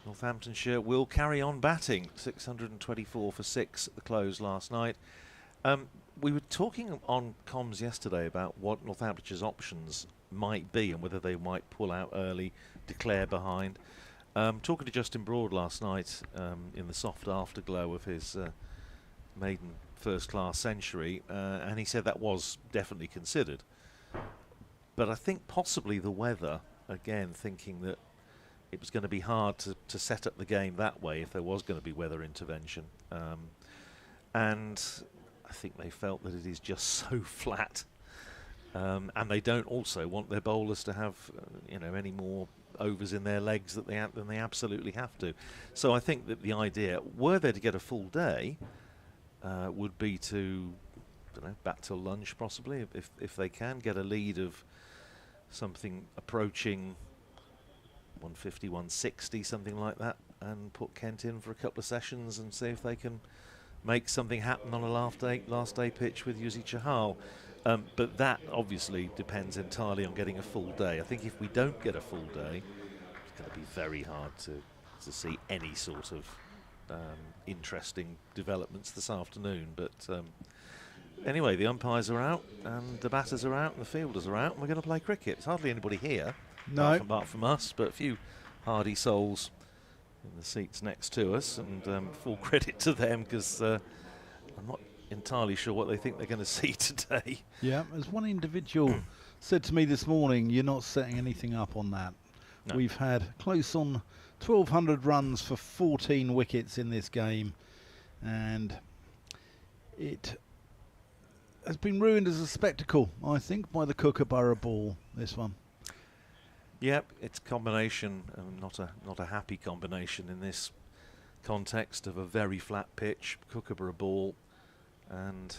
Northamptonshire will carry on batting. 624 for 6 at the close last night. We were talking on comms yesterday about what Northamptonshire's options might be and whether they might pull out early, declare behind. Talking to Justin Broad last night in the soft afterglow of his maiden first-class century, and he said that was definitely considered. But I think possibly the weather, again, thinking that it was going to be hard to set up the game that way if there was going to be weather intervention. And I think they felt that it is just so flat. And they don't also want their bowlers to have any more overs in their legs than they absolutely have to. So I think that the idea, were they to get a full day, would be to bat till lunch possibly, if they can get a lead of something approaching 150, 160, something like that, and put Kent in for a couple of sessions and see if they can make something happen on a last day pitch with Yuzi Chahal. But that obviously depends entirely on getting a full day. I think if we don't get a full day, it's going to be very hard to see any sort of interesting developments this afternoon. But anyway, the umpires are out and the batters are out and the fielders are out, and we're going to play cricket. There's hardly anybody here, apart from us, but a few hardy souls in the seats next to us, and full credit to them, because I'm not entirely sure what they think they're going to see today. Yeah, as one individual said to me this morning, you're not setting anything up on that. No. We've had close on 1,200 runs for 14 wickets in this game, and it has been ruined as a spectacle, I think, by the Kookaburra ball, this one. Yep, it's a combination, not a happy combination in this context of a very flat pitch, Kookaburra ball, and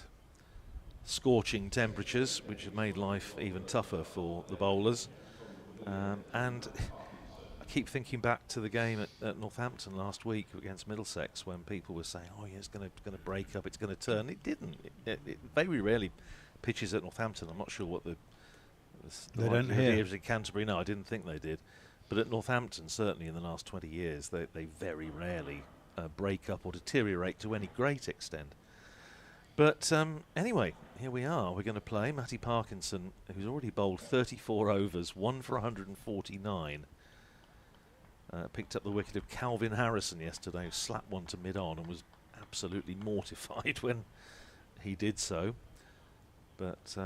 scorching temperatures, which have made life even tougher for the bowlers. And I keep thinking back to the game at Northampton last week against Middlesex, when people were saying, "Oh yeah, it's going to break up, it's going to turn." It didn't. It very rarely pitches at Northampton. I'm not sure what the they don't hear in Canterbury. No, I didn't think they did. But at Northampton, certainly in the last 20 years, they very rarely break up or deteriorate to any great extent. But anyway, here we are. We're going to play Matty Parkinson, who's already bowled 34 overs, 1 for 149. Picked up the wicket of Calvin Harrison yesterday, who slapped one to mid-on and was absolutely mortified when he did so. But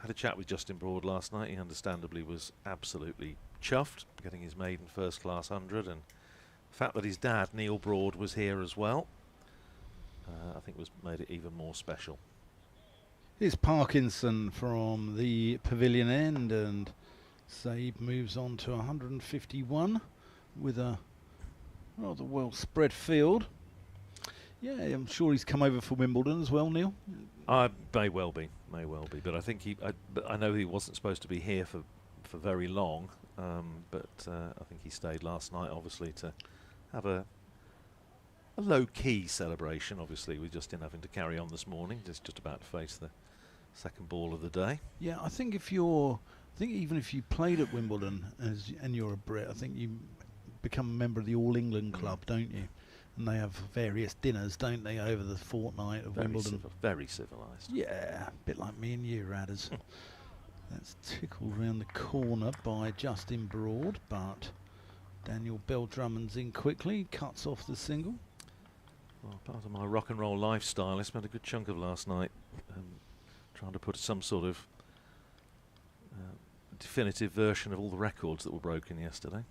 had a chat with Justin Broad last night. He understandably was absolutely chuffed, getting his maiden first-class 100, and the fact that his dad, Neil Broad, was here as well, I think made it even more special. Here's Parkinson from the pavilion end, and Saib moves on to 151 with a rather well spread field. Yeah, I'm sure he's come over for Wimbledon as well, Neil. May well be, but I think I know he wasn't supposed to be here for very long, but I think he stayed last night, obviously, to have a low-key celebration, obviously, with Justin having to carry on this morning, just about to face the second ball of the day. Yeah, I think even if you played at Wimbledon and you're a Brit, I think you become a member of the All England Club, don't you? And they have various dinners, don't they, over the fortnight of Wimbledon. Very civilised. Yeah, a bit like me and you, Radders. That's tickled round the corner by Justin Broad, but Daniel Bell-Drummond's in quickly, cuts off the single. Well, part of my rock and roll lifestyle, I spent a good chunk of last night trying to put some sort of definitive version of all the records that were broken yesterday.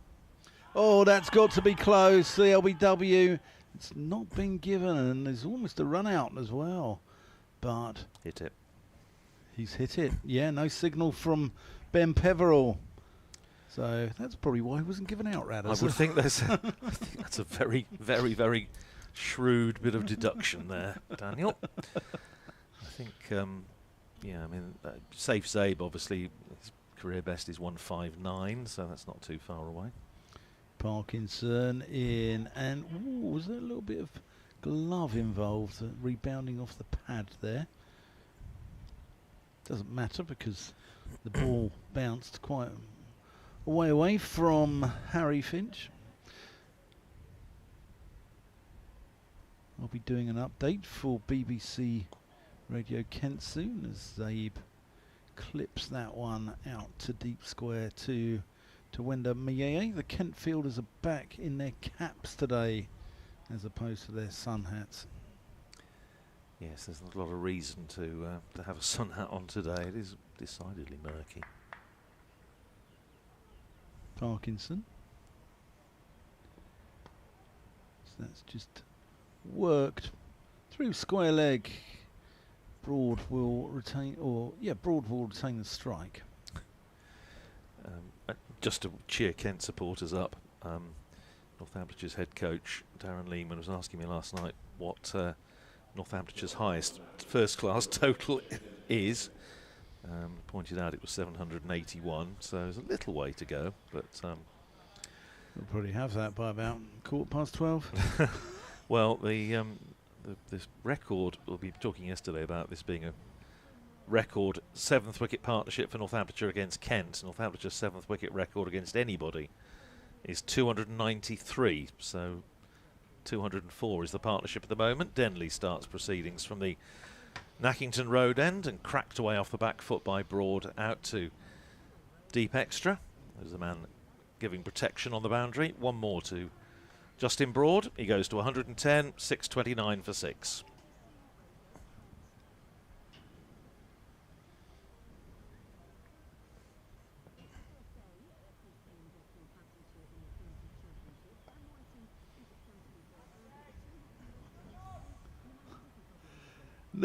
Oh, that's got to be close. The LBW, it's not been given, and there's almost a run out as well. But hit it. He's hit it. Yeah, no signal from Ben Peverell. So that's probably why he wasn't given out, Radders. I would think I think that's a very, very, very shrewd bit of deduction there, Daniel. I think, yeah, I mean, Safe Zabe, obviously, his career best is 159, so that's not too far away. Parkinson in, and was there a little bit of glove involved, rebounding off the pad there? Doesn't matter because the ball bounced quite a way away from Harry Finch. I'll be doing an update for BBC Radio Kent soon as Zabe clips that one out to deep square to Wenda Mieye. The Kent fielders are back in their caps today as opposed to their sun hats. Yes, there's not a lot of reason to have a sun hat on today. It is decidedly murky. Parkinson. So that's just worked through square leg. Broad will retain, Broad will retain the strike. Just to cheer Kent supporters up, Northamptonshire's head coach Darren Lehman was asking me last night what Northamptonshire's highest first-class total is. Pointed out it was 781, so there's a little way to go, but we'll probably have that by about 12:15. Well, this record, we'll be talking yesterday about this being a record 7th wicket partnership for Northamptonshire against Kent. Northamptonshire's 7th wicket record against anybody is 293, so 204 is the partnership at the moment. Denley starts proceedings from the Nackington Road end and cracked away off the back foot by Broad out to deep extra. There's the man giving protection on the boundary. One more to Justin Broad. He goes to 110, 629 for 6.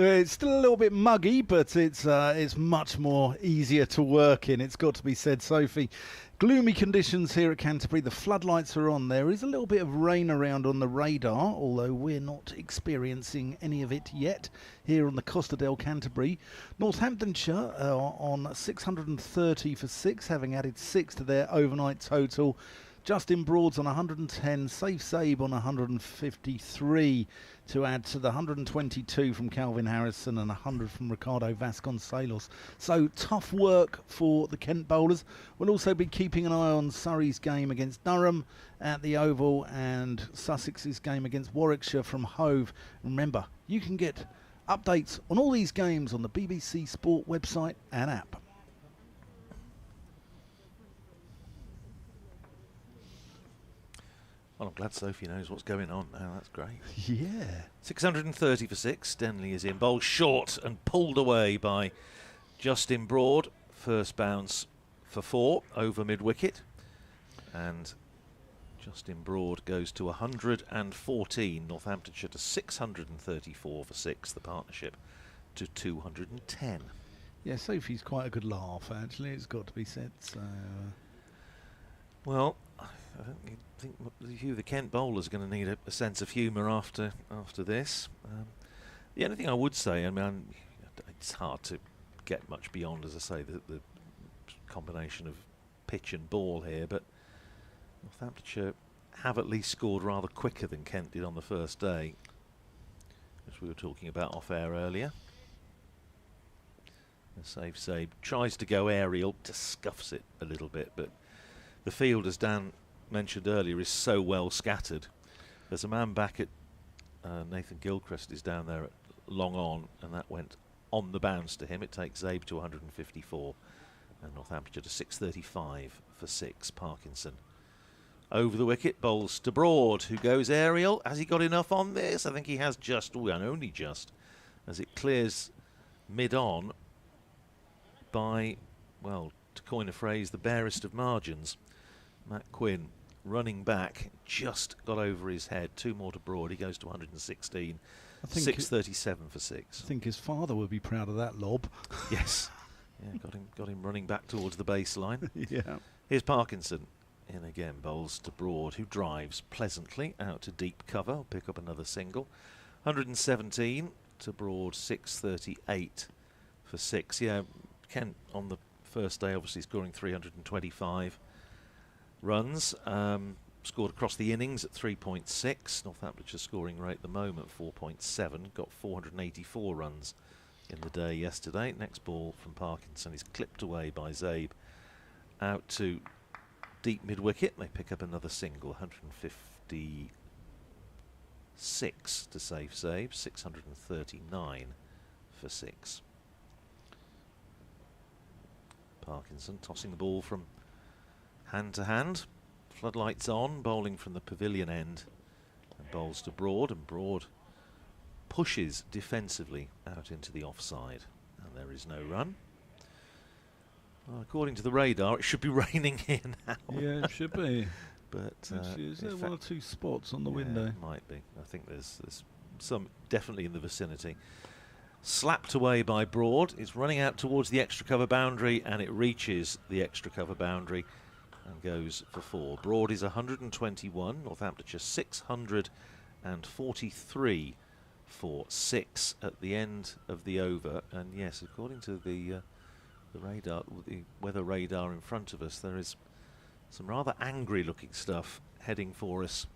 It's still a little bit muggy, but it's much more easier to work in. It's got to be said, Sophie. Gloomy conditions here at Canterbury. The floodlights are on. There is a little bit of rain around on the radar, although we're not experiencing any of it yet here on the Costa del Canterbury. Northamptonshire are on 630 for 6, having added 6 to their overnight total. Justin Broad's on 110, Safe Sabe on 153 to add to the 122 from Calvin Harrison and 100 from Ricardo Vasconcelos. So tough work for the Kent bowlers. We'll also be keeping an eye on Surrey's game against Durham at the Oval and Sussex's game against Warwickshire from Hove. Remember, you can get updates on all these games on the BBC Sport website and app. Well, I'm glad Sophie knows what's going on now. That's great. Yeah. 630 for 6. Denley is in. Bowled short and pulled away by Justin Broad. First bounce for 4 over mid-wicket. And Justin Broad goes to 114. Northamptonshire to 634 for 6. The partnership to 210. Yeah, Sophie's quite a good laugh, actually. It's got to be said. So, well, I don't think the Kent bowlers are going to need a sense of humour after this. The only thing I would say, I mean, it's hard to get much beyond, as I say, the combination of pitch and ball here, but Northamptonshire have at least scored rather quicker than Kent did on the first day, as we were talking about off air earlier. The Sabe tries to go aerial, just scuffs it a little bit, but the field, as Dan mentioned earlier, is so well scattered. There's a man back at Nathan Gilchrist is down there at long on, and that went on the bounce to him. It takes Zabe to 154 and Northamptonshire to 635 for 6. Parkinson over the wicket, bowls to Broad, who goes aerial. Has he got enough on this? I think he has just, and only just, as it clears mid-on by, well, to coin a phrase, the barest of margins. Matt Quinn running back, just got over his head. 2 more to Broad. He goes to 116. 637 for 6. I think his father would be proud of that lob. Yes. Yeah, got him running back towards the baseline. Yeah. Here's Parkinson in again, bowls to Broad, who drives pleasantly out to deep cover. I'll pick up another single. 117 to Broad, 638 for 6. Yeah, Kent on the first day obviously scoring 325 runs. Scored across the innings at 3.6. Northamptonshire scoring rate at the moment 4.7. Got 484 runs in the day yesterday. Next ball from Parkinson is clipped away by Zabe out to deep mid-wicket. They pick up another single, 156 6 to safe save, 639 for 6. Parkinson tossing the ball from hand to hand. Floodlights on, bowling from the pavilion end. And bowls to Broad, and Broad pushes defensively out into the offside. And there is no run. Well, according to the radar, it should be raining here now. Yeah, it should be. But is there one or two spots on the window? It might be. I think there's some definitely in the vicinity. Slapped away by Broad. It's running out towards the extra cover boundary, and it reaches the extra cover boundary and goes for 4. Broad is 121. Northamptonshire 643 for 6 at the end of the over. And yes, according to the radar, the weather radar in front of us, there is some rather angry looking stuff heading for us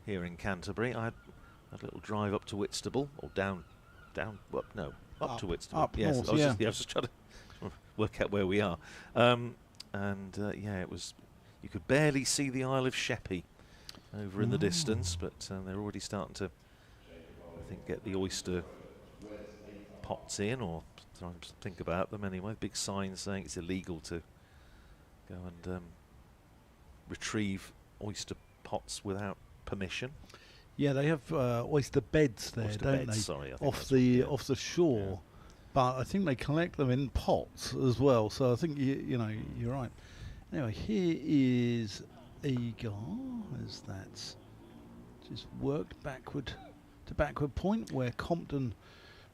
here in Canterbury. I had a little drive up to Whitstable, or down, up to Whitstable. Up yes, north, I was just trying to work out where we are. Yeah, it was, you could barely see the Isle of Sheppey over in the distance, but they're already starting to, I think, get the oyster pots in, or trying to think about them anyway. Big signs saying it's illegal to go and retrieve oyster pots without permission. Yeah, they have oyster beds there, Oyster don't beds, they? sorry, I think off that's the what- off the shore, Yeah. but I think they collect them in pots as well. So I think you know you're right. Anyway, here is Agar, as that's just worked backward to backward point, where Compton,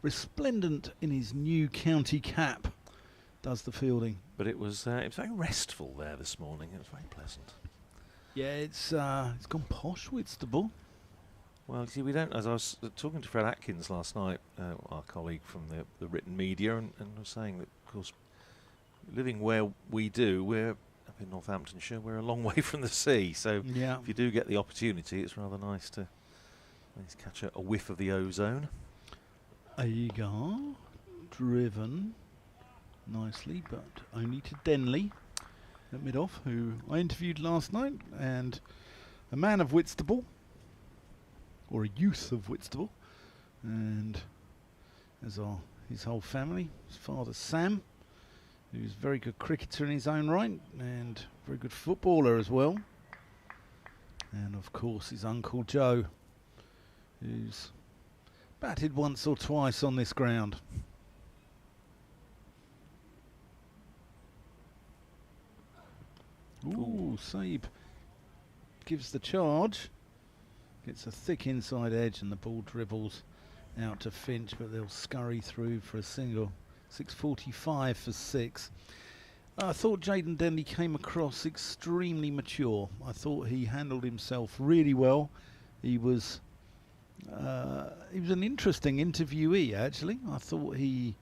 resplendent in his new county cap, does the fielding. But it was very restful there this morning. It was very pleasant. Yeah, it's gone posh, Whitstable. Well, see, we don't. As I was talking to Fred Atkins last night, our colleague from the written media, and was saying that, of course, living where we do, we're up in Northamptonshire. We're a long way from the sea, so Yeah. if you do get the opportunity, it's rather nice to at least catch a whiff of the ozone. Agar driven nicely, but only to Denley at mid-off, who I interviewed last night, and a man of Whitstable, or a youth of Whitstable, and as are his whole family. His father Sam, who's a very good cricketer in his own right, and very good footballer as well, and of course his uncle Joe, who's batted once or twice on this ground. Ooh, Sabe gives the charge, gets a thick inside edge, and the ball dribbles out to Finch, but they'll scurry through for a single. 6:45 for 6. I thought Jaden Denley came across extremely mature. I thought he handled himself really well. He was an interesting interviewee, actually. I thought he,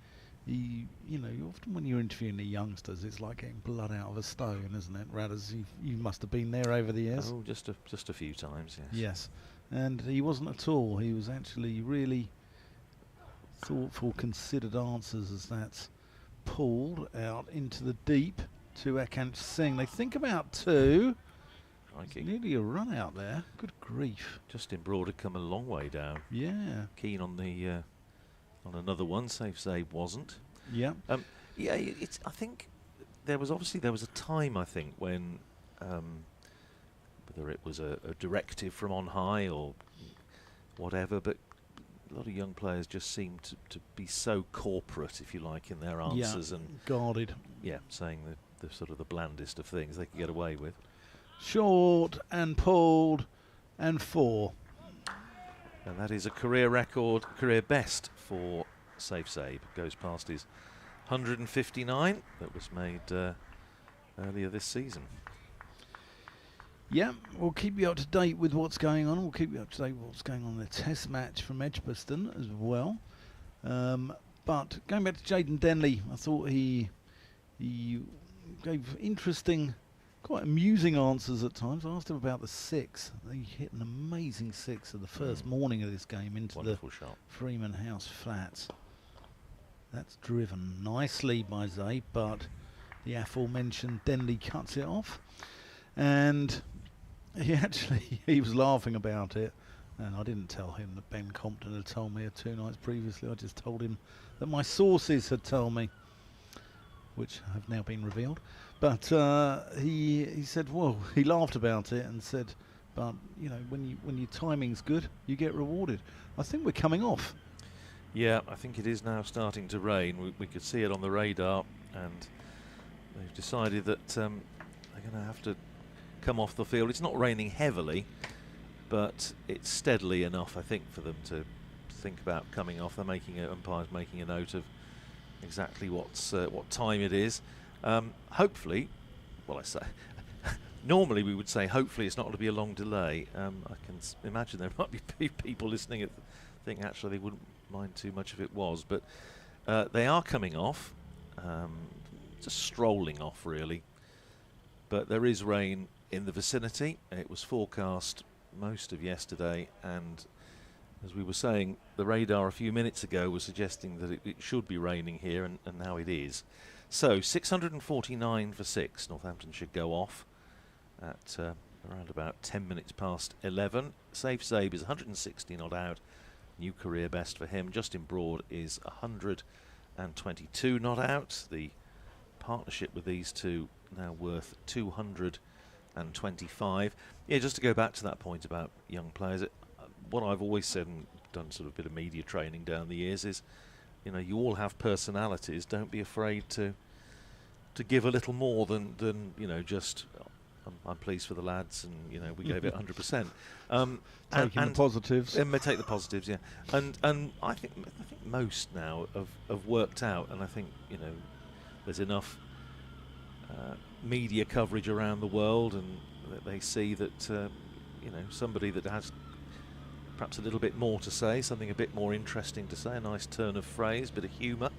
you know, often when you're interviewing the youngsters, it's like getting blood out of a stone, isn't it? Radders, you must have been there over the years. Oh, just a few times, yes. Yes, and he wasn't at all. He was actually really thoughtful, considered answers as that's pulled out into the deep to Ekant Singh. They think about 2. Crikey. Nearly a run out there. Good grief. Justin Broad had come a long way down. Yeah. Keen on the on another one. Safe save wasn't. Yeah. Yeah, it's. I think there was a time, I think, when whether it was a directive from on high or whatever, but a lot of young players just seemed to be so corporate, if you like, in their answers, and guarded. yeah, saying the sort of the blandest of things they could get away with. Short and pulled and 4. And that is a career record, career best for Safe Save. Goes past his 159 that was made earlier this season. Yeah, we'll keep you up to date with what's going on. We'll keep you up to date with what's going on in the test match from Edgbaston as well. But going back to Jaden Denley, I thought he gave interesting, quite amusing answers at times. I asked him about the 6. He hit an amazing 6 at the first morning of this game into Wonderful the shot. Freeman House flats. That's driven nicely by Zabe, but the aforementioned Denley cuts it off. And he was laughing about it And I didn't tell him that Ben Compton had told me 2 nights previously. I just told him that my sources had told me, which have now been revealed. But he said, well, he laughed about it and said, but you know, when your timing's good, you get rewarded. I think we're coming off. Yeah, I think it is now starting to rain. We could see it on the radar, and they've decided that they're going to have to come off the field. It's not raining heavily, but it's steadily enough, I think, for them to think about coming off. They're umpires making a note of exactly what time it is. Hopefully, well, I say normally we would say hopefully it's not going to be a long delay. I can imagine there might be people listening that think actually they wouldn't mind too much if it was, but they are coming off, just strolling off really. But there is rain in the vicinity. It was forecast most of yesterday, and as we were saying, the radar a few minutes ago was suggesting that it should be raining here, and now it is. So 649 for 6, Northamptonshire go off at around about 10 minutes past 11. Safe Zabe is 160 not out, new career best for him. Justin Broad is 122 not out. The partnership with these two now worth 225. Yeah, just to go back to that point about young players, what I've always said and done sort of a bit of media training down the years is, you know, you all have personalities. Don't be afraid to give a little more than you know, just I'm pleased for the lads, and you know, we gave it 100%. Taking the positives. Take the positives, yeah. And I think most now have worked out, and I think, you know, there's enough media coverage around the world, and that they see that you know, somebody that has perhaps a little bit more to say, something a bit more interesting to say, a nice turn of phrase, bit of humour,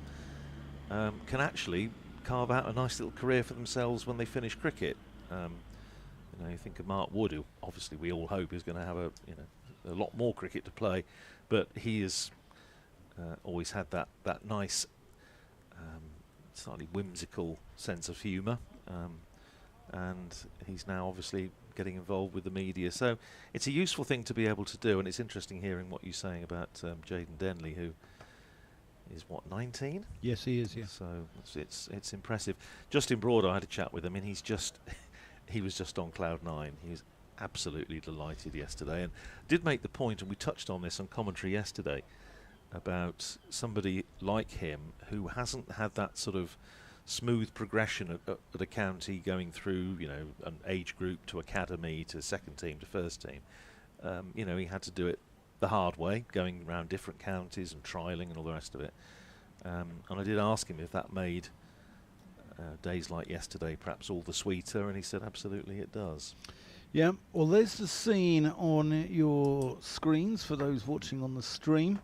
can actually carve out a nice little career for themselves when they finish cricket. You know, you think of Mark Wood, who obviously we all hope is going to have a lot more cricket to play, but he has always had that nice, slightly whimsical sense of humour, and he's now obviously getting involved with the media. So it's a useful thing to be able to do, and it's interesting hearing what you're saying about Jaden Denley, who is what, 19? Yes, he is. Yeah. So it's impressive. Justin Broad, I had a chat with him, and he's just he was just on cloud 9. He was absolutely delighted yesterday, and did make the point, and we touched on this on commentary yesterday, about somebody like him who hasn't had that sort of smooth progression at a county, going through, you know, an age group to academy to second team to first team. You know, he had to do it the hard way, going around different counties and trialling and all the rest of it. And I did ask him if that made days like yesterday perhaps all the sweeter, and he said absolutely it does. Yeah, well, there's the scene on your screens for those watching on the stream.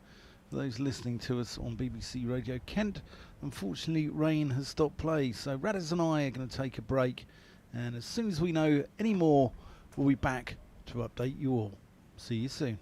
For those listening to us on BBC Radio Kent, unfortunately rain has stopped play, so Radis and I are going to take a break, and as soon as we know any more, we'll be back to update you all. See you soon.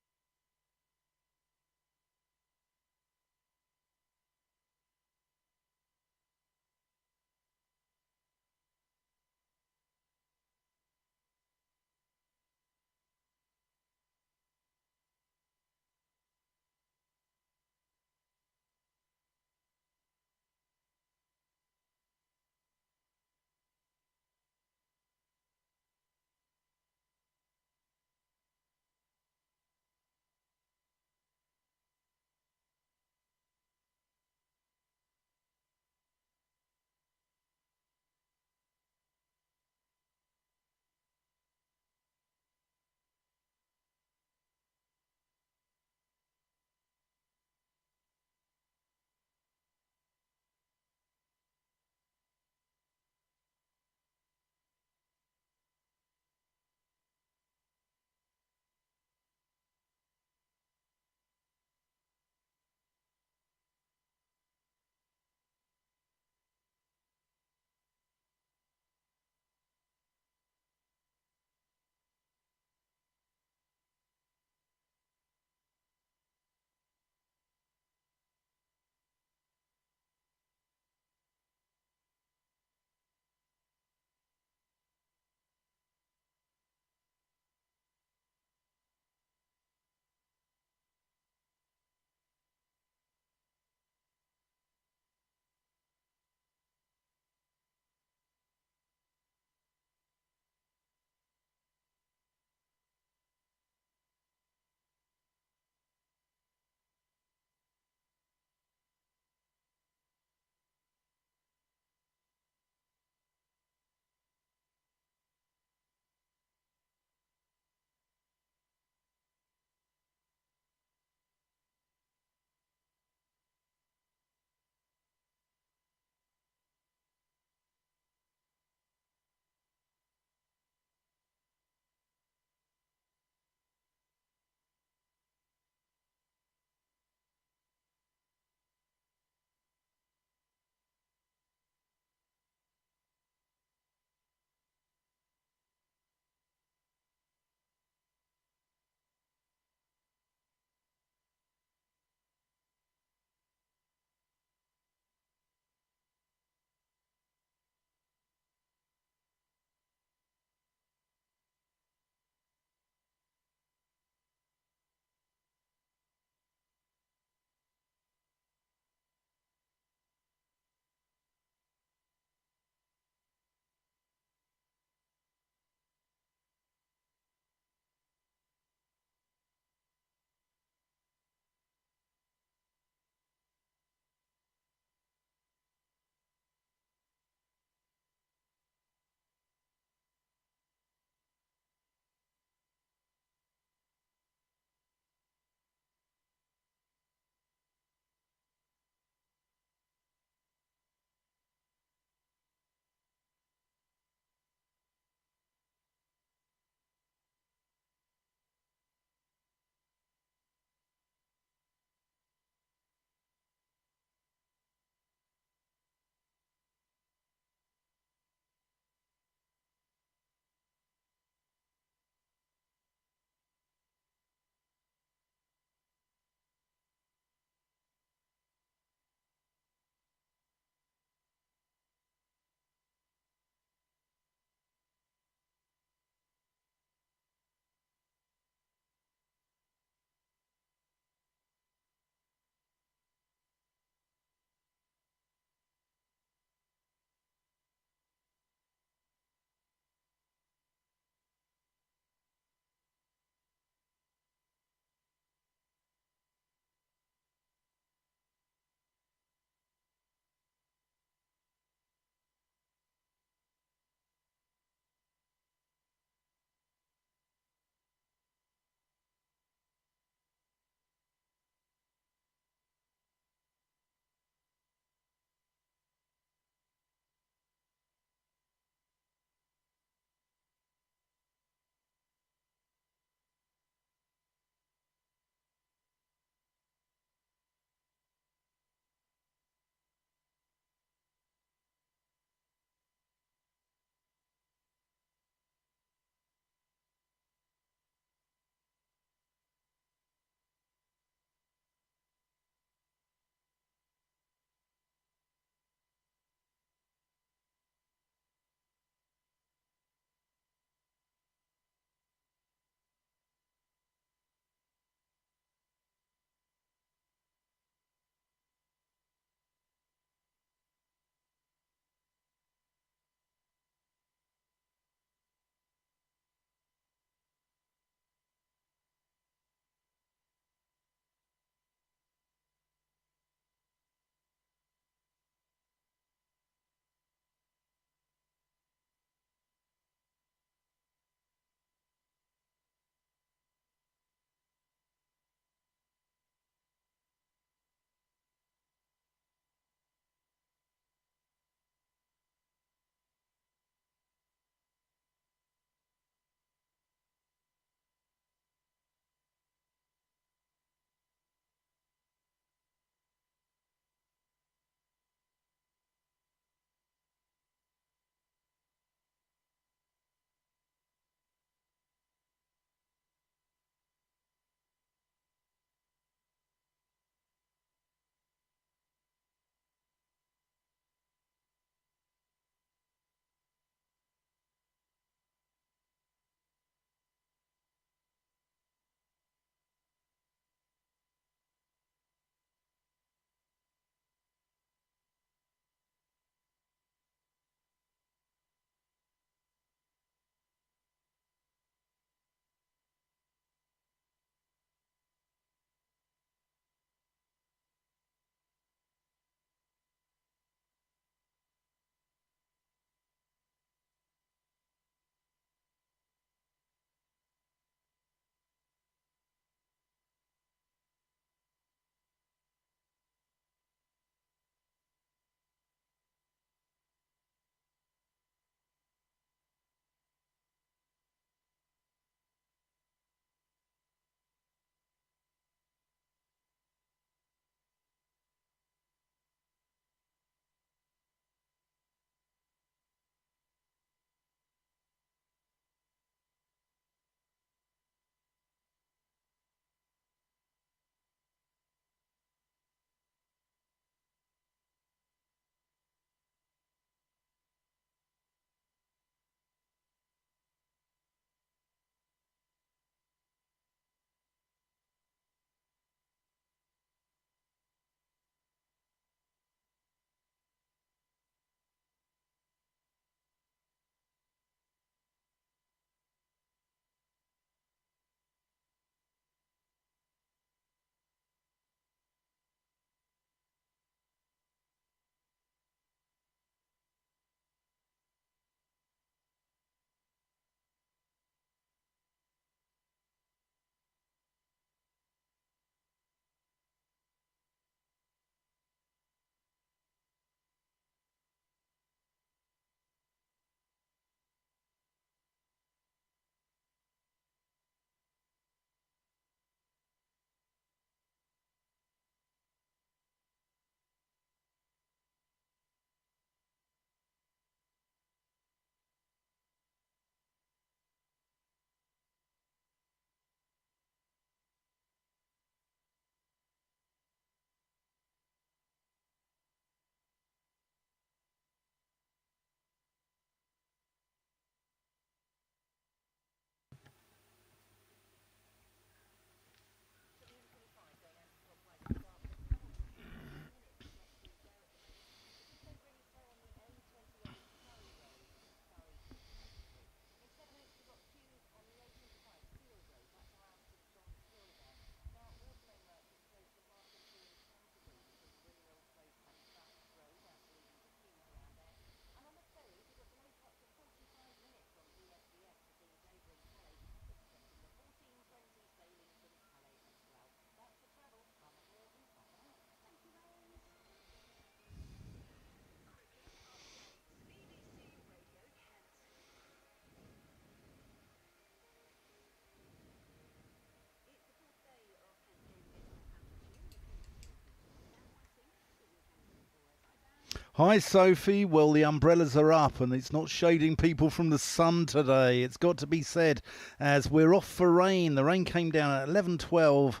Hi, Sophie. Well, the umbrellas are up and it's not shading people from the sun today. It's got to be said, as we're off for rain. The rain came down at 11:12,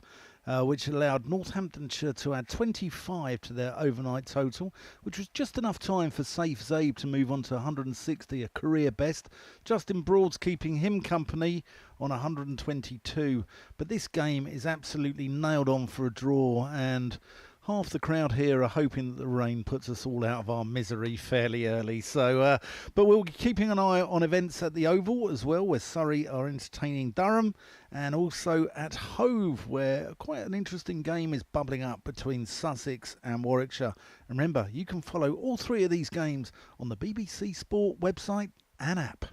which allowed Northamptonshire to add 25 to their overnight total, which was just enough time for Safe Zabe to move on to 160, a career best. Justin Broad's keeping him company on 122. But this game is absolutely nailed on for a draw, and half the crowd here are hoping that the rain puts us all out of our misery fairly early. So, but we'll be keeping an eye on events at the Oval as well, where Surrey are entertaining Durham, and also at Hove, where quite an interesting game is bubbling up between Sussex and Warwickshire. And remember, you can follow all three of these games on the BBC Sport website and app.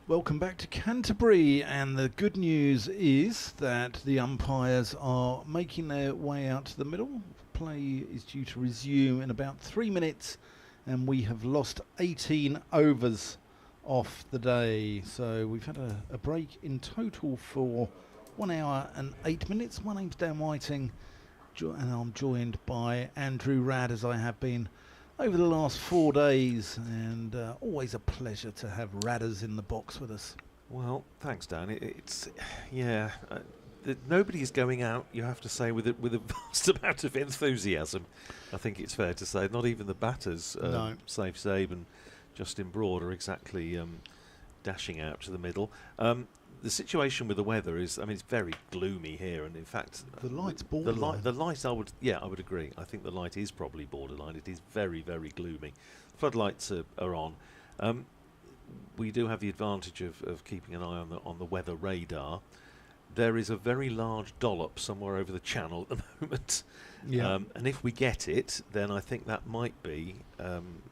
Welcome back to Canterbury, and the good news is that the umpires are making their way out to the middle. Play is due to resume in about 3 minutes, and we have lost 18 overs off the day. So we've had a break in total for 1 hour and 8 minutes. My name's Dan Whiting, and I'm joined by Andrew Radd, as I have been over the last 4 days, and always a pleasure to have Radders in the box with us. Well, thanks, Dan. Nobody is going out, you have to say, with a vast amount of enthusiasm. I think it's fair to say. Not even the batters, No. Safe Zabe and Justin Broad, are exactly dashing out to the middle. The situation with the weather is, it's very gloomy here, and in fact, The light's borderline. The light, I would agree. I think the light is probably borderline. It is very, very gloomy. Floodlights are on. We do have the advantage of keeping an eye on the weather radar. There is a very large dollop somewhere over the channel at the moment. Yeah. And if we get it, then I think that might be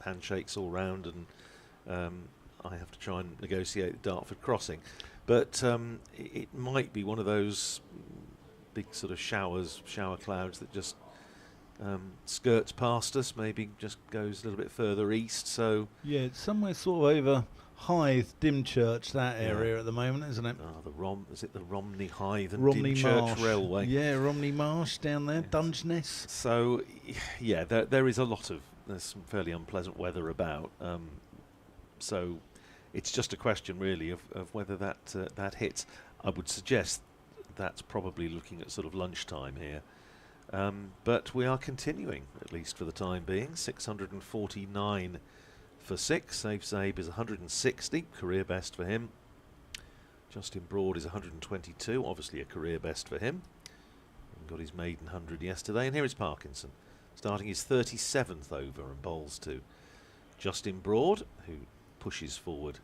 handshakes all round, and I have to try and negotiate the Dartford crossing. But it might be one of those big sort of shower clouds that just skirts past us, maybe just goes a little bit further east. So Yeah, it's somewhere sort of over Hythe, Dymchurch, that area at the moment, isn't it? is it the Romney Hythe and Romney Dymchurch Marsh. Railway? Yeah, Romney Marsh down there, Yes. Dungeness. So yeah, there's some fairly unpleasant weather about. So it's just a question really of whether that hits. I would suggest that's probably looking at sort of lunchtime here. But we are continuing, at least for the time being. 649 for 6. Safe Zabe is 160, career best for him. Justin Broad is 122, obviously a career best for him. Got his maiden 100 yesterday. And here is Parkinson, starting his 37th over and bowls to Justin Broad, who pushes forward,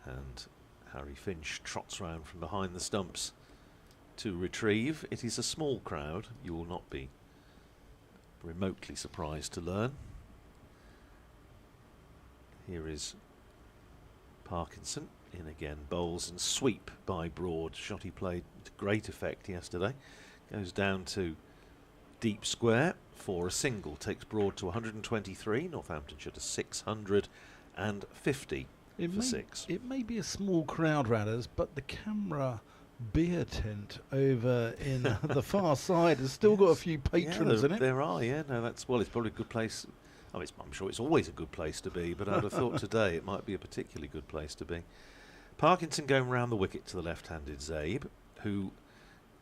and Harry Finch trots round from behind the stumps to retrieve. It is a small crowd, you will not be remotely surprised to learn. Here is Parkinson in again, bowls and sweep by Broad. Shot he played to great effect yesterday. Goes down to deep square for a single, takes Broad to 123, Northamptonshire to 650 for 6. It may be a small crowd, Radders, but the camera beer tent over in the far side has still got a few patrons in it. There are, yeah. No, it's probably a good place. I'm sure it's always a good place to be, but I'd have thought today it might be a particularly good place to be. Parkinson going round the wicket to the left-handed Zabe, who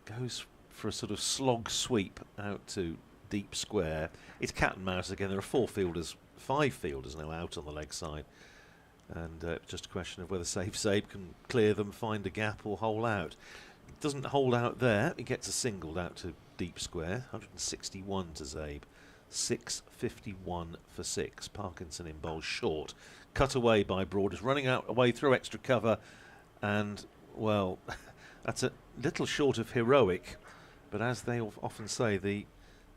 goes for a sort of slog sweep out to deep square. It's cat and mouse again. There are 5 fielders now out on the leg side, and just a question of whether Safe Zabe can clear them, find a gap, or hole out. It doesn't hold out there. He gets a single out to deep square. 161 to Zabe. 651 for 6. Parkinson in bowl short. Cut away by Broad, is running away through extra cover, and well, that's a little short of heroic, but as they often say, the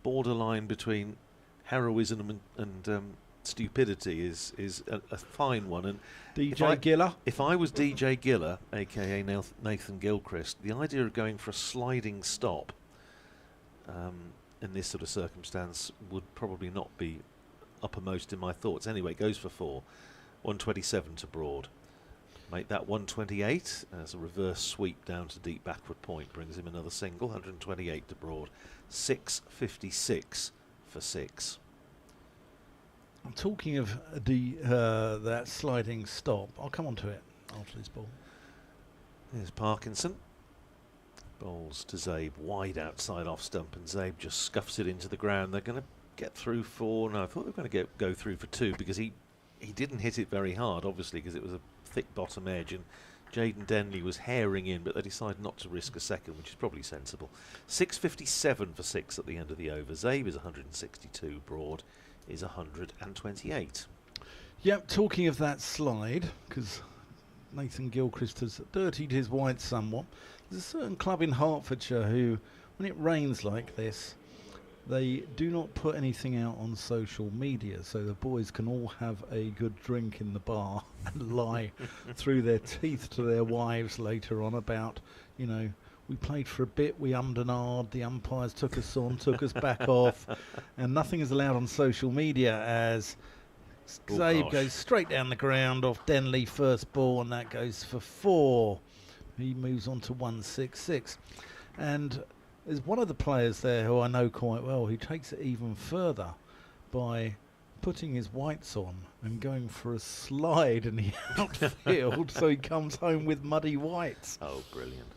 borderline between heroism and stupidity is a fine one. And DJ Giller. If I was DJ Giller, aka Nathan Gilchrist, the idea of going for a sliding stop in this sort of circumstance would probably not be uppermost in my thoughts. Anyway, it goes for 4. 127 to Broad. Make that 128 as a reverse sweep down to deep backward point. Brings him another single. 128 to Broad. 656 for 6. I'm talking of that sliding stop. I'll come on to it after this ball. Here's Parkinson. Bowls to Zabe wide outside off stump, and Zabe just scuffs it into the ground. They're going to get through for... No, I thought they were going to go through for 2, because he didn't hit it very hard, obviously, because it was a thick bottom edge, and Jaden Denley was herring in, but they decided not to risk a second, which is probably sensible. 657 for 6 at the end of the over. Zabe is 162, Broad is 128. Yep, talking of that slide, because Nathan Gilchrist has dirtied his white somewhat. There's a certain club in Hertfordshire who, when it rains like this, they do not put anything out on social media, so the boys can all have a good drink in the bar and lie through their teeth to their wives later on about, you know, we played for a bit, we ummed and ahed, the umpires took us on, took us back off, and nothing is allowed on social media as Zabe goes straight down the ground off Denley, first ball, and that goes for 4. He moves on to 166. And there's one of the players there who I know quite well who takes it even further by putting his whites on and going for a slide in the outfield so he comes home with muddy whites. Oh, brilliant.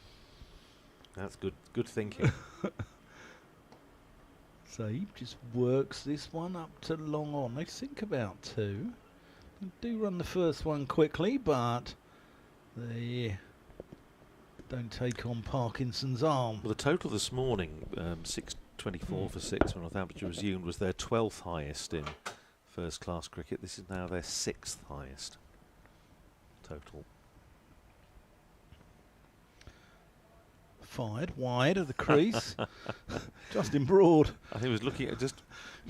That's good thinking. So he just works this one up to long on. They think about 2. They do run the first one quickly, but they don't take on Parkinson's arm. Well, the total this morning, 6.24 for 6 when Northamptonshire resumed, was their 12th highest in first-class cricket. This is now their 6th highest total. Fired wide of the crease. Justin Broad. I think he was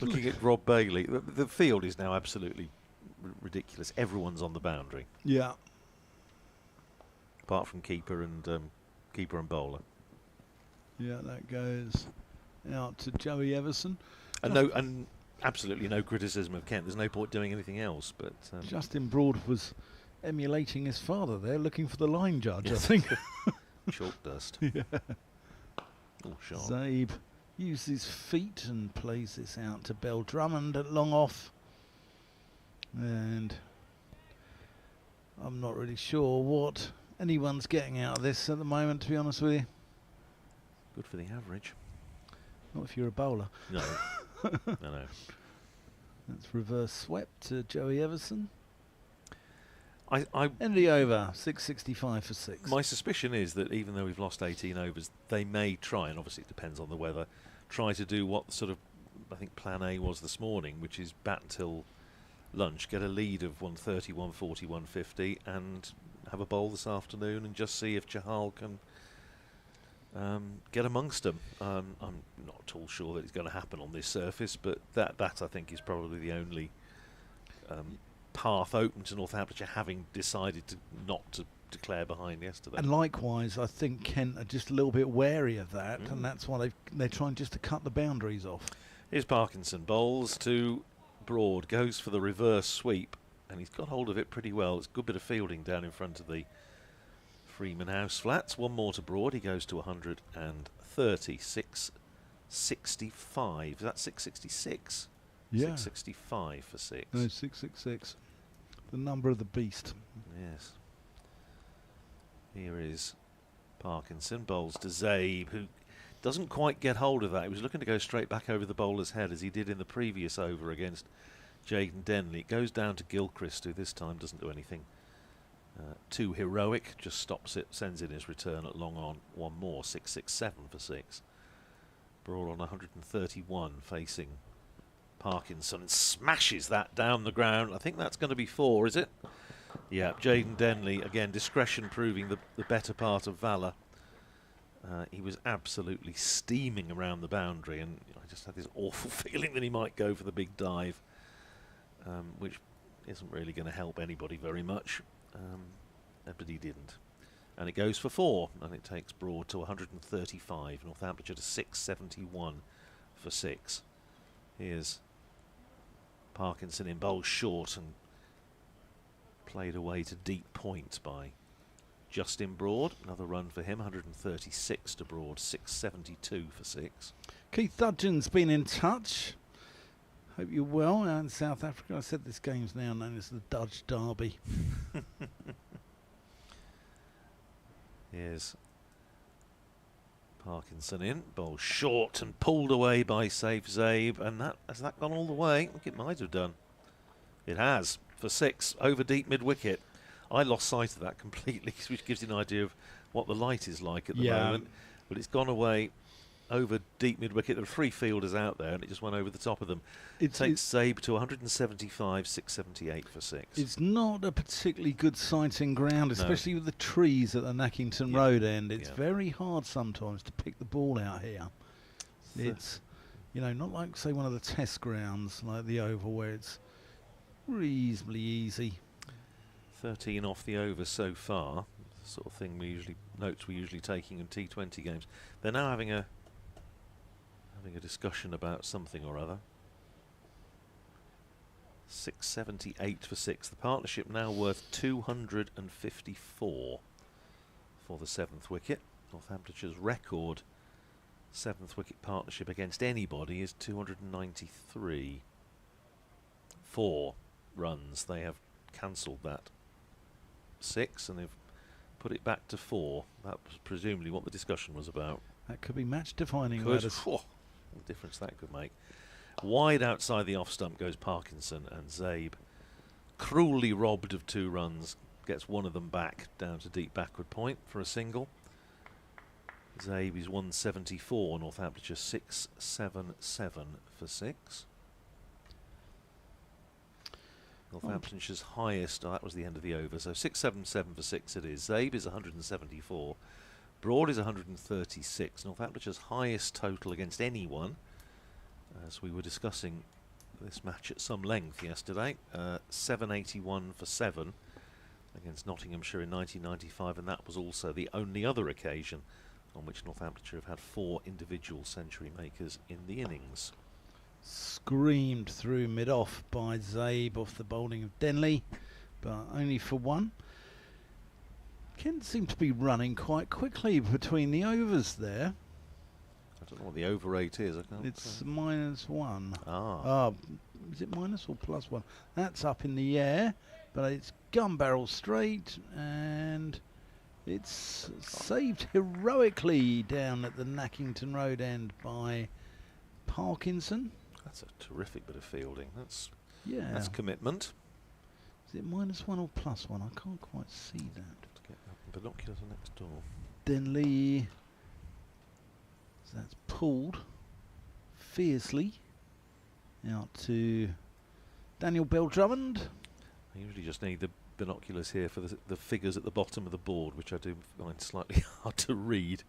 looking at Rob Bailey. The field is now absolutely ridiculous. Everyone's on the boundary. Yeah. Apart from keeper and bowler. Yeah, that goes out to Joey Everson. And absolutely no criticism of Kent. There's no point doing anything else. But Justin Broad was emulating his father there, looking for the line judge, I think. Chalk dust. Yeah. Oh, sharp. Zabe uses feet and plays this out to Bell Drummond at long off. And I'm not really sure what anyone's getting out of this at the moment, to be honest with you. Good for the average. Not if you're a bowler. No. No. That's reverse swept to Joey Everson. I End of the over, 665 for 6. My suspicion is that even though we've lost 18 overs, they may try, and obviously it depends on the weather, try to do what sort of, I think plan A was this morning, which is bat until lunch, get a lead of 130, 140, 150, and have a bowl this afternoon and just see if Chahal can get amongst them. I'm not at all sure that it's going to happen on this surface, but that I think is probably the only path open to Northamptonshire, having decided not to declare behind yesterday. And likewise, I think Kent are just a little bit wary of that, and that's why they're trying just to cut the boundaries off. Here's Parkinson, bowls to Broad, goes for the reverse sweep, and he's got hold of it pretty well. It's a good bit of fielding down in front of the Freeman House flats. One more to Broad, he goes to 130, 665. Is that 666? Yeah. 665 for 6. No, 666. The number of the beast. Yes. Here is Parkinson, bowls to Zabe, who doesn't quite get hold of that. He was looking to go straight back over the bowler's head as he did in the previous over against Jaden Denley. It goes down to Gilchrist, who this time doesn't do anything too heroic, just stops it, sends in his return at long on. One more, 667 for 6. Broad on 131 facing Parkinson, smashes that down the ground. I think that's going to be 4, is it? Yeah, Jaden Denley, again, discretion proving the better part of valour. He was absolutely steaming around the boundary, and I just had this awful feeling that he might go for the big dive, which isn't really going to help anybody very much, but he didn't. And it goes for 4, and it takes Broad to 135, Northamptonshire to 671 for 6. Here's Parkinson in bowl short and played away to deep point by Justin Broad. Another run for him, 136 to Broad, 672 for 6. Keith Dudgeon's been in touch. Hope you're well in South Africa. I said this game's now known as the Dudge Derby. Here's Parkinson in, bowl short and pulled away by Safe Zabe, and has that gone all the way? I think it might have done. It has, for 6, over deep mid-wicket. I lost sight of that completely, which gives you an idea of what the light is like at the moment. But it's gone away over deep mid-wicket. There were 3 fielders out there, and it just went over the top of them. It takes Zabe to 175, 678 for 6. It's not a particularly good sighting ground, especially with the trees at the Nackington Road end. It's very hard sometimes to pick the ball out here. It's You know, not like, say, one of the test grounds like the Oval where it's reasonably easy. 13 off the over so far. The sort of thing we're usually taking in T20 games. They're now having a discussion about something or other. 678 for 6. The partnership now worth 254 for the 7th wicket. Northamptonshire's record 7th wicket partnership against anybody is 293. 4 runs. They have cancelled that 6 and they've put it back to 4. That was presumably what the discussion was about. That could be match defining. What difference that could make. Wide outside the off stump goes Parkinson, and Zabe, cruelly robbed of 2 runs, gets one of them back down to deep backward point for a single. Zabe is 174, Northamptonshire 677 for 6. Northamptonshire's highest, that was the end of the over, so 677 for 6 it is. Zabe is 174, Broad is 136. Northamptonshire's highest total against anyone, as we were discussing this match at some length yesterday, 781 for 7 against Nottinghamshire in 1995, and that was also the only other occasion on which Northamptonshire have had 4 individual century makers in the innings. Screamed through mid-off by Zabe off the bowling of Denley, but only for 1. Kent seemed to be running quite quickly between the overs there. I don't know what the over 8 is. I can't. It's -1. Ah. Is it minus or +1? That's up in the air, but it's gun barrel straight, and it's saved heroically down at the Nackington Road end by Parkinson. That's a terrific bit of fielding. That's commitment. Is it -1 or +1? I can't quite see that. To get binoculars next door. Denley. So that's pulled fiercely out to Daniel Bell-Drummond. I usually just need the binoculars here for the figures at the bottom of the board, which I do find slightly hard to read.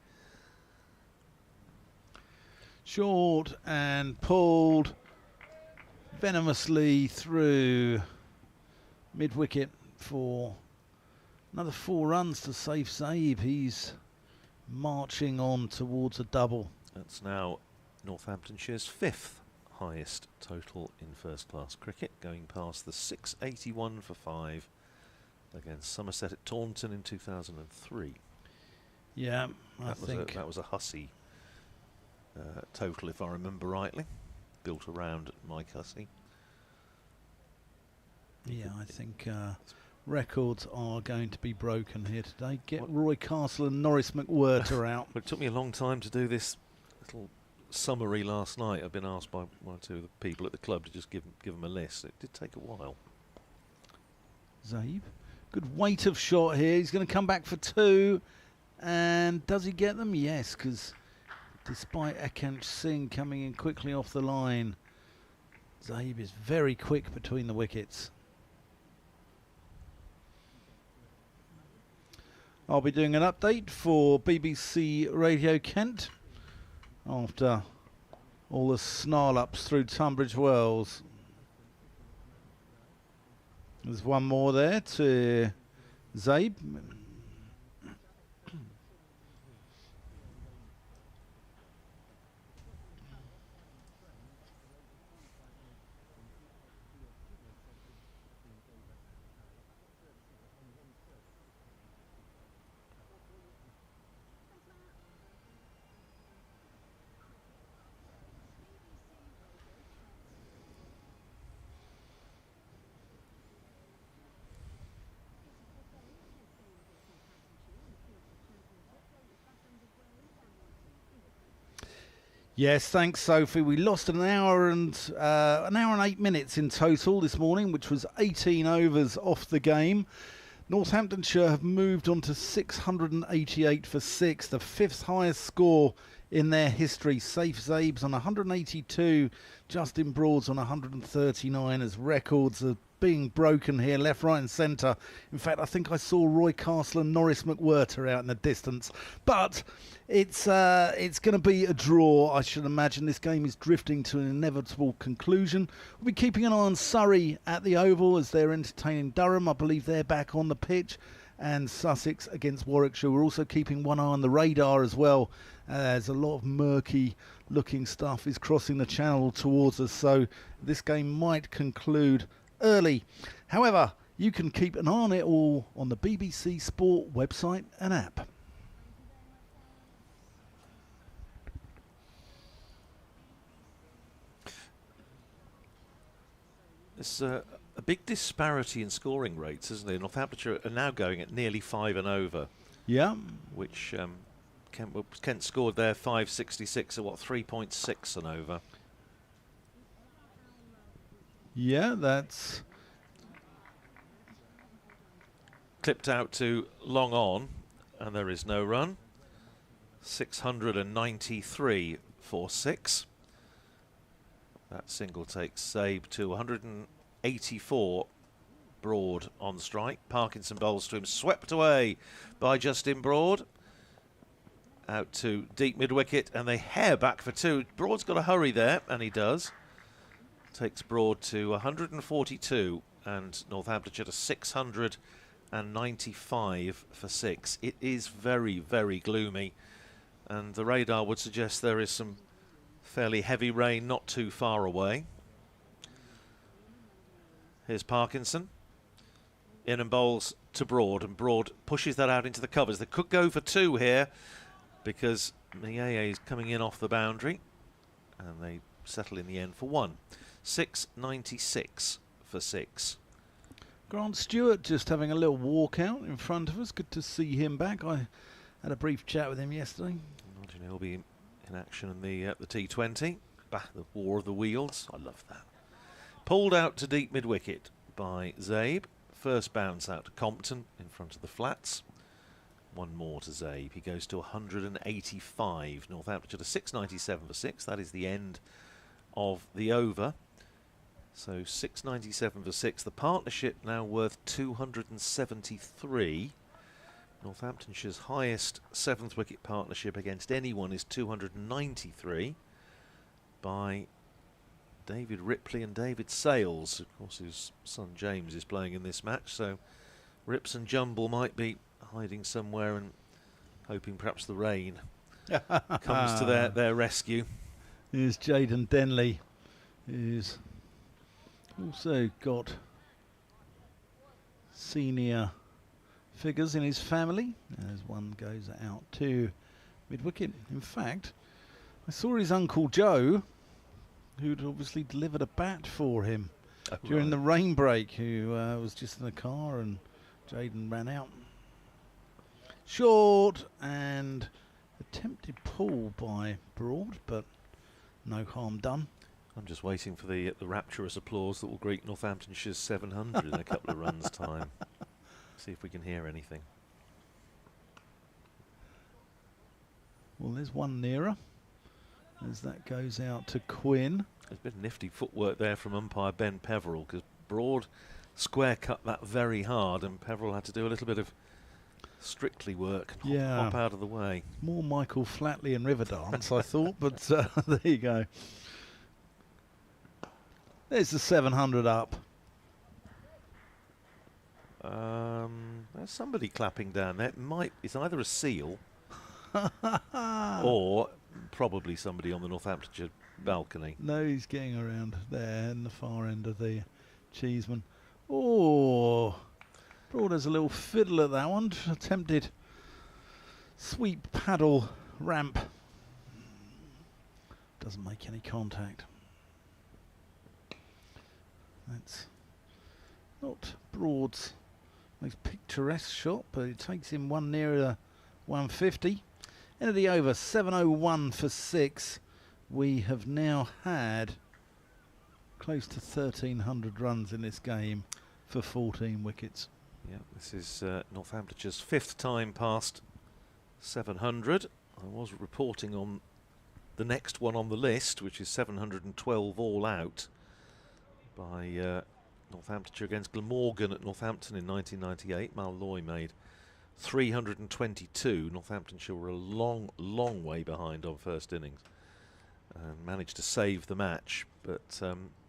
Short and pulled venomously through mid-wicket for another 4 runs to save Zabe. He's marching on towards a double. That's now Northamptonshire's 5th highest total in first-class cricket, going past the 681 for 5 against Somerset at Taunton in 2003. Yeah, I think that was a Hussey total, if I remember rightly, built around Mike Hussey. Yeah, I think records are going to be broken here today. Get Roy Castle and Norris McWhirter out. Well, it took me a long time to do this little summary last night. I've been asked by 1 or 2 of the people at the club to just give them a list. It did take a while. Zabe, good weight of shot here. He's going to come back for 2. And does he get them? Yes, because despite Akansh Singh coming in quickly off the line, Zabe is very quick between the wickets. I'll be doing an update for BBC Radio Kent after all the snarl-ups through Tunbridge Wells. There's one more there to Zabe. Yes, thanks, Sophie. We lost an hour and 8 minutes in total this morning, which was 18 overs off the game. Northamptonshire have moved on to 688 for 6, the 5th highest score in their history. Safe Zabes on 182, Justin Broad's on 139 as records are being broken here, left, right and centre. In fact, I think I saw Roy Castle and Norris McWhirter out in the distance. But it's going to be a draw. I should imagine this game is drifting to an inevitable conclusion. We'll be keeping an eye on Surrey at the Oval as they're entertaining Durham. I believe they're back on the pitch. And Sussex against Warwickshire. We're also keeping one eye on the radar as well. As a lot of murky looking stuff is crossing the channel towards us. So this game might conclude early. However, you can keep an eye on it all on the BBC Sport website and app. There's a big disparity in scoring rates, isn't there? Northamptonshire are now going at nearly 5 and over. Yeah. Which Kent scored there 5.66 at what, 3.6 and over. Yeah, that's clipped out to long on, and there is no run. 693 for 6. That single takes Zabe to 184. Broad on strike. Parkinson bowls to him, swept away by Justin Broad. Out to deep mid-wicket, and they hair back for 2. Broad's got to hurry there, and he does. Takes Broad to 142, and Northamptonshire to 695 for 6. It is very, very gloomy, and the radar would suggest there is some fairly heavy rain not too far away. Here's Parkinson. In and bowls to Broad, and Broad pushes that out into the covers. They could go for 2 here because Mieye is coming in off the boundary, and they settle in the end for 1. 696 for 6. Grant Stewart just having a little walk out in front of us. Good to see him back. I had a brief chat with him yesterday. I imagine he'll be in action in the T20. Bah, the War of the Wheels. I love that. Pulled out to deep mid-wicket by Zabe. First bounce out to Compton in front of the flats. 1 more to Zabe. He goes to 185. Northamptonshire to 697 for 6. That is the end of the over. So 697 for 6. The partnership now worth 273. Northamptonshire's highest 7th wicket partnership against anyone is 293 by David Ripley and David Sales. Of course, his son James is playing in this match, so Rips and Jumble might be hiding somewhere and hoping perhaps the rain comes to their rescue. Here's Jaden Denley, who's also got senior figures in his family as one goes out to mid-wicket. In fact, I saw his Uncle Joe, who'd obviously delivered a bat for him during the rain break, who was just in the car, and Jaden ran out. Short and attempted pull by Broad, but no harm done. I'm just waiting for the rapturous applause that will greet Northamptonshire's 700 in a couple of runs' time. See if we can hear anything. Well, there's one nearer as that goes out to Quinn. There's been nifty footwork there from umpire Ben Peverell, because Broad square cut that very hard, and Peverell had to do a little bit of strictly work and hop out of the way. More Michael Flatley and Riverdance, I thought, but there you go. There's the 700 up. There's somebody clapping down there. It's either a seal or probably somebody on the Northamptonshire balcony. No, he's getting around there in the far end of the Cheeseman. Oh, Broad has a little fiddle at that one. Attempted sweep paddle ramp. Doesn't make any contact. That's not Broad's most picturesque shot, but it takes him one nearer 150. End of the over, 701 for 6. We have now had close to 1,300 runs in this game for 14 wickets. Yeah, this is Northamptonshire's 5th time past 700. I was reporting on the next one on the list, which is 712 all out by Northamptonshire against Glamorgan at Northampton in 1998. Malloy made 322. Northamptonshire were a long way behind on first innings and managed to save the match, but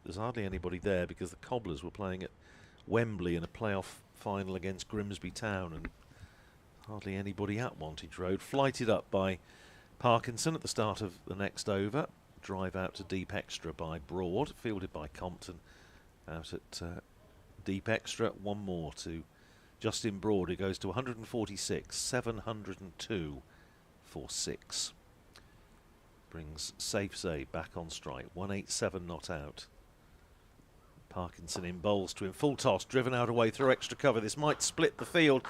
there's hardly anybody there because the Cobblers were playing at Wembley in a playoff final against Grimsby Town, and hardly anybody at Wantage Road. Flighted up by Parkinson at the start of the next over. Drive out to deep extra by Broad, fielded by Compton. Out at deep extra, one more to Justin Broad, who goes to 146, 702 for 6. Brings Safe back on strike, 187 not out. Parkinson in bowls to him, full toss, driven out away through extra cover. This might split the field.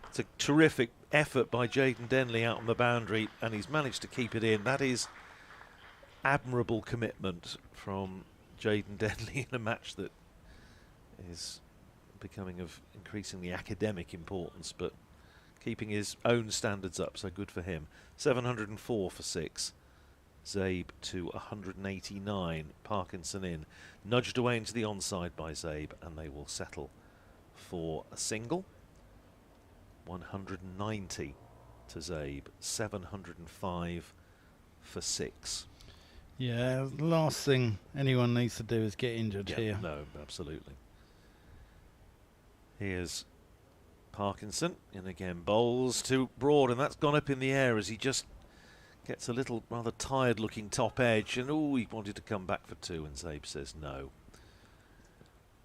It's a terrific effort by Jaden Denley out on the boundary, and he's managed to keep it in. That is admirable commitment from Jaden Denley in a match that is becoming of increasingly academic importance, but keeping his own standards up, so good for him. 704 for 6. Zabe to 189. Parkinson in. Nudged away into the onside by Zabe, and they will settle for a single. 190 to Zabe. 705 for 6. Yeah, the last thing anyone needs to do is get injured here. No, absolutely. Here's Parkinson, and again bowls to Broad, and that's gone up in the air as he just gets a little rather tired looking top edge, and he wanted to come back for 2, and Zabe says no.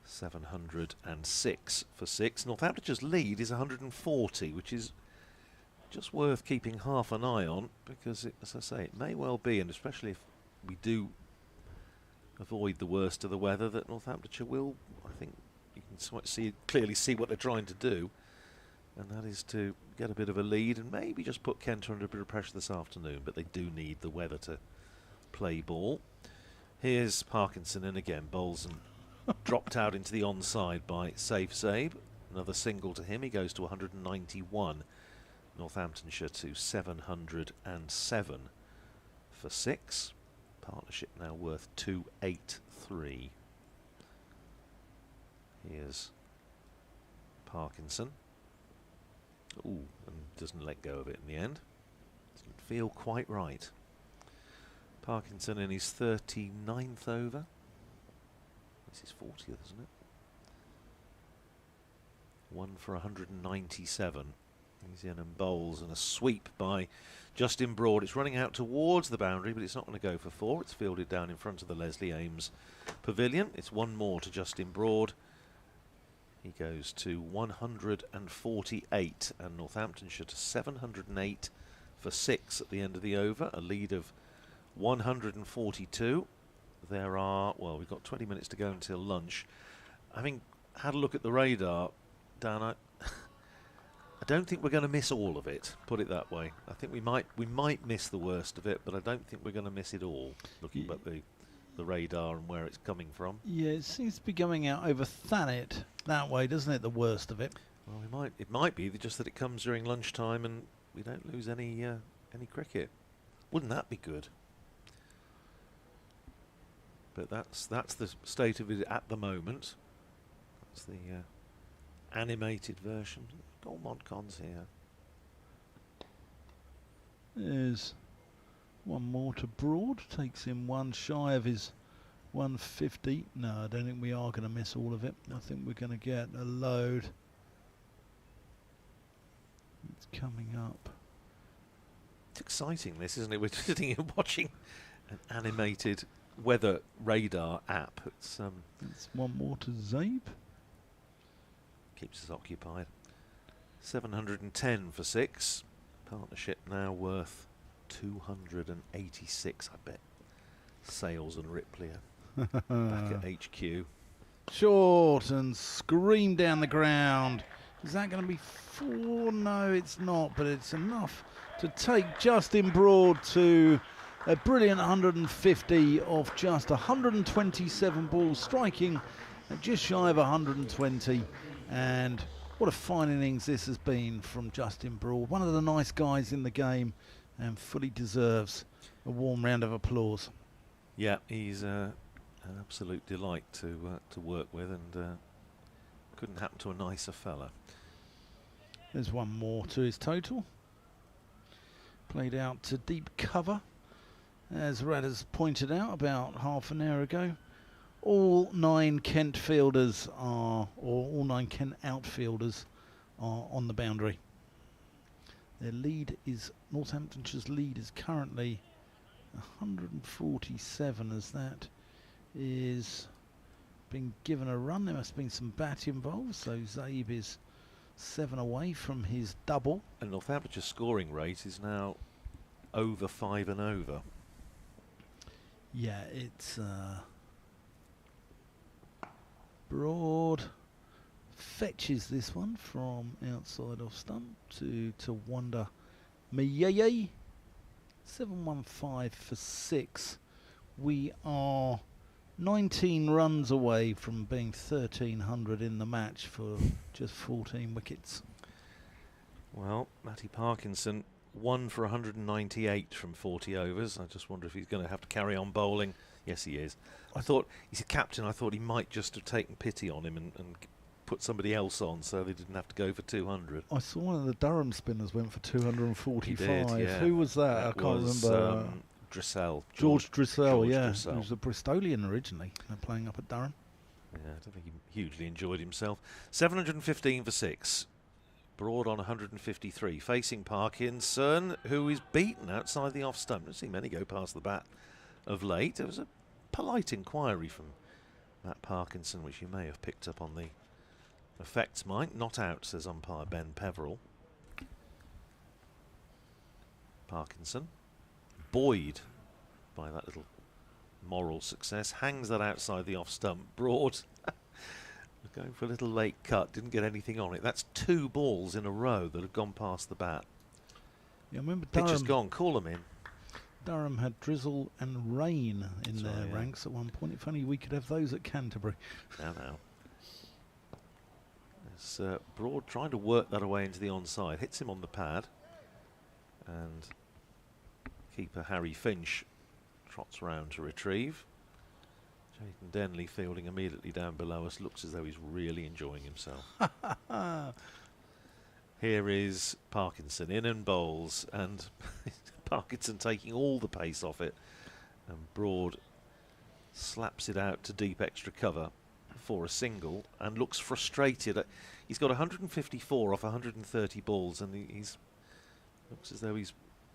706 for 6. Northamptonshire's lead is 140, which is just worth keeping half an eye on, because as I say, it may well be, and especially if we do avoid the worst of the weather, that Northamptonshire will, I think you can clearly see what they're trying to do, and that is to get a bit of a lead and maybe just put Kent under a bit of pressure this afternoon, but they do need the weather to play ball. Here's Parkinson in again, bowls and dropped out into the onside by Safe Zabe. Another single to him, he goes to 191. Northamptonshire to 707 for 6. Partnership now worth 283. Here's Parkinson. Ooh, and doesn't let go of it in the end. Doesn't feel quite right. Parkinson in his 39th over. This is 40th, isn't it? One for 197. He's in and bowls, and a sweep by Justin Broad. It's running out towards the boundary, but it's not going to go for 4. It's fielded down in front of the Leslie Ames pavilion. It's one more to Justin Broad. He goes to 148, and Northamptonshire to 708 for 6 at the end of the over. A lead of 142. There are, well, we've got 20 minutes to go until lunch. Having had a look at the radar, Dan, I don't think we're going to miss all of it, put it that way. I think we might miss the worst of it, but I don't think we're going to miss it all, looking at the radar and where it's coming from. Yeah, it seems to be going out over Thanet that way, doesn't it, the worst of it? Well, it might be just that it comes during lunchtime and we don't lose any cricket. Wouldn't that be good? But that's the state of it at the moment. That's the animated version. Got Moncons here. There's one more to Broad. Takes him one shy of his 150. No, I don't think we are going to miss all of it. I think we're going to get a load. It's coming up. It's exciting, this, isn't it? We're sitting here watching an animated weather radar app. It's one more to Zabe. Keeps us occupied. 710 for 6. Partnership now worth 286, I bet. Sales and Ripley back at HQ. Short and scream down the ground. Is that going to be 4? No, it's not, but it's enough to take Justin Broad to a brilliant 150 off just 127 balls, striking at just shy of 120. And what a fine innings this has been from Justin Broad. One of the nice guys in the game, and fully deserves a warm round of applause. Yeah, he's an absolute delight to work with, and couldn't happen to a nicer fella. There's one more to his total. Played out to deep cover, as Rad has pointed out about half an hour ago. All 9 Kent fielders are, or all 9 Kent outfielders are on the boundary. Their lead is, Northamptonshire's lead is currently 147, as that is being given a run. There must have been some bat involved, so Zabe is 7 away from his double. And Northamptonshire scoring rate is now over 5 and over. Yeah, it's Broad fetches this one from outside off stump to Wonder Miyeye. 715 for 6. We are 19 runs away from being 1,300 in the match for just 14 wickets. Well, Matty Parkinson 1 for 198 from 40 overs. I just wonder if he's going to have to carry on bowling. Yes, he is. I thought, he's a captain, I thought he might just have taken pity on him and put somebody else on so they didn't have to go for 200. I saw one of the Durham spinners went for 245. He did, yeah. Who was that? I can't remember. Dressel. George Dressel, yeah. Dressel. He was a Bristolian originally, playing up at Durham. Yeah, I don't think he hugely enjoyed himself. 715 for 6. Broad on 153. Facing Parkinson, who is beaten outside the off stump. Don't see many go past the bat of late. There was a polite inquiry from Matt Parkinson, which you may have picked up on the effects mic. Not out, says umpire Ben Peverell. Parkinson, buoyed by that little moral success, hangs that outside the off stump. Broad going for a little late cut, didn't get anything on it. That's 2 balls in a row that have gone past the bat. Yeah, I remember Pitch has gone, call them in. Durham had drizzle and rain in That's their right, yeah. ranks at one point. If only we could have those at Canterbury. Now. It's Broad trying to work that away into the onside. Hits him on the pad. And keeper Harry Finch trots round to retrieve. Jayden Denley fielding immediately down below us. Looks as though he's really enjoying himself. Here is Parkinson in and bowls, and Parkinson taking all the pace off it, and Broad slaps it out to deep extra cover for a single and looks frustrated. He's got 154 off 130 balls, and he's looks as though he's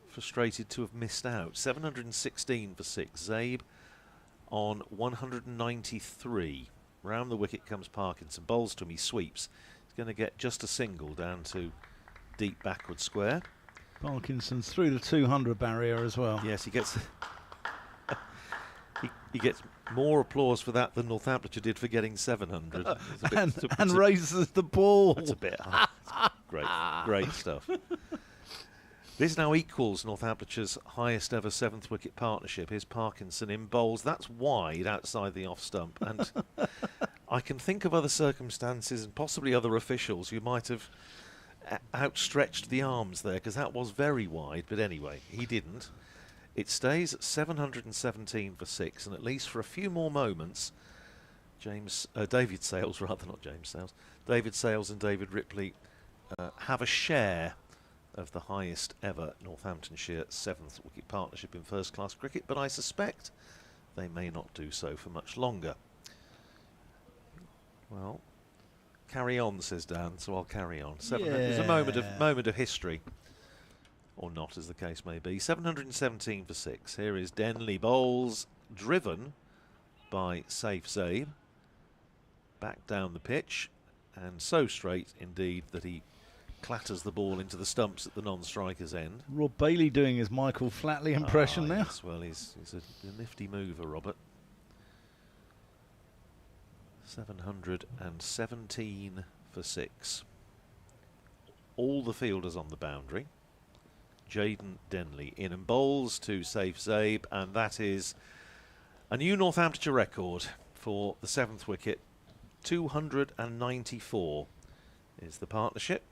frustrated to have missed out. 716 for 6. Zabe on 193. Round the wicket comes Parkinson. Bowls to him, he sweeps. He's going to get just a single down to deep backward square. Parkinson's through the 200 barrier as well. Yes, he gets he gets more applause for that than Northamptonshire did for getting 700. And raises the ball. That's a bit great stuff. This now equals Northamptonshire's highest ever 7th wicket partnership. Here's Parkinson in bowls. That's wide outside the off stump. And I can think of other circumstances and possibly other officials who might have outstretched the arms there, because that was very wide. But anyway, he didn't. It stays at 717 for 6, and at least for a few more moments, David Sales, rather, not James Sales, David Sales and David Ripley have a share of the highest ever Northamptonshire 7th wicket partnership in first class cricket, but I suspect they may not do so for much longer. Well, carry on, says Dan, so I'll carry on. There's a moment of history, or not, as the case may be. 717 for 6. Here is Denley bowls, driven by Safe Zabe, back down the pitch, and so straight indeed that he clatters the ball into the stumps at the non-striker's end. Rob Bailey doing his Michael Flatley impression now. Yes, well, he's a nifty mover, Robert. 717 for 6. All the fielders on the boundary. Jayden Denley in and bowls to Safe Zabe, and that is a new Northamptonshire record for the 7th wicket. 294 is the partnership,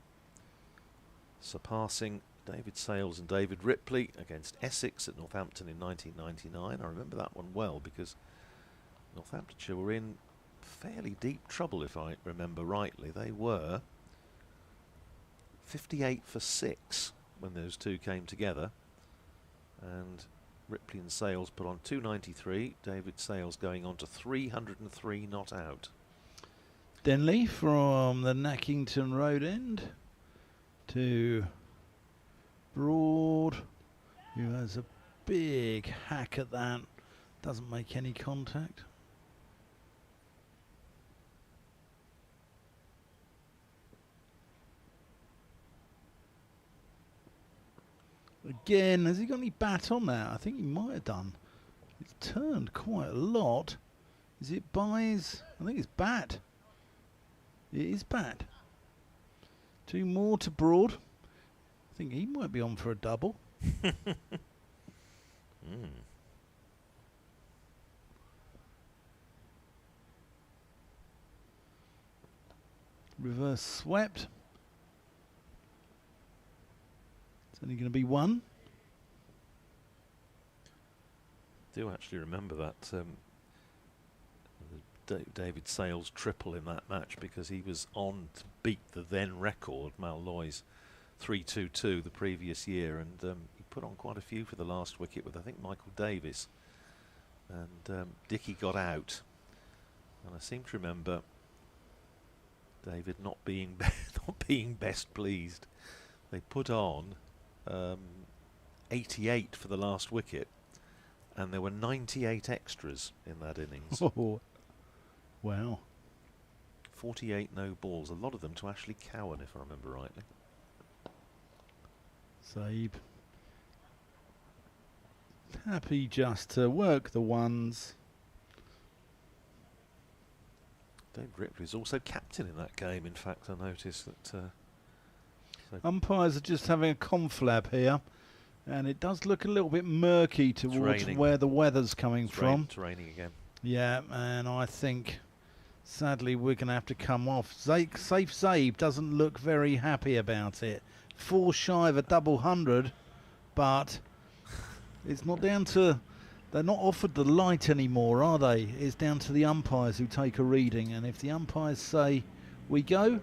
surpassing David Sales and David Ripley against Essex at Northampton in 1999. I remember that one well because Northamptonshire were in fairly deep trouble, if I remember rightly. They were 58 for 6 when those two came together, and Ripley and Sales put on 293. David Sales going on to 303 not out. Denley from the Nackington Road end to Broad, who has a big hack at that. Doesn't make any contact. Again, has he got any bat on that? I think he might have done. It's turned quite a lot. Is it buys? I think it's bat. It is bat. 2 more to Broad. I think he might be on for a double. Reverse swept. It's only going to be 1. I do actually remember that David Sales triple in that match, because he was on to beat the then record Malloy's 3-2-2 the previous year, and he put on quite a few for the last wicket with, I think, Michael Davis, and Dickie got out, and I seem to remember David not being not being best pleased. They put on 88 for the last wicket, and there were 98 extras in that innings. Oh, wow. 48 no balls, a lot of them to Ashley Cowan, if I remember rightly. Saib happy just to work the ones. David Ripley is also captain in that game, in fact. I noticed that Umpires are just having a conflab here, and it does look a little bit murky towards where the weather's coming from. It's raining again. Yeah, and I think sadly we're going to have to come off. Safe Zabe doesn't look very happy about it. 4 shy of a double 100, but it's not down to, they're not offered the light anymore, are they? It's down to the umpires who take a reading, and if the umpires say we go,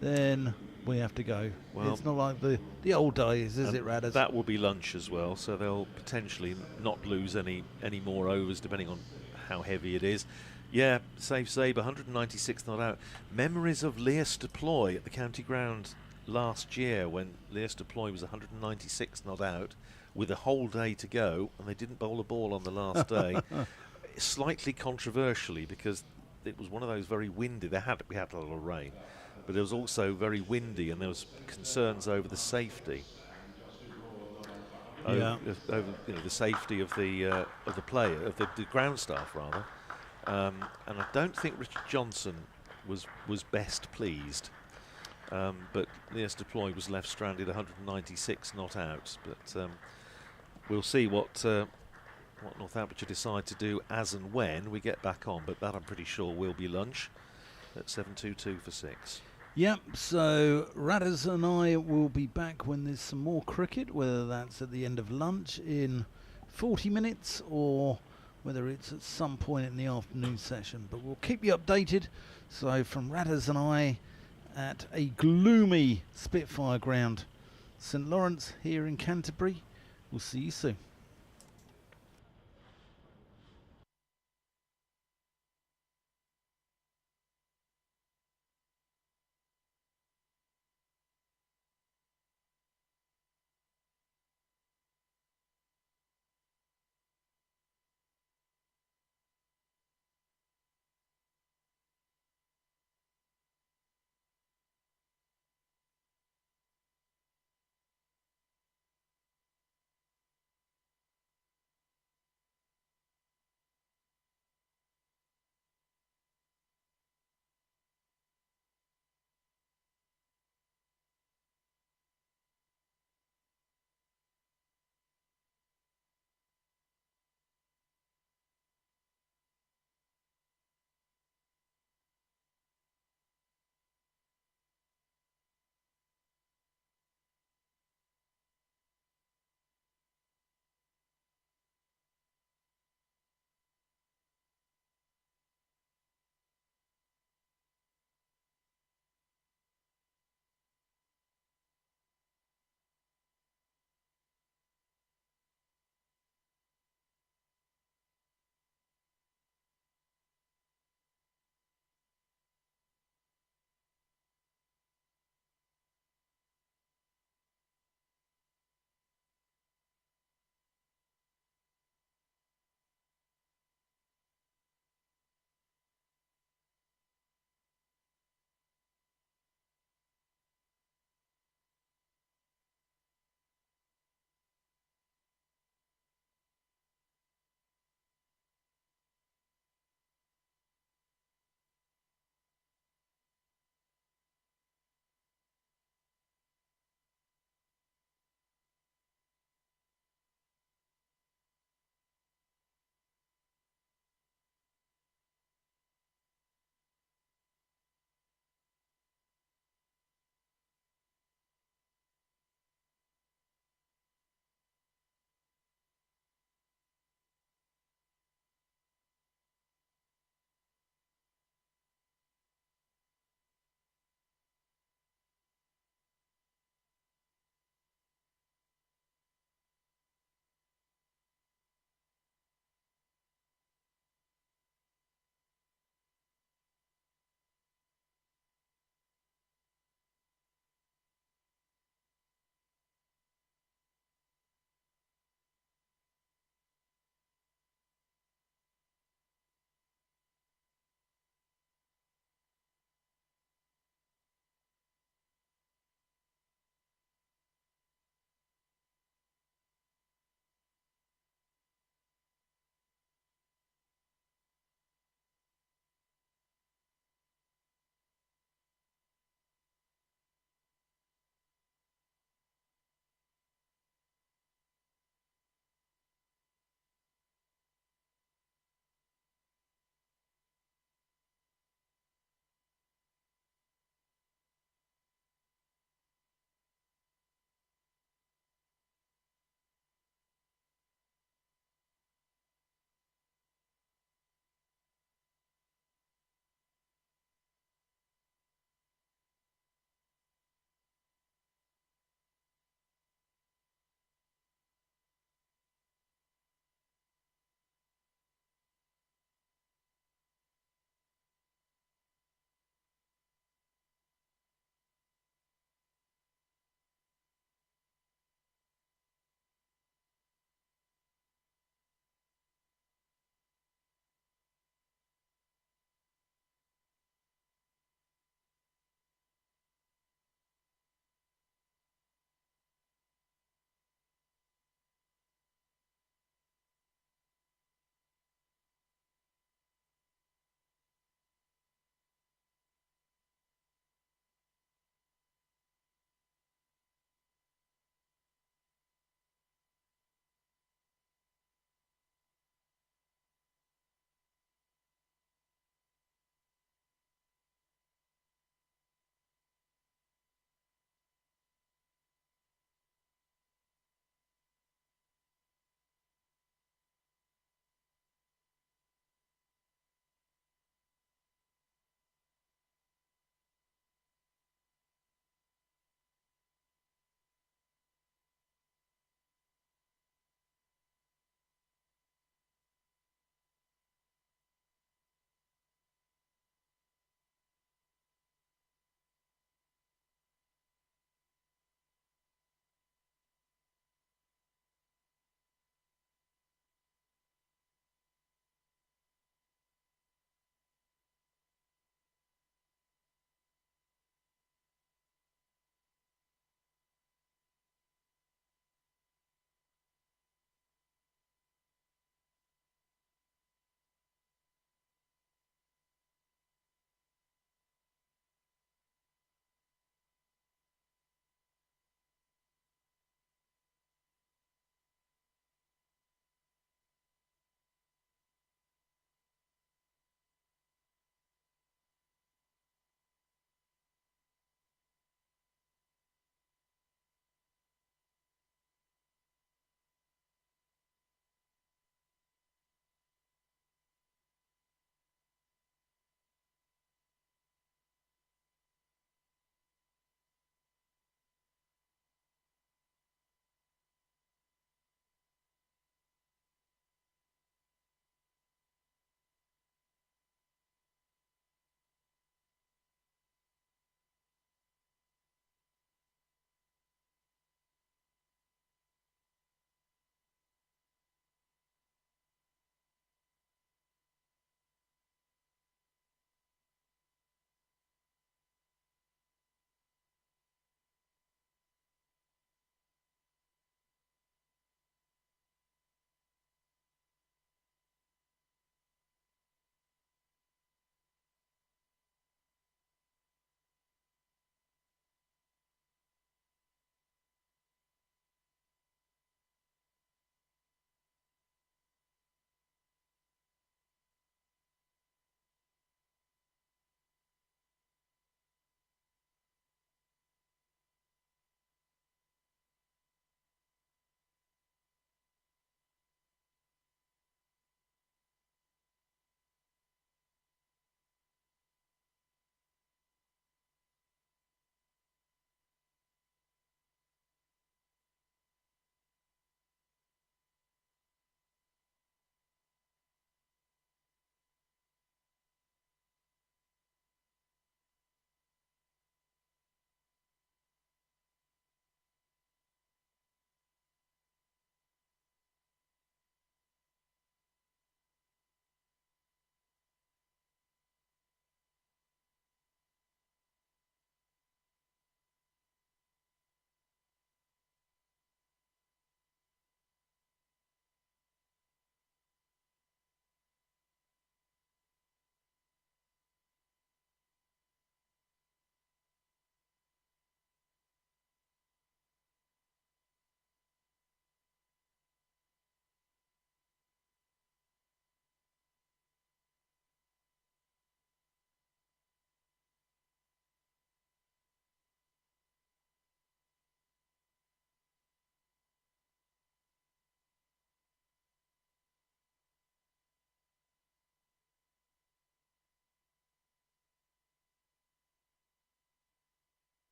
then we have to go. Well, it's not like the old days, is it, Radders? That will be lunch as well, so they'll potentially not lose any more overs depending on how heavy it is. Yeah, Safe Zabe, 196 not out. Memories of Leas Deploy at the county ground last year when Leas Deploy was 196 not out with a whole day to go, and they didn't bowl a ball on the last day. Slightly controversially, because it was one of those very windy. We had a lot of rain, but it was also very windy, and there was concerns over the safety. Yeah. Over the safety of the player, of the ground staff rather. And I don't think Richard Johnson was best pleased. But Leas Deploy was left stranded, 196 not out. But we'll see what Northamptonshire decide to do as and when we get back on. But that, I'm pretty sure, will be lunch at 7:22 for 6. Yep, so Radders and I will be back when there's some more cricket, whether that's at the end of lunch in 40 minutes or whether it's at some point in the afternoon session. But we'll keep you updated. So from Radders and I at a gloomy Spitfire ground, St Lawrence here in Canterbury, we'll see you soon.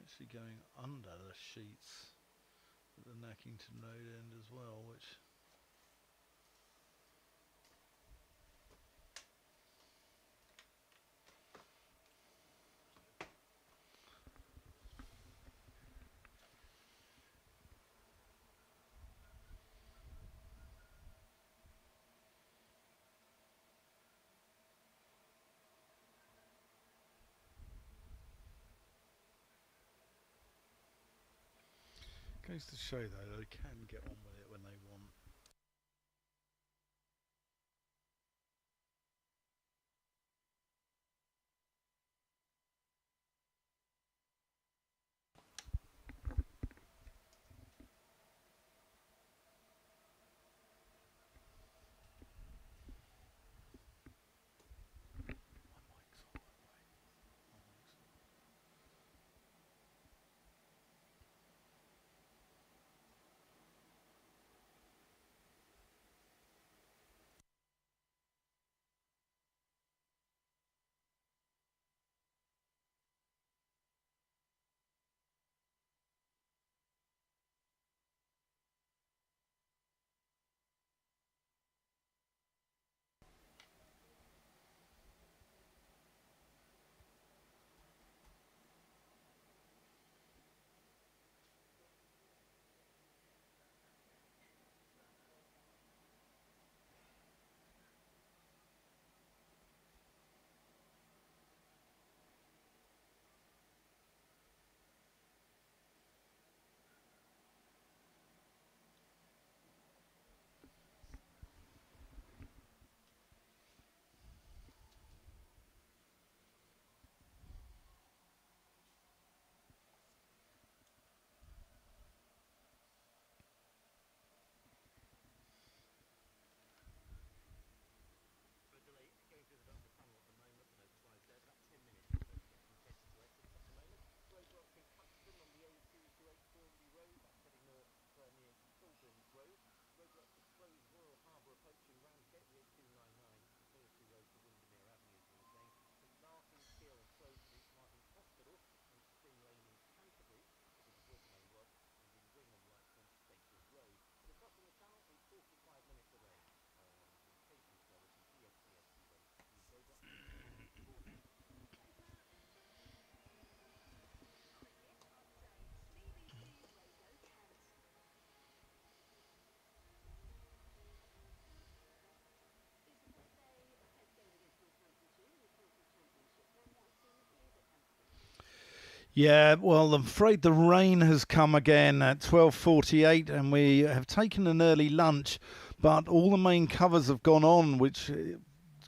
actually going under the sheets at the Nackington Road end as well, which goes to show though they can get on with it when they want. Yeah, well, I'm afraid the rain has come again at 12:48, and we have taken an early lunch, but all the main covers have gone on, which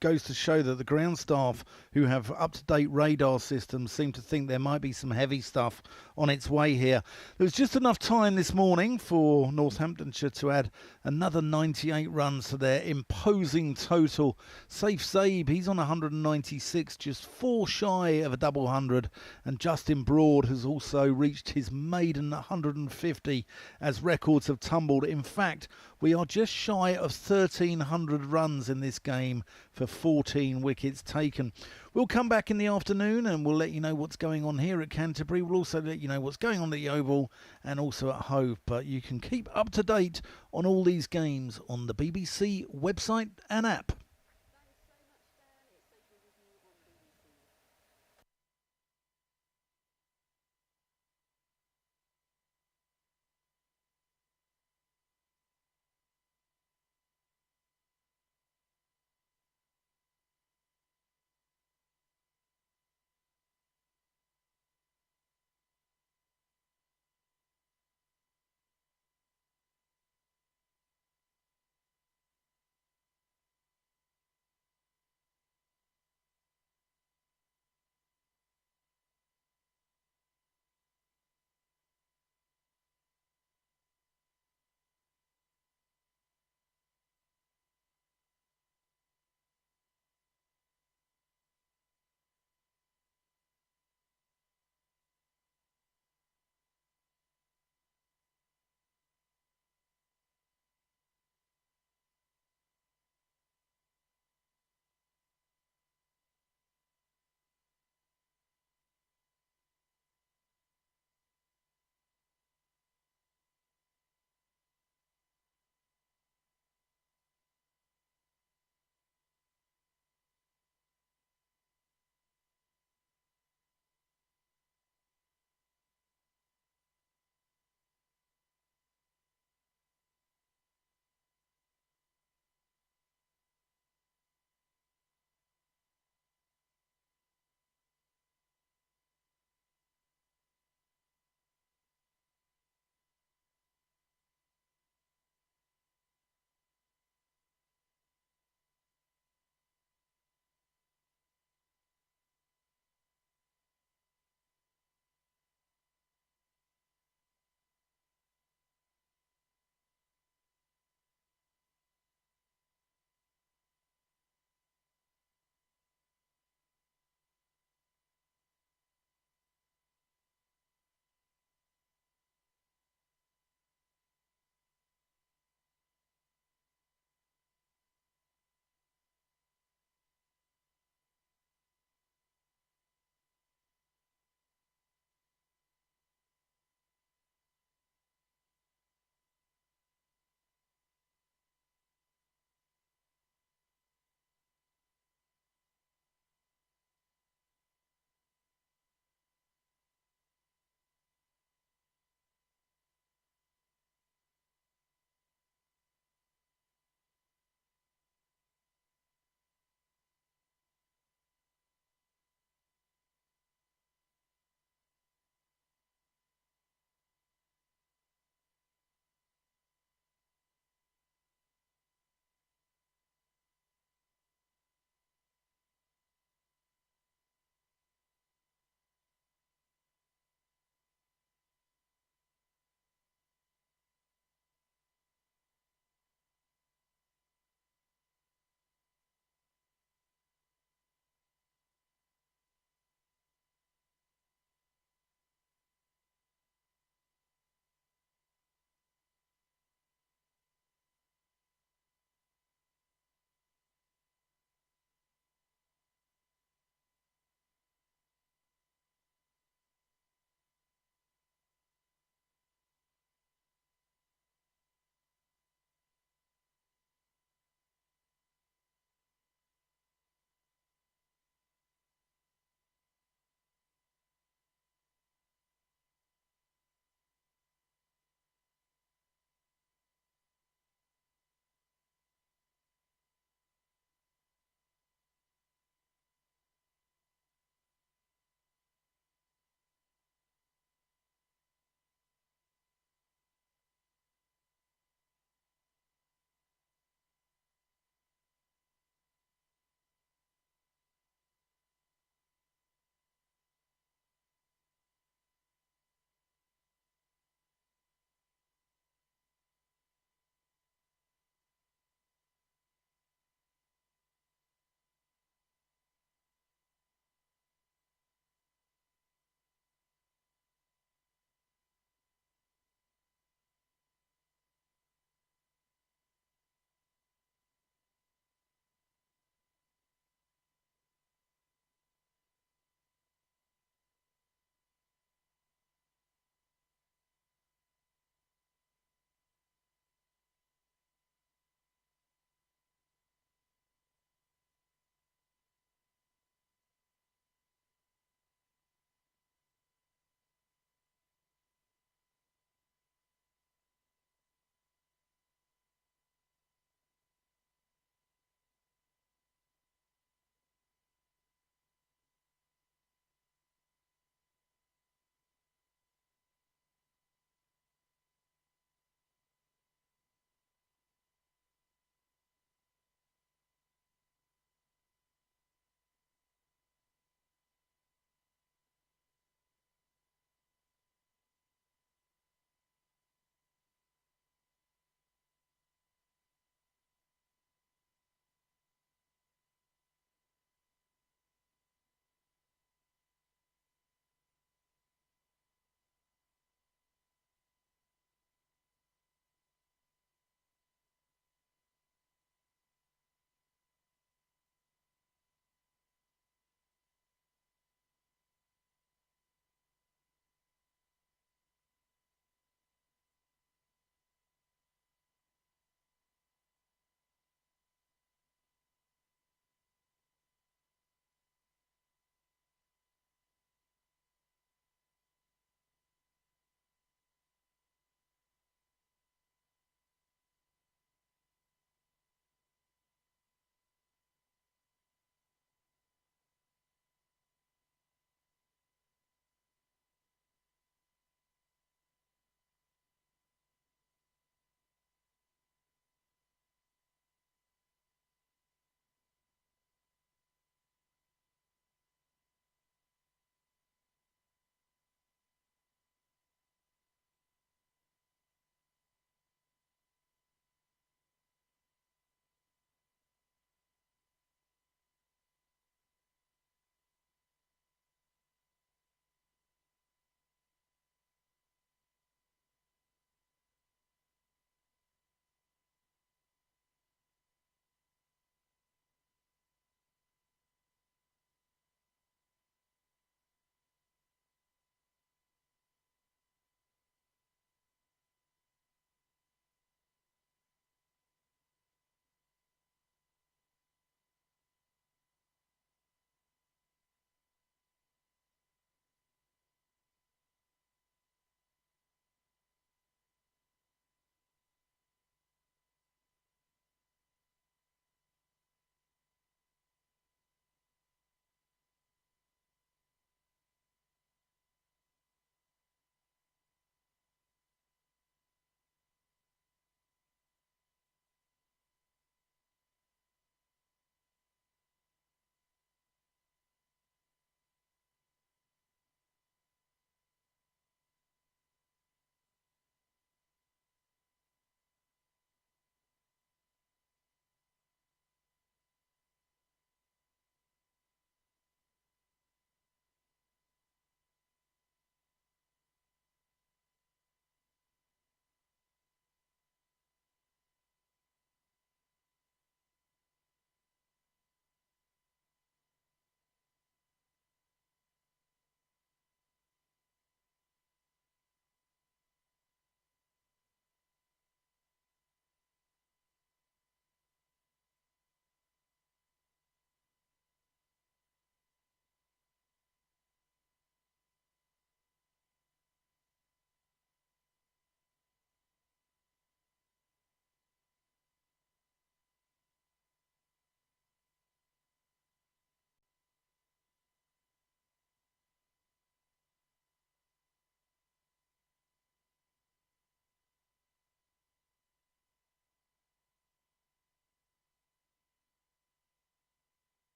goes to show that the ground staff who have up-to-date radar systems seem to think there might be some heavy stuff on its way here. There was just enough time this morning for Northamptonshire to add another 98 runs to their imposing total. Safe Zabe, he's on 196, just 4 shy of a double hundred, and Justin Broad has also reached his maiden 150 as records have tumbled. In fact, we are just shy of 1,300 runs in this game for 14 wickets taken. We'll come back in the afternoon and we'll let you know what's going on here at Canterbury. We'll also let you know what's going on at the Oval and also at Hove. But you can keep up to date on all these games on the BBC website and app.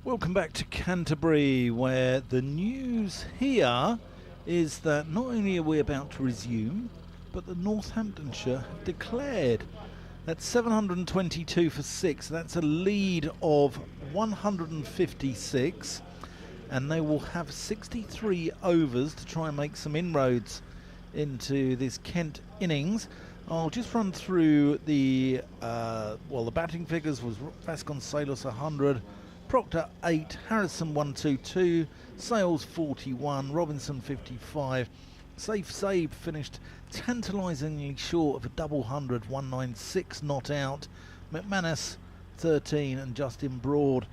Welcome back to Canterbury, where the news here is that not only are we about to resume, but the Northamptonshire have declared. That's 722 for 6. That's a lead of 156, and they will have 63 overs to try and make some inroads into this Kent innings. I'll just run through the the batting figures was Vasconcelos 100, Proctor 8, Harrison 122, Sales 41, Robinson 55. Safe Sabe finished tantalisingly short of a double 100, 196 not out. McManus 13 and Justin Broad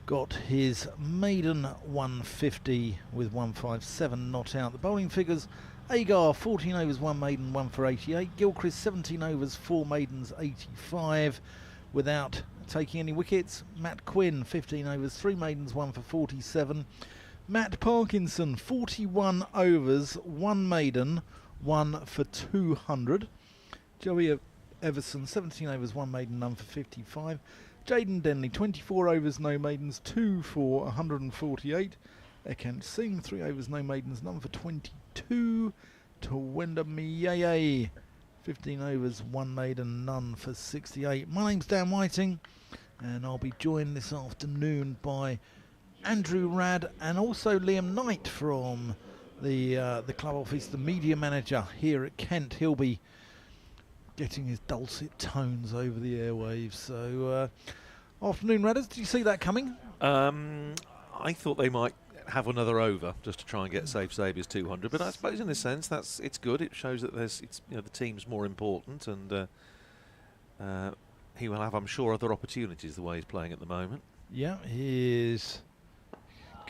got his maiden 150 with 157 not out. The bowling figures: Agar 14 overs, 1 maiden, 1 for 88. Gilchrist 17 overs, 4 maidens, 85 without taking any wickets. Matt Quinn 15 overs, 3 maidens, 1 for 47. Matt Parkinson 41 overs, 1 maiden, 1 for 200. Joey Everson 17 overs, 1 maiden, none for 55. Jaden Denley 24 overs, no maidens, 2 for 148. Ekant Singh 3 overs, no maidens, none for 22. Tawenda Miyaye 15 overs, 1 maiden, none for 68. My name's Dan Whiting, and I'll be joined this afternoon by Andrew Radd and also Liam Knight from the club office, the media manager here at Kent. He'll be getting his dulcet tones over the airwaves. So, afternoon, Radders. Did you see that coming? I thought they might have another over just to try and get Safe Sabres 200, but I suppose in a sense it's good. It shows that the team's more important, and he will have, I'm sure, other opportunities the way he's playing at the moment. Yeah, here's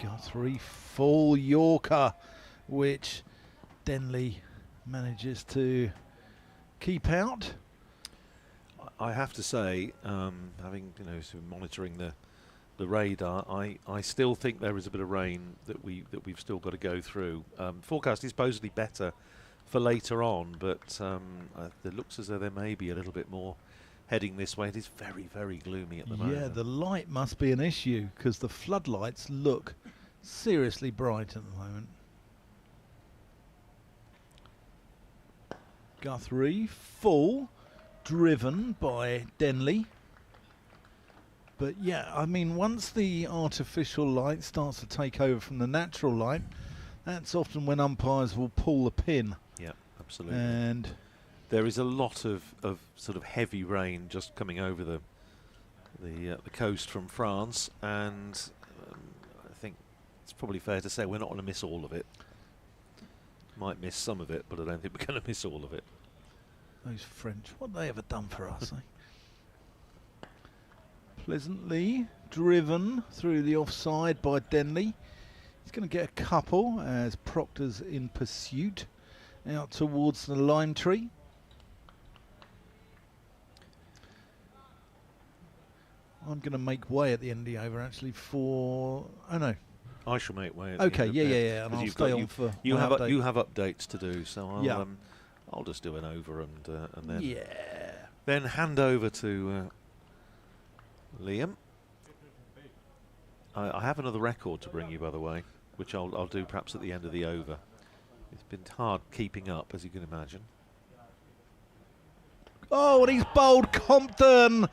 Guthrie full Yorker, which Denley manages to keep out. I have to say, having sort of monitoring the radar, I still think there is a bit of rain that we've still got to go through. Forecast is supposedly better for later on, but it looks as though there may be a little bit more heading this way. It is very, very gloomy at the moment. Yeah, the light must be an issue because the floodlights look seriously bright at the moment. Guthrie full, driven by Denley. But yeah, I mean, once the artificial light starts to take over from the natural light, that's often when umpires will pull the pin. Yeah, absolutely. And there is a lot of sort of heavy rain just coming over the coast from France, and I think it's probably fair to say we're not going to miss all of it. Might miss some of it, but I don't think we're going to miss all of it. Those French, what have they ever done for us, eh? Pleasantly driven through the offside by Denley. He's going to get a couple as Proctor's in pursuit out towards the lime tree. I'm going to make way at the end of the over actually for... Oh no. I shall make way at okay, the end yeah. And I'll stay on for you have update. you have updates to do, so Yeah. I'll just do an over and then then hand over to Liam. I have another record to bring you, by the way, which I'll do perhaps at the end of the over. It's been hard keeping up, as you can imagine. Oh, and he's bowled Compton.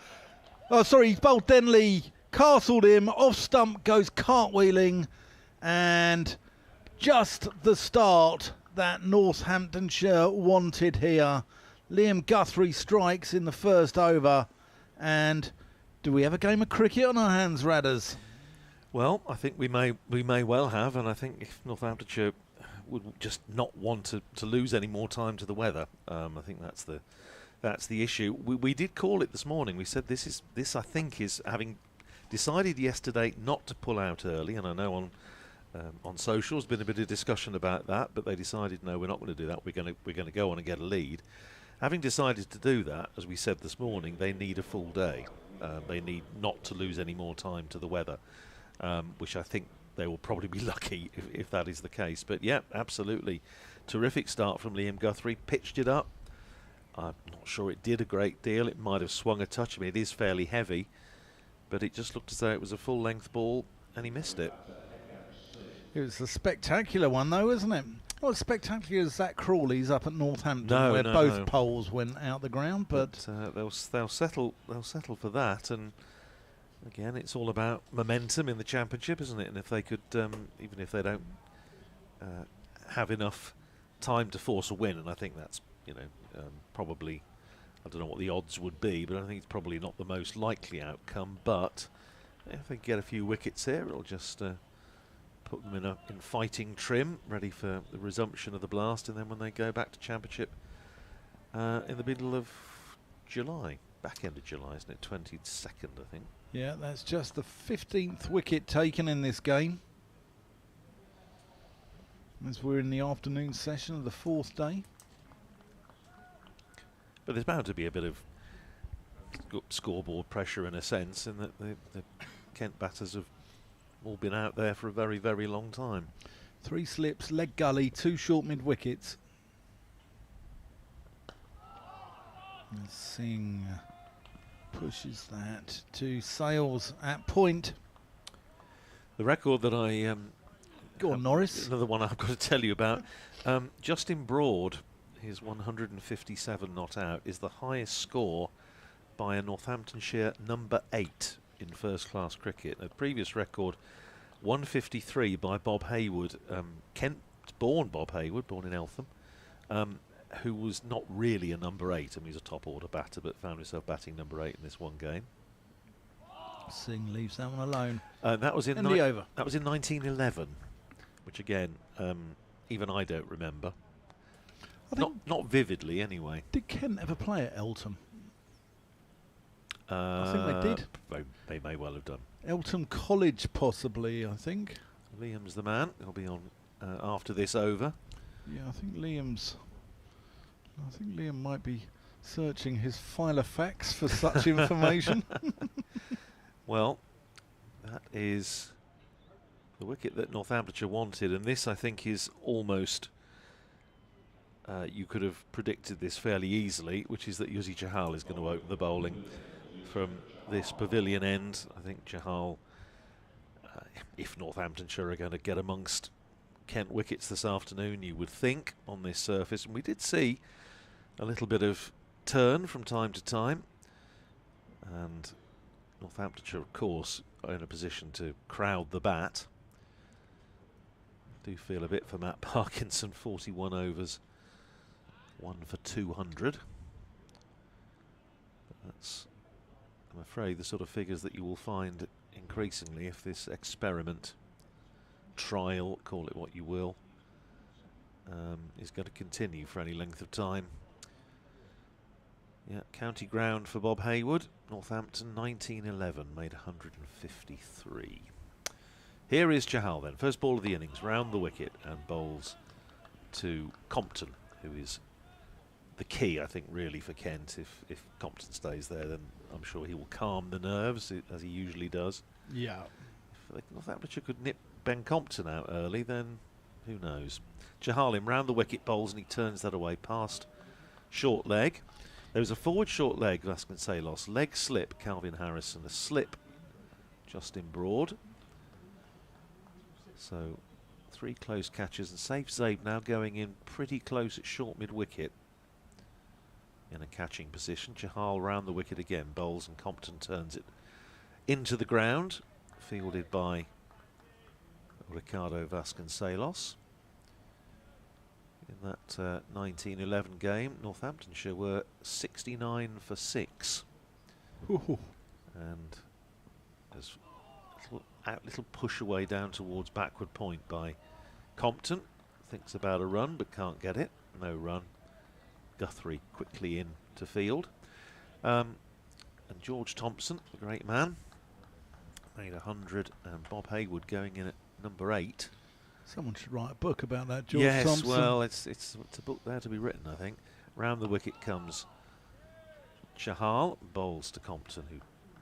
Oh, sorry, he's bowled Denley. Castled him. Off stump goes cartwheeling. And just the start that Northamptonshire wanted here. Liam Guthrie strikes in the first over. And do we have a game of cricket on our hands, Radders? Well, I think we may well have, and I think if Northamptonshire would just not want to lose any more time to the weather, I think that's the issue. We did call it this morning. We said this I think is, having decided yesterday not to pull out early, and I know on social there's been a bit of discussion about that, but they decided no, we're not going to do that. We're going to go on and get a lead. Having decided to do that, as we said this morning, they need a full day. They need not to lose any more time to the weather, which I think they will probably be lucky if that is the case. But yeah, absolutely. Terrific start from Liam Guthrie. Pitched it up. I'm not sure it did a great deal. It might have swung a touch. I mean, it is fairly heavy. but it just looked as though it was a full-length ball, and he missed it. It was a spectacular one, though, isn't it? Not as spectacular as Zach Crawley's up at Northampton, where both poles went out the ground. But they'll settle for that. And again, it's all about momentum in the championship, isn't it? And if they could, even if they don't have enough time to force a win, and I think that's probably, I don't know what the odds would be, but I think it's probably not the most likely outcome. But if they get a few wickets here, it'll just put them in fighting trim, ready for the resumption of the blast, and then when they go back to championship in the middle of July, back end of July, isn't it? 22nd, I think. Yeah, that's just the 15th wicket taken in this game, as we're in the afternoon session of the 4th day. But there's bound to be a bit of scoreboard pressure in a sense, in that the Kent batters have all been out there for a very, very long time. 3 slips, leg gully, 2 short mid wickets. And Singh pushes that to Sales at point. The record that I go on, Norris. Another one I've got to tell you about. Justin Broad, his 157 not out, is the highest score by a Northamptonshire number 8 in first-class cricket. A previous record, 153 by Bob Hayward, Kent-born Bob Hayward, born in Eltham, who was not really a number 8. I mean, he's a top-order batter, but found himself batting number 8 in this one game. Singh leaves that one alone. That was in over. That was in 1911, which again, even I don't remember. Not vividly, anyway. Did Kent ever play at Eltham? I think they did. They may well have done. Eltham College, possibly, I think. Liam's the man. He'll be on after this over. Yeah, I think Liam might be searching his file of facts for such information. Well, that is the wicket that Northamptonshire wanted, and this, I think, is almost... you could have predicted this fairly easily, which is that Yuzi Chahal is going to open the bowling from this pavilion end. I think Chahal, if Northamptonshire are going to get amongst Kent wickets this afternoon, you would think, on this surface. And we did see a little bit of turn from time to time. And Northamptonshire, of course, are in a position to crowd the bat. I do feel a bit for Matt Parkinson, 41 overs. 1 for 200. But that's, I'm afraid, the sort of figures that you will find increasingly if this experiment, trial, call it what you will, is going to continue for any length of time. Yeah, county ground for Bob Hayward. Northampton 1911 made 153. Here is Chahal then, first ball of the innings, round the wicket, and bowls to Compton, who is the key, I think, really for Kent. If Compton stays there, then I'm sure he will calm the nerves, as he usually does. Yeah. If Northamptonshire could nip Ben Compton out early, then who knows. Chahal in round the wicket, bowls, and he turns that away past short leg. There was a forward short leg, Vasconcelos, leg slip, Calvin Harrison, a slip, Justin Broad. So 3 close catches, and Safe Zabe now going in pretty close at short mid-wicket in a catching position. Chahal round the wicket again, bowls, and Compton turns it into the ground, fielded by Ricardo Vasconcelos. In that 1911 game, Northamptonshire were 69 for 6. Ooh. And there's a little push away down towards backward point by Compton. Thinks about a run but can't get it. No run. Guthrie quickly in to field. And George Thompson, the great man, made 100, and Bob Hayward going in at number 8. Someone should write a book about that, George Yes, Thompson. well, it's a book there to be written, I think. Round the wicket comes Chahal, bowls to Compton, who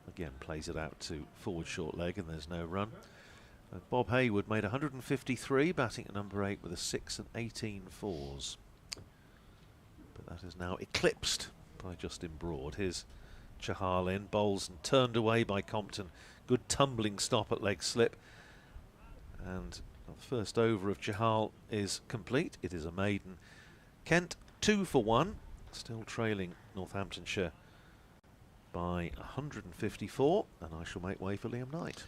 again plays it out to forward short leg, and there's no run. Bob Hayward made 153, batting at number 8 with a 6 and 18 fours. But that is now eclipsed by Justin Broad. His Chahal in, bowls and turned away by Compton. Good tumbling stop at leg slip. And the first over of Chahal is complete. It is a maiden. Kent 2 for 1, still trailing Northamptonshire by 154, and I shall make way for Liam Knight.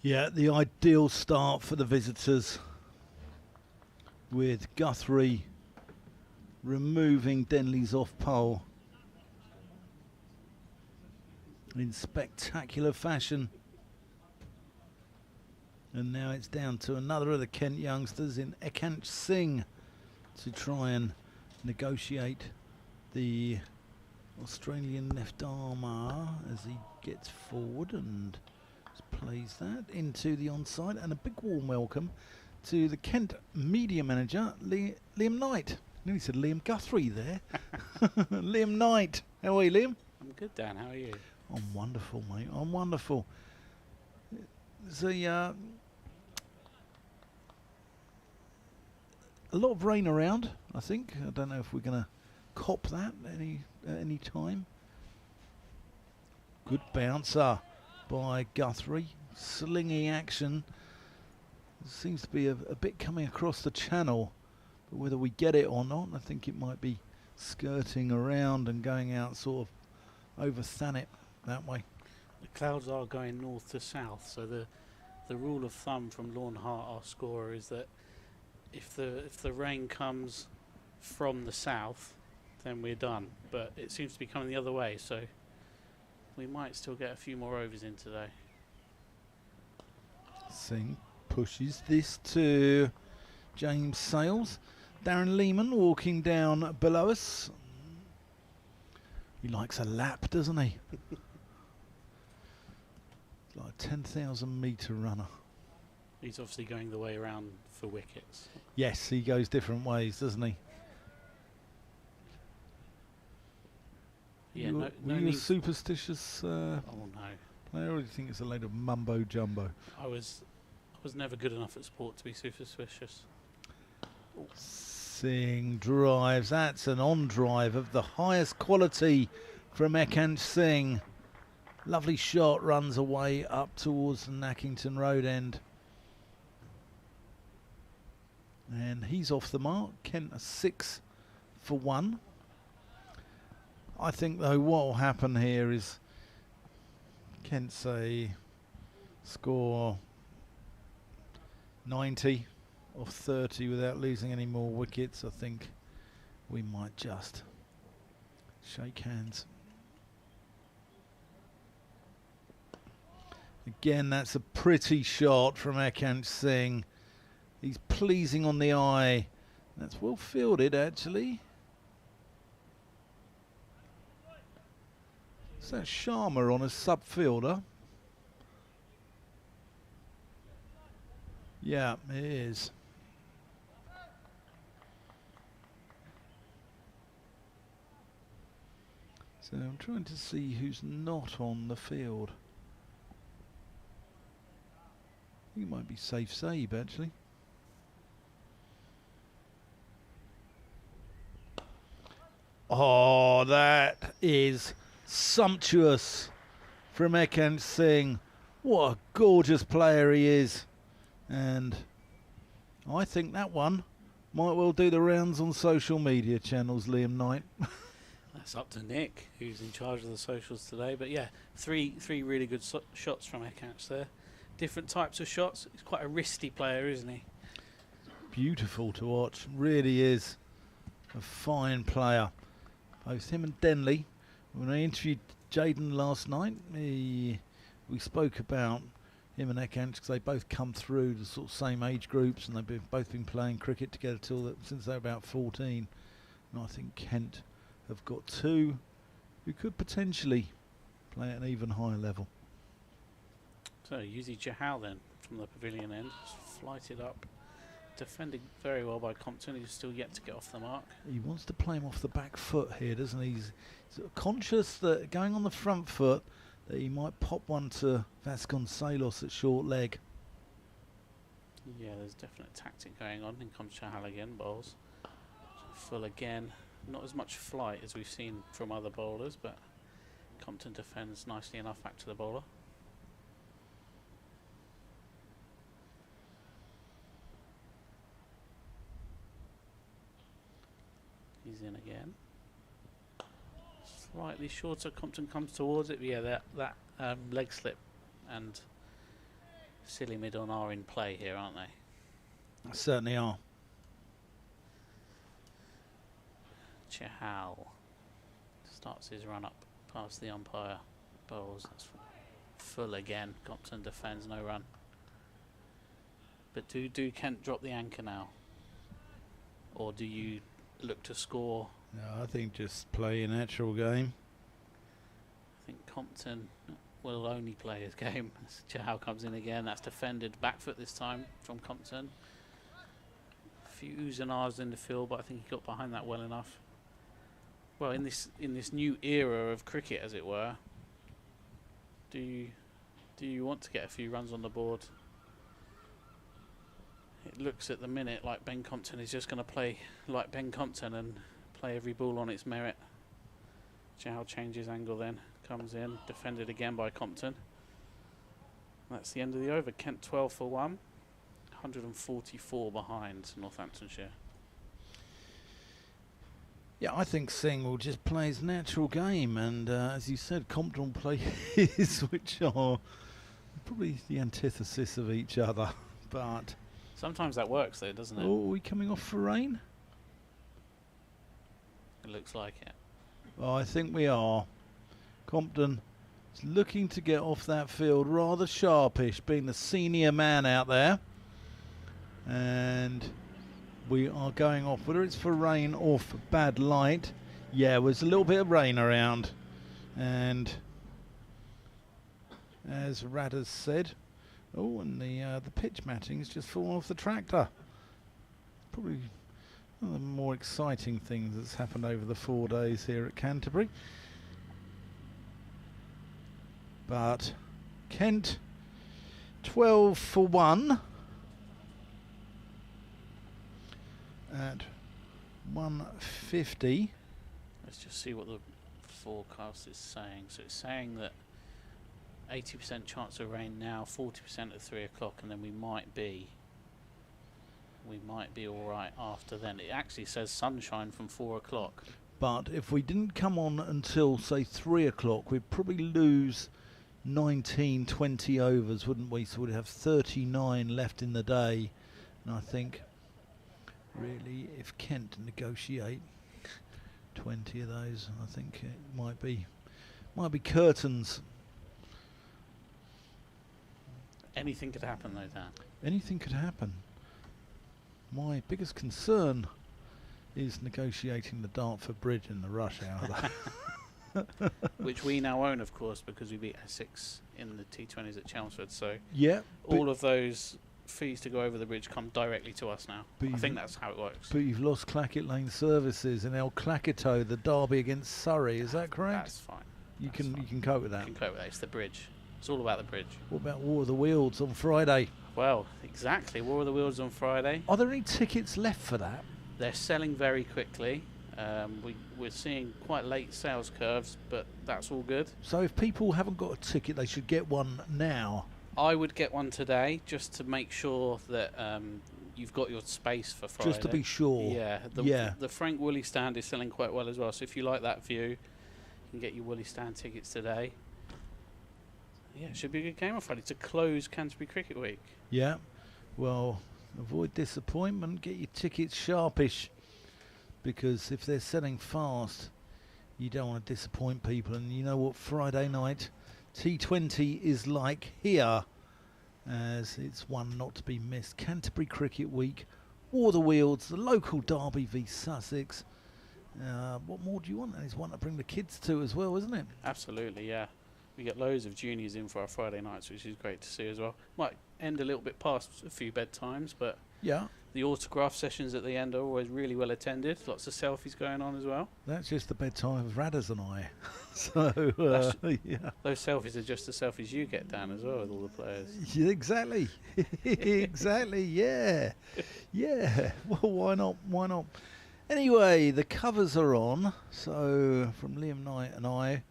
Yeah, the ideal start for the visitors, with Guthrie removing Denley's off pole in spectacular fashion. And now it's down to another of the Kent youngsters in Ekant Singh to try and negotiate the Australian left armour as he gets forward and plays that into the onside. And a big warm welcome to the Kent media manager, Liam Knight. I nearly said Liam Guthrie there. Liam Knight. How are you, Liam? I'm good, Dan. How are you? I'm wonderful, mate. I'm wonderful. There's a lot of rain around, I think. I don't know if we're going to cop that at any time. Good bouncer by Guthrie. Slingy action. Seems to be a bit coming across the channel, but whether we get it or not, I think it might be skirting around and going out sort of over Thanet that way. The clouds are going north to south, so the rule of thumb from Lorne Hart, our scorer, is that if the rain comes from the south, then we're done. But it seems to be coming the other way, so we might still get a few more overs in today. Singh pushes this to James Sales. Darren Lehman walking down below us. He likes a lap, doesn't he? Like a 10,000 metre runner. He's obviously going the way around for wickets. Yes, he goes different ways, doesn't he? Yeah, were you a superstitious oh no. player, or do you think it's a load of mumbo jumbo? I was never good enough at sport to be superstitious. Singh drives. That's an on drive of the highest quality from Ekant Singh. Lovely shot, runs away up towards the Nackington Road end. And he's off the mark. Kent a 6 for 1. I think, though, what will happen here is Kent say score 90 off 30 without losing any more wickets. I think we might just shake hands. Again, that's a pretty shot from Ekant Singh. He's pleasing on the eye. That's well fielded, actually. Is that Sharma on a sub-fielder? Yeah, it is. So I'm trying to see who's not on the field. I think it might be Safe Saib, actually. Oh, that is sumptuous from Ekant Singh. What a gorgeous player he is. And I think that one might well do the rounds on social media channels, Liam Knight. That's up to Nick, who's in charge of the socials today. But yeah, three really good shots from Ekant there. Different types of shots. He's quite a wristy player, isn't he? Beautiful to watch. Really is a fine player. Both him and Denley. When I interviewed Jaden last night, we spoke about him and Ekant because they both come through the sort of same age groups, and they've both been playing cricket together since they were about 14. And I think Kent have got two who could potentially play at an even higher level. So Yuzi Chahal then from the pavilion end, just flighted up, defended very well by Compton, who's still yet to get off the mark. He wants to play him off the back foot here, doesn't he? He's sort of conscious that going on the front foot that he might pop one to Vasconcelos at short leg. Yeah, there's definite tactic going on. In comes Chahal again, bowls. Full again. Not as much flight as we've seen from other bowlers, but Compton defends nicely enough back to the bowler. He's in again. Slightly shorter. Compton comes towards it. But yeah, that leg slip and silly mid-on are in play here, aren't they? Certainly are. Chahal starts his run up past the umpire. Bowls. That's full again. Compton defends, no run. But do Kent drop the anchor now? Or do you look to score? No, I think just play a natural game. I think Compton will only play his game. Chahal comes in again. That's defended back foot this time from Compton. A few oohs and ahs in the field, but I think he got behind that well enough. Well, in this new era of cricket, as it were, do you want to get a few runs on the board? It looks at the minute like Ben Compton is just going to play like Ben Compton and play every ball on its merit. Chahal changes angle then, comes in, defended again by Compton. That's the end of the over. Kent 12 for 1, 144 behind Northamptonshire. Yeah, I think Singh will just play his natural game, and as you said, Compton will play his, which are probably the antithesis of each other. But sometimes that works, though, doesn't it? oh, are we coming off for rain? It looks like it. Oh, I think we are. Compton is looking to get off that field rather sharpish, being the senior man out there. And we are going off, whether it's for rain or for bad light. Yeah, there's a little bit of rain around. And as Rad has said, oh, and the pitch matting has just fallen off the tractor. Probably one of the more exciting things that's happened over the 4 days here at Canterbury. But Kent 12 for 1 at 150. Let's just see what the forecast is saying. So it's saying that 80% chance of rain now, 40% at 3 o'clock, and then we might be all right after then. It actually says sunshine from 4 o'clock. But if we didn't come on until, say, 3 o'clock, we'd probably lose 19, 20 overs, wouldn't we? So we'd have 39 left in the day. And I think, really, if Kent negotiate 20 of those, I think it might be curtains. Anything could happen, though, Dan. Anything could happen. My biggest concern is negotiating the Dartford Bridge in the rush hour. Which we now own, of course, because we beat Essex in the T20s at Chelmsford. So yeah, all of those fees to go over the bridge come directly to us now. I think that's how it works. But you've lost Clackett Lane Services in El Clacketto, the derby against Surrey. Is that correct? That's fine. You can cope with that. You can cope with that. It's the bridge. It's all about the bridge. What about War of the Wheels on Friday? Well, exactly. War of the Wheels on Friday. Are there any tickets left for that? They're selling very quickly. We're seeing quite late sales curves, but that's all good. So if people haven't got a ticket, they should get one now. I would get one today just to make sure that you've got your space for Friday. Just to be sure. Yeah. The Frank Woolley stand is selling quite well as well. So if you like that view, you can get your Woolley stand tickets today. Yeah, it should be a good game on Friday to close Canterbury Cricket Week. Yeah. Well, avoid disappointment. Get your tickets sharpish. Because if they're selling fast, you don't want to disappoint people. And you know what Friday night T20 is like here, as it's one not to be missed. Canterbury Cricket Week, War of the Wheels, the local derby v Sussex. What more do you want? And it's one to bring the kids to as well, isn't it? Absolutely, yeah. We get loads of juniors in for our Friday nights, which is great to see as well. Might end a little bit past a few bedtimes, but yeah, the autograph sessions at the end are always really well attended. Lots of selfies going on as well. That's just the bedtime of Radders and I. So, yeah. Those selfies are just the selfies you get, Dan, as well, with all the players. Yeah, exactly. Exactly, yeah. Yeah. Well, why not? Why not? Anyway, the covers are on. So, from Liam Knight and I,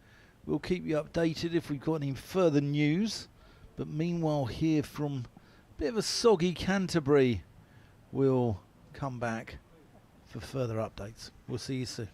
We'll keep you updated if we've got any further news. But meanwhile, here from a bit of a soggy Canterbury, we'll come back for further updates. We'll see you soon.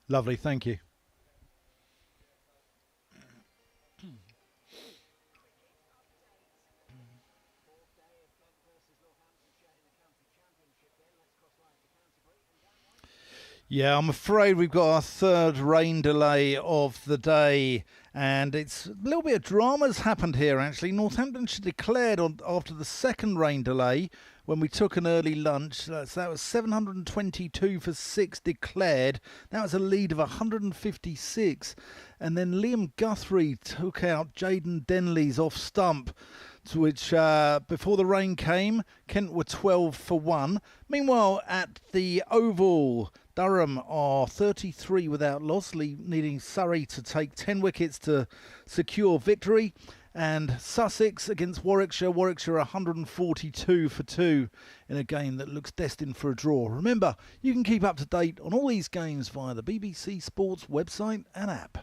Lovely, thank you. Yeah, I'm afraid we've got our third rain delay of the day, and it's a little bit of drama's happened here actually. Northamptonshire declared after the second rain delay when we took an early lunch. So that was 722 for 6 declared. That was a lead of 156. And then Liam Guthrie took out Jaden Denley's off stump, to which before the rain came, Kent were 12 for 1. Meanwhile, at the Oval, Durham are 33 without loss, needing Surrey to take 10 wickets to secure victory. And Sussex against Warwickshire. Warwickshire 142 for 2 in a game that looks destined for a draw. Remember, you can keep up to date on all these games via the BBC Sports website and app.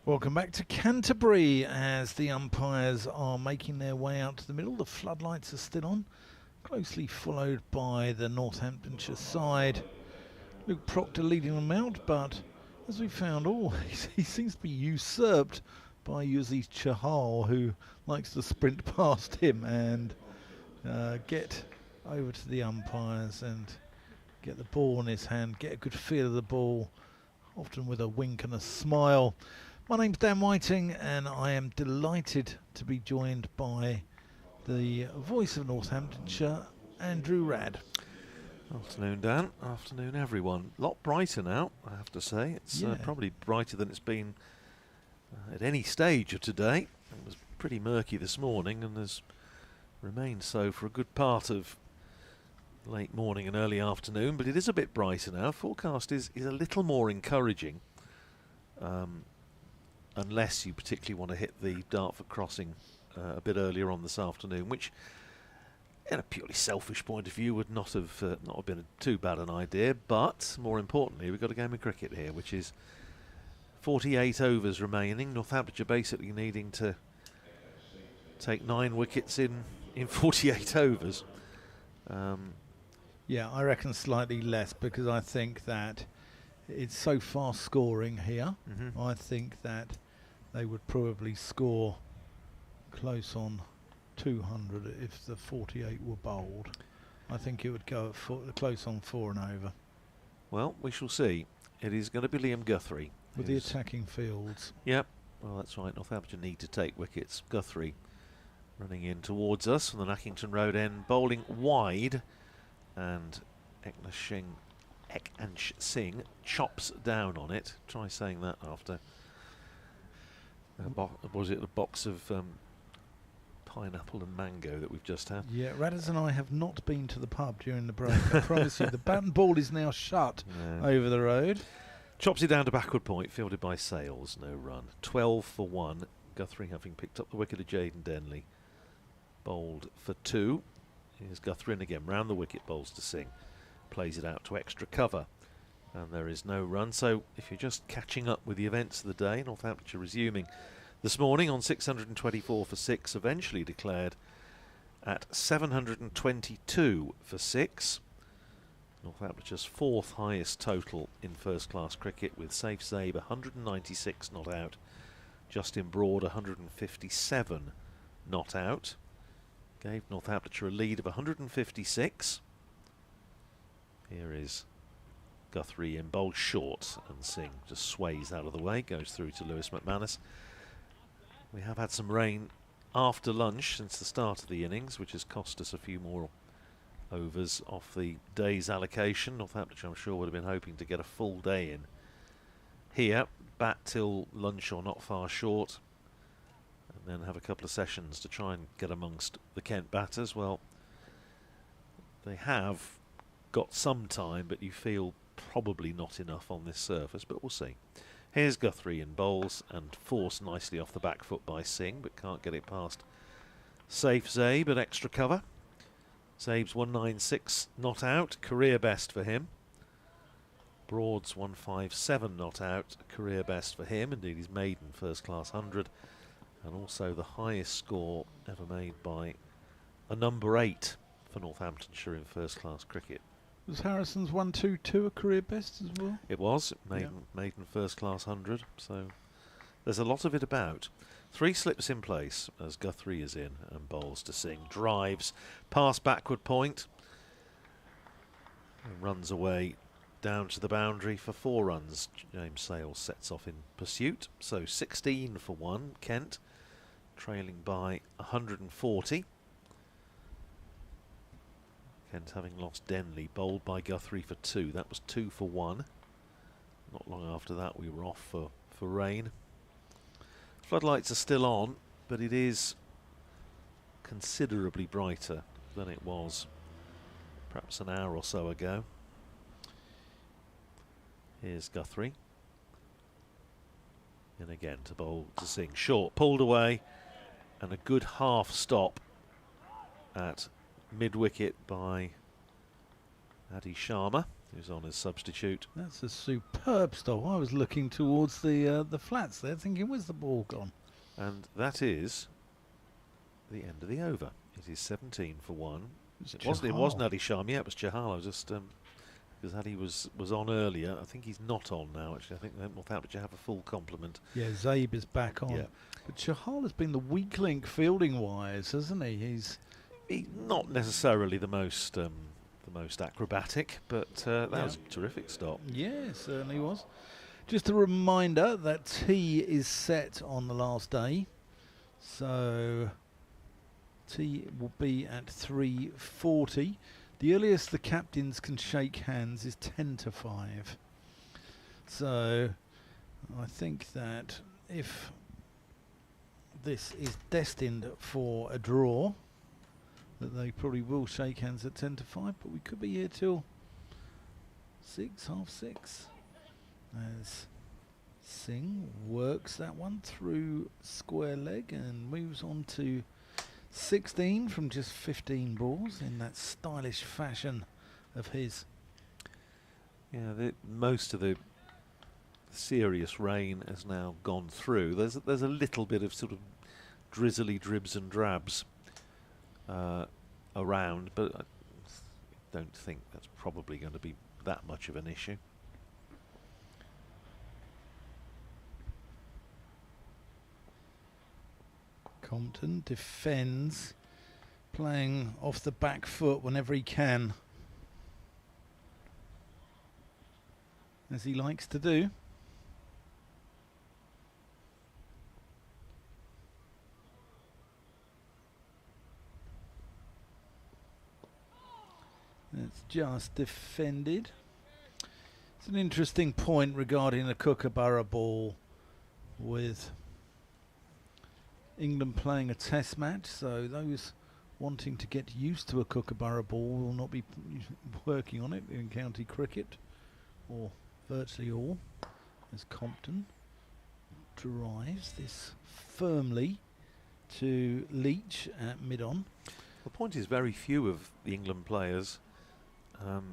Welcome back to Canterbury as the umpires are making their way out to the middle. The floodlights are still on, closely followed by the Northamptonshire side. Luke Proctor leading them out, but as we found, he seems to be usurped by Yuzi Chahal, who likes to sprint past him and get over to the umpires and get the ball in his hand, get a good feel of the ball, often with a wink and a smile. My name's Dan Whiting, and I am delighted to be joined by the voice of Northamptonshire, Andrew Radd. Afternoon, Dan. Afternoon, everyone. A lot brighter now, I have to say. It's probably brighter than it's been at any stage of today. It was pretty murky this morning and has remained so for a good part of late morning and early afternoon, but it is a bit brighter now. Forecast is a little more encouraging, unless you particularly want to hit the Dartford crossing a bit earlier on this afternoon, which in a purely selfish point of view would not have been too bad an idea. But more importantly, we've got a game of cricket here, which is 48 overs remaining. Northamptonshire basically needing to take 9 wickets in 48 overs. Yeah, I reckon slightly less, because I think that it's so fast scoring here. I think that they would probably score close on 200 if the 48 were bowled. I think it would go at close on 4 and over. Well, we shall see. It is going to be Liam Guthrie with the attacking fields. Yep. Well, that's right. Northamptonshire need to take wickets. Guthrie running in towards us from the Nackington Road end, bowling wide, and Ekansh Singh chops down on it. Try saying that after was it a box of pineapple and mango that we've just had? Yeah, Radders and I have not been to the pub during the break. I promise you, the bat and ball is now shut over the road. Chops it down to backward point, fielded by Sales, no run. 12 for 1. Guthrie having picked up the wicket of Jaden Denley. Bowled for 2. Here's Guthrie in again, round the wicket, bowls to Singh. Plays it out to extra cover. And there is no run. So if you're just catching up with the events of the day, Northamptonshire resuming this morning on 624 for 6, eventually declared at 722 for 6. Northamptonshire's 4th highest total in first-class cricket, with Saif Zabe 196 not out, Justin Broad 157 not out. Gave Northamptonshire a lead of 156. Here is Guthrie in bowl short, and Singh just sways out of the way, goes through to Lewis McManus. We have had some rain after lunch since the start of the innings, which has cost us a few more overs off the day's allocation. Northamptonshire, I'm sure, would have been hoping to get a full day in here, bat till lunch or not far short, and then have a couple of sessions to try and get amongst the Kent batters. Well, they have got some time, but you feel probably not enough on this surface, but we'll see. Here's Guthrie in bowls, and forced nicely off the back foot by Singh, but can't get it past Saif Zabe at extra cover. Zabe's 196 not out, career best for him. Broad's 157 not out, career best for him, indeed his maiden first class 100, and also the highest score ever made by a number 8 for Northamptonshire in first class cricket. Was Harrison's 122 a career best as well? It was, maiden first class 100, so there's a lot of it about. 3 slips in place as Guthrie is in and bowls to Singh. Drives past backward point and runs away down to the boundary for 4 runs. James Sales sets off in pursuit. So 16 for 1, Kent trailing by 140. Kent having lost Denley, bowled by Guthrie for 2. That was 2 for 1. Not long after that we were off for rain. Floodlights are still on, but it is considerably brighter than it was perhaps an hour or so ago. Here's Guthrie. And again to bowl to Singh. Short, pulled away, and a good half stop at mid-wicket by Adi Sharma. who's on as substitute. That's a superb stop. I was looking towards the flats there, thinking, where's the ball gone? And that is the end of the over. It is 17 for 1. It wasn't Ali Sharmi, it was Chahal. I was just because Ali was on earlier. I think he's not on now. Actually, I think Northamptonshire have a full complement. Yeah, Zabe is back on. Yeah. But Chahal has been the weak link fielding wise, hasn't he? He's not necessarily the most acrobatic, but that was a terrific stop. Yeah, it certainly was. Just a reminder that tea is set on the last day, so tea will be at 3:40. The earliest the captains can shake hands is 10 to 5. So I think that if this is destined for a draw, that they probably will shake hands at 10 to 5, but we could be here till 6:30. As Singh works that one through square leg and moves on to 16 from just 15 balls in that stylish fashion of his. Yeah, most of the serious rain has now gone through. There's a little bit of sort of drizzly dribs and drabs around, but I don't think that's probably going to be that much of an issue. Compton defends, playing off the back foot whenever he can, as he likes to do. It's just defended. It's an interesting point regarding the Kookaburra ball, with England playing a test match, so those wanting to get used to a Kookaburra ball will not be working on it in county cricket, or virtually all, as Compton drives this firmly to Leach at mid-on. The point is, very few of the England players,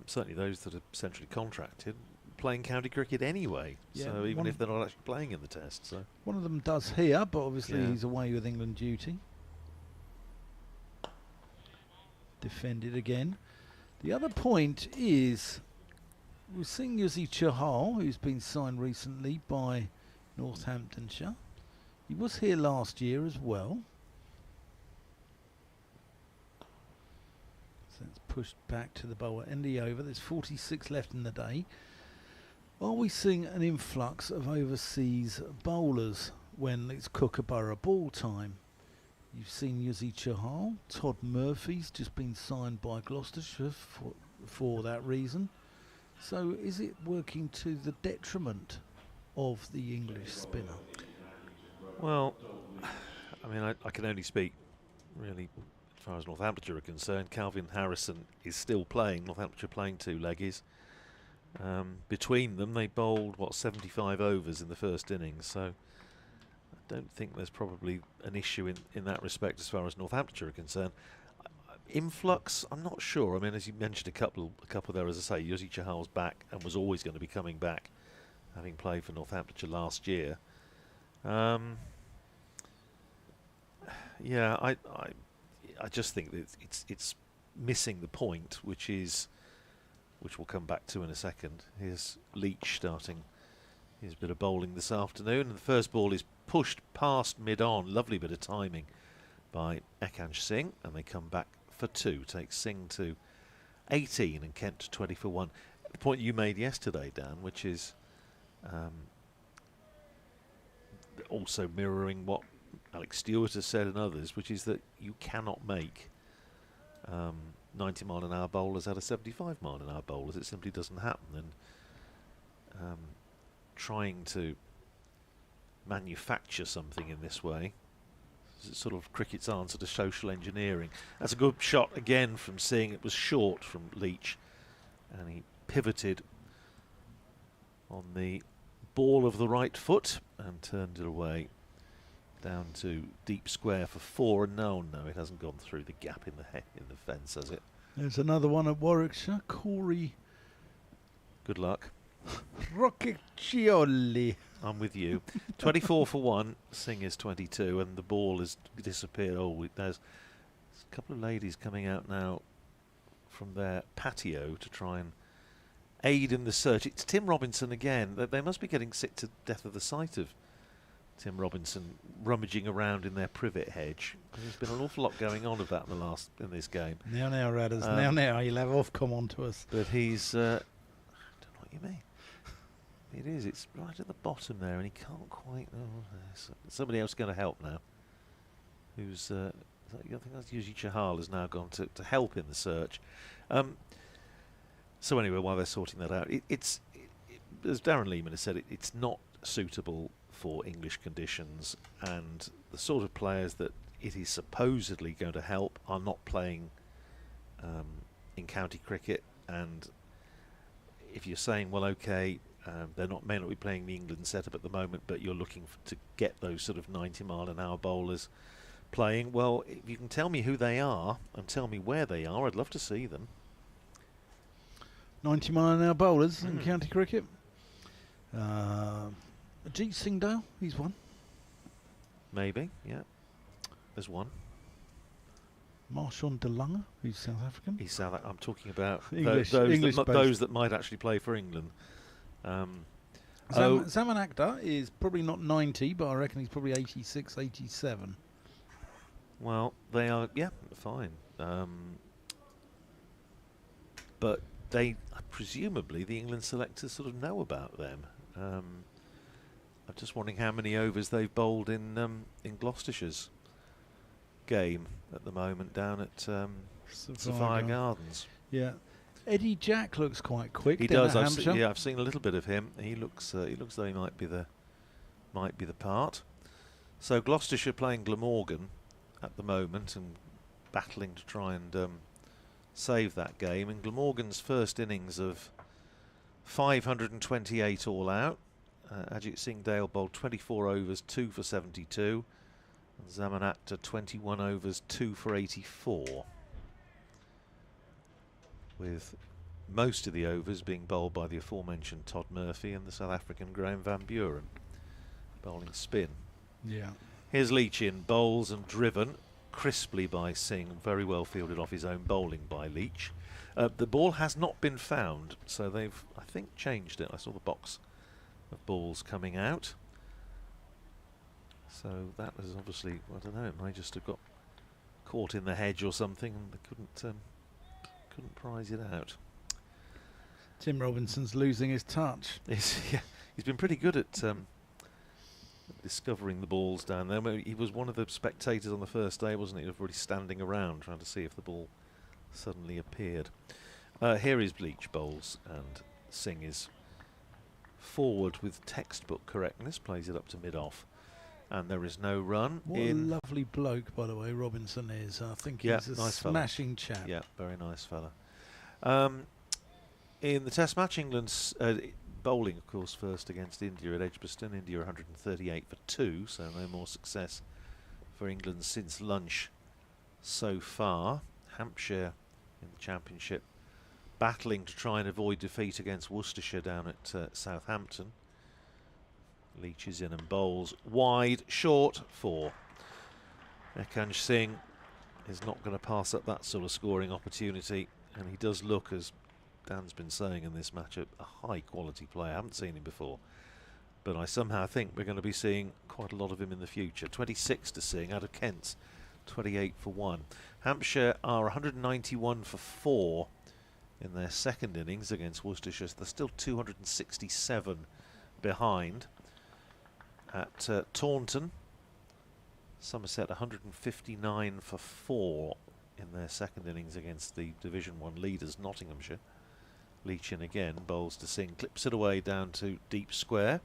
certainly those that are centrally contracted, playing county cricket anyway, Yeah, so even if they're not actually playing in the test. So one of them does here, but obviously Yeah. he's away with England duty. Defended again. The other point is, we're seeing Yuzi Chahal, who's been signed recently by Northamptonshire. He was here last year as well. So it's pushed back to the bowler end of the over. There's 46 left in the day. Are we seeing an influx of overseas bowlers when it's Kookaburra ball time? You've seen Yuzi Chahal. Todd Murphy's just been signed by Gloucestershire for that reason. So is it working to the detriment of the English spinner? Well, I mean, I can only speak really as far as Northamptonshire are concerned. Calvin Harrison is still playing. Northamptonshire playing two leggies. Between them, they bowled 75 overs in the first innings. So I don't think there's probably an issue in that respect as far as Northamptonshire are concerned. Influx, I'm not sure. I mean, as you mentioned, a couple there, as I say, Yuzi Chahal's back and was always going to be coming back, having played for Northamptonshire last year. Yeah, I just think that it's missing the point, which we'll come back to in a second. Here's Leach starting his bit of bowling this afternoon, and the first ball is pushed past mid-on. Lovely bit of timing by Ekansh Singh, and they come back for 2. Takes Singh to 18 and Kent to 20 for 1. The point you made yesterday, Dan, which is also mirroring what Alex Stewart has said and others, which is that you cannot make 90-mile-an-hour bowlers out of 75-mile-an-hour bowlers. It simply doesn't happen. And trying to manufacture something in this way is sort of cricket's answer to social engineering. That's a good shot again from Singh. It was short from Leach, and he pivoted on the ball of the right foot and turned it away down to deep square for 4. And no, it hasn't gone through the gap in the fence, has it? There's another one at Warwickshire. Corey Good luck. Roccaccioli. I'm with you. 24 for 1. Singh is 22, and the ball has disappeared. Oh, there's a couple of ladies coming out now from their patio to try and aid in the search. It's Tim Robinson again. They must be getting sick to death of the sight of Tim Robinson rummaging around in their privet hedge. There's been an awful lot going on of that in this game. Now, Radders. Now, you'll have off come on to us. But he's... I don't know what you mean. It is. It's right at the bottom there, and he can't quite... Oh, somebody else going to help now. Who's... I think that's usually Chahal has now gone to help in the search. So anyway, while they're sorting that out, it's as Darren Lehman has said, it's not suitable for English conditions, and the sort of players that it is supposedly going to help are not playing in county cricket. And if you're saying, well, okay, may not be playing the England setup at the moment, but you're looking to get those sort of 90-mile-an-hour bowlers playing, well, if you can tell me who they are and tell me where they are, I'd love to see them. 90-mile-an-hour bowlers in county cricket. Ajit Singhdale, he's one. Maybe, yeah. There's one. Marshawn DeLunga, who's South African. He's South. I'm talking about English, those that might actually play for England. Zaman Akhtar is probably not 90, but I reckon he's probably 86, 87. Well, they are, yeah, fine. But they, presumably, the England selectors sort of know about them. I'm just wondering how many overs they've bowled in Gloucestershire's game at the moment down at Sapphire Gardens. Yeah, Eddie Jack looks quite quick. He does. I've seen a little bit of him. He looks though he might be the part. So Gloucestershire playing Glamorgan at the moment and battling to try and save that game. In Glamorgan's first innings of 528 all out, Ajit Singhdale bowled 24 overs, 2 for 72. And Zaman Akhtar 21 overs, 2 for 84. With most of the overs being bowled by the aforementioned Todd Murphy and the South African Graham Van Buren bowling spin. Yeah. Here's Leach in, bowls and driven crisply by Singh, very well fielded off his own bowling by Leach. The ball has not been found, so they've, I think, changed it. I saw the box of balls coming out. So that was obviously, I don't know, it might just have got caught in the hedge or something and they couldn't prize it out. Tim Robinson's losing his touch. Yeah, he's been pretty good at discovering the balls down there. He was one of the spectators on the first day, wasn't he? He was really standing around trying to see if the ball suddenly appeared. Here is Leach bowls, and Singh is forward with textbook correctness, plays it up to mid-off, and there is no run. What a lovely bloke, by the way, Robinson is. I think he's a nice smashing chap. Yeah, very nice fella. In the Test match, England's bowling, of course, first against India at Edgbaston. India 138 for 2, so no more success for England since lunch so far. Hampshire in the Championship battling to try and avoid defeat against Worcestershire down at Southampton. Leach is in and bowls wide, short, 4. Ekhanj Singh is not going to pass up that sort of scoring opportunity, and he does look, as Dan's been saying in this match, a high quality player. I haven't seen him before, but I somehow think we're going to be seeing quite a lot of him in the future. 26 to Singh out of Kent's 28 for 1. Hampshire are 191 for 4 in their second innings against Worcestershire. They're still 267 behind. At Taunton, Somerset 159 for 4 in their second innings against the Division 1 leaders Nottinghamshire. Leach in again, bowls to Singh, clips it away down to deep square,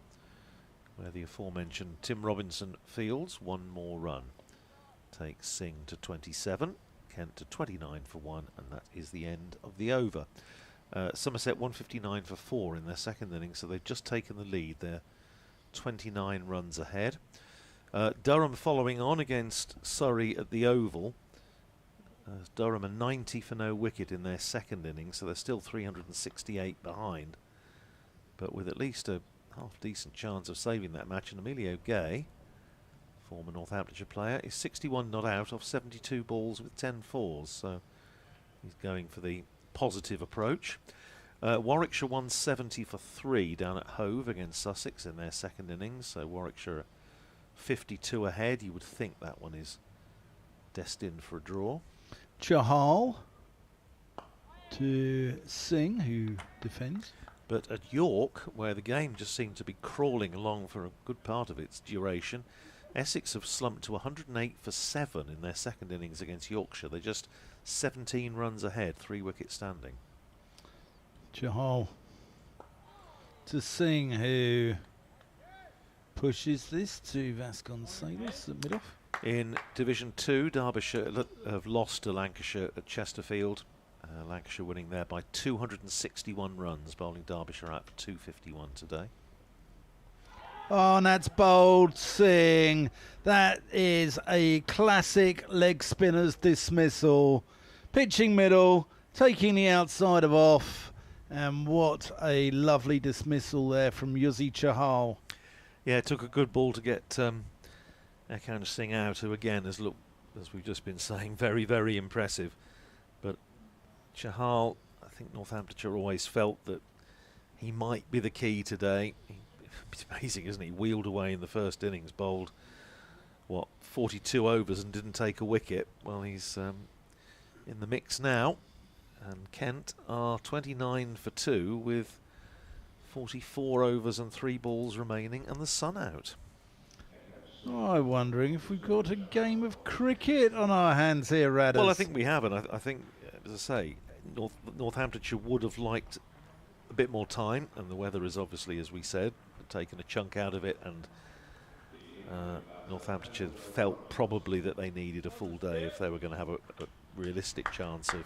where the aforementioned Tim Robinson fields. One more run takes Singh to 27, Kent to 29 for 1, and that is the end of the over. Somerset 159 for 4 in their second innings, so they've just taken the lead. They're 29 runs ahead. Durham following on against Surrey at the Oval. Durham are 90 for no wicket in their second innings, so they're still 368 behind. but with at least a half-decent chance of saving that match. And Emilio Gay, former Northamptonshire player, is 61 not out off 72 balls with 10 fours, so he's going for the positive approach. Warwickshire 170 for 3 down at Hove against Sussex in their second innings, so Warwickshire 52 ahead. You would think that one is destined for a draw. Chahal to Singh, who defends. But at York, where the game just seemed to be crawling along for a good part of its duration, Essex have slumped to 108 for 7 in their second innings against Yorkshire. They're just 17 runs ahead, 3 wickets standing. Chahal to Singh, who pushes this to Vasconcelos at mid-off. In Division 2, Derbyshire have lost to Lancashire at Chesterfield. Lancashire winning there by 261 runs, bowling Derbyshire out for 251 today. Oh, and that's bowled Singh. That is a classic leg spinner's dismissal. Pitching middle, taking the outside of off. And what a lovely dismissal there from Yuzi Chahal. Yeah, it took a good ball to get Ekhan Singh out, who again has looked, as we've just been saying, very, very impressive. But Chahal, I think Northamptonshire always felt that he might be the key today. It's amazing, isn't he? Wheeled away in the first innings, bowled, 42 overs and didn't take a wicket. Well, he's in the mix now. And Kent are 29 for 2 with 44 overs and 3 balls remaining and the sun out. Oh, I'm wondering if we've got a game of cricket on our hands here, Radders. Well, I think we have, and I think, as I say, Northamptonshire would have liked a bit more time, and the weather is obviously, as we said, taken a chunk out of it, and Northamptonshire felt probably that they needed a full day if they were going to have a realistic chance of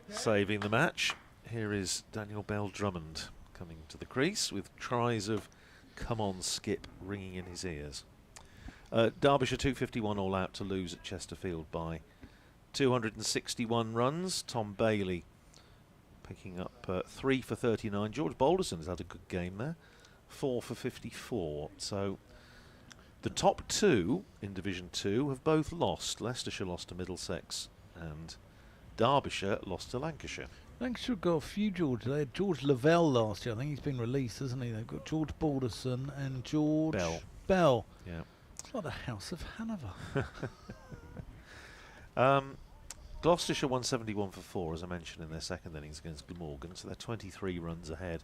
saving the match. Here is Daniel Bell Drummond coming to the crease with tries of "Come on, Skip" ringing in his ears. Derbyshire 251 all out to lose at Chesterfield by 261 runs. Tom Bailey picking up 3 for 39. George Balderson has had a good game there, 4 for 54. So the top 2 in Division 2 have both lost. Leicestershire lost to Middlesex and Derbyshire lost to Lancashire. Lancashire got a few George. They had George Lavelle last year. I think he's been released, hasn't he? They've got George Balderson and George Bell. Yeah. It's like the House of Hanover. Gloucestershire 171 for 4, as I mentioned, in their second innings against Glamorgan, so they're 23 runs ahead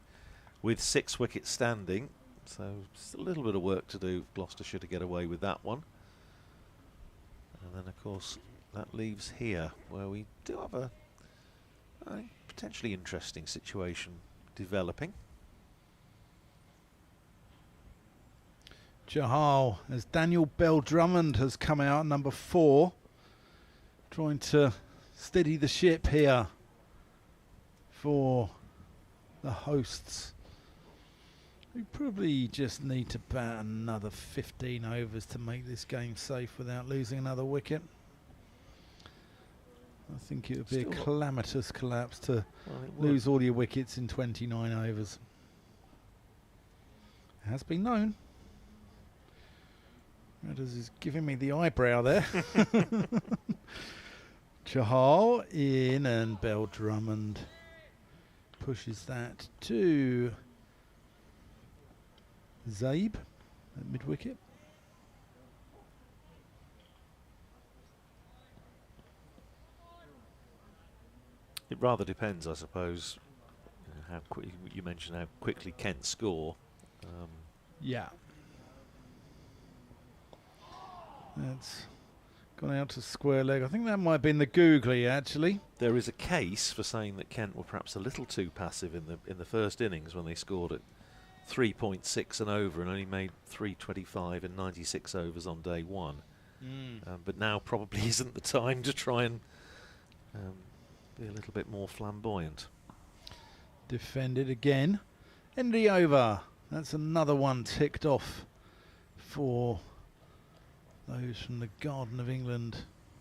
with 6 wickets standing. So just a little bit of work to do for Gloucestershire to get away with that one. And then, of course, that leaves here, where we do have a potentially interesting situation developing. Chahal, as Daniel Bell Drummond has come out, number 4, trying to steady the ship here for the hosts, who probably just need to bat another 15 overs to make this game safe without losing another wicket. I think it would be a calamitous collapse to lose all your wickets in 29 overs. It has been known. Redders is giving me the eyebrow there. Chahal in, and Bell Drummond pushes that to Zaib at mid-wicket. It rather depends, I suppose, how you mentioned how quickly Kent score. Yeah. That's gone out to square leg. I think that might have been the googly, actually. There is a case for saying that Kent were perhaps a little too passive in the first innings when they scored at 3.6 and over and only made 325 in 96 overs on day 1. But now probably isn't the time to try and be a little bit more flamboyant. Defended again. End of the over. That's another one ticked off for those from the Garden of England.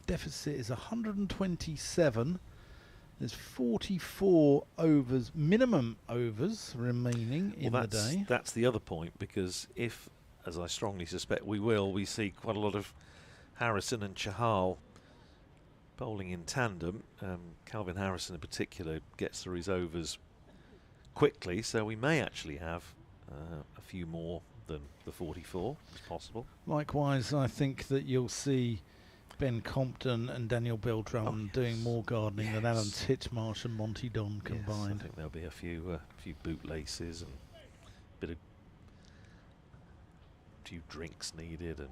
Deficit is 127. There's 44 overs, minimum overs remaining in the day. That's the other point, because if, as I strongly suspect we see quite a lot of Harrison and Chahal bowling in tandem. Calvin Harrison in particular gets through his overs quickly, so we may actually have a few more than the 44. It's possible. Likewise, I think that you'll see Ben Compton and Daniel Bell-Drummond doing more gardening than Alan Titchmarsh and Monty Don combined. I think there'll be a few bootlaces and a few drinks needed, and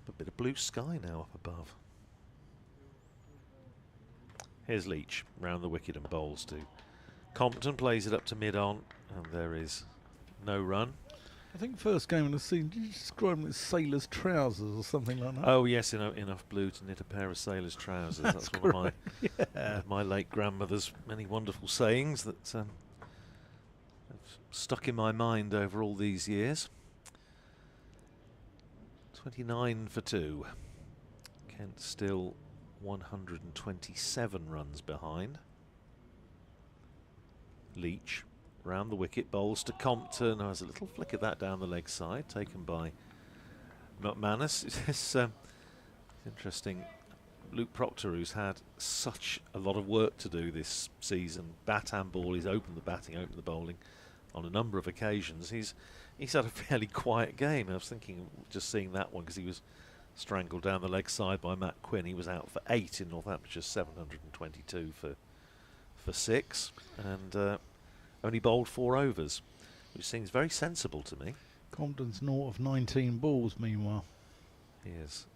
a bit of blue sky now up above. Here's Leach round the wicket and bowls to Compton, plays it up to mid-on, and there is no run. I think first game of the season, did you describe them as sailor's trousers or something like that? Oh yes, enough blue to knit a pair of sailor's trousers. That's one of my late grandmother's many wonderful sayings that have stuck in my mind over all these years. 29 for 2. Kent still 127 runs behind. Leach round the wicket, bowls to Compton. There's a little flick of that down the leg side, taken by McManus. It's interesting. Luke Proctor, who's had such a lot of work to do this season, bat and ball, he's opened the batting, opened the bowling on a number of occasions. He's had a fairly quiet game. I was thinking, just seeing that one, because he was strangled down the leg side by Matt Quinn. He was out for 8 in Northamptonshire, 722 for 6, and only bowled 4 overs, which seems very sensible to me. Compton's 0 of 19 balls, meanwhile. Here's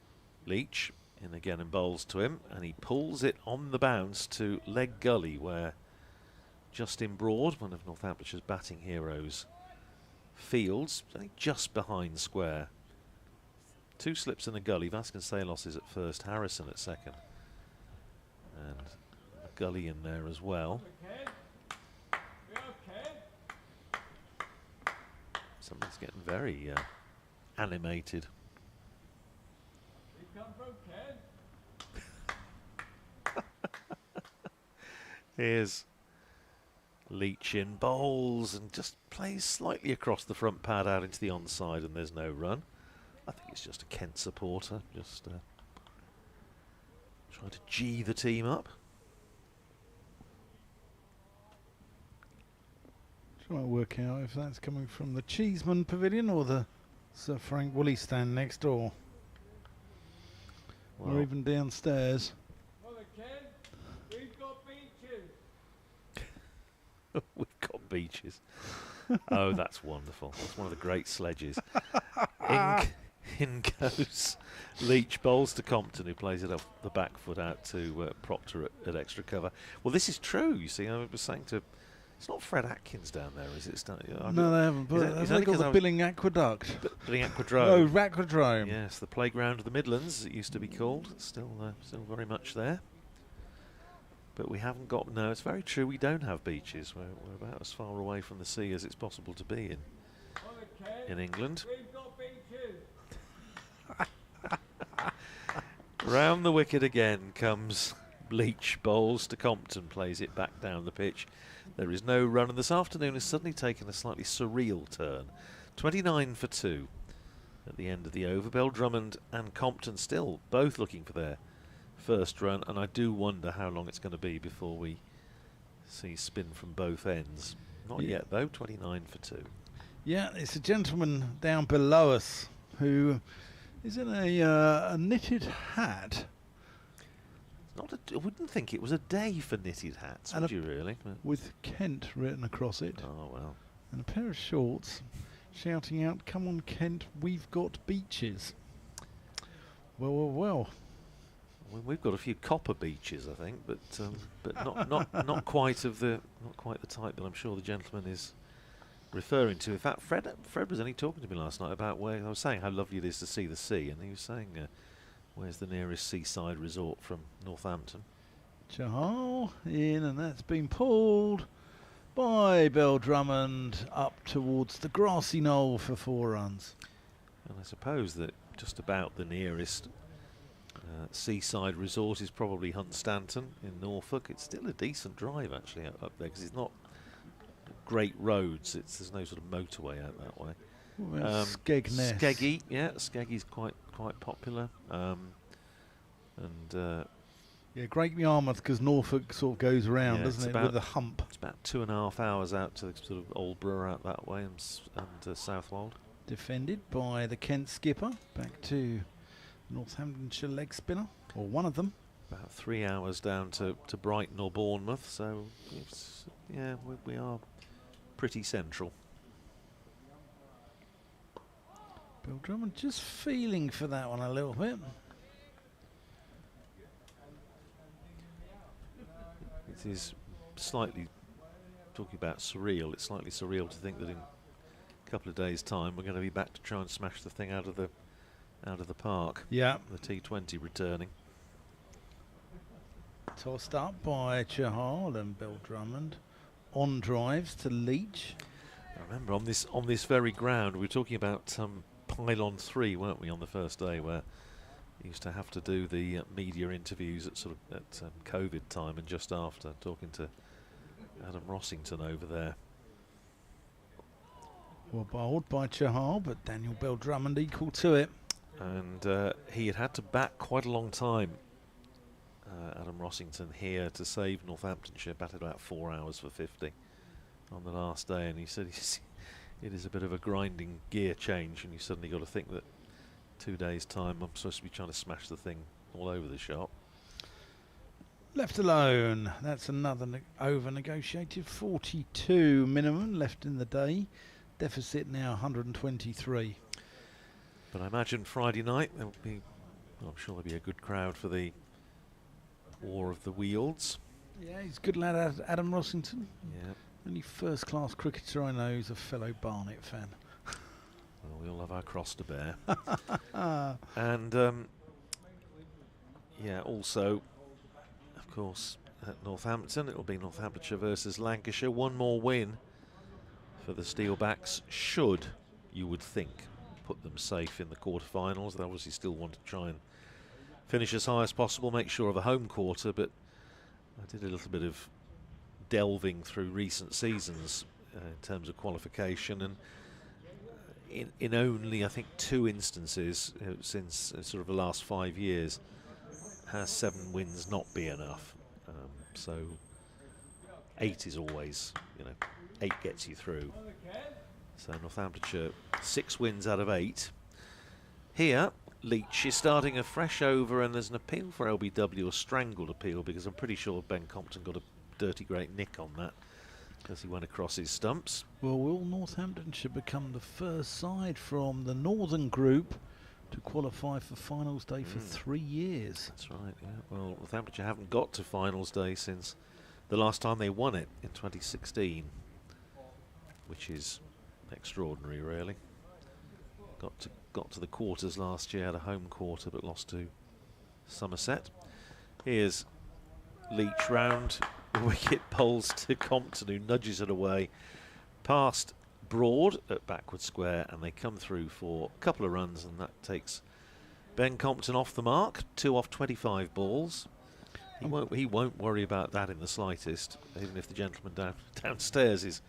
Leach in again and bowls to him, and he pulls it on the bounce to leg gully, where Justin Broad, one of Northamptonshire's batting heroes, fields, I think just behind square. 2 slips in a gully. Vasconcelos is at first, Harrison at second, and a gully in there as well. Something's getting very animated. Here's Leach in, bowls, and just plays slightly across the front pad out into the onside, and there's no run. I think it's just a Kent supporter, just trying to G the team up. Trying to work out if that's coming from the Cheeseman Pavilion or the Sir Frank Woolley stand next door. Well, or even downstairs. We've got beaches. We've got beaches. Oh, that's wonderful. That's one of the great sledges. In goes Leach, bowls to Compton, who plays it off the back foot out to Proctor at extra cover. Well, this is true, you see. I was saying to... It's not Fred Atkins down there, is it? No, they haven't. But have they got the Billing Aqueduct? Billing Aquadrome. Oh, Aquadrome. Yes, the playground of the Midlands, it used to be called. It's still very much there. But we haven't got... No, it's very true, we don't have beaches. We're about as far away from the sea as it's possible to be in England. We've got beaches. Round the wicket again comes Leach, bowls to Compton, plays it back down the pitch. There is no run, and this afternoon has suddenly taken a slightly surreal turn. 29 for 2 at the end of the over. Bell-Drummond and Compton still both looking for their first run, and I do wonder how long it's going to be before we see spin from both ends. Not yet, though. 29 for 2. Yeah, it's a gentleman down below us who is in a knitted hat. I wouldn't think it was a day for knitted hats, would you really? With Kent written across it. Oh, well. And a pair of shorts shouting out, "Come on, Kent, we've got beaches." Well. We've got a few copper beaches, I think, but not quite the type that I'm sure the gentleman is referring to. In fact, Fred was only talking to me last night about where I was saying how lovely it is to see the sea, and he was saying, where's the nearest seaside resort from Northampton? Chahal in, and that's been pulled by Bell-Drummond up towards the grassy knoll for 4 runs. And I suppose that just about the nearest Seaside Resort is probably Hunstanton in Norfolk. It's still a decent drive actually up there because it's not great roads. There's no sort of motorway out that way. Skegness. Skeggy, yeah, Skeggy's quite popular. Yeah, Great Yarmouth, because Norfolk sort of goes around, Yeah, doesn't it, with a hump. It's about 2.5 hours out to sort of Aldborough out that way and Southwold. Defended by the Kent skipper, back to Northamptonshire leg spinner, or one of them. About 3 hours down to Brighton or Bournemouth, so it's, yeah, we are pretty central. Bill Drummond just feeling for that one a little bit. It is slightly, talking about surreal, it's slightly surreal to think that in a couple of days' time we're going to be back to try and smash the thing out of the park. Yeah. The T20 returning. Tossed up by Chahal and Bill Drummond. On drives to Leach. I remember on this very ground we were talking about pylon 3, weren't we, on the first day, where we used to have to do the media interviews at COVID time and just after, talking to Adam Rossington over there. Well bowled by Chahal, but Daniel Bill Drummond equal to it. And he had to back quite a long time, Adam Rossington, here to save Northamptonshire. Batted about 4 hours for 50 on the last day, and he said it is a bit of a grinding gear change, and you suddenly got to think that 2 days' time I'm supposed to be trying to smash the thing all over the shop. Left alone. That's another over-negotiated 42 minimum left in the day. Deficit now 123. But I imagine Friday night there will be, well, I'm sure there'll be a good crowd for the War of the Wealds. Yeah, he's a good lad, Adam Rossington. Yeah. Only first-class cricketer I know who's a fellow Barnet fan. Well, we all have our cross to bear. And yeah, also, of course, at Northampton, it will be Northamptonshire versus Lancashire. One more win for the Steelbacks should, you would think, put them safe in the quarterfinals. They obviously still want to try and finish as high as possible, make sure of a home quarter, but I did a little bit of delving through recent seasons in terms of qualification, and in only, I think, 2 instances since sort of the last 5 years has 7 wins not be enough. So 8 is always, 8 gets you through. So Northamptonshire 6 wins out of 8. Here, Leach is starting a fresh over, and there's an appeal for LBW, a strangled appeal, because I'm pretty sure Ben Compton got a dirty great nick on that as he went across his stumps. Well, will Northamptonshire become the first side from the Northern Group to qualify for finals day for 3 years? That's right, yeah. Well, Northamptonshire haven't got to finals day since the last time they won it in 2016, which is extraordinary, really. Got to the quarters last year, had a home quarter, but lost to Somerset. Here's Leach round the wicket, bowls to Compton, who nudges it away past Broad at backward square, and they come through for a couple of runs, and that takes Ben Compton off the mark. 2 off 25 balls. He won't worry about that in the slightest, even if the gentleman downstairs is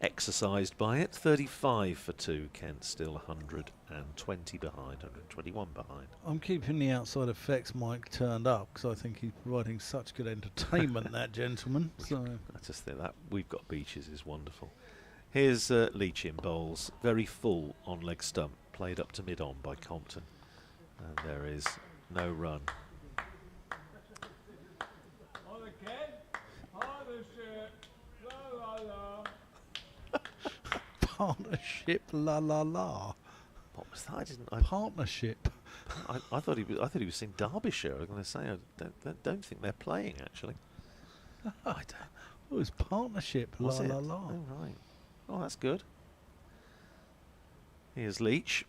exercised by it. 35 for 2. Kent still 120 behind, 121 behind. I'm keeping the outside effects mic turned up because I think he's providing such good entertainment, that gentleman. So I just think that We've Got Beaches is wonderful. Here's Leach in bowls, very full on leg stump, played up to mid-on by Compton, and there is no run. Partnership, la la la. What was that? Partnership. I thought he was saying Derbyshire. I was going to say I don't think they're playing actually. I don't. Oh, it's partnership, la la la. Oh right. Oh, that's good. Here's Leach.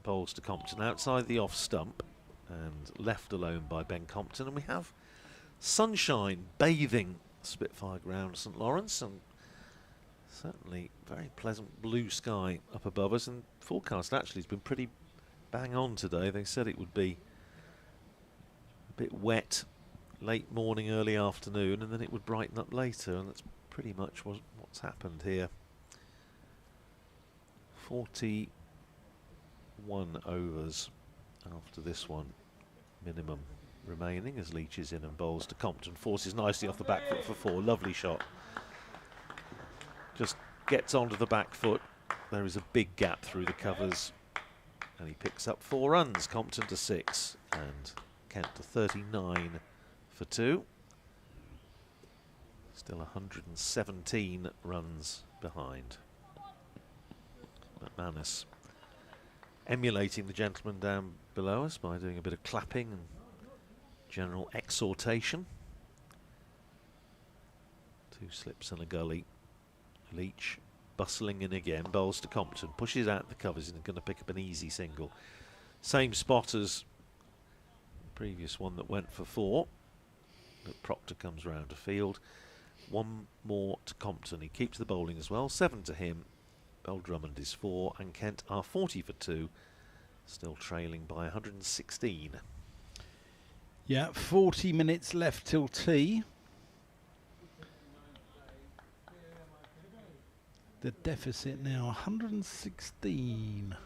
Bowls to Compton outside the off stump and left alone by Ben Compton, and we have sunshine bathing Spitfire ground, St Lawrence, and certainly very pleasant blue sky up above us, and forecast actually has been pretty bang on today. They said it would be a bit wet late morning, early afternoon, and then it would brighten up later, and that's pretty much what's happened here. 41 overs after this one, minimum remaining as Leach is in and bowls to Compton. Forces nicely off the back foot for 4. Lovely shot. Just gets onto the back foot. There is a big gap through the covers, and he picks up 4 runs. Compton to 6 and Kent to 39 for 2. Still 117 runs behind. McManus emulating the gentleman down below us by doing a bit of clapping and general exhortation. 2 slips and a gully. Leach bustling in again, bowls to Compton, pushes out the covers and going to pick up an easy single. Same spot as the previous one that went for 4, but Proctor comes round to field. 1 more to Compton. He keeps the bowling as well. 7 to him. Bell Drummond is 4, and Kent are 40 for 2, still trailing by 116. Yeah, 40 minutes left till tea. The deficit now 116,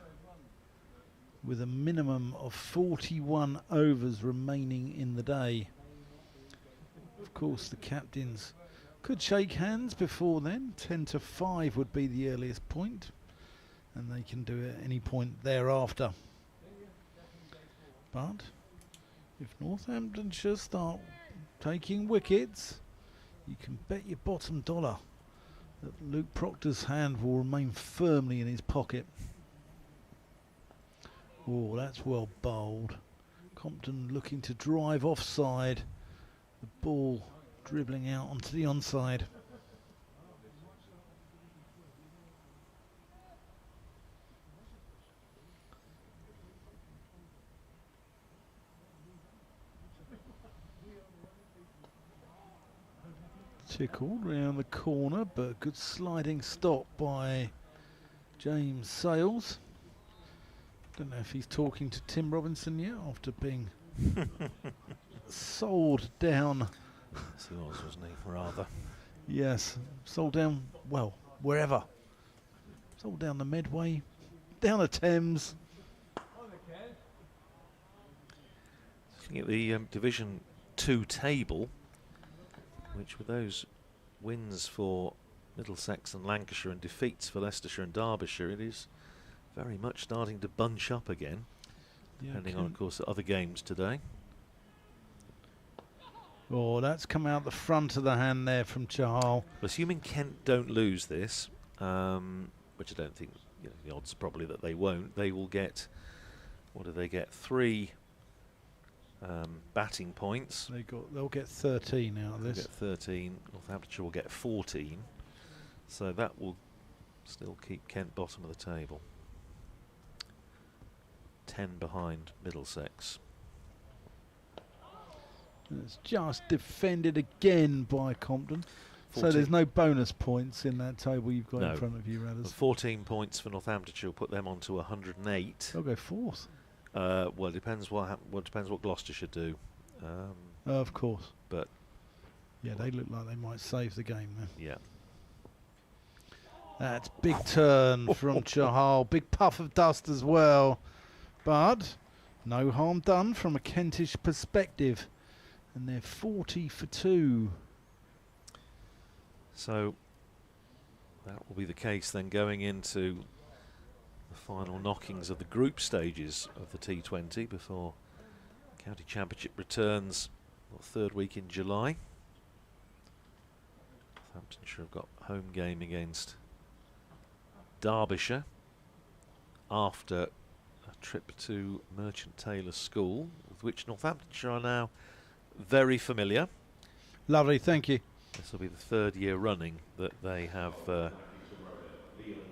with a minimum of 41 overs remaining in the day. Of course, the captains could shake hands before then. 10 to 5 would be the earliest point, and they can do it at any point thereafter. But if Northamptonshire start taking wickets, you can bet your bottom dollar that Luke Proctor's hand will remain firmly in his pocket. Oh, that's well bowled. Compton looking to drive offside. The ball dribbling out onto the onside. Tickled round the corner, but good sliding stop by James Sales. Don't know if he's talking to Tim Robinson yet after being sold down. Yes, he was, wasn't he? Rather. Yes, sold down, well, wherever. Sold down the Medway, down the Thames. Looking at the Division 2 table, which with those wins for Middlesex and Lancashire and defeats for Leicestershire and Derbyshire, it is very much starting to bunch up again, depending on, of course, the other games today. Oh, that's come out the front of the hand there from Chahal. Assuming Kent don't lose this, which I don't think, the odds probably that they won't, they will get, what do they get, 3 batting points. They'll get 13 out of this. They'll get 13. Northamptonshire will get 14. So that will still keep Kent bottom of the table. 10 behind Middlesex. It's just defended again by Compton. 14. So there's no bonus points in that table you've got No. in front of you, Radders. 14 points for Northamptonshire will put them on to 108. They'll go 4th. Well, it depends depends what Gloucestershire do. Of course. But yeah, they look like they might save the game then. yeah. That's big turn from Chahal. Big puff of dust as well. But no harm done from a Kentish perspective. And they're 40 for 2. So that will be the case then going into the final knockings of the group stages of the T20 before County Championship returns the 3rd week in July. Northamptonshire have got home game against Derbyshire after a trip to Merchant Taylor School, with which Northamptonshire are now very familiar. Lovely, thank you. This will be the 3rd year running that they have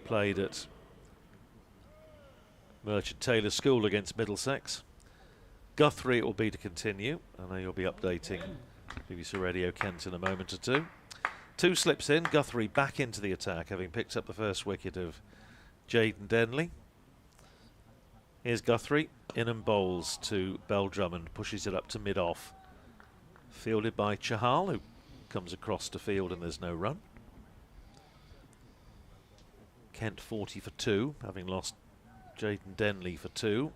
played at Merchant Taylor School against Middlesex. Guthrie it will be to continue. I know you'll be updating BBC Radio Kent in a moment or two. 2 slips in, Guthrie back into the attack, having picked up the first wicket of Jaden Denley. Here's Guthrie, in and bowls to Bell-Drummond, pushes it up to mid-off. Fielded by Chahal, who comes across to field and there's no run. Kent 40 for 2, having lost Jaden Denley for 2.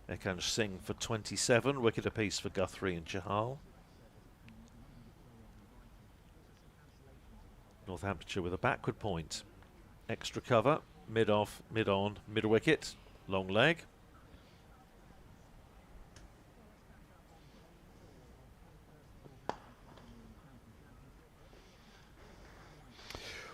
Ekansh Singh for 27, wicket apiece for Guthrie and Chahal. Northamptonshire with a backward point. Extra cover, mid-off, mid-on, mid-wicket, long leg.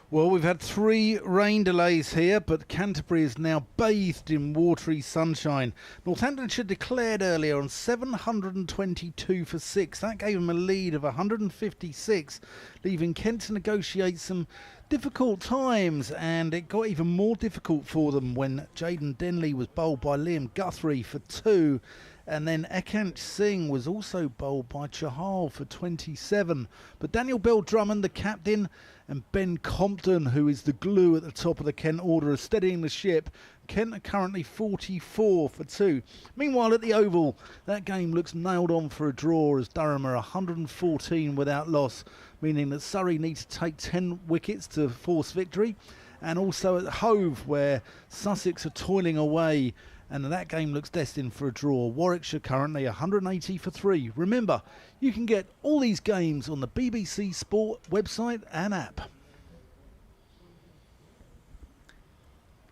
Well, we've had 3 rain delays here, but Canterbury is now bathed in watery sunshine. Northamptonshire declared earlier on 722 for 6. That gave them a lead of 156, leaving Kent to negotiate some difficult times, and it got even more difficult for them when Jaden Denley was bowled by Liam Guthrie for 2. And then Ekansh Singh was also bowled by Chahal for 27. But Daniel Bell-Drummond, the captain, and Ben Compton, who is the glue at the top of the Kent order, are steadying the ship. Kent are currently 44 for 2. Meanwhile, at the Oval, that game looks nailed on for a draw as Durham are 114 without loss, meaning that Surrey need to take 10 wickets to force victory. And also at Hove, where Sussex are toiling away, and that game looks destined for a draw. Warwickshire currently 180 for 3. Remember, you can get all these games on the BBC Sport website and app.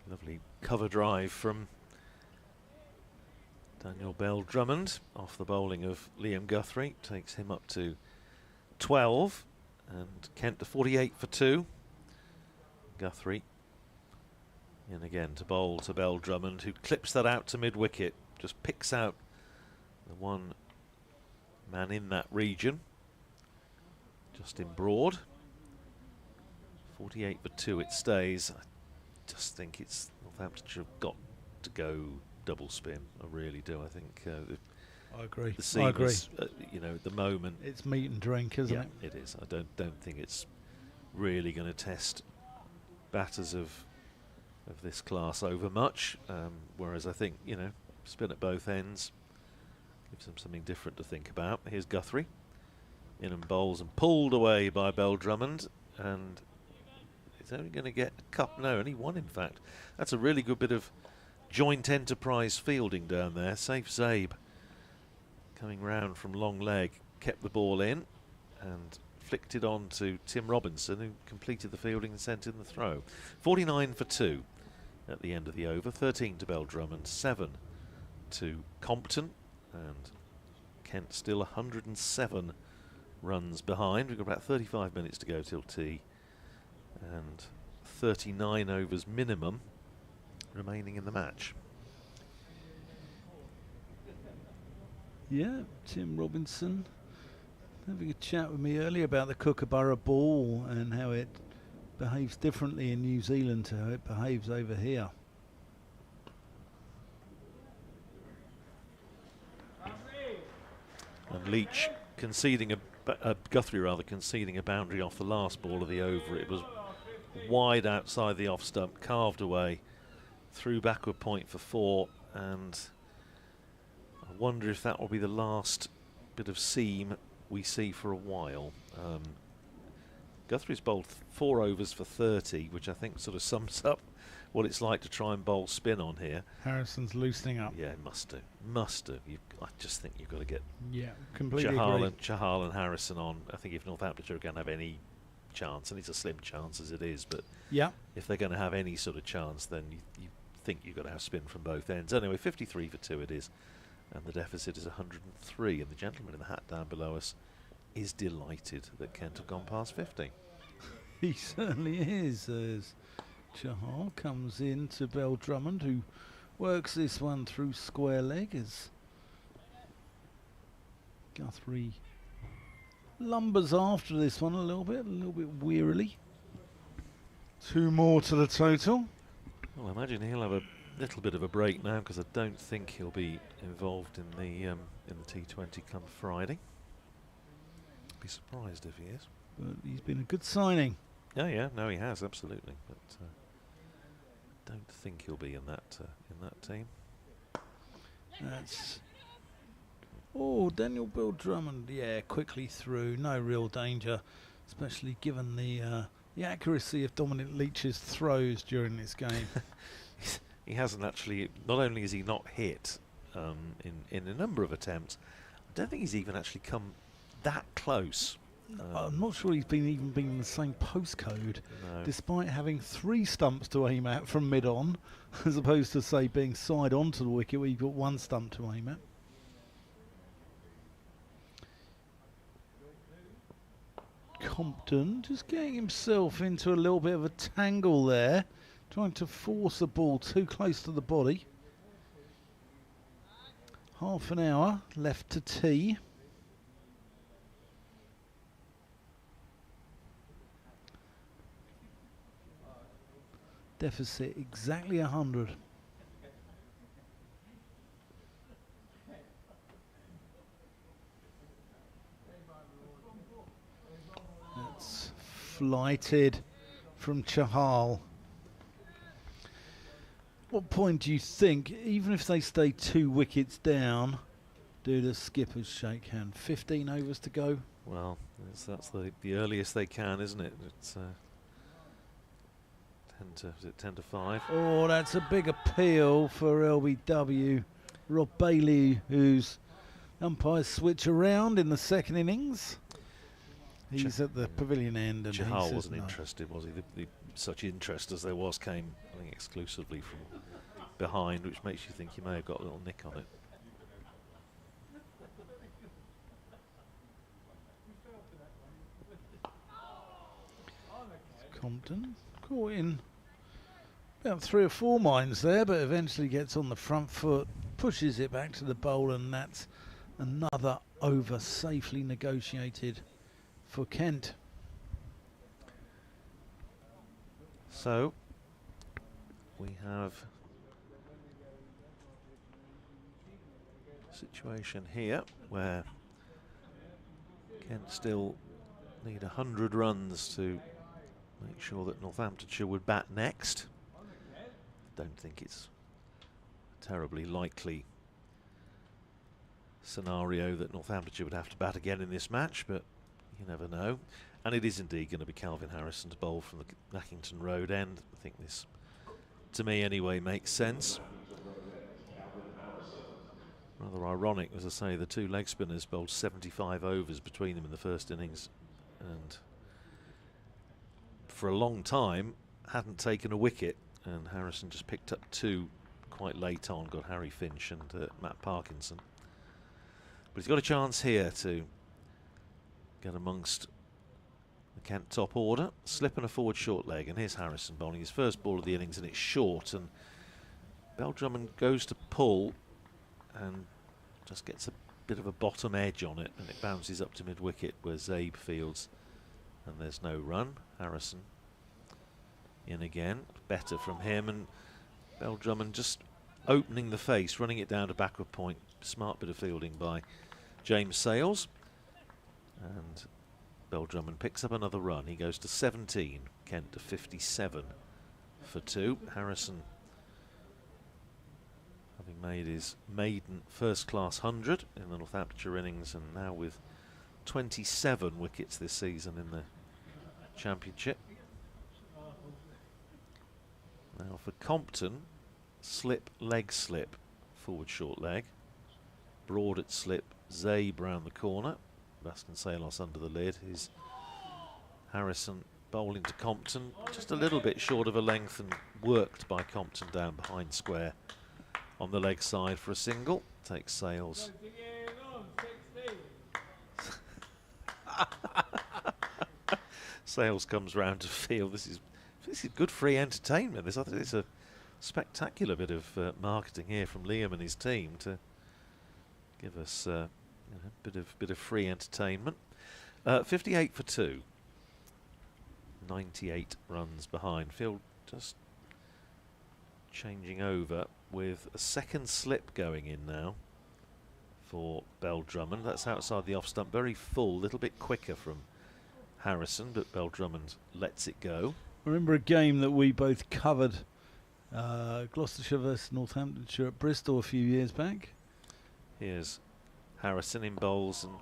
Lovely cover drive from Daniel Bell-Drummond off the bowling of Liam Guthrie. Takes him up to 12. And Kent to 48 for 2. Guthrie in again to bowl to Bell-Drummond, who clips that out to mid-wicket. Just picks out the one man in that region. Justin Broad. 48 for 2 it stays. I just think it's Northamptonshire have got to go double spin. I really do. I think I agree. the seam is, you know, at the moment It's meat and drink, isn't it? it is. I don't think it's really going to test batters of this class over much, whereas I think, you know, spin at both ends gives them something different to think about. Here's Guthrie in and bowls and pulled away by Bell-Drummond, and it's only going to get a cup. No, only one in fact. That's a really good bit of joint enterprise fielding down there. Safe Zabe coming round from long leg, kept the ball in and flicked it on to Tim Robinson, who completed the fielding and sent in the throw. 49 for 2 at the end of the over. 13 to Bell-Drummond, 7 to Compton, and Kent still 107 runs behind. We've got about 35 minutes to go till tea, and 39 overs minimum remaining in the match. Yeah, Tim Robinson having a chat with me earlier about the Kookaburra ball and how it behaves differently in New Zealand to how it behaves over here. And Leach conceding Guthrie rather conceding a boundary off the last ball of the over. It was wide outside the off stump, carved away, through backward point for 4, and I wonder if that will be the last bit of seam we see for a while. Guthrie's bowled 4 overs for 30, which I think sort of sums up what it's like to try and bowl spin on here. Harrison's loosening up. Yeah, must do. Must do. I just think you've got to get completely Chahal and Harrison on. I think if Northamptonshire are going to have any chance, and it's a slim chance as it is, but if they're going to have any sort of chance, then you think you've got to have spin from both ends. Anyway, 53 for 2 it is, and the deficit is 103, and the gentleman in the hat down below us is delighted that Kent have gone past 50. He certainly is. As Chahal comes in to Bell-Drummond, who works this one through square leg as Guthrie lumbers after this one a little bit wearily. 2 more to the total. Well, I imagine he'll have a little bit of a break now, because I don't think he'll be involved in the T20 come Friday. Be surprised if he is. But he's been a good signing. Oh yeah, no, he has absolutely. But don't think he'll be in that team. That's... Oh, Daniel Bill Drummond, yeah, quickly through, no real danger, especially given the accuracy of Dominic Leach's throws during this game. He hasn't actually, not only has he not hit in a number of attempts, I don't think he's even actually come that close. I'm not sure he's even been in the same postcode, No. despite having 3 stumps to aim at from mid-on, as opposed to, say, being side onto the wicket where you've got 1 stump to aim at. Compton just getting himself into a little bit of a tangle there, trying to force the ball too close to the body. Half an hour left to tea. Deficit exactly 100. That's flighted from Chahal. What point do you think, even if they stay 2 wickets down, do the skippers shake hand? 15 overs to go. Well, that's the earliest they can, isn't it? It's 10 to 5. Oh, that's a big appeal for LBW. Rob Bailey, whose umpires switch around in the second innings. He's at the pavilion end, and Chahal he wasn't no. interested, was he? Such interest as there was came, I think, exclusively from behind, which makes you think he may have got a little nick on it. Compton caught in about 3 or 4 minds there, but eventually gets on the front foot, pushes it back to the bowl, and that's another over safely negotiated for Kent. So we have a situation here where Kent still need 100 runs to make sure that Northamptonshire would bat next. Don't think it's a terribly likely scenario that Northamptonshire would have to bat again in this match, but you never know. And it is indeed going to be Calvin Harrison's bowl from the Nackington Road end. I think this, to me anyway, makes sense. Rather ironic, as I say, the 2 leg spinners bowled 75 overs between them in the first innings, and for a long time hadn't taken a wicket, and Harrison just picked up 2 quite late on, got Harry Finch and Matt Parkinson. But he's got a chance here to get amongst the Kent top order. Slip and a forward short leg, and here's Harrison bowling his first ball of the innings, and it's short, and Drummond goes to pull and just gets a bit of a bottom edge on it, and it bounces up to mid-wicket where Zabe fields, and there's no run. Harrison in again, better from him, and Drummond just opening the face, running it down to backward point. Smart bit of fielding by James Sales, and Drummond picks up another run. He goes to 17, Kent to 57 for 2. Harrison having made his maiden first-class 100 in the Northamptonshire innings, and now with 27 wickets this season in the Championship. Now for Compton, slip, leg slip, forward short leg. Broad at slip, Zabe round the corner. Vasconcelos under the lid. Is Harrison bowling to Compton, just a little bit short of a length, and worked by Compton down behind square on the leg side for a single. Takes Sales. Sales comes round to field. This is good free entertainment. This, I think, it's a spectacular bit of marketing here from Liam and his team to give us a bit of free entertainment. 58 for 2. 98 runs behind. Field just changing over with a second slip going in now for Drummond. That's outside the off stump, very full, little bit quicker from Harrison, but Drummond lets it go. I remember a game that we both covered, Gloucestershire versus Northamptonshire at Bristol a few years back. Here's Harrison in bowls, and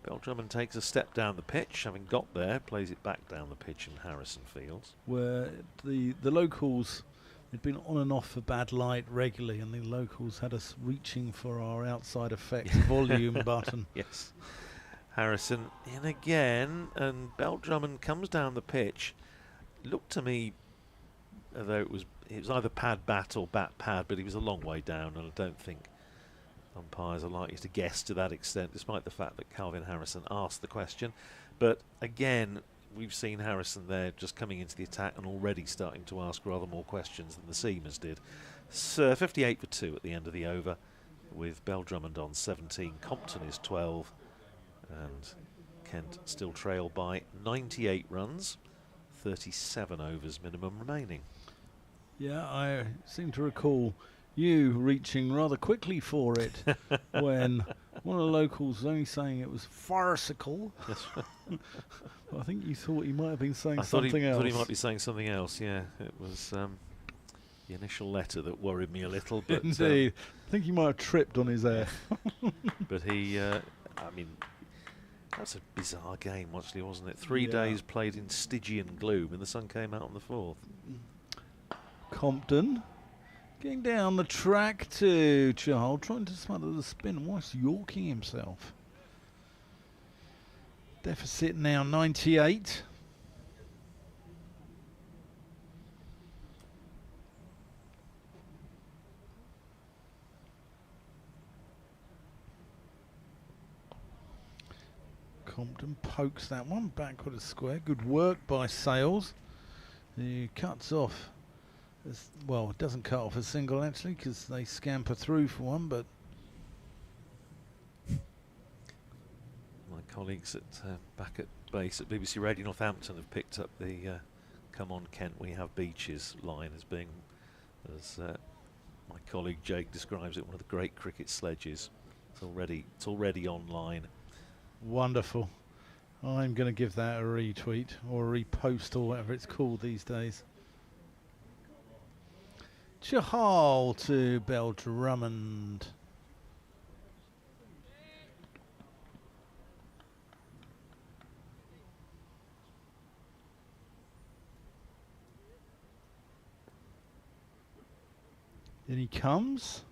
Beldrummond takes a step down the pitch, having got there, plays it back down the pitch, and Harrison fields. Where the locals had been on and off for bad light regularly, and the locals had us reaching for our outside effects volume button. Yes. Harrison in again, and Beldrummond comes down the pitch. Looked to me as though it was either pad bat or bat pad, but he was a long way down, and I don't think umpires are likely to guess to that extent, despite the fact that Calvin Harrison asked the question. But again, we've seen Harrison there just coming into the attack and already starting to ask rather more questions than the seamers did. So 58 for 2 at the end of the over, with Beldrummond on 17. Compton is 12, and Kent still trail by 98 runs, 37 overs minimum remaining. Yeah, I seem to recall you reaching rather quickly for it when one of the locals was only saying it was farcical. I think you thought he might have been saying something else. I thought he might be saying something else, yeah. It was the initial letter that worried me a little. But indeed. I think he might have tripped on his air. But he, I mean, that's a bizarre game, actually, wasn't it? 3 days played in Stygian gloom, and the sun came out on the 4th. Compton getting down the track to Chahal, trying to smother the spin whilst yorking himself. Deficit now 98. Compton pokes that one back with a square. Good work by Sales. He cuts off. Well, it doesn't cut off a single actually, because they scamper through for one, but my colleagues at back at base at BBC Radio Northampton have picked up the "Come on, Kent, we have beaches" line as being, as my colleague Jake describes it, one of the great cricket sledges. It's already online. Wonderful. I'm going to give that a retweet or a repost or whatever it's called these days. Chahal to Beldrummond. In he comes.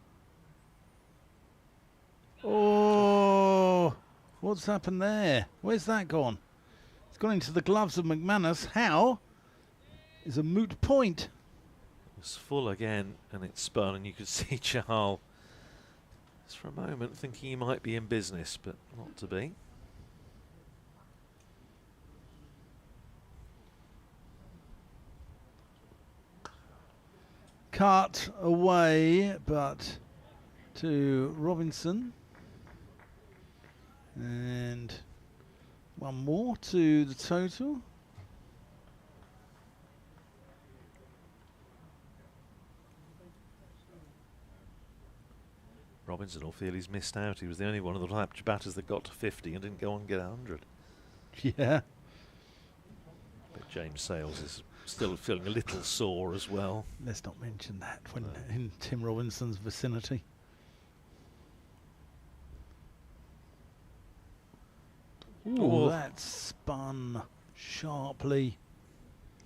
Oh, what's happened there? Where's that gone? It's gone into the gloves of McManus. How is a moot point. It's full again, and it's spun, and you could see Chahal just for a moment thinking he might be in business, but not to be. Cut away, but to Robinson. And one more to the total. Robinson will feel he's missed out. He was the only one of the Northamptonshire batters that got to 50 and didn't go on and get 100. Yeah. But James Sales is still feeling a little sore as well. Let's not mention that when in Tim Robinson's vicinity. Ooh, that spun sharply.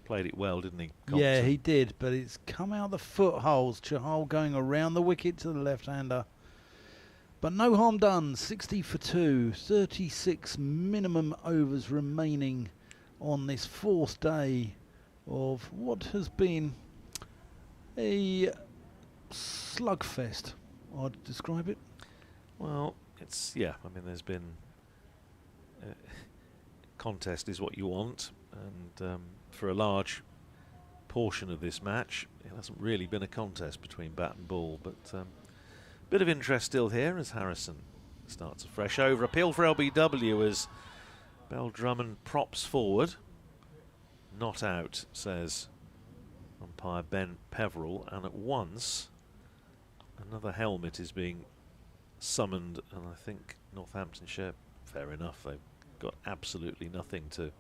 Played it well, didn't he? Compton. Yeah, he did, but it's come out the footholes. Chahal going around the wicket to the left-hander. But no harm done. 60 for 2. 36 minimum overs remaining on this 4th day of what has been a slugfest, I'd describe it. Well, it's, yeah, I mean, there's been... contest is what you want, and for a large portion of this match, it hasn't really been a contest between bat and ball, but bit of interest still here as Harrison starts a fresh over. Appeal for LBW as Beldrummond props forward. Not out, says umpire Ben Peverell, and at once another helmet is being summoned, and I think Northamptonshire, fair enough, they've got absolutely nothing to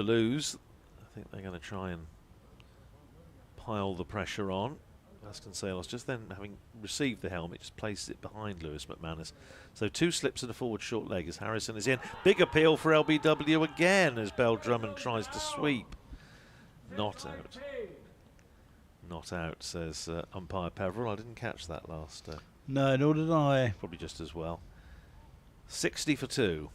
lose. I think they're going to try and pile the pressure on. Vasconcelos just then, having received the helmet, just places it behind Lewis McManus. So 2 slips and a forward short leg as Harrison is in. Big appeal for LBW again as Bell Drummond tries to sweep. Not out. Not out, says umpire Peveril. I didn't catch that last. No, nor did I. Probably just as well. 60 for 2.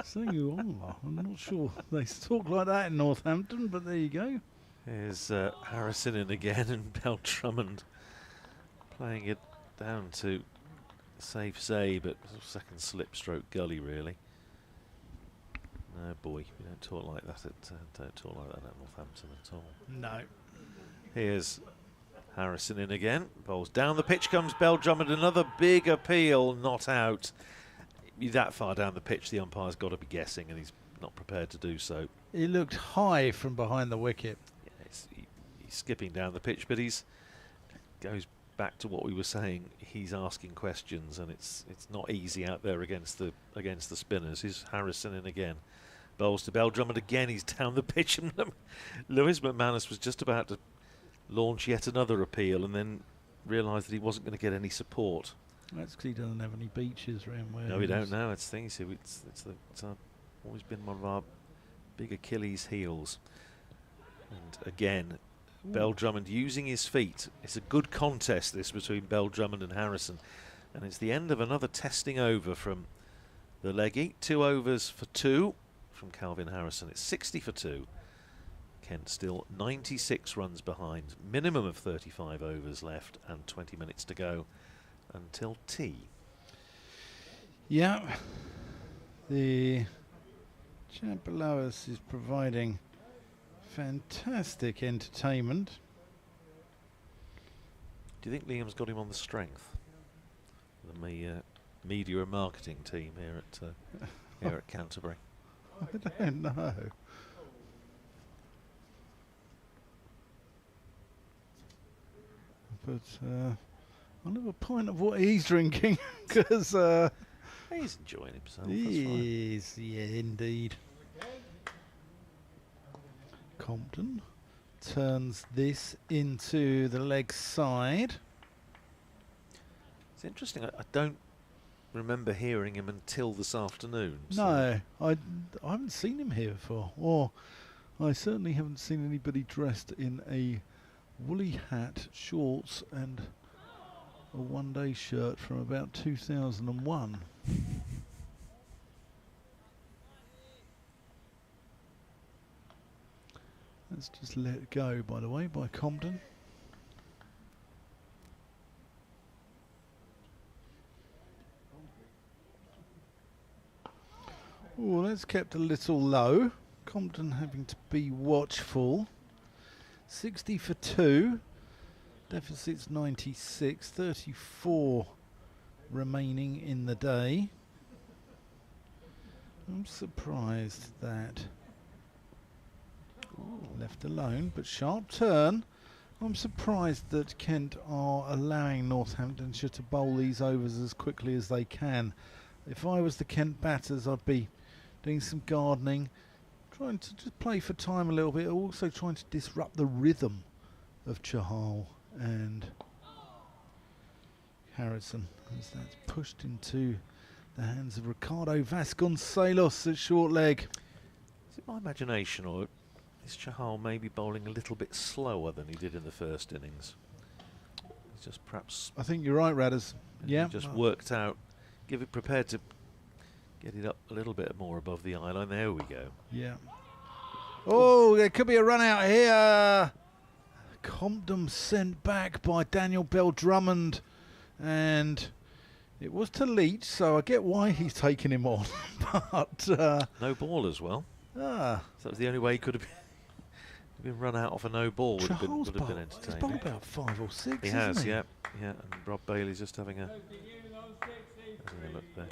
Saying you are. I'm not sure they talk like that in Northampton, but there you go. Here's Harrison in again and Bell Drummond playing it down to safe say, but second slip stroke gully really. No boy, we don't talk like that at Northampton at all. No. Here's Harrison in again. Bowls down the pitch comes Bell Drummond. Another big appeal, not out. That far down the pitch, the umpire's got to be guessing, and he's not prepared to do so. It looked high from behind the wicket. Yeah, he's skipping down the pitch, but goes back to what we were saying. He's asking questions, and it's not easy out there against the spinners. Here's Harrison in again. Bowls to Bell Drummond again. He's down the pitch, and Lewis McManus was just about to launch yet another appeal, and then realised that he wasn't going to get any support. That's because he doesn't have any beaches around where. No, we don't know. It's things. It's always been one of our big Achilles' heels. And again, Bell Drummond using his feet. It's a good contest, this, between Bell Drummond and Harrison. And it's the end of another testing over from the leggy. 2 overs for 2 from Calvin Harrison. It's 60 for 2. Kent still 96 runs behind. Minimum of 35 overs left and 20 minutes to go until tea. Yeah. The chap below us is providing fantastic entertainment. Do you think Liam's got him on the strength? The media and marketing team here at Canterbury. I don't know. But I'll have a pint of what he's drinking because he's enjoying himself. he is, yeah, indeed. Compton turns this into the leg side. It's interesting. I don't remember hearing him until this afternoon. No, I haven't seen him here before. Or I certainly haven't seen anybody dressed in a woolly hat, shorts and a one-day shirt from about 2001. Let's just let it go, by the way, by Compton. Oh, that's kept a little low. Compton having to be watchful. 60 for 2. Deficit's 96. 34 remaining in the day. I'm surprised that left alone, but sharp turn. I'm surprised that Kent are allowing Northamptonshire to bowl these overs as quickly as they can. If I was the Kent batters, I'd be doing some gardening, trying to just play for time a little bit, also trying to disrupt the rhythm of Chahal and Harrison as that's pushed into the hands of Ricardo Vasconcelos at short leg. Is it my imagination, or is Chahal maybe bowling a little bit slower than he did in the first innings? He's just perhaps... I think you're right, Radders. Yeah. Just worked out, prepared to get it up a little bit more above the eye line. There we go. Yeah. Oh, there could be a run out here. Compton sent back by Daniel Bell Drummond, and it was to Leach, so I get why he's taken him on. But no ball as well. So that was the only way he could have been run out off a no ball. Would have been entertaining. He's bowled about 5 or 6. He has, yeah. And Rob Bailey's just having a look there.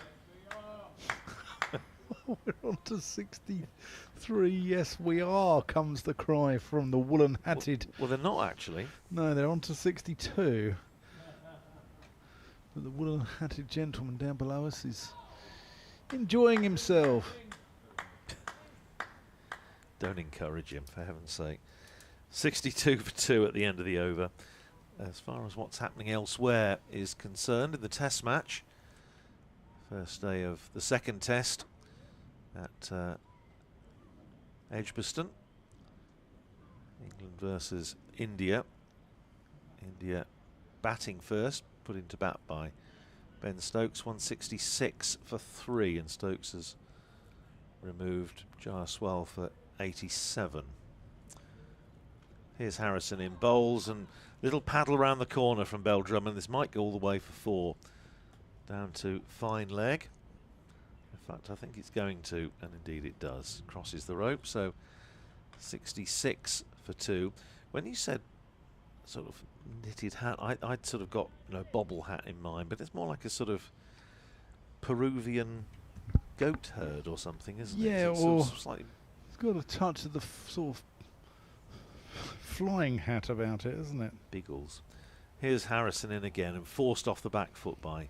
We're on to 63. Yes, we are, comes the cry from the woolen-hatted. Well, they're not actually. No, they're on to 62. But the woolen-hatted gentleman down below us is enjoying himself. Don't encourage him, for heaven's sake. 62 for 2 at the end of the over. As far as what's happening elsewhere is concerned in the test match, first day of the second test at Edgbaston, England versus India. India batting first, put into bat by Ben Stokes, 166 for 3, and Stokes has removed Jaiswal for 87. Here's Harrison in bowls, and little paddle around the corner from Beldrum, and this might go all the way for 4. Down to fine leg. In fact, I think it's going to, and indeed it does. Crosses the rope, so 66 for 2. When you said sort of knitted hat, I'd sort of got, you know, bobble hat in mind, but it's more like a sort of Peruvian goat herd or something, isn't it? Yeah, It's or sort of slightly, it's got a touch of the sort of flying hat about it, isn't it? Biggles. Here's Harrison in again and forced off the back foot by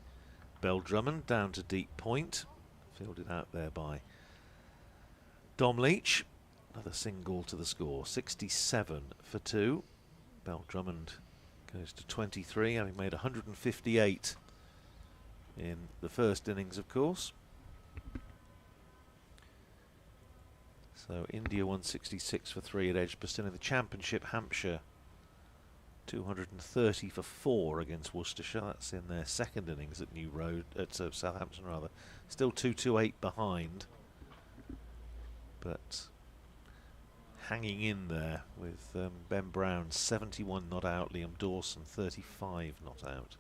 Beldrum, down to deep point. Fielded out there by Dom Leach. Another single to the score. 67 for 2. Beldrum goes to 23, having made 158 in the first innings, of course. So India 166 for 3 at Edgbaston. In the Championship, Hampshire 230 for 4 against Worcestershire. That's in their second innings at New Road, at Southampton rather. Still 228 behind, but hanging in there with Ben Brown 71 not out, Liam Dawson 35 not out.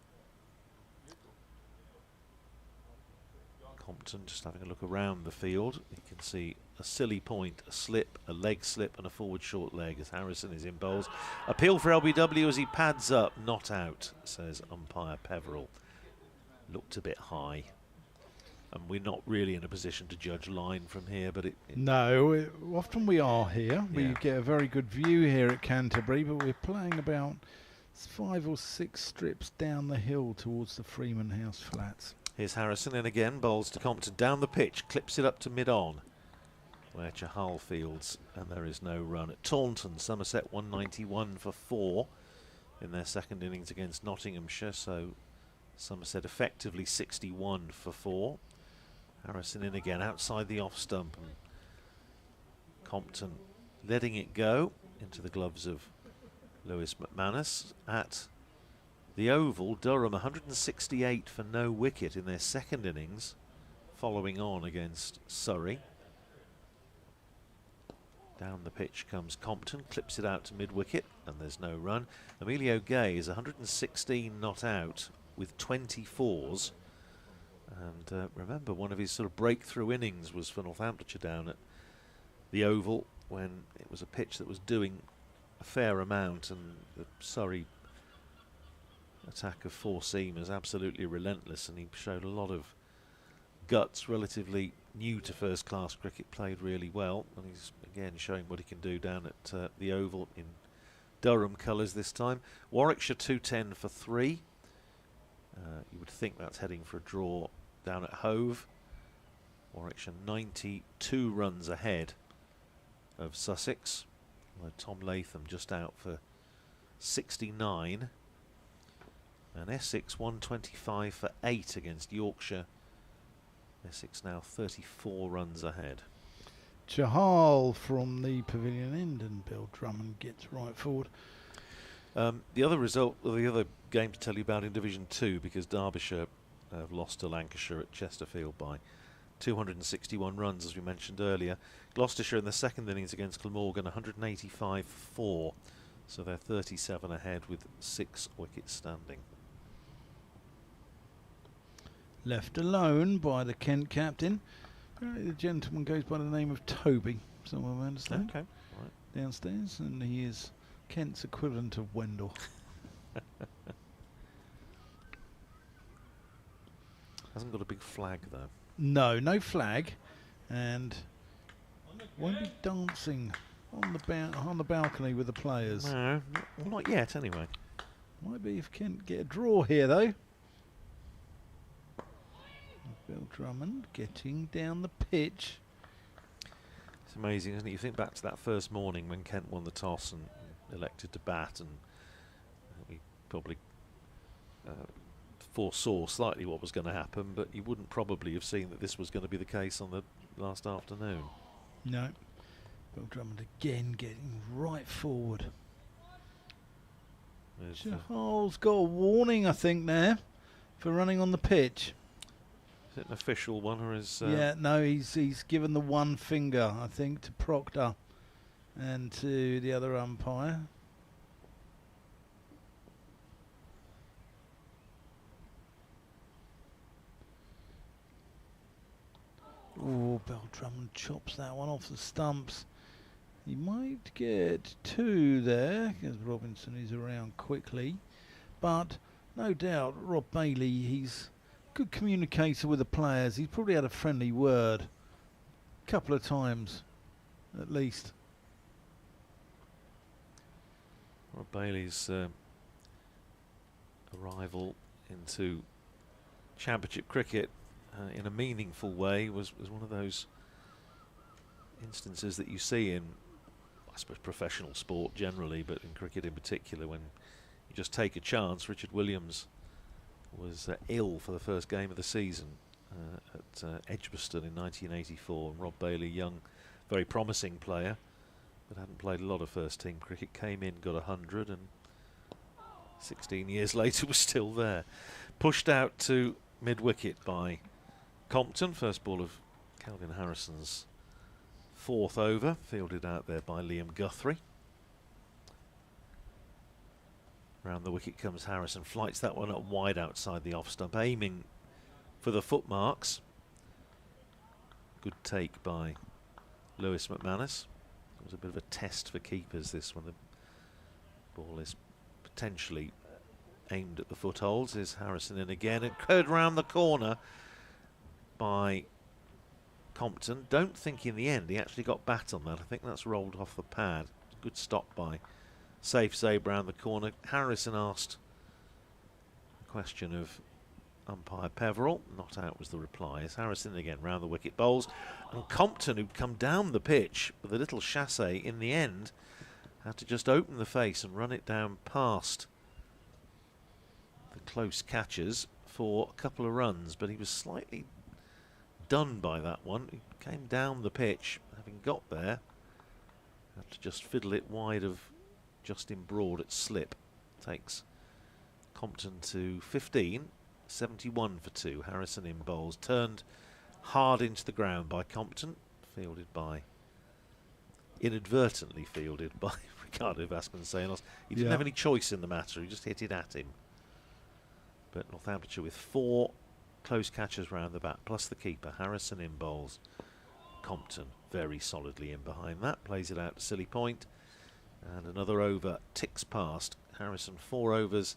Compton just having a look around the field. You can see a silly point, a slip, a leg slip and a forward short leg as Harrison is in bowls. Appeal for LBW as he pads up, not out, says umpire Peveril. Looked a bit high. And we're not really in a position to judge line from here, but no, often we are here. We Yeah. get a very good view here at Canterbury, but we're playing about 5 or 6 strips down the hill towards the Freeman House flats. Here's Harrison in again, bowls to Compton down the pitch, clips it up to mid-on, where Chahal fields, and there is no run. At Taunton, Somerset 191 for 4 in their second innings against Nottinghamshire, so Somerset effectively 61 for 4. Harrison in again, outside the off stump, and Compton letting it go into the gloves of Lewis McManus. At the Oval, Durham 168 for no wicket in their second innings, following on against Surrey. Down the pitch comes Compton, clips it out to mid-wicket, and there's no run. Emilio Gay is 116 not out with 24s. And remember, one of his sort of breakthrough innings was for Northamptonshire down at the Oval, when it was a pitch that was doing a fair amount, and the Surrey attack of 4 seamers absolutely relentless, and he showed a lot of guts, relatively new to first class cricket, played really well, and he's again showing what he can do down at the Oval in Durham colours this time. Warwickshire 210 for 3. You would think that's heading for a draw down at Hove. Warwickshire 92 runs ahead of Sussex, although Tom Latham just out for 69. And Essex 125 for 8 against Yorkshire. Essex now 34 runs ahead. Chahal from the pavilion end, and Bill Drummond gets right forward. The other result, or the other game to tell you about in Division 2, because Derbyshire have lost to Lancashire at Chesterfield by 261 runs, as we mentioned earlier. Gloucestershire in the second innings against Glamorgan 185 for 4, so they're 37 ahead with 6 wickets standing. Left alone by the Kent captain. The gentleman goes by the name of Toby, so I understand. Okay, right. Downstairs, and he is Kent's equivalent of Wendell. Hasn't got a big flag though. No, no flag, and won't be dancing on the balcony with the players. No, not yet anyway. Might be if Kent get a draw here though. Bill Drummond getting down the pitch. It's amazing, isn't it? You think back to that first morning when Kent won the toss and elected to bat, and we probably foresaw slightly what was going to happen, but you wouldn't probably have seen that this was going to be the case on the last afternoon. No. Bill Drummond again getting right forward. Chahal's got a warning, I think, there for running on the pitch. Is it an official one, or is... yeah, no, he's given the one finger, I think, to Proctor and to the other umpire. Oh, Bill Drummond chops that one off the stumps. He might get two there, because Robinson is around quickly. But no doubt, Rob Bailey, he's a good communicator with the players. He's probably had a friendly word a couple of times, at least. Rob Bailey's arrival into Championship cricket in a meaningful way was one of those instances that you see in, I suppose, professional sport generally, but in cricket in particular, when you just take a chance. Richard Williams was ill for the first game of the season at Edgbaston in 1984, and Rob Bailey, young, very promising player, but hadn't played a lot of first team cricket, came in, got 100, and 16 years later was still there. Pushed out to mid-wicket by Compton, first ball of Calvin Harrison's fourth over, fielded out there by Liam Guthrie. Round the wicket comes Harrison, flights that one up wide outside the off stump, aiming for the footmarks. Good take by Lewis McManus. It was a bit of a test for keepers, this one. The ball is potentially aimed at the footholds. Is Harrison in again, and curved round the corner by Compton. Don't think in the end he actually got bat on that. I think that's rolled off the pad. Good stop by Safe Zabe round the corner. Harrison asked a question of umpire Peverell. Not out was the reply. As Harrison again round the wicket bowls, and Compton, who'd come down the pitch with a little chassé, in the end had to just open the face and run it down past the close catchers for a couple of runs, but he was slightly done by that one. He came down the pitch, having got there, had to just fiddle it wide of Justin Broad at slip. Takes Compton to 15, 71 for 2. Harrison in bowls, turned hard into the ground by Compton, inadvertently fielded by Ricardo Vasconcelos. He didn't have any choice in the matter, he just hit it at him. But Northamptonshire with 4 close catches round the bat, plus the keeper. Harrison in bowls. Compton very solidly in behind that. Plays it out to Silly Point. And another over ticks past. Harrison 4 overs,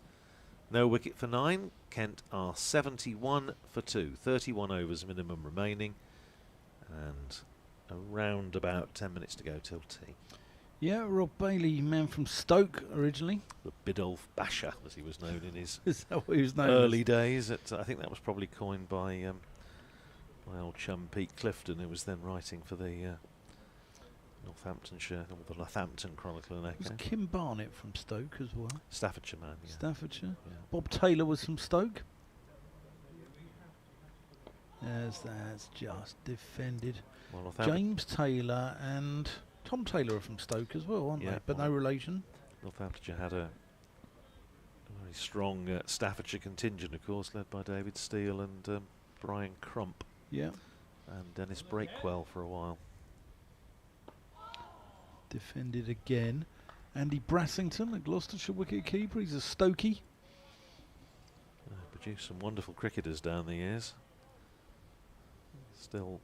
no wicket for 9. Kent are 71 for 2. 31 overs minimum remaining. And around about 10 minutes to go till tea. Yeah, Rob Bailey, man from Stoke originally. The Bidulph Basher, as he was known in his Is that what he was known early days. I think that was probably coined by my old chum Pete Clifton, who was then writing for the Northamptonshire, or the Northampton Chronicle and Echo. Was Kim Barnett from Stoke as well? Staffordshire man, yeah. Staffordshire. Yeah. Bob Taylor was from Stoke. As that's just defended. Well, James Taylor and Tom Taylor are from Stoke as well, aren't they? But no relation. Northamptonshire had a very strong Staffordshire contingent, of course, led by David Steele and Brian Crump. Yeah. And Dennis Breakwell for a while. Defended again. Andy Brassington, a Gloucestershire wicket-keeper. He's a Stokey. Produced some wonderful cricketers down the years. Still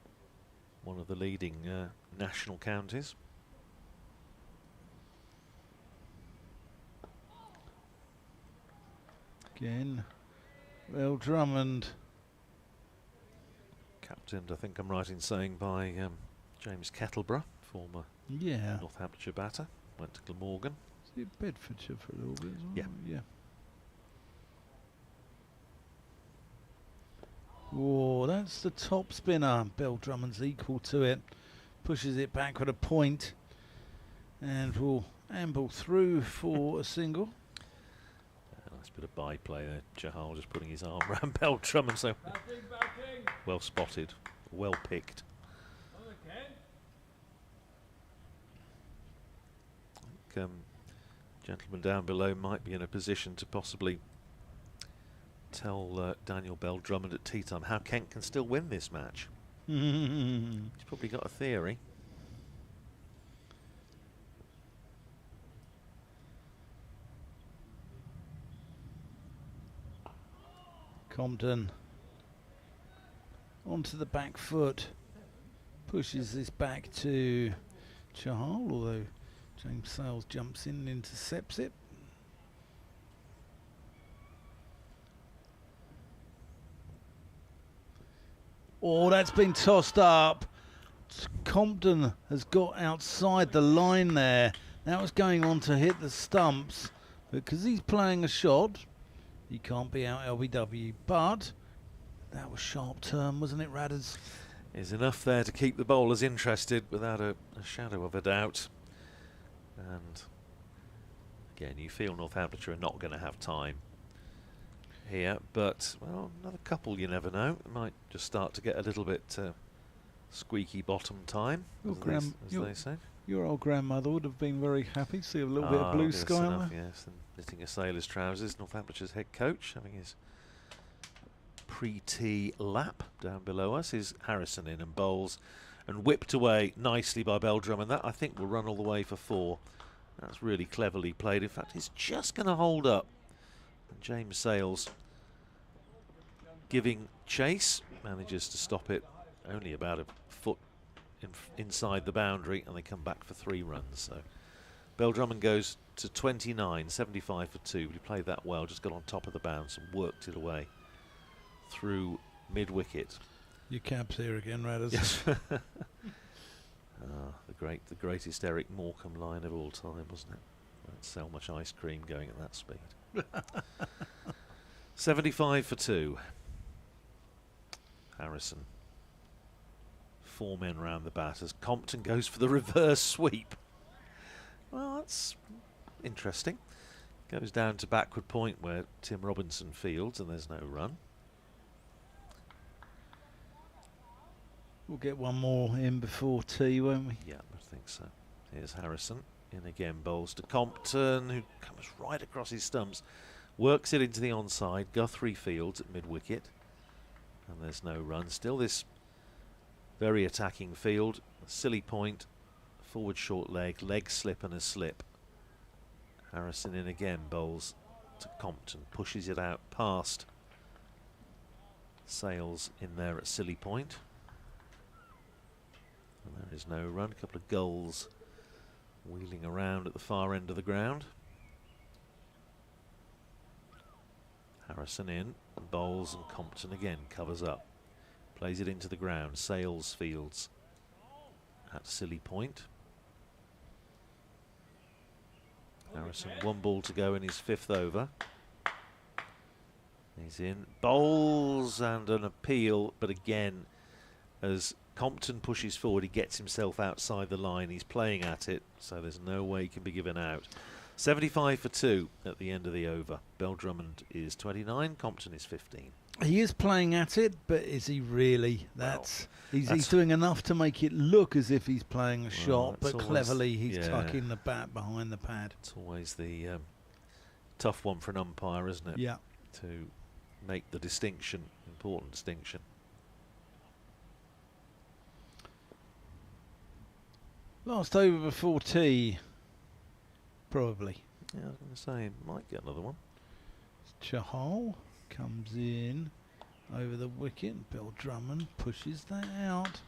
one of the leading national counties. Again, well, Drummond. Captained, I think I'm right in saying, by James Kettleborough, former Northamptonshire batter. Went to Glamorgan. Is he at Bedfordshire for a little bit as well? Yeah. Whoa, that's the top spinner. Bill Drummond's equal to it. Pushes it back with a point. And Amble through for a single. Nice bit of byplay there. Chahal just putting his arm around Beltrum, and so well spotted, well picked. Gentleman down below might be in a position to possibly tell Daniel Bell Drummond at tea time how Kent can still win this match. He's probably got a theory. Compton onto the back foot, pushes this back to Chahal, although James Sales jumps in and intercepts it. Oh, that's been tossed up. Compton has got outside the line there. That was going on to hit the stumps, but because he's playing a shot, he can't be out LBW. But that was sharp turn, wasn't it, Radders? Is enough there to keep the bowlers interested without a shadow of a doubt. And again, you feel Northamptonshire are not going to have time here, but well, another couple, you never know. It might just start to get a little bit squeaky bottom time, as they say. Your old grandmother would have been very happy to see a little bit of blue sky on there. Yes, and knitting a sailor's trousers. Northamptonshire's head coach having his pre-tea lap down below us is Harrison in and bowls and whipped away nicely by Beldrum, and that I think will run all the way for 4. That's really cleverly played. In fact, he's just going to hold up. And James Sales giving chase, manages to stop it only about a foot inside the boundary, and they come back for 3 runs. So Beldrum goes to 29, 75 for 2. He played that well, just got on top of the bounce and worked it away through mid-wicket. Your cab's here again, Radders. Yes. The greatest Eric Morecambe line of all time, wasn't it? Won't sell much ice cream going at that speed. 75 for 2. Harrison. 4 men round the bat as Compton goes for the reverse sweep. Well, that's interesting. Goes down to backward point where Tim Robinson fields, and there's no run. We'll get one more in before tea, won't we? Yeah, I think so. Here's Harrison. In again, bowls to Compton, who comes right across his stumps. Works it into the onside. Guthrie fields at mid-wicket. And there's no run. Still this very attacking field. A silly point. Forward short leg. Leg slip and a slip. Harrison in again, bowls to Compton. Pushes it out past Sales in there at silly point. And there is no run. A couple of gulls wheeling around at the far end of the ground. Harrison in, bowls, and Compton again covers up. Plays it into the ground. Sales fields at silly point. Harrison, 1 ball to go in his 5th over. He's in, bowls and an appeal, but again, as Compton pushes forward, he gets himself outside the line. He's playing at it, so there's no way he can be given out. 75 for 2 at the end of the over. Beldrummond is 29, Compton is 15. He is playing at it, but is he really? He's doing enough to make it look as if he's playing a shot, but cleverly he's tucking the bat behind the pad. It's always the tough one for an umpire, isn't it? Yeah. To make the distinction, important distinction. Last over before tea, probably. Yeah, I was going to say, might get another one. Chahal comes in over the wicket. Bill Drummond pushes that out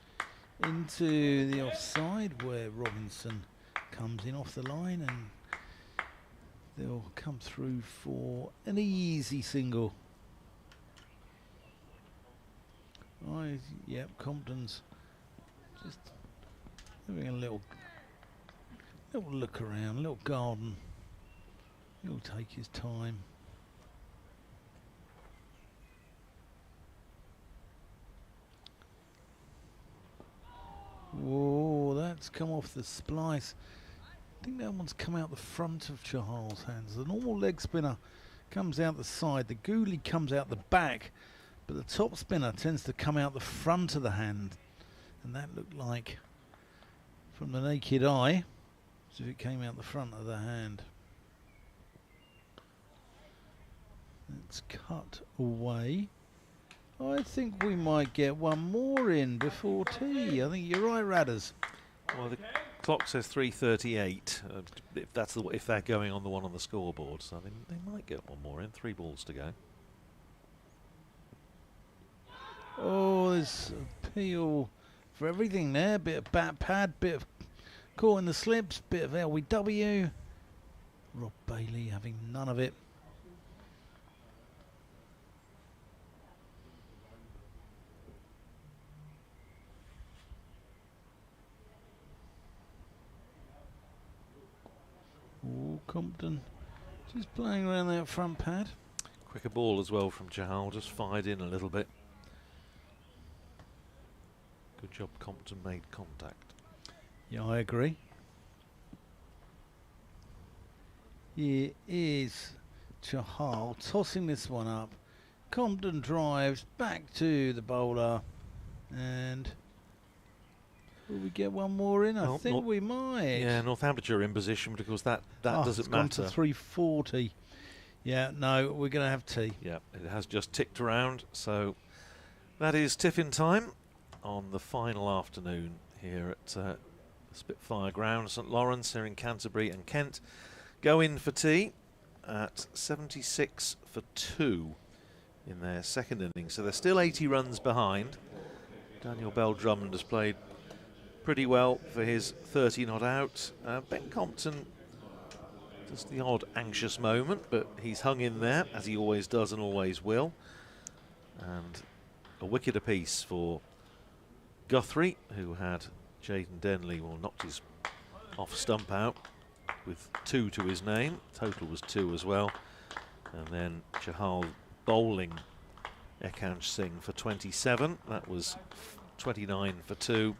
into the offside where Robinson comes in off the line, and they'll come through for an easy single. Yep, Compton's just having a little look around, a little garden. He'll take his time. Whoa, that's come off the splice. I think that one's come out the front of Chahal's hands. The normal leg spinner comes out the side. The Gloomy comes out the back. But the top spinner tends to come out the front of the hand. And that looked like, from the naked eye, as if it came out the front of the hand. It's cut away. I think we might get one more in before tea. I think you're right, Radders. Well, the clock says 3:38. If they're going on the one on the scoreboard, so they might get one more in. 3 balls to go. Oh, there's appeal for everything there. Bit of bat pad, bit of caught in the slips, bit of LWW. Rob Bailey having none of it. Oh, Compton just playing around that front pad. Quicker ball as well from Chahal, just fired in a little bit. Good job Compton made contact. Yeah, I agree. Here is Chahal tossing this one up. Compton drives back to the bowler, and will we get one more in? I think we might. Yeah, Northamptonshire in position because that doesn't it's matter. Gone to 340. Yeah, no, we're going to have tea. Yeah, it has just ticked around, so that is tiffin time on the final afternoon here at Spitfire Ground, St Lawrence here in Canterbury, and Kent go in for tea at 76 for 2 in their second innings. So they're still 80 runs behind. Daniel Bell-Drummond has played pretty well for his 30 not out. Ben Compton, just the odd anxious moment, but he's hung in there, as he always does and always will. And a wicket apiece for Guthrie, who had Jayden Denley, knocked his off stump out with 2 to his name. Total was 2 as well. And then Chahal bowling Ekhanj Singh for 27. That was 29 for 2.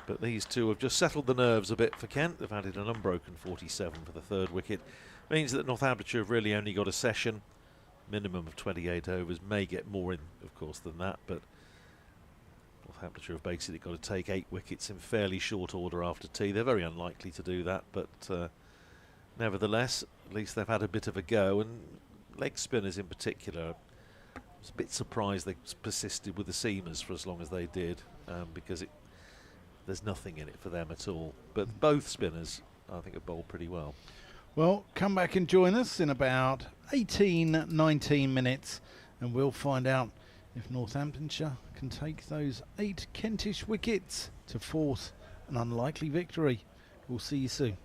But these two have just settled the nerves a bit for Kent. They've added an unbroken 47 for the 3rd wicket. Means that Northamptonshire have really only got a session, minimum of 28 overs. May get more in, of course, than that, but Northamptonshire have basically got to take 8 wickets in fairly short order after tea. They're very unlikely to do that, but nevertheless, at least they've had a bit of a go. And leg spinners in particular, I was a bit surprised they persisted with the seamers for as long as they did, because there's nothing in it for them at all. But both spinners, I think, have bowled pretty well. Well, come back and join us in about 18, 19 minutes, and we'll find out if Northamptonshire can take those 8 Kentish wickets to force an unlikely victory. We'll see you soon.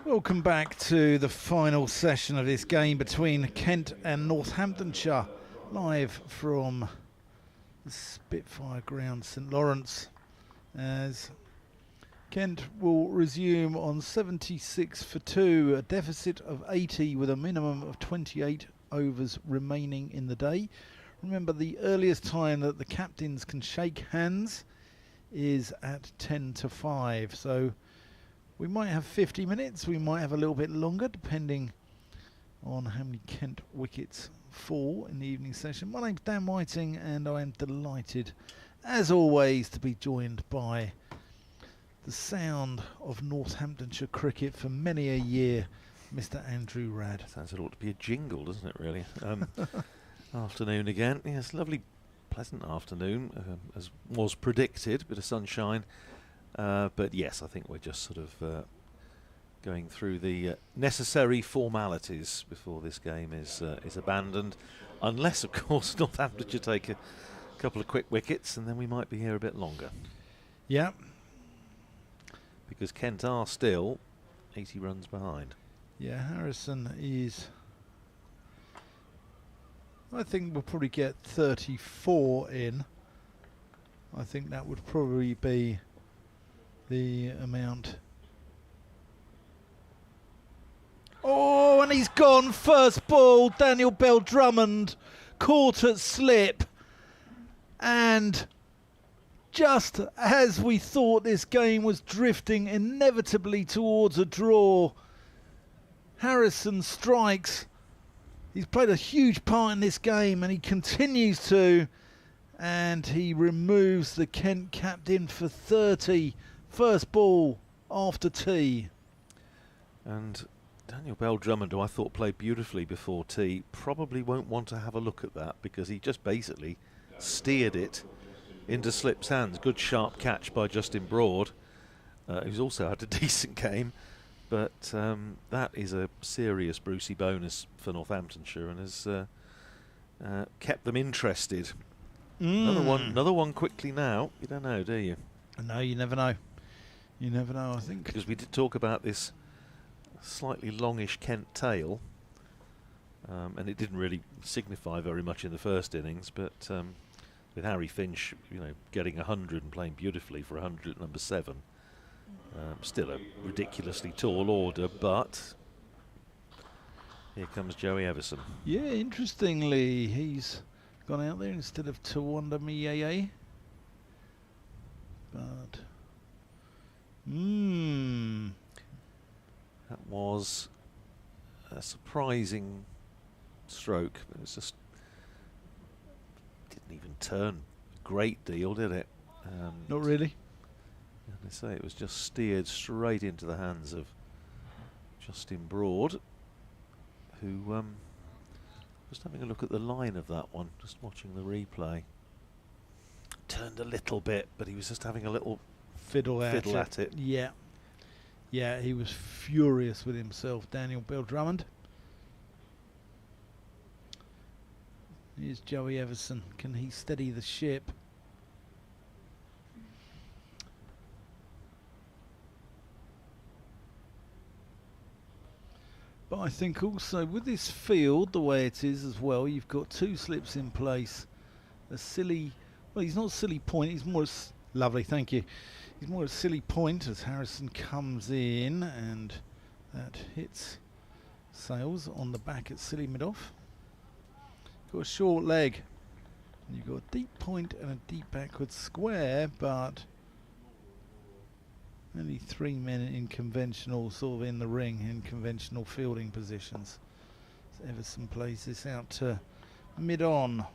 Welcome back to the final session of this game between Kent and Northamptonshire, live from the Spitfire ground, St Lawrence, as Kent will resume on 76 for 2, a deficit of 80 with a minimum of 28 overs remaining in the day. Remember, the earliest time that the captains can shake hands is at 10 to 5, so we might have 50 minutes, we might have a little bit longer, depending on how many Kent wickets fall in the evening session. My name's Dan Whiting, and I am delighted, as always, to be joined by the sound of Northamptonshire cricket for many a year, Mr. Andrew Radd. Sounds it ought to be a jingle, doesn't it, really? Afternoon again. Yes, lovely, pleasant afternoon, as was predicted, bit of sunshine. But yes, I think we're just sort of going through the necessary formalities before this game is abandoned, unless, of course, Northamptonshire take a couple of quick wickets, and then we might be here a bit longer. Yeah. Because Kent are still 80 runs behind. Yeah, Harrison is, I think we'll probably get 34 in. I think that would probably be the amount. Oh, and he's gone. First ball, Daniel Bell-Drummond caught at slip, and just as we thought this game was drifting inevitably towards a draw, Harrison strikes. He's played a huge part in this game, and he continues to, and he removes the Kent captain for 30. First ball after tea. And Daniel Bell-Drummond, who I thought played beautifully before tea, probably won't want to have a look at that, because he just basically steered it into Slip's hands. Good sharp catch by Justin Broad, who's also had a decent game, but that is a serious Brucey bonus for Northamptonshire, and has kept them interested. Another one quickly now. You don't know, do you? No, you never know. You never know, I think. Because we did talk about this slightly longish Kent tail, and it didn't really signify very much in the first innings, but with Harry Finch, getting 100 and playing beautifully for 100 at number 7, still a ridiculously tall order, but here comes Joey Everson. Yeah, interestingly, he's gone out there instead of Tawanda Miyeye. But that was a surprising stroke. It was just didn't even turn a great deal, did it? Not really. They say it was just steered straight into the hands of Justin Broad, who just having a look at the line of that one, just watching the replay. Turned a little bit, but he was just having a little fiddle at it. Yeah. Yeah, he was furious with himself, Daniel Bell-Drummond. Here's Joey Everson. Can he steady the ship? But I think also with this field, the way it is as well, you've got 2 slips in place. A silly, well, he's not silly point, he's more lovely, thank you. He's more a silly point as Harrison comes in, and that hits Sales on the back at silly mid-off. Got a short leg. And you've got a deep point and a deep backward square, but only 3 men in conventional, sort of in the ring, in conventional fielding positions. So Everson plays this out to mid-on.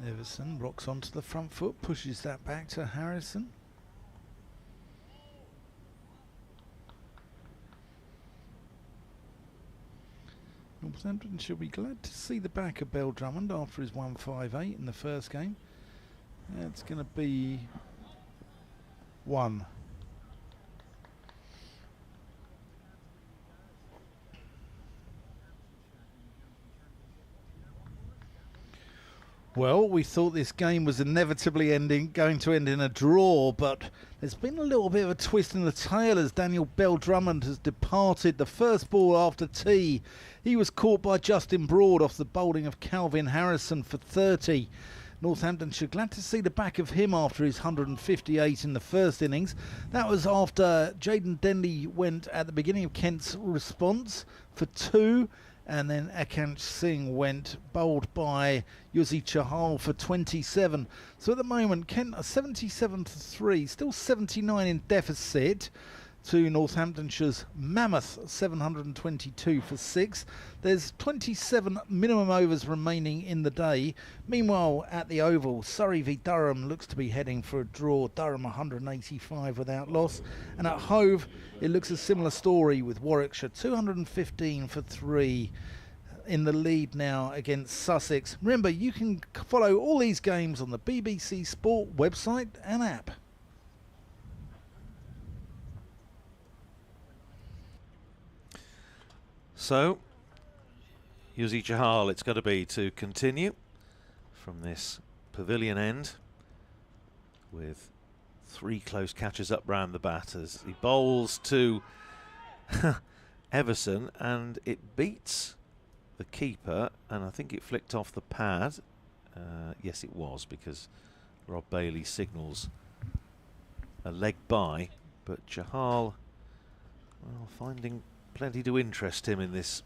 Everson rocks onto the front foot, pushes that back to Harrison. Northampton should be glad to see the back of Bell-Drummond after his 158 in the first game. That's going to be 1. Well, we thought this game was inevitably going to end in a draw, but there's been a little bit of a twist in the tail as Daniel Bell-Drummond has departed. The first ball after tee, he was caught by Justin Broad off the bowling of Calvin Harrison for 30. Northamptonshire glad to see the back of him after his 158 in the first innings. That was after Jaden Denley went at the beginning of Kent's response for 2. And then Akansh Singh went bowled by Yuzi Chahal for 27. So at the moment, Kent are 77 for 3, still 79 in deficit to Northamptonshire's mammoth 722 for 6. There's 27 minimum overs remaining in the day. Meanwhile, at the Oval, Surrey v Durham looks to be heading for a draw. Durham 185 without loss. And at Hove, it looks a similar story with Warwickshire 215 for 3 in the lead now against Sussex. Remember, you can follow all these games on the BBC Sport website and app. So, Yuzi Chahal, it's got to be to continue from this pavilion end with 3 close catches up round the bat as he bowls to Everson, and it beats the keeper, and I think it flicked off the pad. Yes, it was, because Rob Bailey signals a leg by, but Chahal, well, finding plenty to interest him in this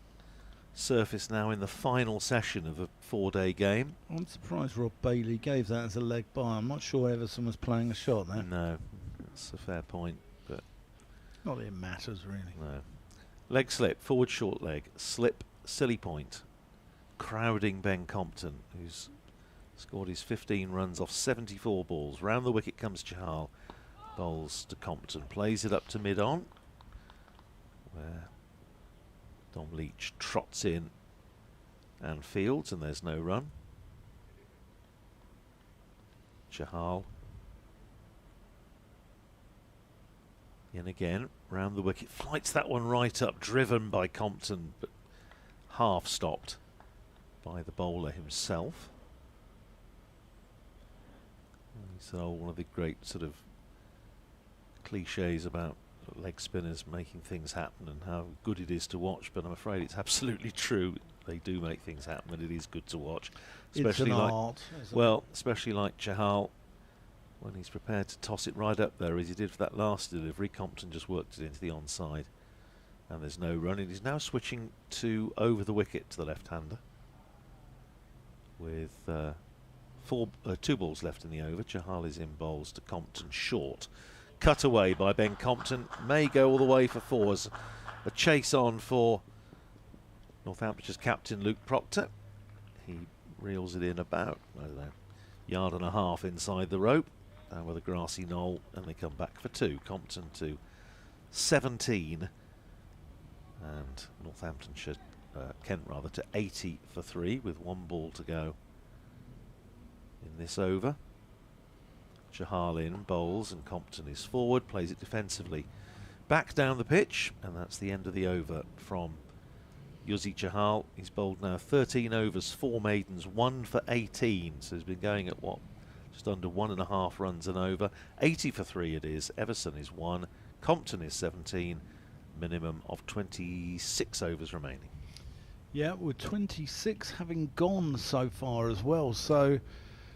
surface now in the final session of a 4-day game. I'm surprised Rob Bailey gave that as a leg by. I'm not sure Everson was playing a shot there. No, that's a fair point, but not that it matters really. No. Leg slip, forward short leg, slip, silly point, crowding Ben Compton, who's scored his 15 runs off 74 balls. Round the wicket comes Chahal, bowls to Compton, plays it up to mid-on, where Dom Leach trots in and fields, and there's no run. Chahal in again, round the wicket, flights that one right up, driven by Compton, but half stopped by the bowler himself. It's one of the great sort of cliches about leg spinners making things happen and how good it is to watch, but I'm afraid it's absolutely true. They do make things happen, and it is good to watch. Especially it's an like art, especially like Chahal, when he's prepared to toss it right up there as he did for that last delivery. Compton just worked it into the onside, and there's no run. And he's now switching to over the wicket to the left-hander with 2 balls left in the over. Chahal is in bowls to Compton short. Cut away by Ben Compton, may go all the way for 4s. A chase on for Northamptonshire's captain Luke Proctor. He reels it in about, I don't know, yard and a half inside the rope, down with a grassy knoll, and they come back for 2. Compton to 17, and Northamptonshire, Kent rather, to 80 for 3 with 1 ball to go in this over. Chahal in, bowls, and Compton is forward, plays it defensively back down the pitch, and that's the end of the over from Yuzi Chahal. He's bowled now 13 overs, 4 maidens, 1 for 18, so he's been going at what, just under 1.5 runs an over. 80 for 3 it is. Everson is 1, Compton is 17, minimum of 26 overs remaining. Yeah, with 26 having gone so far as well, so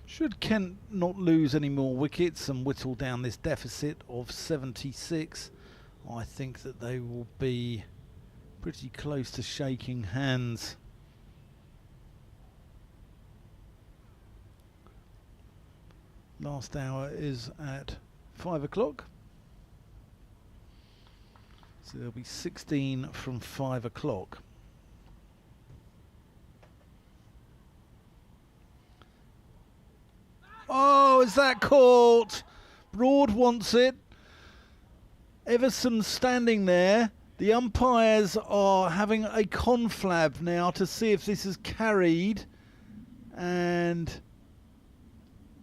should Kent not lose any more wickets and whittle down this deficit of 76, I think that they will be pretty close to shaking hands. Last hour is at 5 o'clock. So there'll be 16 from 5 o'clock. Oh, is that caught? Broad wants it. Everson standing there. The umpires are having a conflab now to see if this is carried. And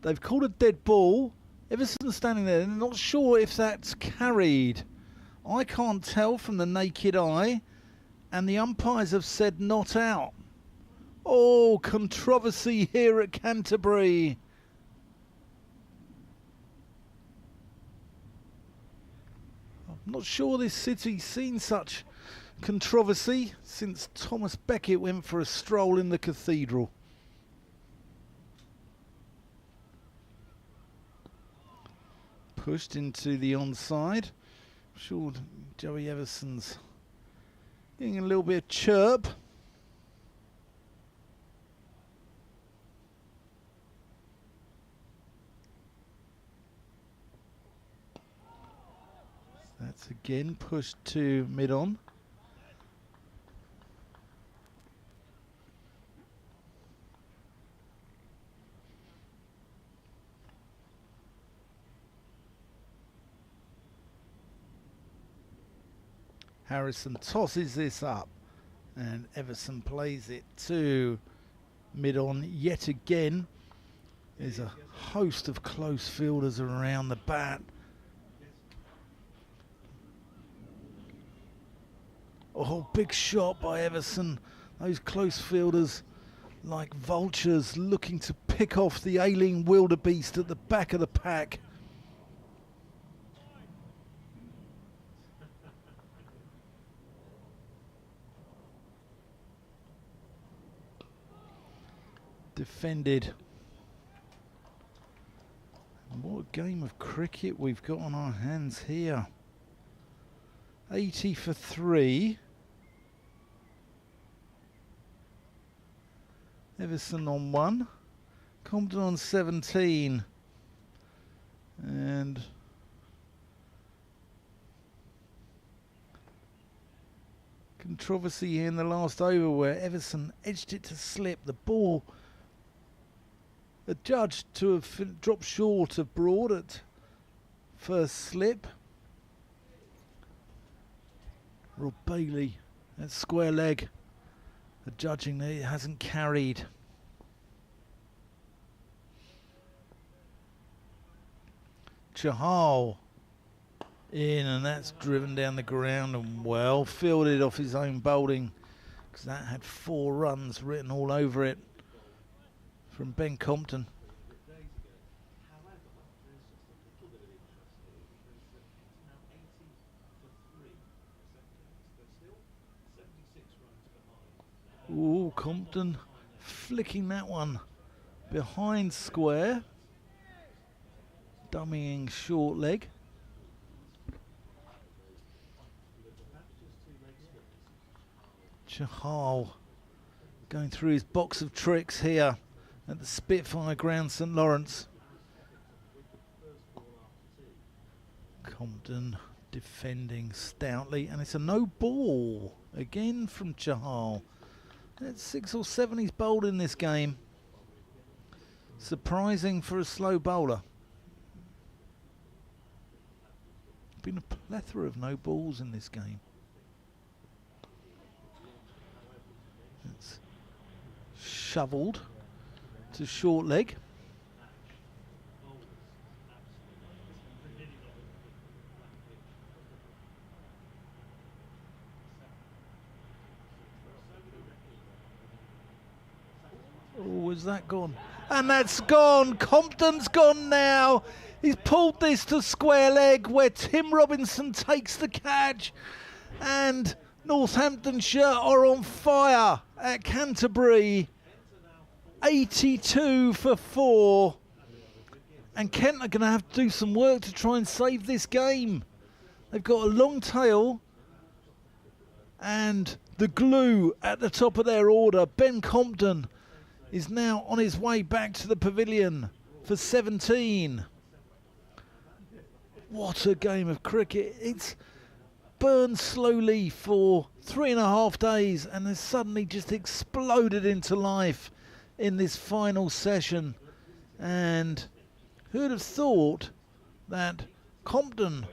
they've called a dead ball. Everson's standing there. They're not sure if that's carried. I can't tell from the naked eye. And the umpires have said not out. Oh, controversy here at Canterbury. I'm not sure this city's seen such controversy since Thomas Beckett went for a stroll in the cathedral. Pushed into the onside. I'm sure Joey Everson's getting a little bit of chirp. That's again pushed to mid-on. Harrison tosses this up and Everson plays it to mid-on yet again. There's a host of close fielders around the bat. Oh, big shot by Everson. Those close fielders like vultures looking to pick off the ailing wildebeest at the back of the pack. Defended. And what a game of cricket we've got on our hands here. 80 for 3. Everson on 1. Compton on 17. And controversy here in the last over where Everson edged it to slip. The ball adjudged to have dropped short of Broad at first slip. Rob Bailey at square leg, adjudging that it hasn't carried. Chahal in, and that's driven down the ground and well fielded off his own bowling, because that had 4 runs written all over it from Ben Compton. Ooh, Compton flicking that one behind square, dummying short leg. Chahal going through his box of tricks here at the Spitfire ground, St Lawrence. Compton defending stoutly, and it's a no ball again from Chahal. That's 6 or 7 he's bowled in this game. Surprising for a slow bowler. Been a plethora of no balls in this game. It's shovelled to short leg. Oh, is that gone? And that's gone. Compton's gone now. He's pulled this to square leg where Tim Robinson takes the catch. And Northamptonshire are on fire at Canterbury. 82 for 4. And Kent are going to have to do some work to try and save this game. They've got a long tail. And the glue at the top of their order, Ben Compton, is now on his way back to the pavilion for 17. What a game of cricket. It's burned slowly for 3.5 days and has suddenly just exploded into life in this final session. And who'd have thought that Compton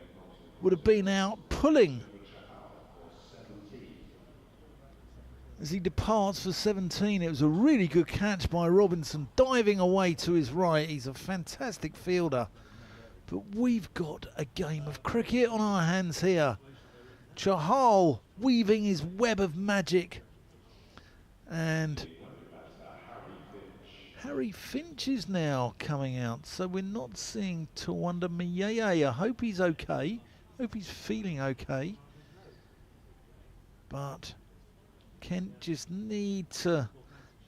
would have been out pulling as he departs for 17. It was a really good catch by Robinson, diving away to his right. He's a fantastic fielder. But we've got a game of cricket on our hands here. Chahal weaving his web of magic. And Harry Finch is now coming out, so we're not seeing Tawanda Miyeye. I hope he's okay. Hope he's feeling okay. But Kent just need to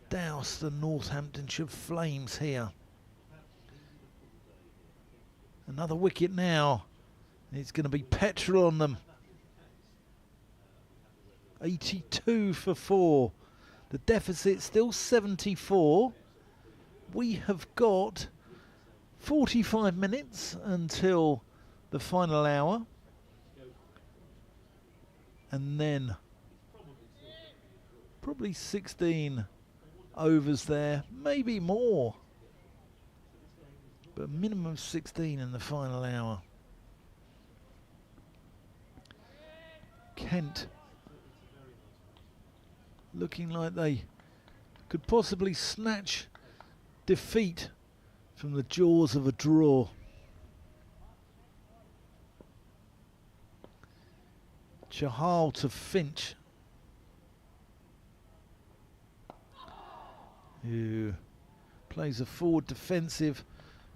douse the Northamptonshire Flames here. Another wicket now. It's going to be petrol on them. 82 for 4. The deficit still 74. We have got 45 minutes until the final hour. And then probably 16 overs there, maybe more. But a minimum of 16 in the final hour. Kent looking like they could possibly snatch defeat from the jaws of a draw. Chahal to Finch, who plays a forward defensive,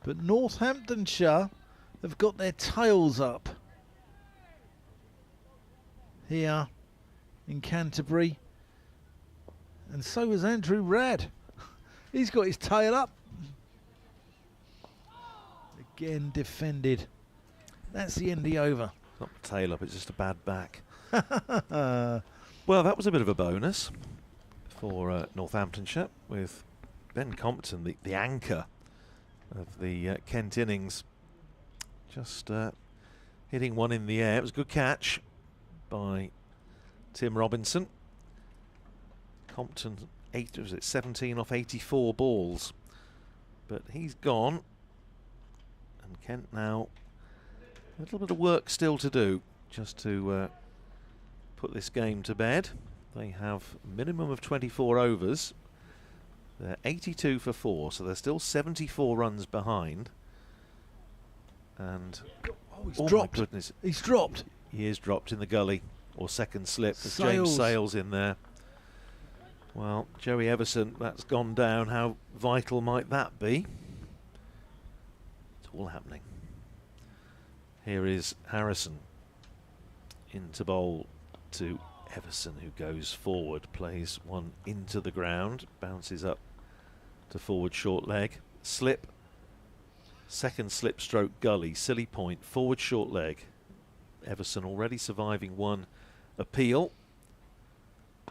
but Northamptonshire have got their tails up here in Canterbury, and so has Andrew Radd. He's got his tail up. Again defended. That's the end of the over. Not the tail up, it's just a bad back. Well, that was a bit of a bonus for Northamptonshire, with Ben Compton, the anchor of the Kent innings, just hitting one in the air. It was a good catch by Tim Robinson. Compton, 17 off 84 balls, but he's gone, and Kent now a little bit of work still to do just to put this game to bed. They have a minimum of 24 overs. They're 82 for 4, so they're still 74 runs behind. And he's oh dropped. My goodness, he's dropped. He is dropped in the gully, or second slip. There's Sales. James Sales in there. Well, Joey Everson, that's gone down. How vital might that be? It's all happening. Here is Harrison into bowl to Everson, who goes forward, plays one into the ground, bounces up to forward short leg, slip, second slip stroke gully, silly point, forward short leg. Everson already surviving one appeal,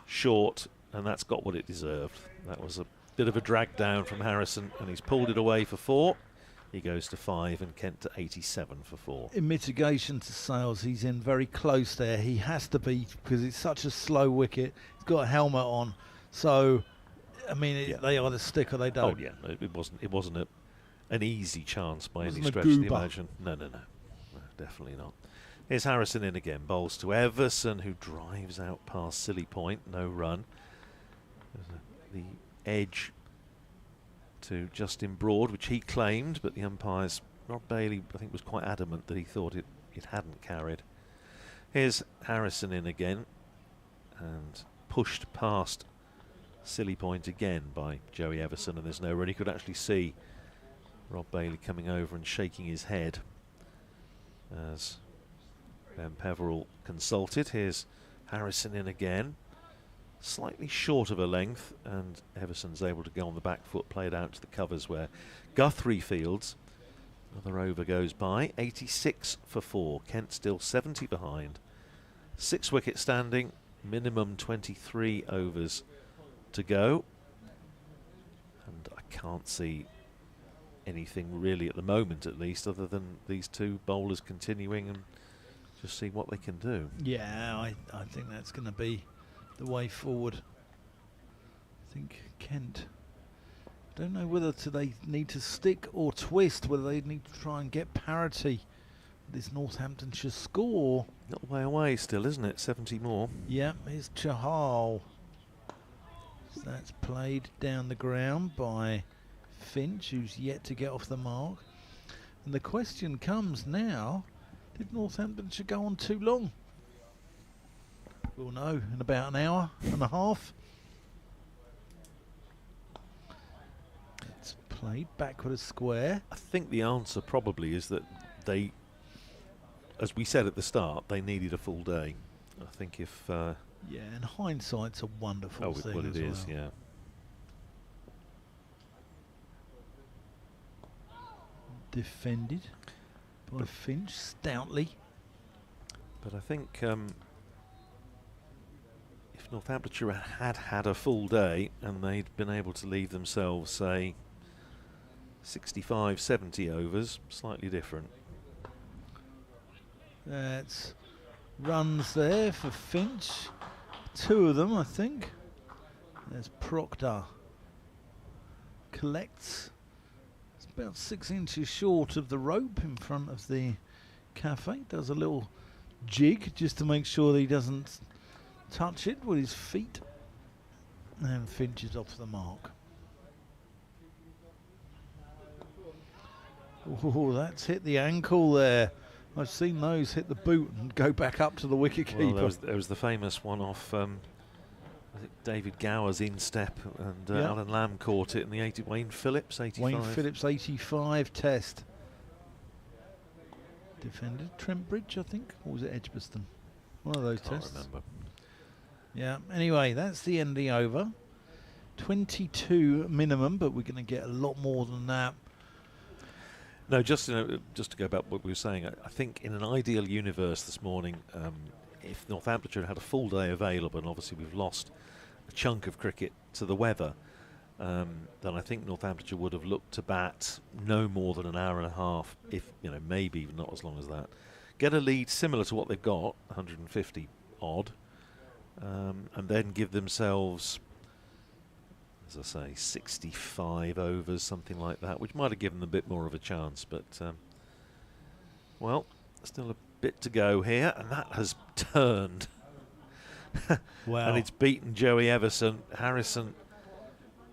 short, and that's got what it deserved. That was a bit of a drag down from Harrison, and he's pulled it away for 4. He goes to 5, and Kent to 87 for 4. In mitigation to Sales, he's in very close there. He has to be, because it's such a slow wicket. He's got a helmet on, so I mean, they either stick or they don't. Oh yeah, it wasn't an easy chance by any Wasn't a stretch of the goober. imagination. No, definitely not. Here's Harrison in again, bowls to Everson, who drives out past silly point, no run. The edge to Justin Broad, which he claimed, but the umpires, Rob Bailey, I think, was quite adamant that he thought it hadn't carried. Here's Harrison in again, and pushed past silly point again by Joey Everson, and there's no run. You could actually see Rob Bailey coming over and shaking his head as Ben Peverell consulted. Here's Harrison in again. Slightly short of a length, and Everson's able to go on the back foot, play it out to the covers where Guthrie fields. Another over goes by. 86 for 4. Kent still 70 behind. 6 wicket standing, minimum 23 overs to go. And I can't see anything really at the moment, at least, other than these two bowlers continuing and just see what they can do. Yeah, I think that's going to be the way forward. I think Kent, don't know whether they need to stick or twist, whether they need to try and get parity with this Northamptonshire score. Not way away still, isn't it? 70 more. Yeah, here's Chahal. So that's played down the ground by Finch, who's yet to get off the mark. And the question comes now, did Northamptonshire go on too long? We'll know in about an hour and a half. Played back with a square. I think the answer probably is that they, as we said at the start, they needed a full day. I think if... yeah, and hindsight's a wonderful thing well, it as is, well. yeah. Defended by Finch stoutly. But I think if Northamptonshire had a full day and they'd been able to leave themselves, say, 65, 70 overs, slightly different. That's runs there for Finch. 2 of them, I think. There's Proctor. Collects. It's about 6 inches short of the rope in front of the cafe. Does a little jig just to make sure that he doesn't touch it with his feet. And Finch is off the mark. Oh, that's hit the ankle there. I've seen those hit the boot and go back up to the wicketkeeper. Well, there was the famous one off I think David Gower's instep, and Alan Lamb caught it in the 80. Wayne Phillips, 85. Wayne Phillips, 85 test. Defended Trentbridge, I think, or was it Edgbaston? One of those Can't tests. remember. Yeah. Anyway, that's the end of the over. 22 minimum, but we're going to get a lot more than that. No, just to go back to what we were saying, I think in an ideal universe this morning, if Northamptonshire had a full day available, and obviously we've lost a chunk of cricket to the weather, then I think Northamptonshire would have looked to bat no more than an hour and a half, if maybe even not as long as that. Get a lead similar to what they've got, 150 odd, and then give themselves, as I say, 65 overs, something like that, which might have given them a bit more of a chance. But, well, still a bit to go here, and that has turned. Wow. And it's beaten Joey Everson. Harrison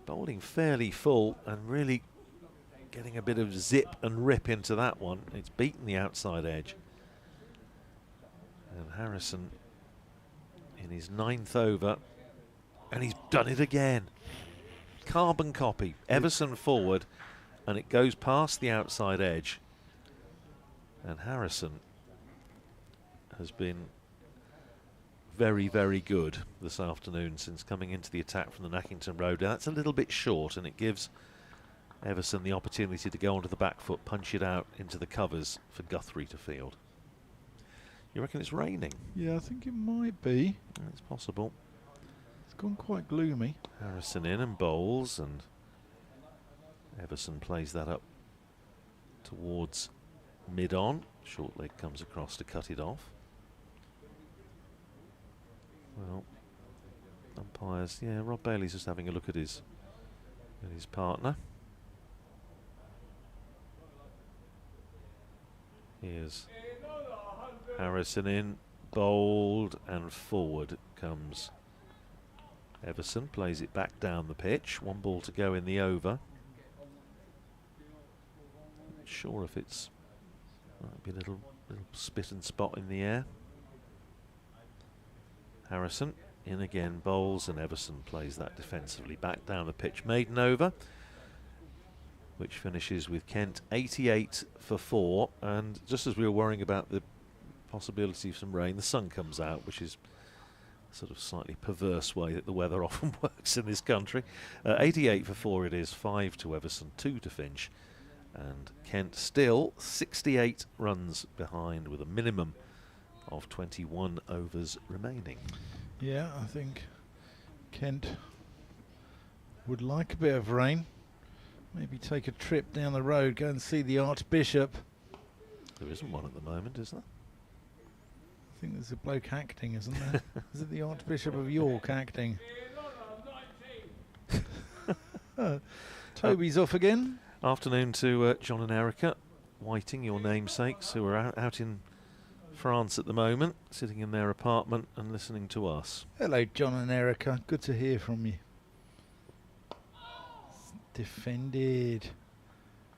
bowling fairly full and really getting a bit of zip and rip into that one. It's beaten the outside edge. And Harrison in his 9th over, and he's done it again. Carbon copy. Everson forward, and it goes past the outside edge. And Harrison has been very, very good this afternoon since coming into the attack from the Nackington Road. Now, that's a little bit short, and it gives Everson the opportunity to go onto the back foot, punch it out into the covers for Guthrie to field. You reckon it's raining? Yeah, I think it might be. It's possible. It's gone quite gloomy. Harrison in and bowls, and Everson plays that up towards mid-on. Short leg comes across to cut it off. Well, umpires, yeah, Rob Bailey's just having a look at his partner. Here's Harrison in, bowled, and forward comes Everson. Plays it back down the pitch. 1 ball to go in the over. Not sure if it's might be a little spit and spot in the air. Harrison in again, bowls, and Everson plays that defensively back down the pitch. Maiden over, which finishes with Kent 88 for 4. And just as we were worrying about the possibility of some rain, the sun comes out, which is a sort of slightly perverse way that the weather often works in this country. 88 for 4 it is, 5 to Everson, 2 to Finch. And Kent still 68 runs behind with a minimum of 21 overs remaining. Yeah, I think Kent would like a bit of rain. Maybe take a trip down the road, go and see the Archbishop. There isn't one at the moment, is there? I think there's a bloke acting, isn't there? Is it the Archbishop of York acting? Toby's off again. Afternoon to John and Erica Whiting, your namesakes, who are out in France at the moment, sitting in their apartment and listening to us. Hello, John and Erica. Good to hear from you. Defended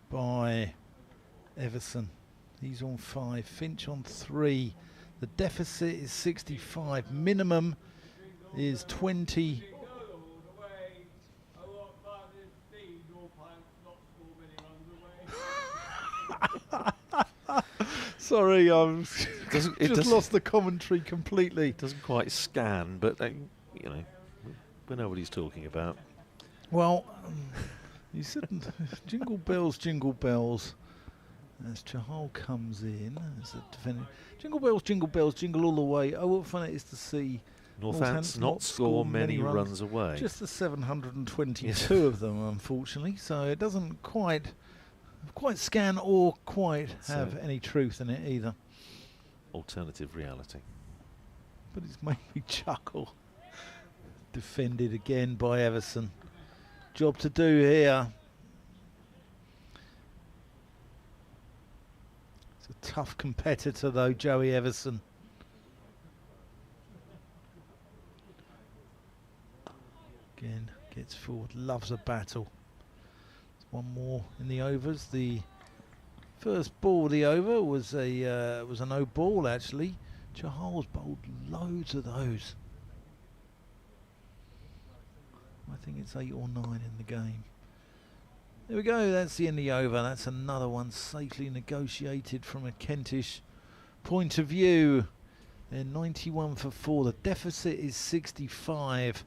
by Everson. He's on 5. Finch on 3. The deficit is 65. Minimum is 20. Sorry, I've It just lost the commentary completely. It doesn't quite scan, but you know, we know what he's talking about. Well, you said jingle bells, as Chahal comes in as a defender. Jingle bells, jingle all the way. Oh, what fun it is to see Northampton not score many runs away. Just the 722 of them, unfortunately. So it doesn't quite scan or quite have any truth in it either. Alternative reality. But it's made me chuckle. Defended again by Everson. Job to do here. It's a tough competitor though, Joey Everson. Again, gets forward, loves a battle. There's one more in the overs. The first ball of the over was a no ball actually. Chahal's bowled loads of those. I think it's 8 or 9 in the game. There we go, that's the end of the over. That's another one safely negotiated from a Kentish point of view. They're 91 for 4. The deficit is 65.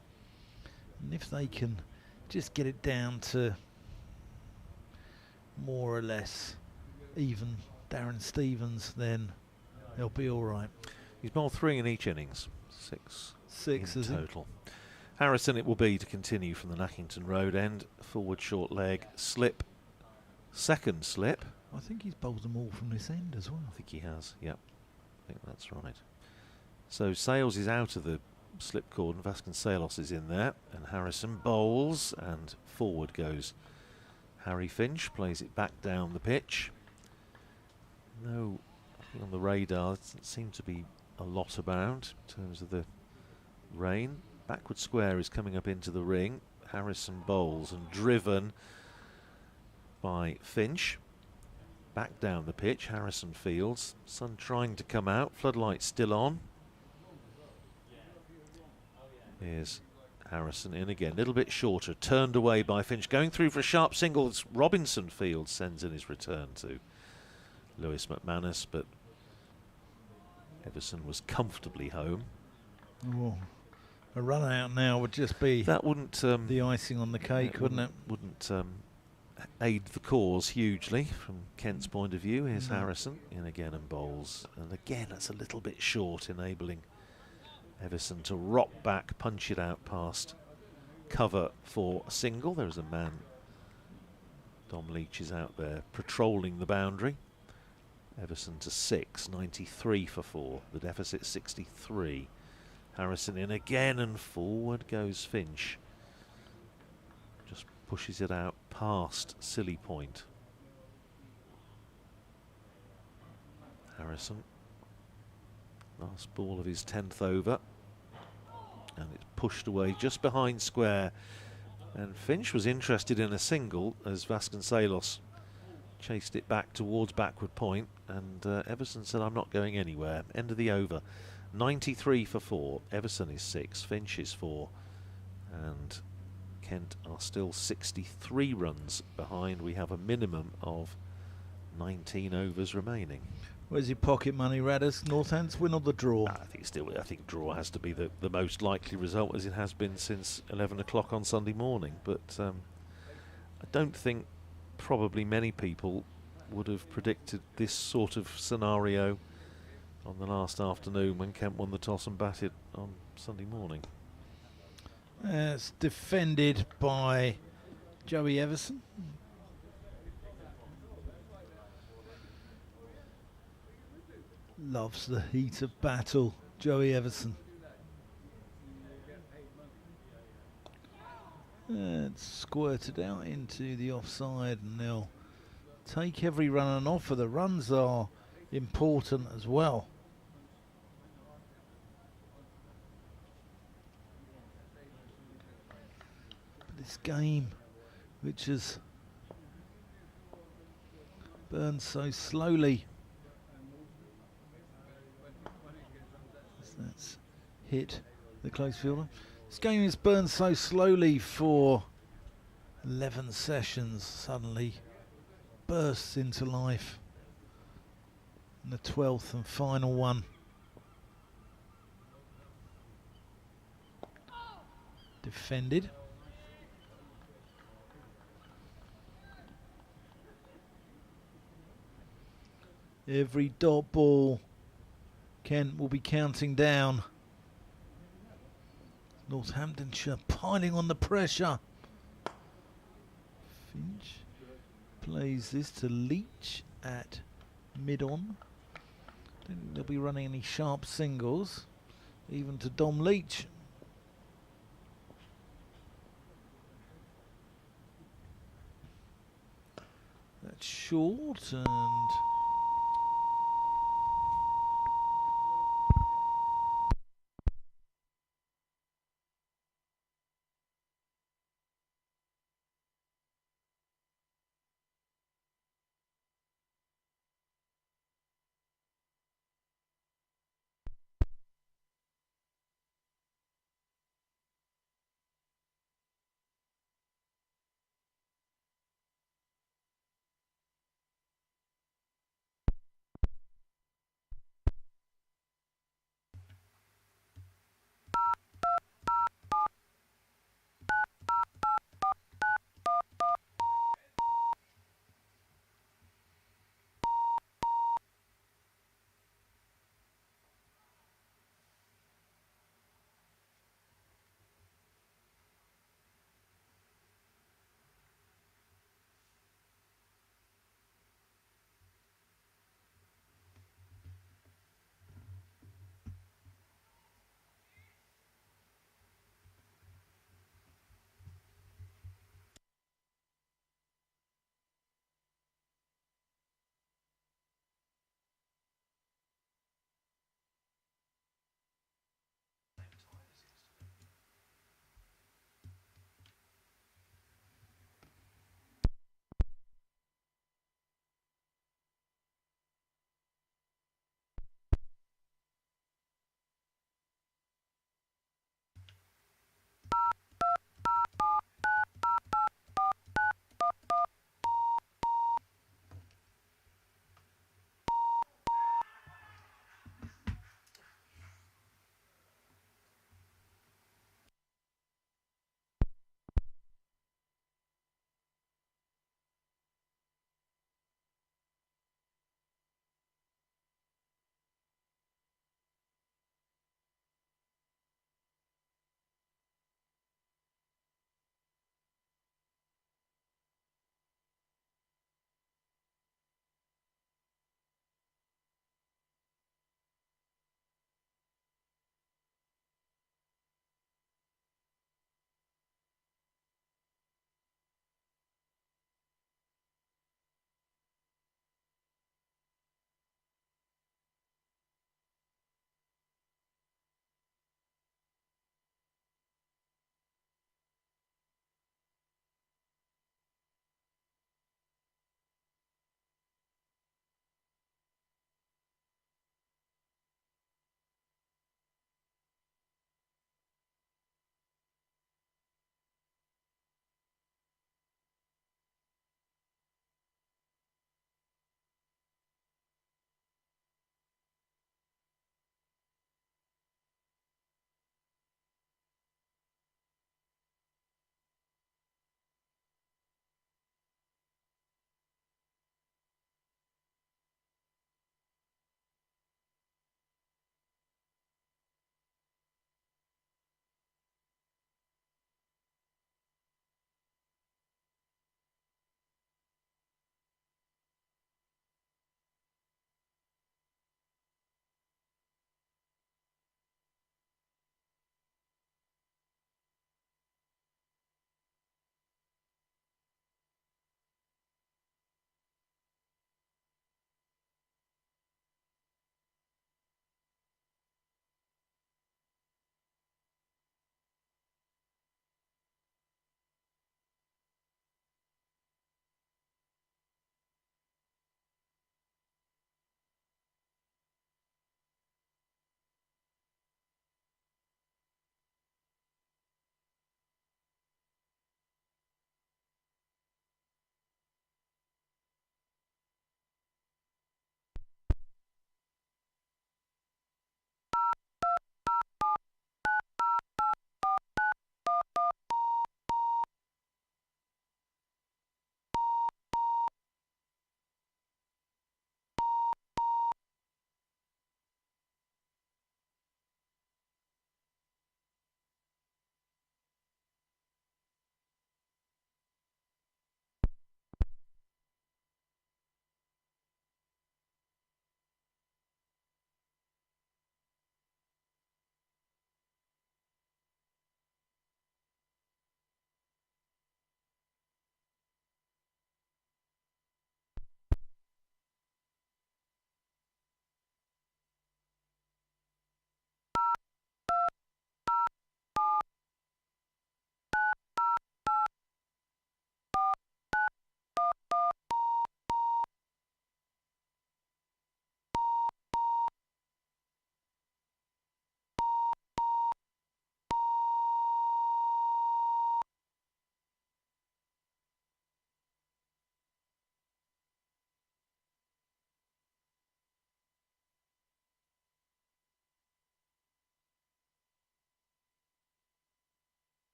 And if they can just get it down to more or less even Darren Stevens, then they'll be all right. He's bowled 3 in each innings. 6 in total. Harrison it will be to continue from the Nackington Road end. Forward short leg, slip, second slip. I think he's bowled them all from this end as well. I think he has, yep. I think that's right. So Sales is out of the slip cord and Vasconcelos is in there. And Harrison bowls and forward goes Harry Finch. Plays it back down the pitch. No, nothing on the radar. There doesn't seem to be a lot about in terms of the rain. Backward square is coming up into the ring. Harrison bowls and driven by Finch. Back down the pitch, Harrison fields. Sun trying to come out, floodlights still on. Here's Harrison in again, a little bit shorter, turned away by Finch. Going through for a sharp single as Robinson Fields sends in his return to Lewis McManus, but Everson was comfortably home. Oh. A run out now would just be that wouldn't the icing on the cake, wouldn't it? Wouldn't aid the cause hugely from Kent's point of view. Here's Harrison in again and bowls, and again that's a little bit short, enabling Everson to rock back, punch it out past cover for a single. There is a man, Dom Leach is out there patrolling the boundary. Everson to 6, 93 for 4. The deficit 63. Harrison in again and forward goes Finch. Just pushes it out past Silly Point. Harrison, last ball of his 10th over. And it's pushed away just behind square. And Finch was interested in a single as Vasconcelos chased it back towards backward point. And Everson said, I'm not going anywhere. End of the over. 93 for 4. Everson is 6. Finch is 4. And Kent are still 63 runs behind. We have a minimum of 19 overs remaining. Where's your pocket money, Radders? Northants win or the draw? I think draw has to be the most likely result, as it has been since 11 o'clock on Sunday morning. But I don't think probably many people would have predicted this sort of scenario on the last afternoon when Kent won the toss and batted on Sunday morning. It's defended by Joey Everson. Loves the heat of battle, Joey Everson. It's squirted out into the offside, and they'll take every run and offer. The runs are important as well. But this game, which has burned so slowly, that's hit the close fielder. This game is burned so slowly for 11 sessions, suddenly bursts into life. And the 12th and final one. Defended. Every dot ball Kent will be counting down. Northamptonshire piling on the pressure. Finch plays this to Leach at mid-on. Don't think they'll be running any sharp singles, even to Dom Leach. That's short and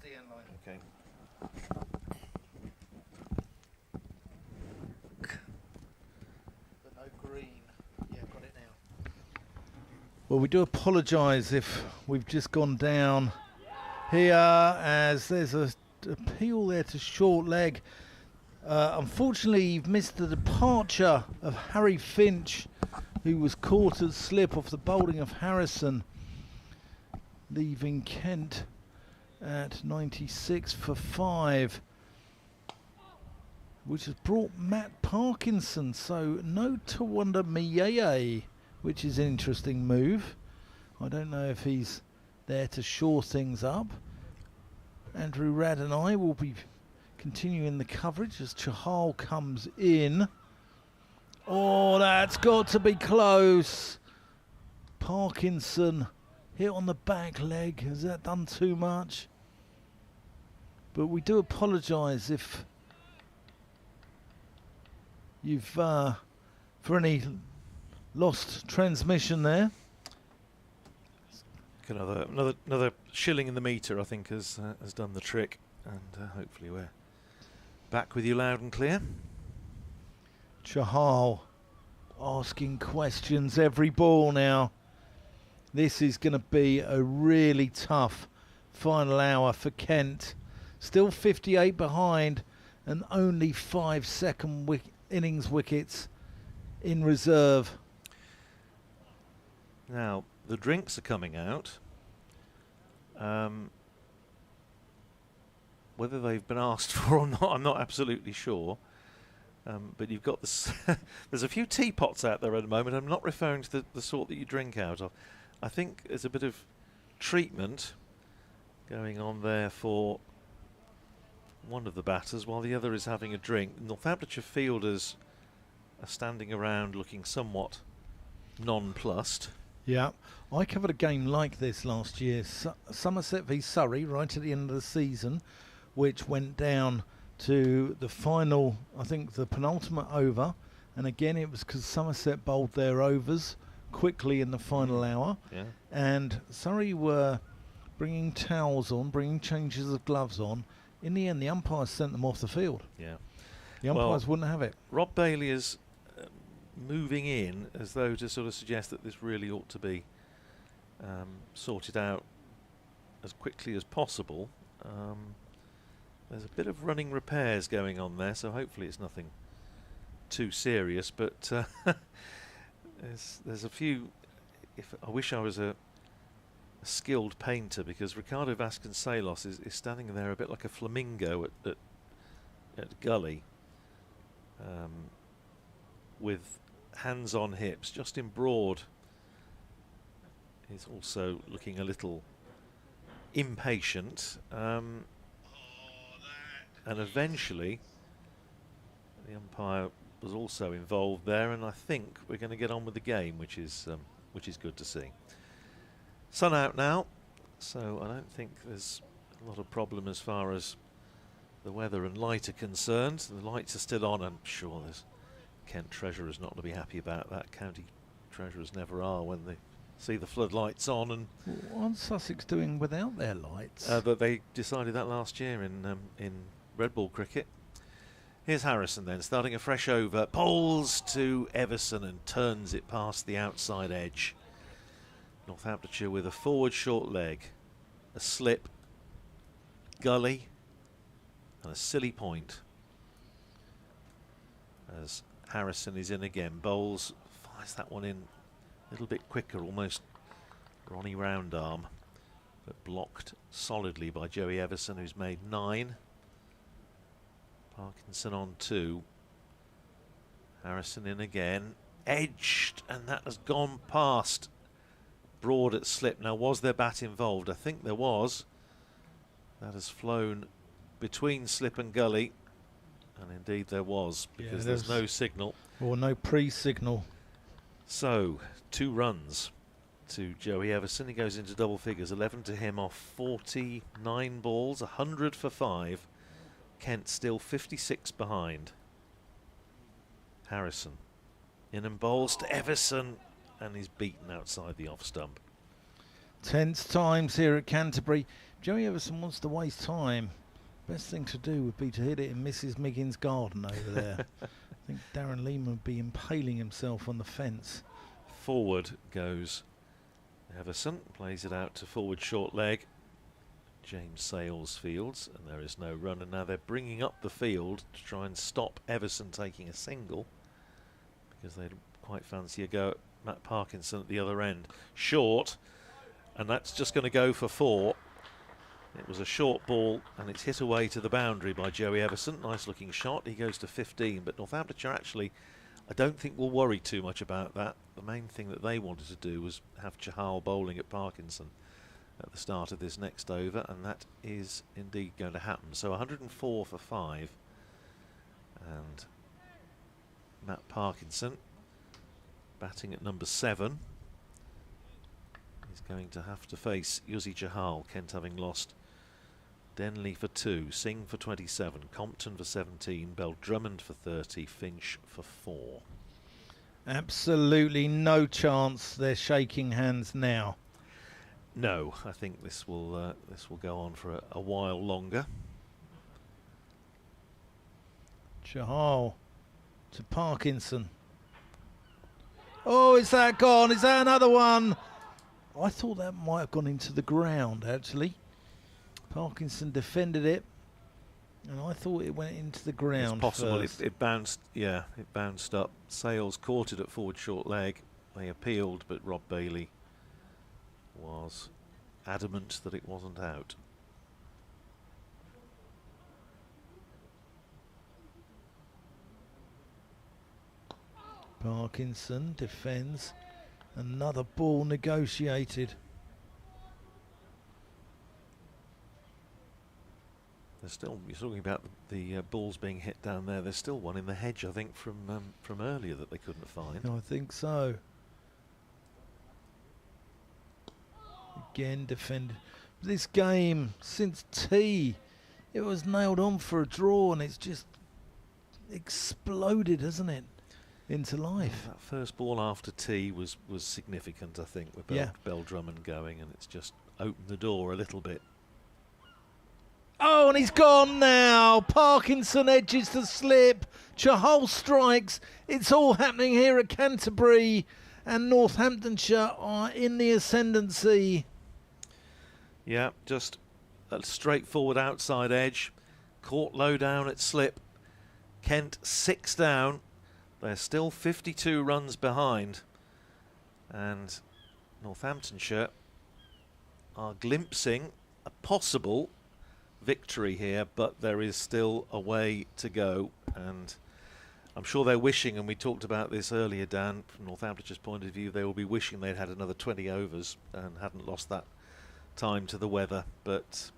the end line. Okay. But no green. Yeah, got it now. Well, we do apologise if we've just gone down here, as there's a appeal there to short leg. Unfortunately, you've missed the departure of Harry Finch, who was caught at slip off the bowling of Harrison, leaving Kent at 96 for 5, which has brought Matt Parkinson. So no Tawanda Miyeye, which is an interesting move. I don't know if he's there to shore things up. Andrew Rad and I will be continuing the coverage as Chahal comes in. Oh, that's got to be close. Parkinson hit on the back leg. Has that done too much? But we do apologise if you've for any lost transmission there. Another shilling in the meter, I think, has done the trick, and hopefully we're back with you loud and clear. Chahal asking questions every ball now. This is going to be a really tough final hour for Kent. Still 58 behind and only 5 second innings wickets in reserve. Now, the drinks are coming out. Whether they've been asked for or not, I'm not absolutely sure. But you've got this. There's a few teapots out there at the moment. I'm not referring to the sort that you drink out of. I think there's a bit of treatment going on there for one of the batters while the other is having a drink. Northamptonshire fielders are standing around looking somewhat nonplussed. Yeah, I covered a game like this last year, Somerset v Surrey, right at the end of the season, which went down to the final, I think the penultimate over, and again it was because Somerset bowled their overs quickly in the final hour, and Surrey were bringing towels on, bringing changes of gloves on. In the end, the umpires sent them off the field. Yeah, the umpires wouldn't have it. Rob Bailey is moving in as though to sort of suggest that this really ought to be sorted out as quickly as possible. There's a bit of running repairs going on there, so hopefully it's nothing too serious, but there's a few. I wish I was a skilled painter, because Ricardo Vasconcelos is standing there a bit like a flamingo at Gully, with hands on hips, just in broad. He's also looking a little impatient, and eventually the umpire was also involved there, and I think we're going to get on with the game, which is good to see. Sun out now, so I don't think there's a lot of problem as far as the weather and light are concerned. The lights are still on. I'm sure there's Kent treasurers not to be happy about that. County treasurers never are when they see the floodlights on. And what's Sussex doing without their lights? but they decided that last year in red ball cricket. Here's Harrison then, starting a fresh over, bowls to Everson and turns it past the outside edge. Northamptonshire with a forward short leg, a slip, gully, and a silly point. As Harrison is in again, bowls, fires that one in a little bit quicker, almost Ronnie Roundarm, but blocked solidly by Joey Everson, who's made 9. Parkinson on 2. Harrison in again, edged, and that has gone past Broad at slip. Now, was there bat involved? I think there was. That has flown between slip and gully, and indeed there was, because there's no signal. Or no pre-signal. So, 2 runs to Joey Everson. He goes into double figures, 11 to him off 49 balls, 100 for 5. Kent still 56 behind. Harrison in and bowls to Everson, and he's beaten outside the off stump. Tense times here at Canterbury. Joey Everson wants to waste time, best thing to do would be to hit it in Mrs. Miggins' garden over there. I think Darren Lehman would be impaling himself on the fence. Forward goes Everson, plays it out to forward short leg. James Sales fields, and there is no run, and now they're bringing up the field to try and stop Everson taking a single, because they quite fancy a go at Matt Parkinson at the other end. Short, and that's just going to go for 4. It was a short ball, and it's hit away to the boundary by Joey Everson. Nice looking shot. He goes to 15, but Northamptonshire actually, I don't think will worry too much about that. The main thing that they wanted to do was have Chahal bowling at Parkinson at the start of this next over, and that is indeed going to happen. So 104 for 5, and Matt Parkinson batting at number 7 is going to have to face Yuzi Chahal. Kent having lost Denley for 2, Singh for 27, Compton for 17, Drummond for 30, Finch for 4. Absolutely no chance they're shaking hands now. No, I think this will go on for a while longer. Chahal to Parkinson. Oh, is that gone? Is that another one? I thought that might have gone into the ground, actually. Parkinson defended it, and I thought it went into the ground. It's possible. First. It bounced. Yeah, it bounced up. Sales caught it at forward short leg. They appealed, but Rob Bailey was adamant that it wasn't out. Parkinson defends. Another ball negotiated. There's still, you're talking about the balls being hit down there. There's still one in the hedge, I think, from earlier that they couldn't find. I think so. Again defended. This game, since tea, it was nailed on for a draw, and it's just exploded, hasn't it, into life. That first ball after tea was significant, I think, with Bell Drummond going, and it's just opened the door a little bit. Oh, and he's gone now. Parkinson edges the slip. Chahal strikes. It's all happening here at Canterbury, and Northamptonshire are in the ascendancy. Yeah, just a straightforward outside edge. Caught low down at slip. Kent 6 down. They're still 52 runs behind. And Northamptonshire are glimpsing a possible victory here, but there is still a way to go. And I'm sure they're wishing, and we talked about this earlier, Dan, from Northamptonshire's point of view, they will be wishing they'd had another 20 overs and hadn't lost that time to the weather. But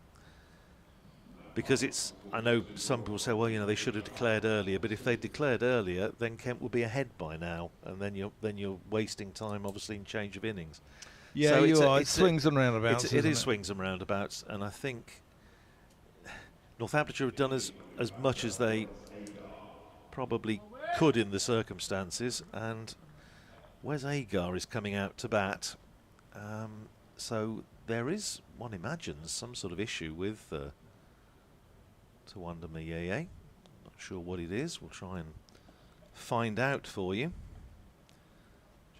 because it's, I know some people say, well, you know, they should have declared earlier, but if they declared earlier, then Kent will be ahead by now, and then you're wasting time, obviously, in change of innings. Yeah, so you are. It swings and roundabouts. It is swings and roundabouts, and I think Northamptonshire have done as much as they probably could in the circumstances, and Wes Agar is coming out to bat, so there is, one imagines, some sort of issue with Tawanda Mayeye. Not sure what it is. We'll try and find out for you.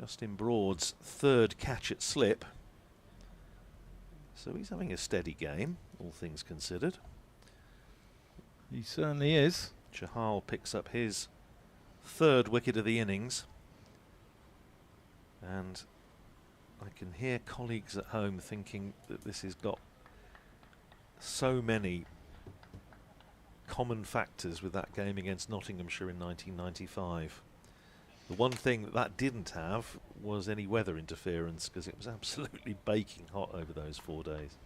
Justin Broad's 3rd catch at slip, so he's having a steady game, all things considered. He certainly is. Chahal picks up his 3rd wicket of the innings, and I can hear colleagues at home thinking that this has got so many common factors with that game against Nottinghamshire in 1995. The one thing that didn't have was any weather interference, because it was absolutely baking hot over those 4 days.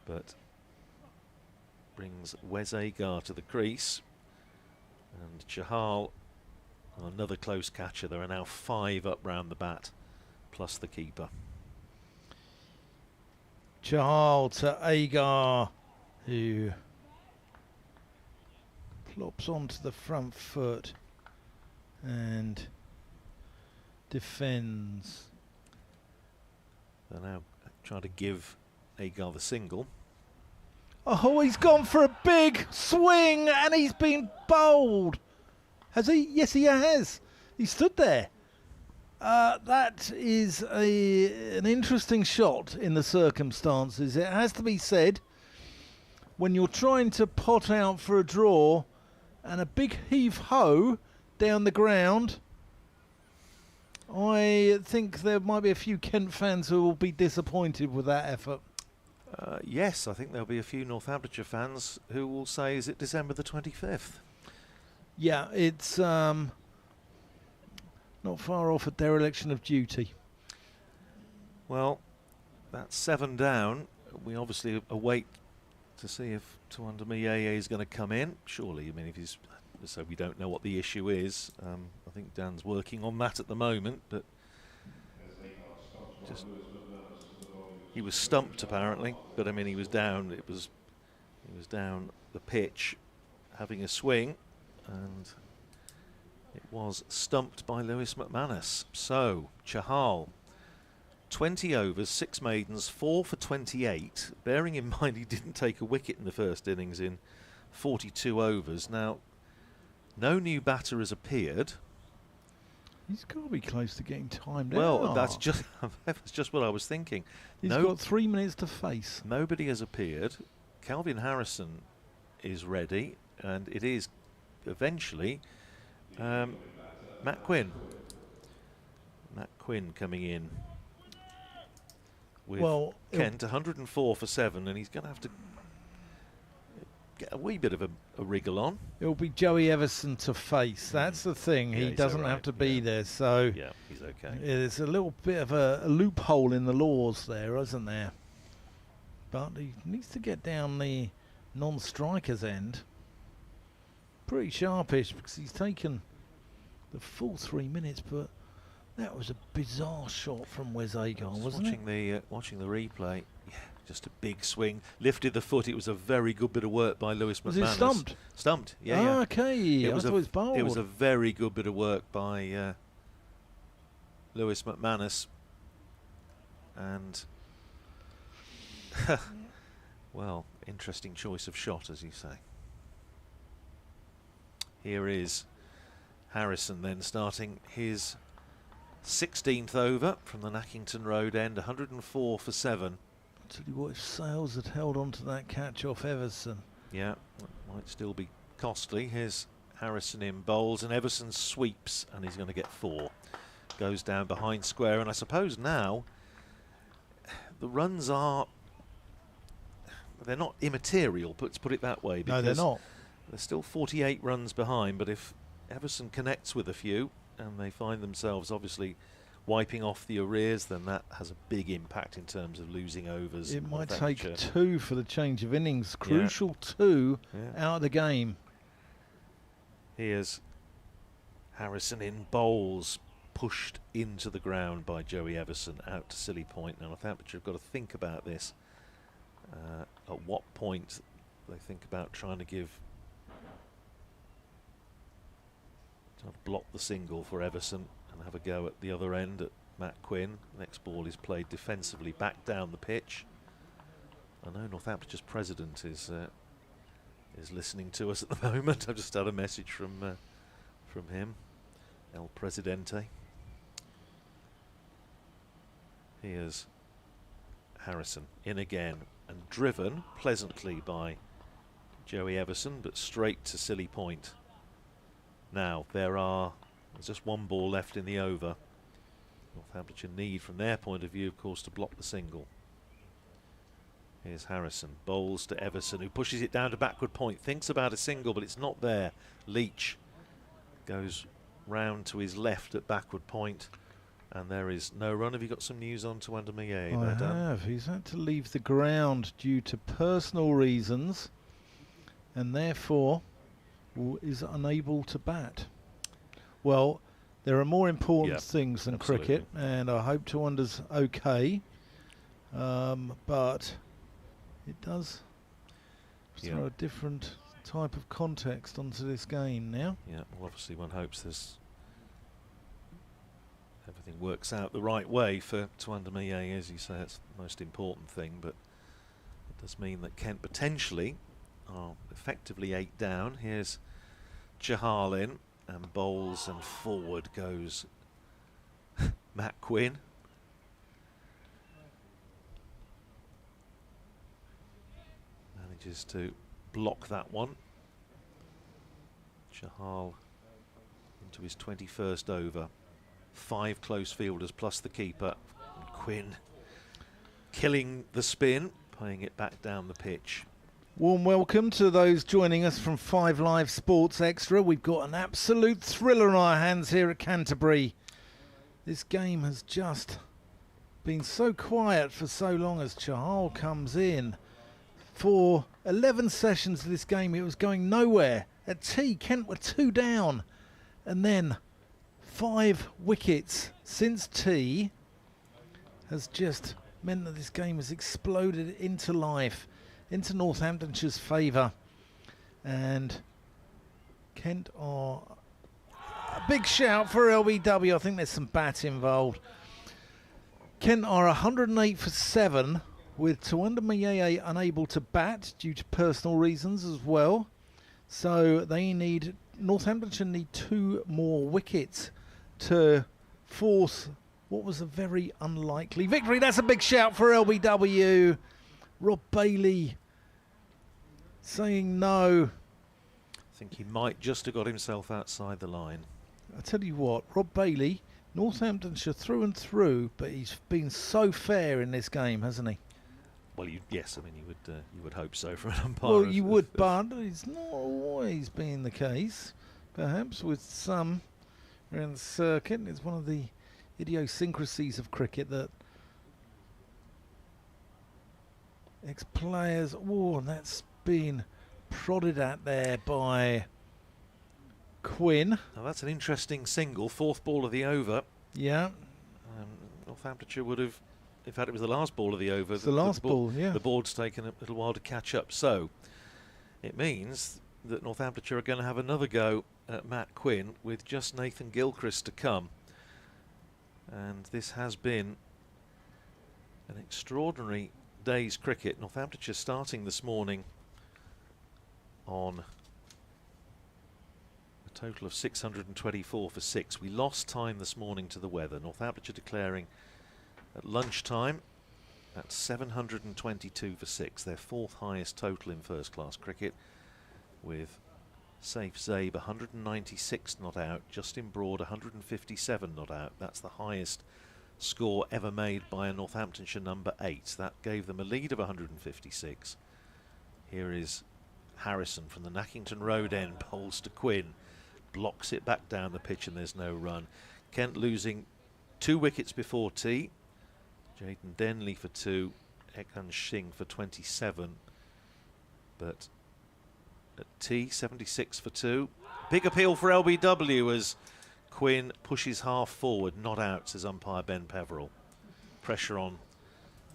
But brings Wes Agar to the crease, and Chahal, another close catcher. There are now 5 up round the bat, plus the keeper. Chahal to Agar, who plops onto the front foot and defends. They're now trying to give Agar the single. Oh, he's gone for a big swing and he's been bowled. Has he? Yes, he has. He stood there. That is an interesting shot in the circumstances. It has to be said, when you're trying to pot out for a draw and a big heave-ho down the ground, I think there might be a few Kent fans who will be disappointed with that effort. Yes, I think there'll be a few Northamptonshire fans who will say, is it December the 25th? Yeah, it's not far off a dereliction of duty. Well, that's 7 down. We obviously await to see if Tuandamiye is going to come in. Surely, I mean, if he's... So we don't know what the issue is. I think Dan's working on that at the moment, but just... He was stumped apparently, but I mean he was down. He was down the pitch, having a swing, and it was stumped by Lewis McManus. So Chahal, 20 overs, 6 maidens, 4 for 28. Bearing in mind he didn't take a wicket in the first innings in 42 overs. Now, no new batter has appeared. He's got to be close to getting timed Well, out. that's just what I was thinking. He's got 3 minutes to face. Nobody has appeared. Calvin Harrison is ready, and it is eventually Matt Quinn. Matt Quinn coming in with Kent, 104 for 7, and he's going to have to get a wee bit of a wriggle on. It'll be Joey Everson to face. That's the thing. Yeah, he doesn't have to be there. So yeah, he's okay. There's a little bit of a loophole in the laws there, isn't there? But he needs to get down the non-striker's end. Pretty sharpish because he's taken the full 3 minutes, but that was a bizarre shot from Wes Agar, wasn't it? Watching the replay, yeah, just a big swing, lifted the foot. It was a very good bit of work by Lewis McManus. Was it stumped? Stumped, yeah. Okay, I thought it was bowled. It was a very good bit of work by Lewis McManus, and well, interesting choice of shot, as you say. Here is Harrison then starting his 16th over from the Nackington Road end, 104 for 7. I'll tell you what, if Sales had held on to that catch off Everson. Yeah, that might still be costly. Here's Harrison in bowls, and Everson sweeps, and he's going to get 4. Goes down behind square, and I suppose now the runs are... They're not immaterial, let's put it that way. No, they're not. They're still 48 runs behind, but if Everson connects with a few and they find themselves obviously wiping off the arrears, then that has a big impact in terms of losing overs. It might take 2 for the change of innings. Crucial 2 out of the game. Here's Harrison in bowls, pushed into the ground by Joey Everson out to Silly Point. Now Northamptonshire have got to think about this. At what point they think about trying to block the single for Everson and have a go at the other end at Matt Quinn. Next ball is played defensively back down the pitch. I know Northamptonshire's president is listening to us at the moment. I've just had a message from him, El Presidente. Here's Harrison in again and driven pleasantly by Joey Everson, but straight to Silly Point. Now there's just 1 ball left in the over. Northamptonshire need, from their point of view, of course, to block the single. Here's Harrison, bowls to Everson, who pushes it down to backward point, thinks about a single, but it's not there. Leach goes round to his left at backward point, and there is no run. Have you got some news on Tuandamiye? I have. He's had to leave the ground due to personal reasons, and therefore is unable to bat. Well, there are more important things than cricket, and I hope Tuanda's okay, but it does throw a different type of context onto this game now. Yeah, well, obviously one hopes everything works out the right way for Tuandamiye, as you say. That's the most important thing, but Does mean that Kent potentially are effectively 8 down. Here's Chahal in, and bowls, and forward goes Matt Quinn. Manages to block that one. Chahal into his 21st over. 5 close fielders plus the keeper. And Quinn killing the spin, playing it back down the pitch. Warm welcome to those joining us from 5 Live Sports Extra. We've got an absolute thriller on our hands here at Canterbury. This game has just been so quiet for so long as Chahal comes in. For 11 sessions of this game, it was going nowhere. At tea, Kent were 2 down. And then 5 wickets since tea has just meant that this game has exploded into life, into Northamptonshire's favour. And Kent are a big shout for LBW. I think there's some bat involved. Kent are 108 for 7, with Tawanda Mayeye unable to bat due to personal reasons as well. So Northamptonshire need 2 more wickets to force what was a very unlikely victory. That's a big shout for LBW. Rob Bailey saying no. I think he might just have got himself outside the line. I tell you what, Rob Bailey, Northamptonshire through and through, but he's been so fair in this game, hasn't he? Well, yes, I mean you would hope so from an umpire. Well, you would, but it's not always been the case. Perhaps with some around the circuit, it's one of the idiosyncrasies of cricket that ex-players. Oh, and that's been prodded at there by Quinn. Now that's an interesting single, 4th ball of the over. Yeah. Northamptonshire would have, in fact it was the last ball of the over. It's the last ball, yeah. The board's taken a little while to catch up, so it means that Northamptonshire are going to have another go at Matt Quinn with just Nathan Gilchrist to come. And this has been an extraordinary day's cricket. Northamptonshire starting this morning on a total of 624 for 6. We lost time this morning to the weather. Northamptonshire declaring at lunchtime at 722 for 6, their 4th highest total in first class cricket, with Saif Zabe 196 not out, Justin Broad 157 not out. That's the highest score ever made by a Northamptonshire number 8. That gave them a lead of 156. Here is Harrison from the Nackington Road end, bowls to Quinn, blocks it back down the pitch, and there's no run. Kent losing 2 wickets before tea. Jayden Denley for 2, Ekhan Singh for 27, but at tea 76 for 2. Big appeal for LBW as Quinn pushes half forward, not out, says umpire Ben Peverell. Pressure on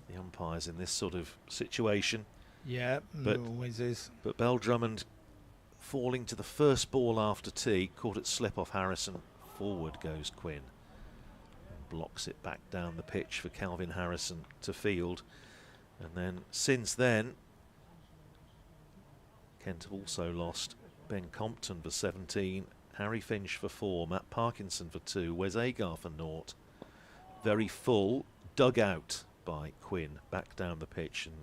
the umpires in this sort of situation. Yeah, but always is. But Bell Drummond falling to the first ball after tea, caught it slip off Harrison. Forward goes Quinn. Blocks it back down the pitch for Calvin Harrison to field. And then since then, Kent have also lost Ben Compton for 17, Harry Finch for 4, Matt Parkinson for 2, Wes Agar for 0. Very full, dug out by Quinn back down the pitch, and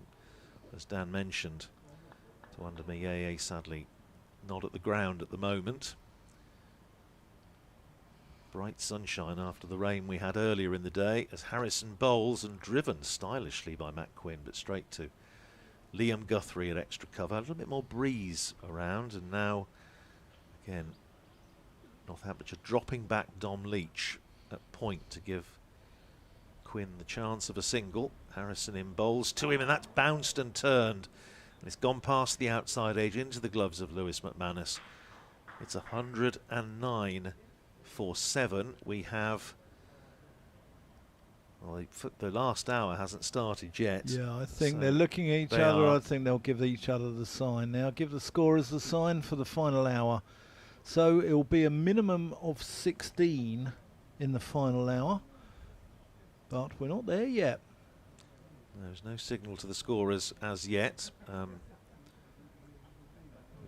as Dan mentioned, Tawanda Mayeye sadly not at the ground at the moment. Bright sunshine after the rain we had earlier in the day as Harrison bowls, and driven stylishly by Matt Quinn, but straight to Liam Guthrie at extra cover. A little bit more breeze around, and now again Northamptonshire dropping back Dom Leach at point to give Quinn the chance of a single. Harrison in bowls to him, and that's bounced and turned, and it's gone past the outside edge into the gloves of Lewis McManus. It's 109 for 7. We have, well, the last hour hasn't started yet. Yeah, I think so they're looking at each other. I think they'll give each other the sign now. Give the scorers the sign for the final hour. So it will be a minimum of 16 in the final hour, but we're not there yet. There's no signal to the scorers as yet.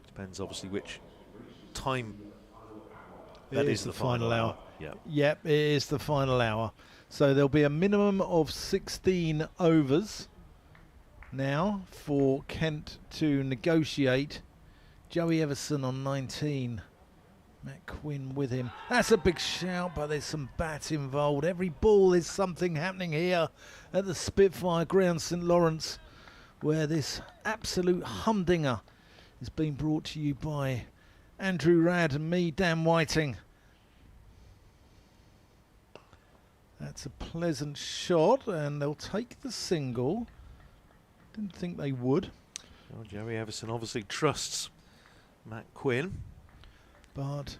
Depends obviously which time. That is the final hour. Yep, it is the final hour. So there'll be a minimum of 16 overs now for Kent to negotiate. Joey Everson on 19. Matt Quinn with him. That's a big shout, but there's some bat involved. Every ball is something happening here at the Spitfire ground, St Lawrence, where this absolute humdinger is being brought to you by Andrew Rad and me, Dan Whiting. That's a pleasant shot, and they'll take the single. Didn't think they would. Well, Joey Everson obviously trusts Matt Quinn. But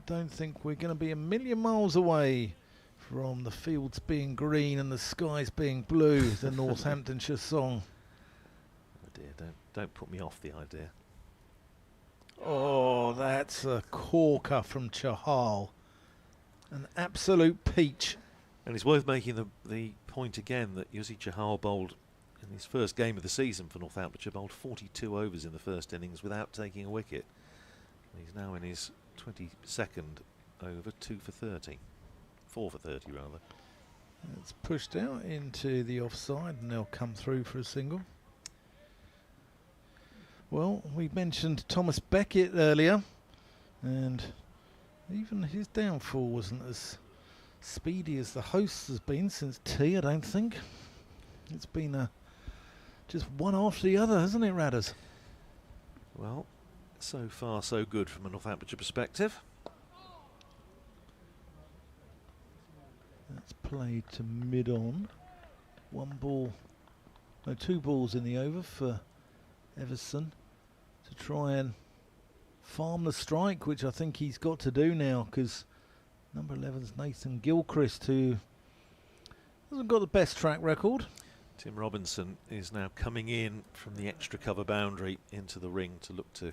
don't think we're going to be a million miles away from the fields being green and the skies being blue, the Northamptonshire song. Oh dear, don't put me off the idea. Oh, that's a corker from Chahal. An absolute peach. And it's worth making the point again that Yuzi Chahal bowled in his first game of the season for Northamptonshire, bowled 42 overs in the first innings without taking a wicket. He's now in his 22nd over, 2 for 30. 4 for 30 rather. It's pushed out into the offside and they'll come through for a single. Well, we mentioned Thomas Beckett earlier, and even his downfall wasn't as speedy as the host has been since tea, I don't think. It's been just one after the other, hasn't it, Radders? Well, so far so good from a Northamptonshire perspective. That's played to mid-on. 2 balls in the over for Everson to try and farm the strike, which I think he's got to do now, because number 11's Nathan Gilchrist, who hasn't got the best track record. Tim Robinson is now coming in from the extra cover boundary into the ring to look to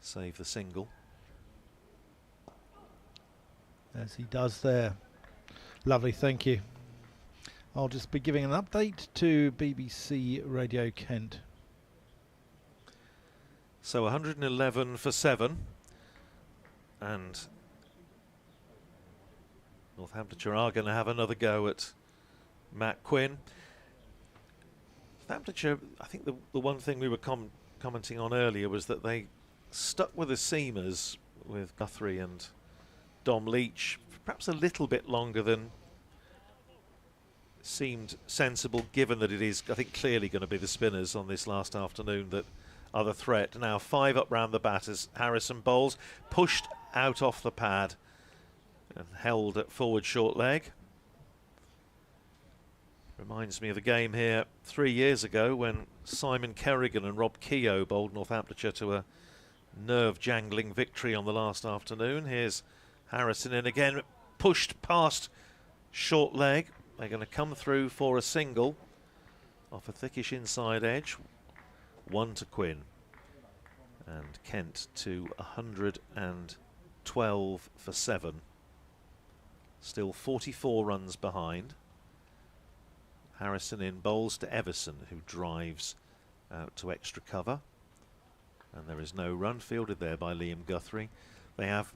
save the single. As he does there. Lovely, thank you. I'll just be giving an update to BBC Radio Kent. So 111 for 7, and Northamptonshire are going to have another go at Matt Quinn. Northamptonshire, I think the one thing we were commenting on earlier was that they stuck with the seamers with Guthrie and Dom Leach for perhaps a little bit longer than seemed sensible, given that it is, I think, clearly going to be the spinners on this last afternoon that are the threat. Now 5 up round the batters. Harrison bowls, pushed out off the pad and held at forward short leg. Reminds me of the game here 3 years ago when Simon Kerrigan and Rob Keogh bowled Northamptonshire to a nerve-jangling victory on the last afternoon. Here's Harrison in again, pushed past short leg. They're going to come through for a single off a thickish inside edge. 1 to Quinn. And Kent to 112 for 7. Still 44 runs behind. Harrison in, bowls to Everson, who drives out to extra cover. And there is no run, fielded there by Liam Guthrie. They have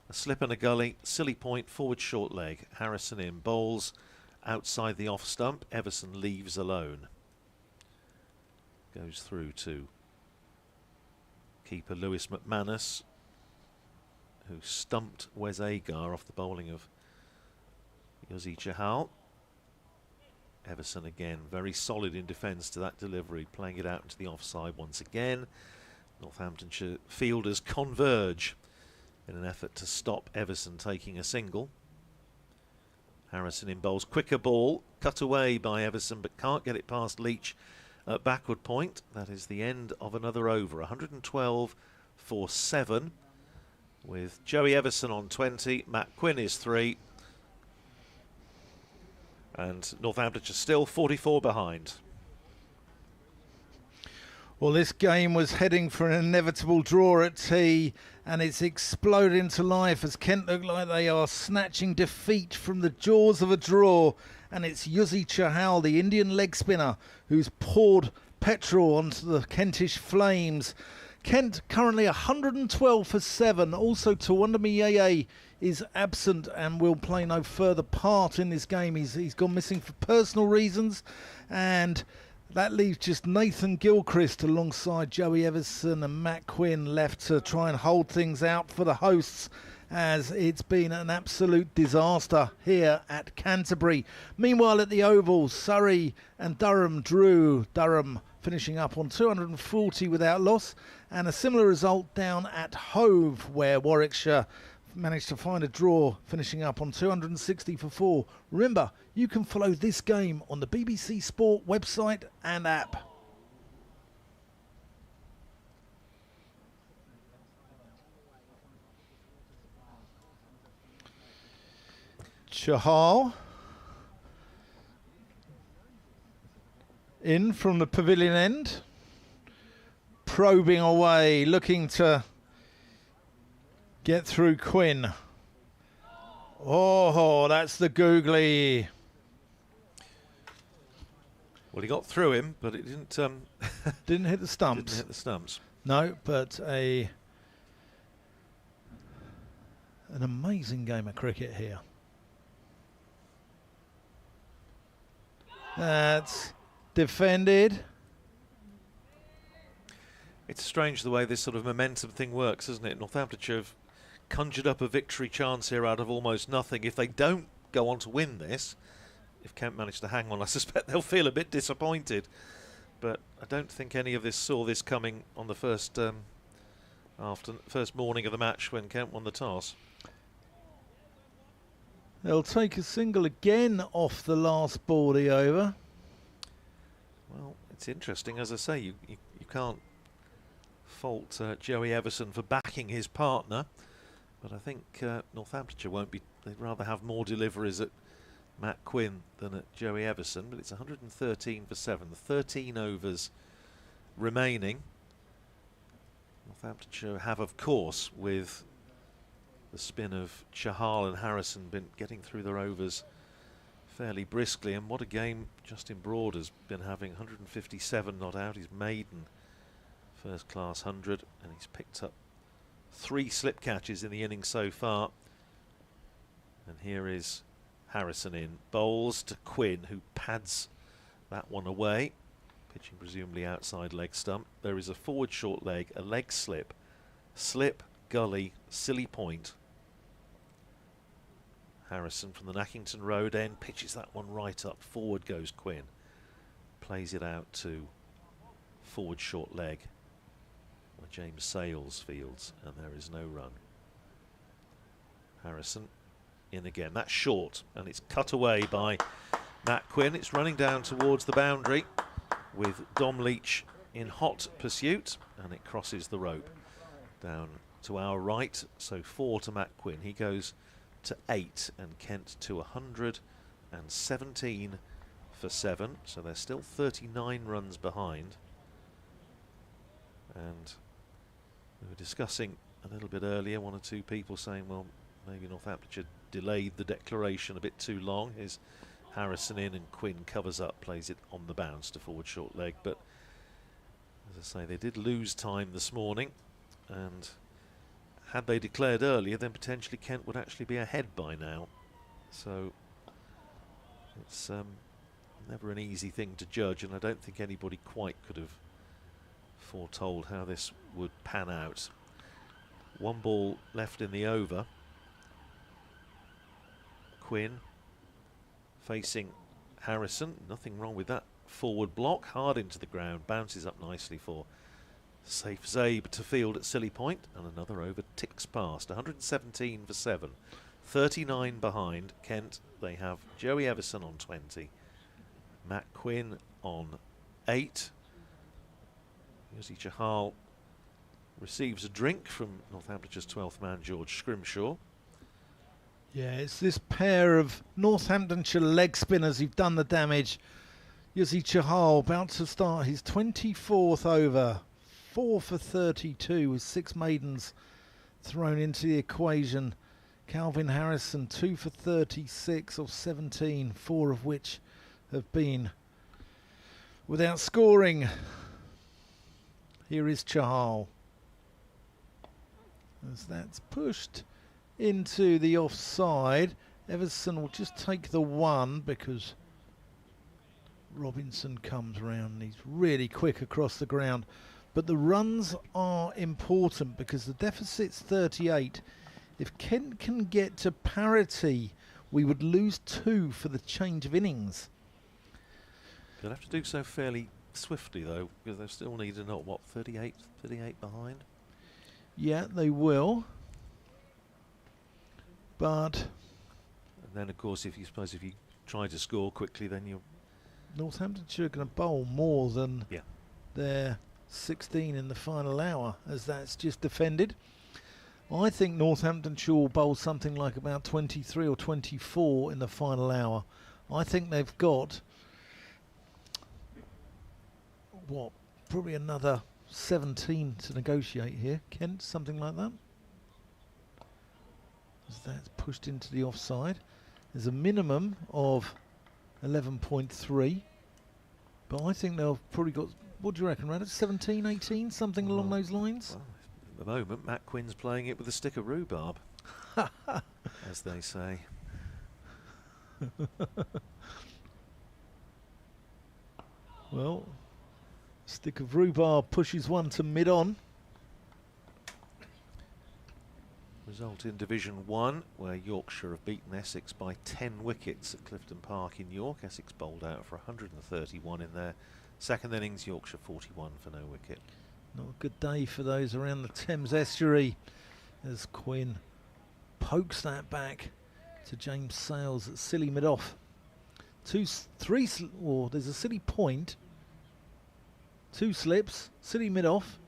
a slip and a gully, silly point, forward short leg. Harrison in, bowls outside the off stump. Everson leaves alone. Goes through to keeper Lewis McManus, who stumped Wes Agar off the bowling of Yuzi Chahal. Everson again, very solid in defence to that delivery, playing it out into the offside once again. Northamptonshire fielders converge in an effort to stop Everson taking a single. Harrison in bowls, quicker ball, cut away by Everson, but can't get it past Leach at backward point. That is the end of another over. 112 for 7, with Joey Everson on 20, Matt Quinn is 3. And Northamptonshire still 44 behind. Well, this game was heading for an inevitable draw at tea, and it's exploded into life as Kent look like they are snatching defeat from the jaws of a draw and it's Yuzi Chahal, the Indian leg spinner, who's poured petrol onto the Kentish flames. Kent currently 112 for 7. Also, Tawandami is absent and will play no further part in this game. He's gone missing for personal reasons, and that leaves just Nathan Gilchrist alongside Joey Everson and Matt Quinn left to try and hold things out for the hosts, as it's been an absolute disaster here at Canterbury. Meanwhile, at the Oval, Surrey and Durham drew. Durham finishing up on 240 without loss, and a similar result down at Hove, where Warwickshire managed to find a draw, finishing up on 260 for 4. Remember, you can follow this game on the BBC Sport website and app. Chahal in from the pavilion end, probing away, looking to get through Quinn. Oh, that's the googly. Well, he got through him, but it didn't. Didn't hit the stumps. Didn't hit the stumps. No, but an amazing game of cricket here. That's defended. It's strange the way this sort of momentum thing works, isn't it? Northamptonshire have conjured up a victory chance here out of almost nothing. If they don't go on to win this, if Kent manage to hang on, I suspect they'll feel a bit disappointed. But I don't think any of this saw this coming on the first morning of the match when Kent won the toss. They'll take a single again off the last ball of the over. Well, it's interesting, as I say, you can't fault Joey Everson for backing his partner, but I think Northamptonshire won't be. They'd rather have more deliveries at Matt Quinn than at Joey Everson. But it's 113 for 7, 13 overs remaining. Northamptonshire have, of course, with the spin of Chahal and Harrison, been getting through their overs fairly briskly. And what a game Justin Broad has been having. 157 not out, his maiden first class 100, and he's picked up 3 slip catches in the innings so far. And here is Harrison in, bowls to Quinn, who pads that one away, pitching presumably outside leg stump. There is a forward short leg, a leg slip, gully, silly point. Harrison from the Nackington Road end pitches that one right up. Forward goes Quinn, plays it out to forward short leg where James Sales fields, and there is no run. Harrison in again. That's short, and it's cut away by Matt Quinn. It's running down towards the boundary with Dom Leach in hot pursuit, and it crosses the rope down to our right. So 4 to Matt Quinn. He goes to 8, and Kent to 117 for 7. So they're still 39 runs behind. And we were discussing a little bit earlier, one or two people saying, well, maybe Northamptonshire delayed the declaration a bit too long. Here's Harrison in, and Quinn covers up, plays it on the bounce to forward short leg. But as I say, they did lose time this morning, and had they declared earlier, then potentially Kent would actually be ahead by now. So it's never an easy thing to judge, and I don't think anybody quite could have foretold how this would pan out. 1 ball left in the over. Quinn facing Harrison. Nothing wrong with that forward block. Hard into the ground. Bounces up nicely for Safe Zabe to field at Silly Point. And another over ticks past. 117 for 7. 39 behind Kent. They have Joey Everson on 20. Matt Quinn on 8. Yuzi Chahal receives a drink from Northamptonshire's 12th man, George Scrimshaw. Yeah, it's this pair of Northamptonshire leg spinners who've done the damage. Yuzi Chahal about to start his 24th over. 4 for 32 with 6 maidens thrown into the equation. Calvin Harrison 2 for 36 of 17, 4 of which have been without scoring. Here is Chahal. As that's pushed into the offside, Everson will just take the one because Robinson comes round and he's really quick across the ground. But the runs are important because the deficit's 38. If Kent can get to parity, we would lose 2 for the change of innings. They'll have to do so fairly swiftly though, because they still need to, what, 38 behind? Yeah, they will. But And then of course if you try to score quickly, then you're Northamptonshire are going to bowl more than their 16 in the final hour, as that's just defended. I think Northamptonshire will bowl something like about 23 or 24 in the final hour. I think they've got, what, probably another 17 to negotiate here. Kent, something like that. As that's pushed into the offside. There's a minimum of 11.3. But I think they've probably got, what do you reckon, around 17, 18, something along those lines? Well, at the moment, Matt Quinn's playing it with a stick of rhubarb, as they say. Well, stick of rhubarb pushes one to mid-on. Result in Division 1, where Yorkshire have beaten Essex by 10 wickets at Clifton Park in York. Essex bowled out for 131 in their second innings. Yorkshire 41 for no wicket. Not a good day for those around the Thames estuary as Quinn pokes that back to James Sales at silly mid-off. There's a silly point, 2 slips, silly mid-off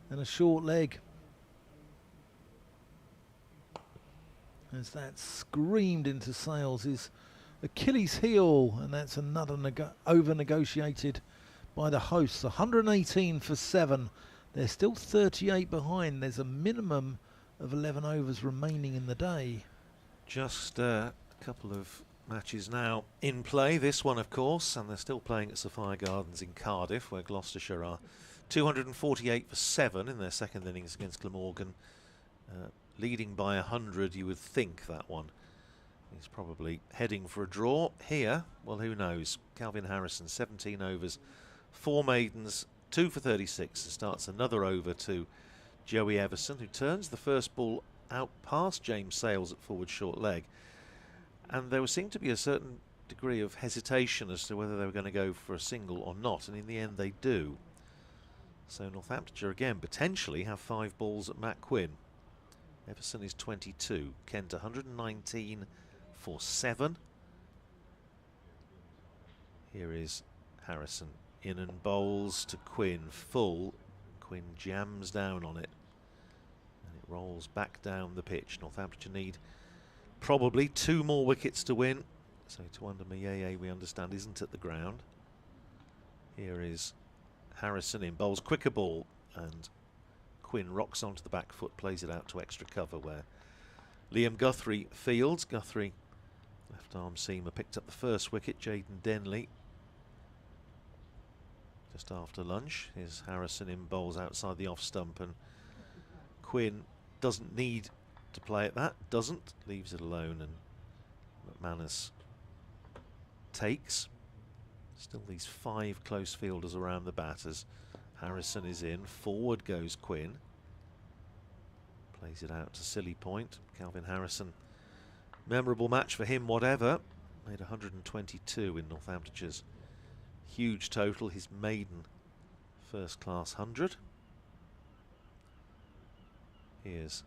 and a short leg. As that screamed into Sales' Achilles heel, and that's another over-negotiated by the hosts. 118 for 7. They're still 38 behind. There's a minimum of 11 overs remaining in the day. Just a couple of matches now in play. This one, of course, and they're still playing at Sapphire Gardens in Cardiff, where Gloucestershire are 248 for 7 in their second innings against Glamorgan. Leading by 100, you would think that one is probably heading for a draw. Here, well, who knows? Calvin Harrison, 17 overs, 4 maidens, 2 for 36, and starts another over to Joey Everson, who turns the first ball out past James Sales at forward short leg. And there seemed to be a certain degree of hesitation as to whether they were going to go for a single or not, and in the end they do. So Northamptonshire again potentially have 5 balls at Matt Quinn. Everson is 22, Kent 119 for 7. Here is Harrison in and bowls to Quinn, full. Quinn jams down on it and it rolls back down the pitch. Northamptonshire need probably 2 more wickets to win. So Tawanda Mayeye, we understand, isn't at the ground. Here is Harrison in, bowls quicker ball, and Quinn rocks onto the back foot, plays it out to extra cover where Liam Guthrie fields. Guthrie, left arm seamer, picked up the first wicket. Jaden Denley just after lunch. Here's Harrison in, bowls outside the off stump, and Quinn doesn't need to play at that, leaves it alone, and McManus takes. Still these 5 close fielders around the batters. Harrison is in, forward goes Quinn. Plays it out to Silly Point. Calvin Harrison, memorable match for him, whatever. Made 122 in Northamptonshire's huge total, his maiden first class 100. Here's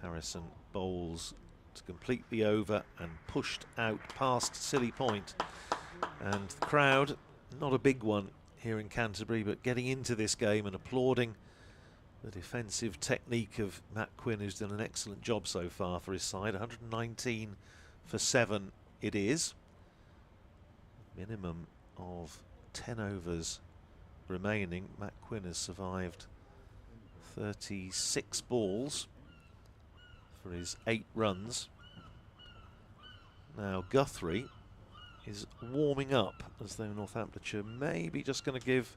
Harrison, bowls to complete the over and pushed out past Silly Point. And the crowd, not a big one here in Canterbury, but getting into this game and applauding the defensive technique of Matt Quinn, who's done an excellent job so far for his side. 119 for 7 it is. Minimum of 10 overs remaining. Matt Quinn has survived 36 balls for his 8 runs. Now Guthrie is warming up, as though Northamptonshire may be just going to give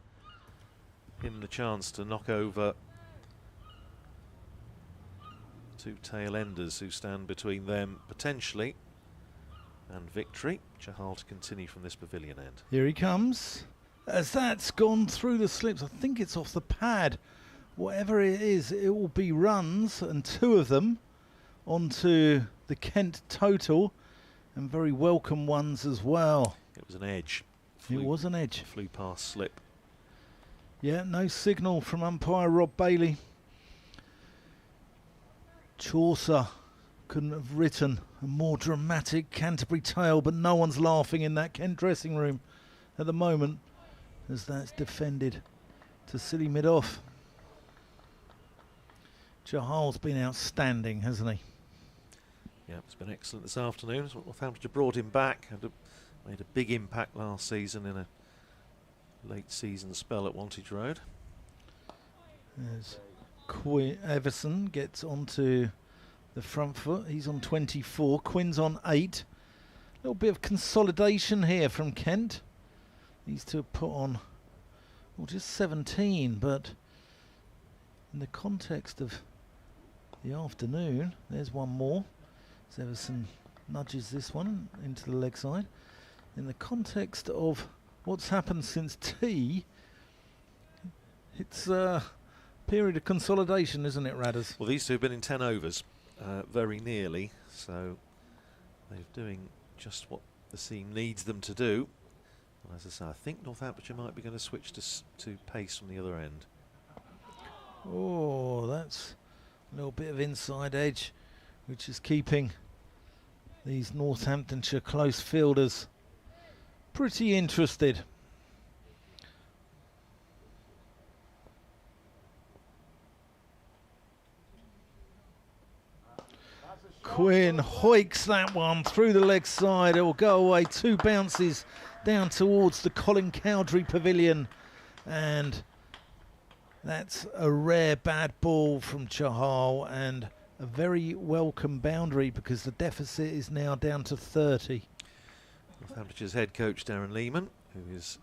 him the chance to knock over 2 tail enders who stand between them potentially and victory. Chahal to continue from this pavilion end. Here he comes. As that's gone through the slips, I think it's off the pad. Whatever it is, it will be runs, and 2 of them onto the Kent total, and very welcome ones as well. It was an edge. It was an edge. Flew past slip. Yeah, no signal from umpire Rob Bailey. Chaucer couldn't have written a more dramatic Canterbury tale, but no one's laughing in that Kent dressing room at the moment, as that's defended to silly mid-off. Chahal's been outstanding, hasn't he? Yeah, it's been excellent this afternoon. Northamptonshire brought him back, made a big impact last season in a late season spell at Wantage Road. As Everson gets onto the front foot, he's on 24, Quinn's on 8. A little bit of consolidation here from Kent. These two have put on, well, just 17, but in the context of the afternoon, there's one more. As Everson nudges this one into the leg side. In the context of what's happened since tea, it's a period of consolidation, isn't it, Radders? Well, these two have been in 10 overs, very nearly, so they're doing just what the seam needs them to do. And as I say, I think Northamptonshire might be going to switch to pace from the other end. Oh, that's a little bit of inside edge, which is keeping these Northamptonshire close fielders pretty interested. Quinn hoiks that one through the leg side. It will go away. 2 bounces down towards the Colin Cowdrey pavilion, and that's a rare bad ball from Chahal and a very welcome boundary, because the deficit is now down to 30. Northamptonshire's head coach Darren Lehman, who is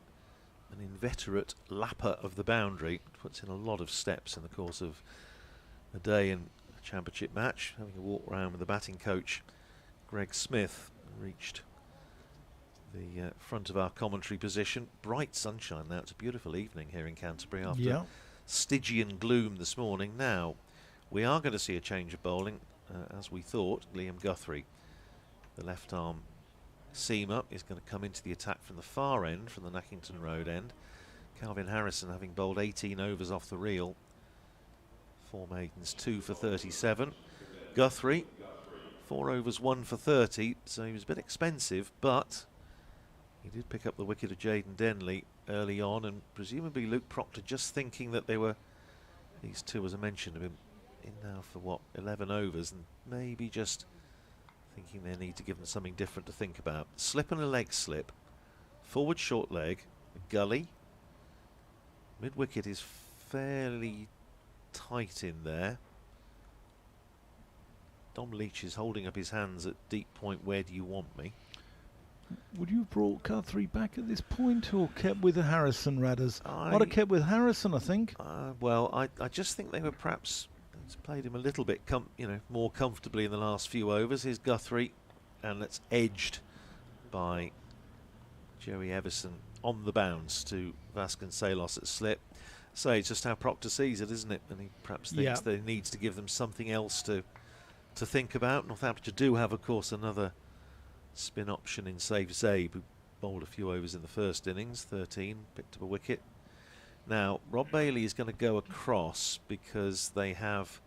an inveterate lapper of the boundary, puts in a lot of steps in the course of a day in a championship match. Having a walk round with the batting coach Greg Smith, reached the front of our commentary position. Bright sunshine now. It's a beautiful evening here in Canterbury after Stygian gloom this morning. Now we are going to see a change of bowling, as we thought. Liam Guthrie, the left arm seamer, is going to come into the attack from the far end, from the Nackington Road end. Calvin Harrison, having bowled 18 overs off the reel, 4 maidens, 2 for 37. Guthrie, 4 overs, 1 for 30, so he was a bit expensive, but he did pick up the wicket of Jaden Denley early on, and presumably Luke Proctor just thinking that they were, these two, as I mentioned, have been in now for what, 11 overs, and maybe just thinking they need to give them something different to think about. Slip and a leg slip, forward short leg, a gully, mid wicket is fairly tight in there. Dom Leach is holding up his hands at deep point. Where do you want me? Would you have brought Guthrie back at this point, or kept with the Harrison, Radders? I'd have kept with Harrison, I think. Well, I just think they were perhaps played him a little bit more comfortably in the last few overs. Here's Guthrie, and that's edged by Joey Everson on the bounce to Vasconcelos at slip. So it's just how Proctor sees it, isn't it? And he perhaps thinks that he needs to give them something else to think about. Northamptonshire do have, of course, another spin option in Safe Zabe, who bowled a few overs in the first innings, 13, picked up a wicket. Now, Rob Bailey is going to go across because they have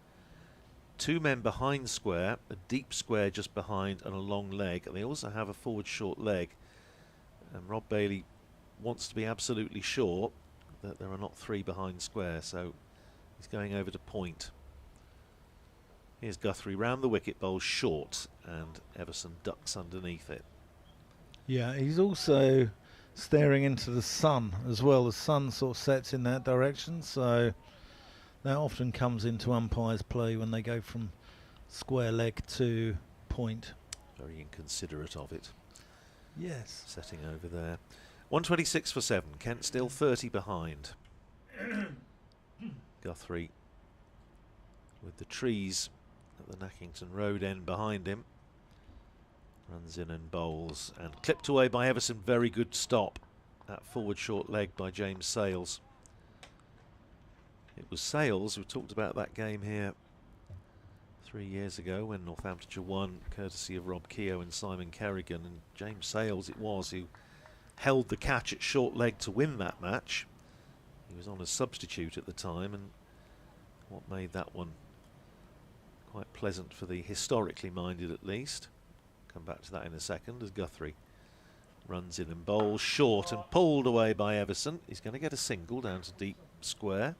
2 men behind square, a deep square just behind, and a long leg. And they also have a forward short leg. And Rob Bailey wants to be absolutely sure that there are not 3 behind square, so he's going over to point. Here's Guthrie round the wicket, bowls short, and Everson ducks underneath it. Yeah, he's also staring into the sun as well. The sun sort of sets in that direction, so that often comes into umpires' play when they go from square leg to point. Very inconsiderate of it. Yes. Setting over there. 126 for 7. Kent still 30 behind. Guthrie with the trees at the Nackington Road end behind him. Runs in and bowls and clipped away by Everson. Very good stop. That forward short leg by James Sales. It was Sales who talked about that game here 3 years ago when Northamptonshire won, courtesy of Rob Keogh and Simon Kerrigan, and James Sales it was who held the catch at short leg to win that match. He was on as substitute at the time, and what made that one quite pleasant for the historically minded at least. Come back to that in a second as Guthrie runs in and bowls short and pulled away by Everson. He's going to get a single down to deep square.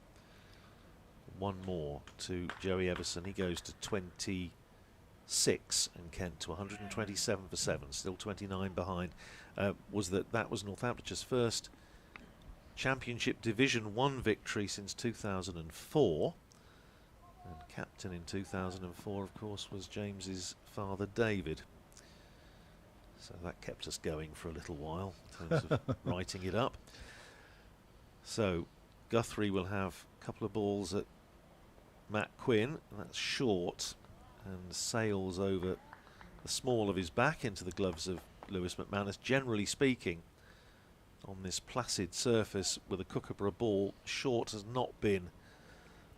One more to Joey Everson. He goes to 26 and Kent to 127 for 7. Still 29 behind. That was Northamptonshire's first Championship Division 1 victory since 2004. And captain in 2004, of course, was James's father, David. So that kept us going for a little while in terms of writing it up. So Guthrie will have a couple of balls at Matt Quinn, and that's short, and sails over the small of his back into the gloves of Lewis McManus. Generally speaking, on this placid surface with a Kookaburra ball, short has not been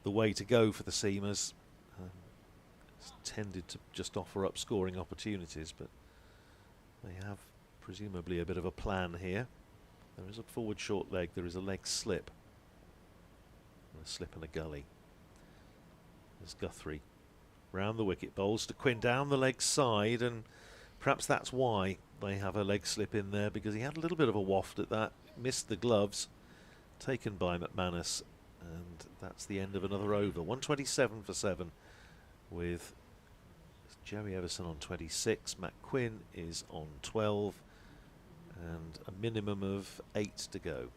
the way to go for the seamers. It's tended to just offer up scoring opportunities, but they have presumably a bit of a plan here. There is a forward short leg, there is a leg slip, and a slip and a gully. There's Guthrie round the wicket, bowls to Quinn down the leg side, and perhaps that's why they have a leg slip in there, because he had a little bit of a waft at that, missed the gloves, taken by McManus, and that's the end of another over. 127 for 7 with Joey Everson on 26, Matt Quinn is on 12, and a minimum of 8 to go.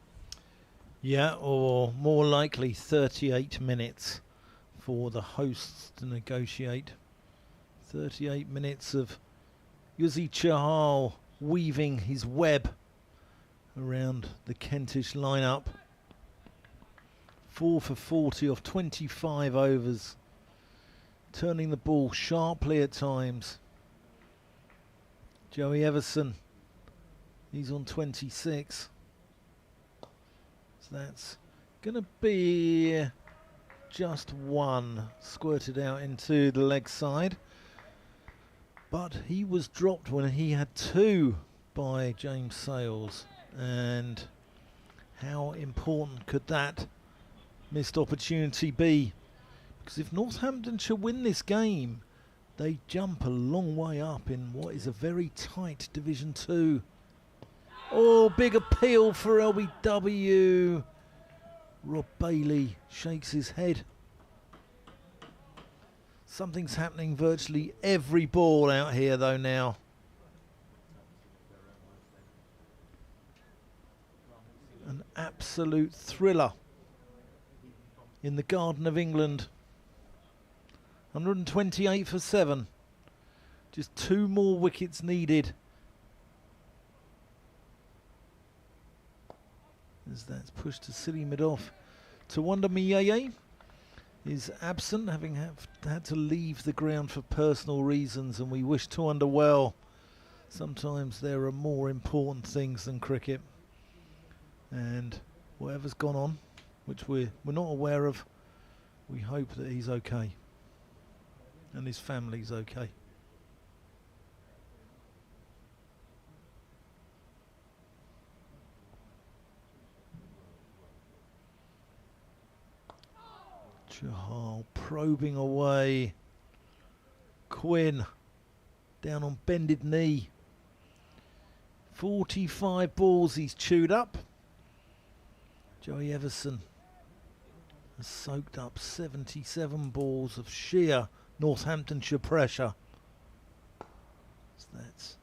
Yeah, or more likely 38 minutes for the hosts to negotiate. 38 minutes of Yuzi Chahal weaving his web around the Kentish lineup. 4 for 40 off 25 overs. Turning the ball sharply at times. Joey Everson, he's on 26. So that's going to be just one squirted out into the leg side. But he was dropped when he had 2 by James Sales. And how important could that missed opportunity be? Because if Northamptonshire win this game, they jump a long way up in what is a very tight Division 2. Oh, big appeal for LBW. Rob Bailey shakes his head. Something's happening virtually every ball out here though now. An absolute thriller in the Garden of England. 128 for 7. Just 2 more wickets needed. As that's pushed to silly mid-off. Tawanda Miyeye is absent, having had to leave the ground for personal reasons, and we wish Tawanda well. Sometimes there are more important things than cricket. And whatever's gone on, which we're not aware of, we hope that he's okay. And his family's okay. Chahal probing away. Quinn down on bended knee. 45 balls he's chewed up. Joey Everson has soaked up 77 balls of sheer Northamptonshire pressure. So that's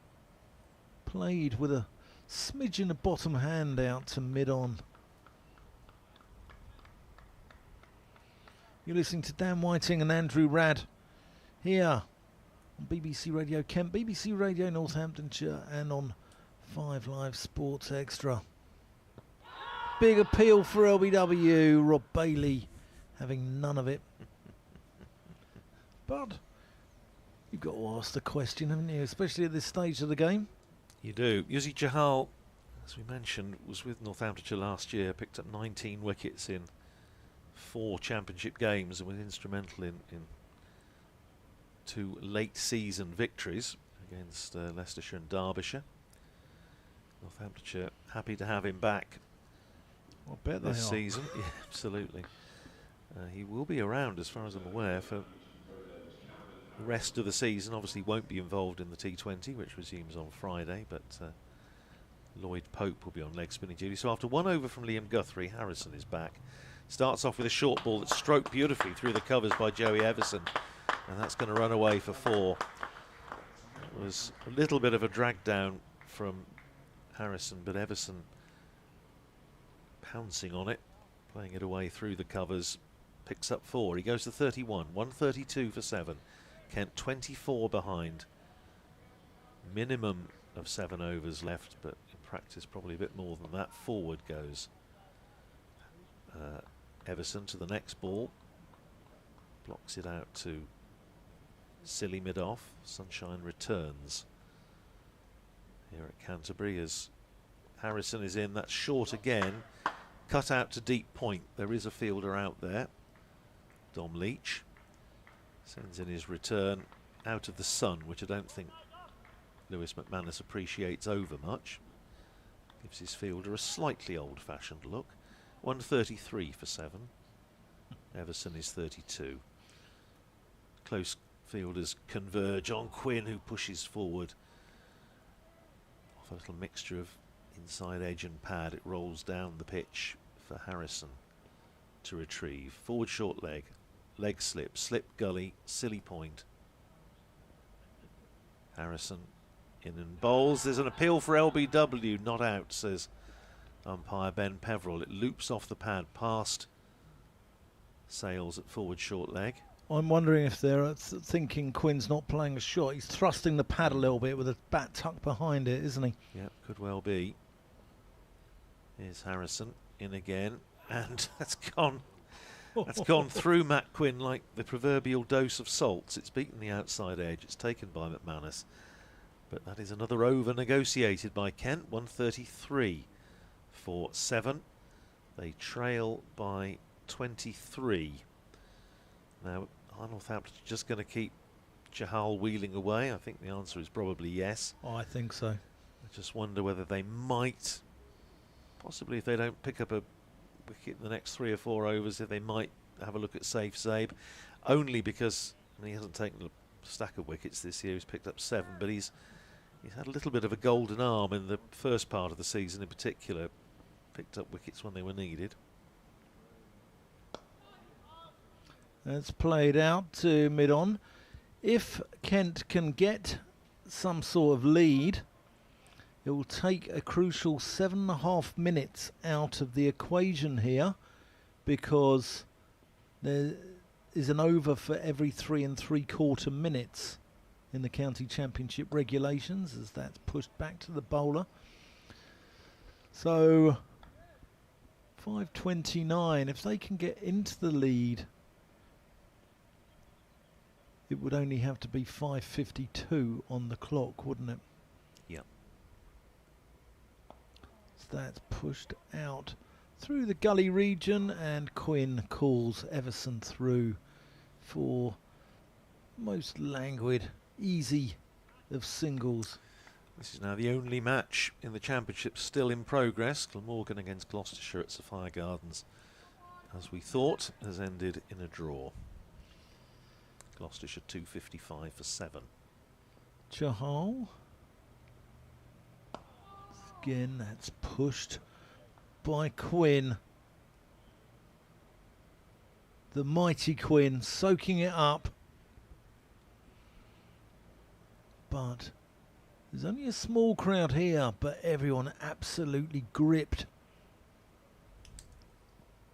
played with a smidgen of bottom hand out to mid-on. You're listening to Dan Whiting and Andrew Radd here on BBC Radio Kent, BBC Radio Northamptonshire, and on 5 Live Sports Extra. Big appeal for LBW. Rob Bailey having none of it. But you've got to ask the question, haven't you? Especially at this stage of the game. You do. Yuzi Chahal, as we mentioned, was with Northamptonshire last year, picked up 19 wickets in 4 championship games and was instrumental in 2 late season victories against Leicestershire and Derbyshire. Northamptonshire happy to have him back. I bet this season. Yeah, absolutely. He will be around, as far as I'm aware, for the rest of the season. Obviously won't be involved in the T20, which resumes on Friday, but Lloyd Pope will be on leg spinning duty. So after 1 over from Liam Guthrie, Harrison is back. Starts off with a short ball that's stroked beautifully through the covers by Joey Everson, and that's going to run away for 4. It was a little bit of a drag down from Harrison, but Everson pouncing on it, playing it away through the covers, picks up 4. He goes to 31, 132 for 7. Kent 24 behind. Minimum of 7 overs left, but in practice probably a bit more than that. Forward goes Everson to the next ball. Blocks it out to Silly mid-off. Sunshine returns here at Canterbury as Harrison is in. That's short again. Cut out to deep point. There is a fielder out there. Dom Leach sends in his return out of the sun, which I don't think Lewis McManus appreciates over much. Gives his fielder a slightly old-fashioned look. 133 for 7. Everson is 32. Close fielders converge on Quinn, who pushes forward. Off a little mixture of inside edge and pad, it rolls down the pitch for Harrison to retrieve. Forward short leg, leg slip, slip gully, silly point. Harrison in and bowls. There's an appeal for LBW, not out, says umpire Ben Peverell. It loops off the pad past Sales at forward short leg. I'm wondering if they're thinking Quinn's not playing a shot. He's thrusting the pad a little bit with a bat tucked behind it, isn't he? Yep, could well be. Here's Harrison in again, and that's gone through Matt Quinn like the proverbial dose of salts. It's beaten the outside edge. It's taken by McManus. But that is another over negotiated by Kent. 133 for 7. They trail by 23. Now, are Northampton just going to keep Chahal wheeling away? I think the answer is probably yes. Oh, I think so. I just wonder whether they might, possibly if they don't pick up a wicket in the next 3 or 4 overs, if they might have a look at Safe Zabe. Only because he hasn't taken a stack of wickets this year. He's picked up 7, but he's had a little bit of a golden arm in the first part of the season in particular. Picked up wickets when they were needed. It's played out to mid-on. If Kent can get some sort of lead, it will take a crucial 7.5 minutes out of the equation here, because there is an over for every 3 3/4 minutes in the county championship regulations, as that's pushed back to the bowler. So 5:29, if they can get into the lead, it would only have to be 5:52 on the clock, wouldn't it? Yep. So that's pushed out through the gully region, and Quinn calls Everson through for most languid, easy of singles. This is now the only match in the championship still in progress. Glamorgan against Gloucestershire at Sophia Gardens, as we thought, has ended in a draw. Gloucestershire 255 for 7. Chahal. Again, that's pushed by Quinn. The mighty Quinn soaking it up. But there's only a small crowd here, but everyone absolutely gripped.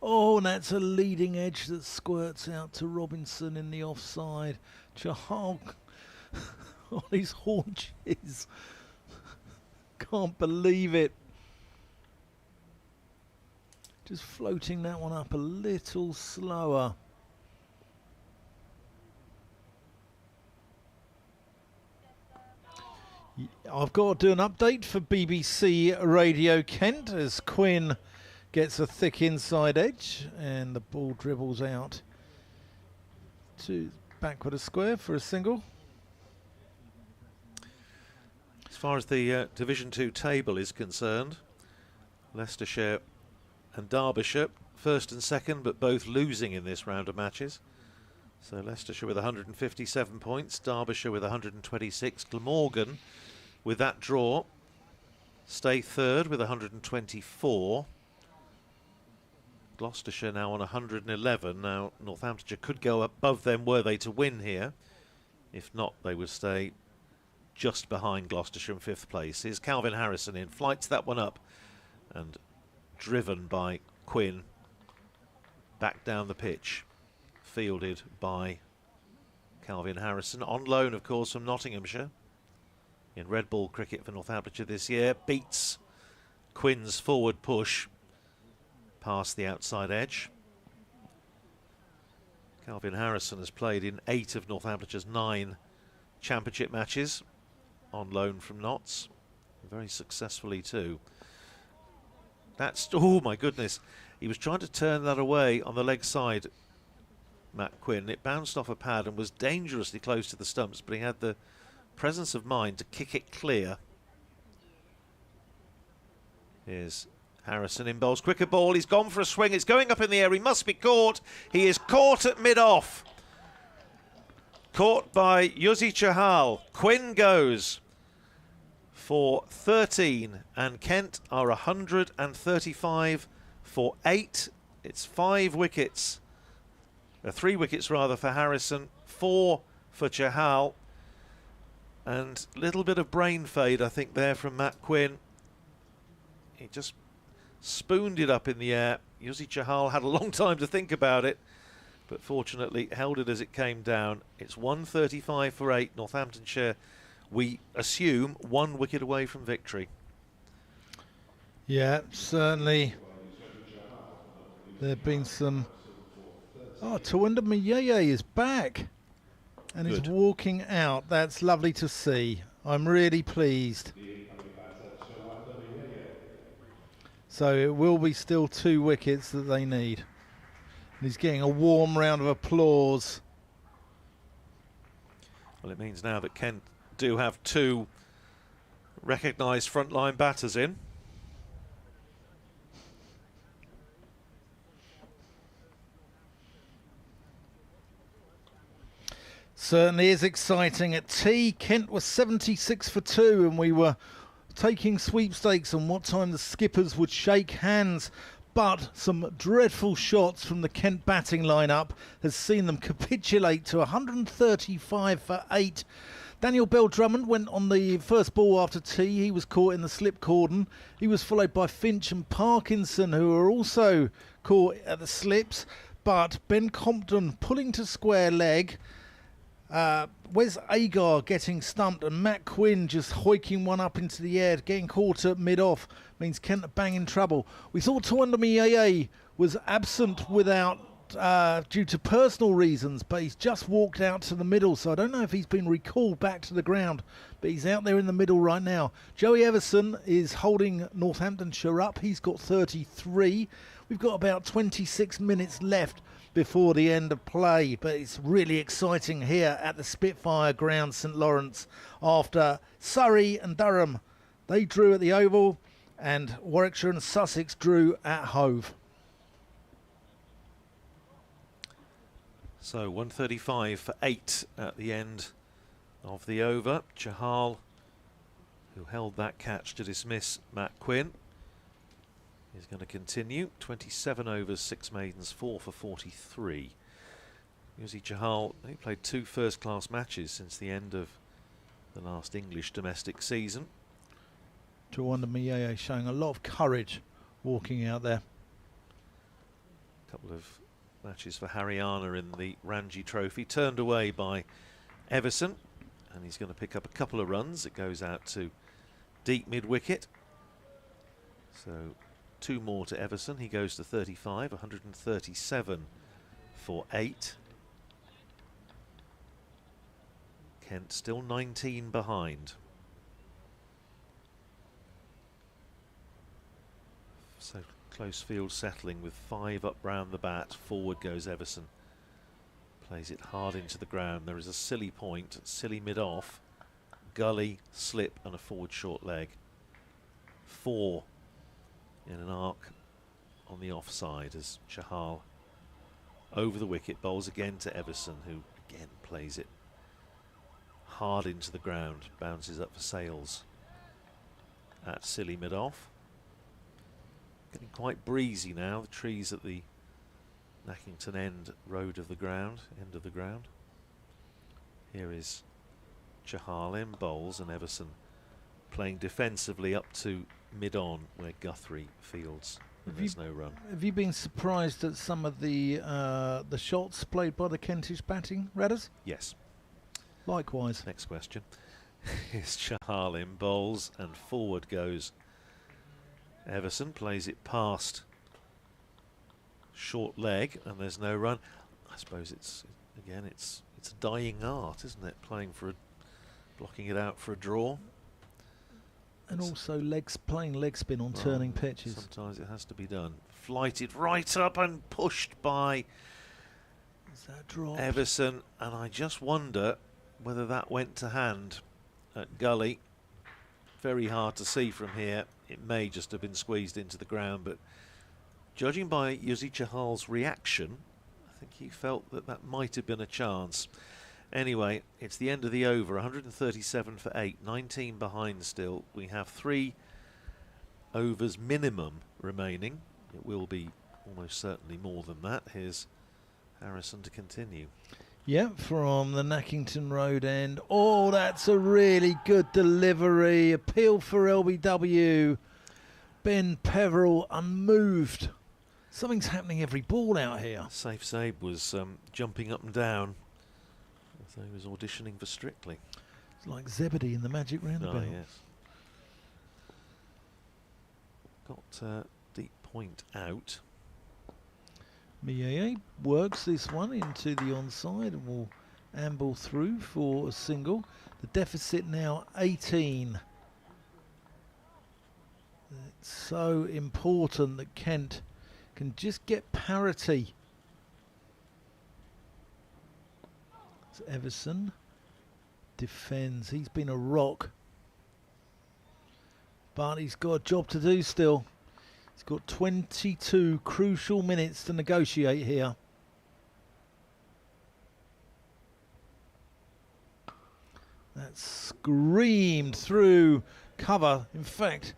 Oh, and that's a leading edge that squirts out to Robinson in the offside. Chahal on his haunches. Can't believe it. Just floating that one up a little slower. I've got to do an update for BBC Radio Kent as Quinn gets a thick inside edge and the ball dribbles out to backward a square for a single. As far as the Division 2 table is concerned, Leicestershire and Derbyshire first and second, but both losing in this round of matches. So Leicestershire with 157 points, Derbyshire with 126, Glamorgan with that draw stay third with 124. Gloucestershire now on 111. Now Northamptonshire could go above them were they to win here. If not, they would stay just behind Gloucestershire in fifth place. Here's Calvin Harrison in, flights that one up and driven by Quinn back down the pitch, fielded by Calvin Harrison, on loan of course from Nottinghamshire in red ball cricket for Northamptonshire this year. Beats Quinn's forward push past the outside edge. Calvin Harrison has played in 8 of Northamptonshire's 9 championship matches on loan from Notts, very successfully too. That's, oh my goodness, he was trying to turn that away on the leg side, Matt Quinn. It bounced off a pad and was dangerously close to the stumps, but he had the presence of mind to kick it clear. Here's Harrison in bowls, quicker ball, he's gone for a swing, it's going up in the air, he must be caught. He is caught at mid-off. Caught by Yuzi Chahal. Quinn goes for 13 and Kent are 135 for 8. It's 5 wickets, 3 wickets rather for Harrison, 4 for Chahal, and a little bit of brain fade I think there from Matt Quinn. He just spooned it up in the air. Yuzi Chahal had a long time to think about it, but fortunately held it as it came down. It's 135 for 8. Northamptonshire, we assume, 1 wicket away from victory. Yeah, certainly. There have been some... Oh, Tawanda Miyeye is back and Good. is walking out. That's lovely to see. I'm really pleased. So it will be still 2 wickets that they need. And he's getting a warm round of applause. Well, it means now that Kent do have 2 recognised frontline batters in. Certainly is exciting at tea. Kent was 76 for 2 and we were taking sweepstakes on what time the skippers would shake hands. But some dreadful shots from the Kent batting lineup has seen them capitulate to 135 for 8. Daniel Bell-Drummond went on the first ball after tea. He was caught in the slip cordon. He was followed by Finch and Parkinson, who were also caught at the slips. But Ben Compton pulling to square leg. Wes Agar getting stumped and Matt Quinn just hoiking one up into the air, getting caught at mid-off means Kent are bang in trouble. We thought Tawanda Miyeye was absent without due to personal reasons, but he's just walked out to the middle, so I don't know if he's been recalled back to the ground, but he's out there in the middle right now. Joey Everson is holding Northamptonshire up. He's got 33. We've got about 26 minutes left before the end of play, but it's really exciting here at the Spitfire ground, St Lawrence, after Surrey and Durham, they drew at the Oval, and Warwickshire and Sussex drew at Hove. So 135 for 8 at the end of the over. Chahal, who held that catch to dismiss Matt Quinn, is going to continue. 27 overs, 6 maidens, 4 for 43. Yuzi Chahal, he played 2 first-class matches since the end of the last English domestic season. Tawanda Miyeye showing a lot of courage walking out there. A couple of matches for Haryana in the Ranji Trophy, turned away by Everson, and he's going to pick up a couple of runs. It goes out to deep mid-wicket. So 2 more to Everson. He goes to 35, 137 for 8. Kent still 19 behind. So close field settling with 5 up round the bat. Forward goes Everson. Plays it hard into the ground. There is a silly point, silly mid-off, gully, slip and a forward short leg. 4 in an arc on the offside as Chahal over the wicket bowls again to Everson, who again plays it hard into the ground, bounces up for Sales at silly mid-off. Getting quite breezy now, the trees at the Nackington end end of the ground. Here is Chahal in bowls and Everson playing defensively up to mid-on where Guthrie fields and there's no run. Have you been surprised at some of the shots played by the Kentish batting, Radders? Yes. Likewise. Next question. Here's Chahal in bowls and forward goes Everson, plays it past short leg and there's no run. I suppose it's a dying art, isn't it? Blocking it out for a draw. And also playing leg spin on turning pitches. Sometimes it has to be done. Flighted right up and pushed by Everson, and I just wonder whether that went to hand at gully. Very hard to see from here. It may just have been squeezed into the ground, but judging by Yuzi Chahal's reaction, I think he felt that that might have been a chance. Anyway, it's the end of the over, 137 for 8, 19 behind still. We have 3 overs minimum remaining. It will be almost certainly more than that. Here's Harrison to continue. Yeah, from the Nackington Road end. Oh, that's a really good delivery. Appeal for LBW. Ben Peverell unmoved. Something's happening every ball out here. Safe Sabe was jumping up and down. So he was auditioning for Strictly. It's like Zebedee in the Magic Roundabout. Oh, yes. Got deep point out. Mieye works this one into the onside and will amble through for a single. The deficit now 18. It's so important that Kent can just get parity. So Everson defends. He's been a rock, but he's got a job to do still. He's got 22 crucial minutes to negotiate here. That's screamed through cover. In fact,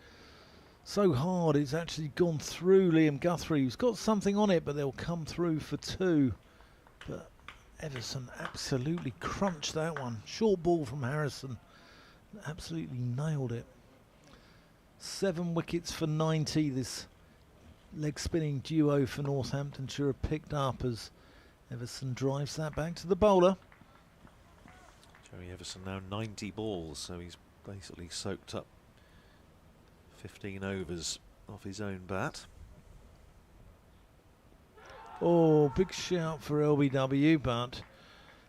so hard it's actually gone through Liam Guthrie, who's got something on it, but they'll come through for 2. But Everson absolutely crunched that one. Short ball from Harrison. Absolutely nailed it. 7 wickets for 90. This leg spinning duo for Northamptonshire are picked up as Everson drives that back to the bowler. Jerry Everson now 90 balls, so he's basically soaked up 15 overs off his own bat. Oh, big shout for LBW, but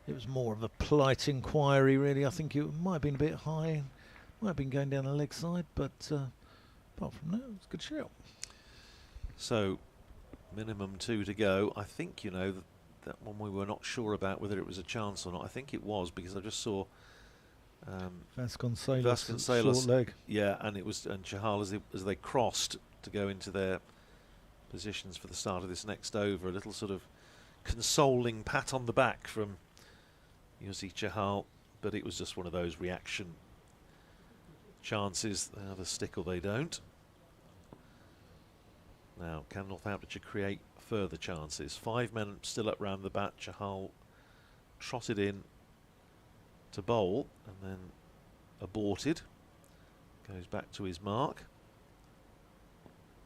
it was more of a polite inquiry, really. I think it might have been a bit high, might have been going down the leg side, but apart from that, it was a good shout. So, minimum 2 to go. I think, you know, that one we were not sure about whether it was a chance or not. I think it was, because I just saw Vasconcelos short leg. Yeah, and it was Chahal as they crossed to go into their positions for the start of this next over. A little sort of consoling pat on the back from Yuzi Chahal, but it was just one of those reaction chances. They either stick or they don't. Now, can Northamptonshire create further chances? 5 men still up round the bat. Chahal trotted in to bowl and then aborted. Goes back to his mark.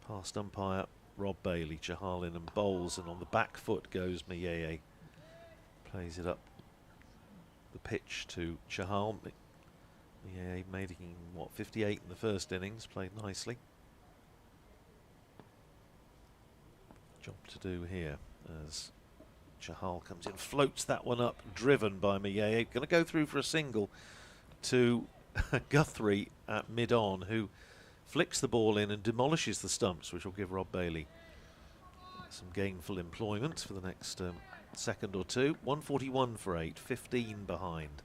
Past umpire Rob Bailey. Chahal in and bowls, and on the back foot goes Mieye. Plays it up the pitch to Chahal. Mieye making, what, 58 in the first innings. Played nicely. Job to do here as Chahal comes in, floats that one up, driven by Mieye. Going to go through for a single to Guthrie at mid-on, who flicks the ball in and demolishes the stumps, which will give Rob Bailey some gainful employment for the next second or two. 141 for 8, 15 behind.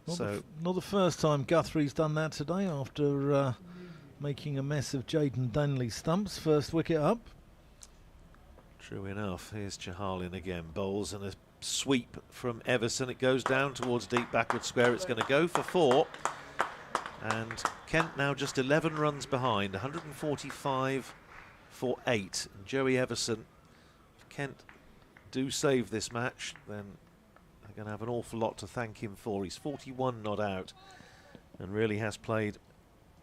Not the first time Guthrie's done that today after making a mess of Jaden Danley's stumps. First wicket up. True enough. Here's Chahal in again. Bowls and a sweep from Everson. It goes down towards deep backward square. It's going to go for 4. And Kent now just 11 runs behind. 145 for 8. And Joey Everson, if Kent do save this match, then they're going to have an awful lot to thank him for. He's 41 not out and really has played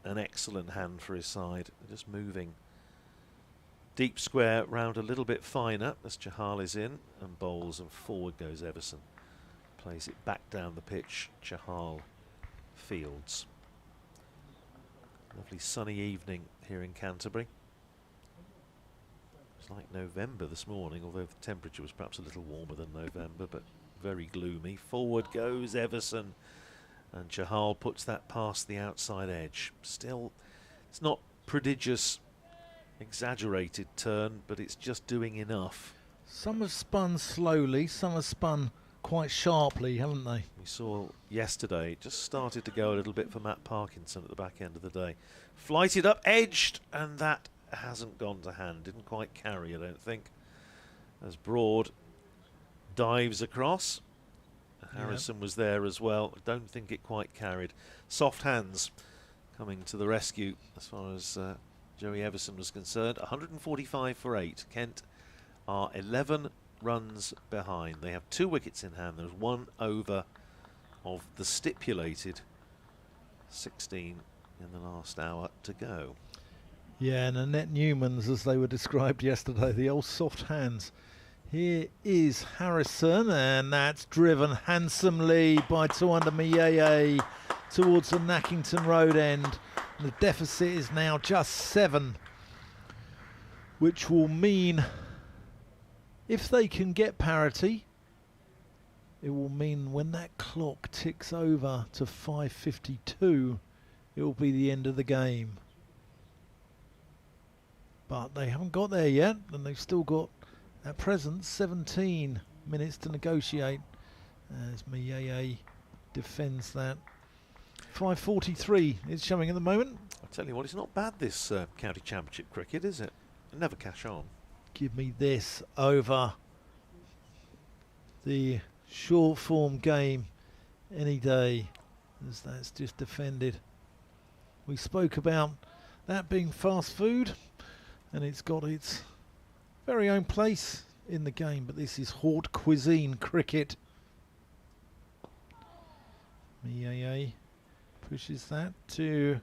an excellent hand for his side. Just moving deep square round a little bit finer as Chahal is in and bowls, and forward goes Everson. Plays it back down the pitch. Chahal fields. Lovely sunny evening here in Canterbury. It's like November this morning, although the temperature was perhaps a little warmer than November, but very gloomy. Forward goes Everson, and Chahal puts that past the outside edge. Still, it's not prodigious, exaggerated turn, but it's just doing enough. Some have spun slowly, some have spun quite sharply, haven't they? We saw yesterday, it just started to go a little bit for Matt Parkinson at the back end of the day. Flighted up, edged, and that hasn't gone to hand. Didn't quite carry, I don't think. As Broad dives across. Harrison was there as well. I don't think it quite carried. Soft hands coming to the rescue as far as Joey Everson was concerned. 145 for 8. Kent are 11 runs behind. They have 2 wickets in hand. There's 1 over of the stipulated 16 in the last hour to go. Yeah, and Annette Newman's, as they were described yesterday, the old soft hands. Here is Harrison, and that's driven handsomely by Tawanda Mieye towards the Nackington Road end. The deficit is now just 7, which will mean if they can get parity, it will mean when that clock ticks over to 5:52, it will be the end of the game. But they haven't got there yet, and they've still got, at present, 17 minutes to negotiate as Mieye defends that. 5:43 it's showing at the moment. I'll tell you what, it's not bad, this county championship cricket, is it? Never cash on. Give me this over the short form game any day, as that's just defended. We spoke about that being fast food, and it's got its very own place in the game, but this is haute cuisine cricket. Mieye pushes that to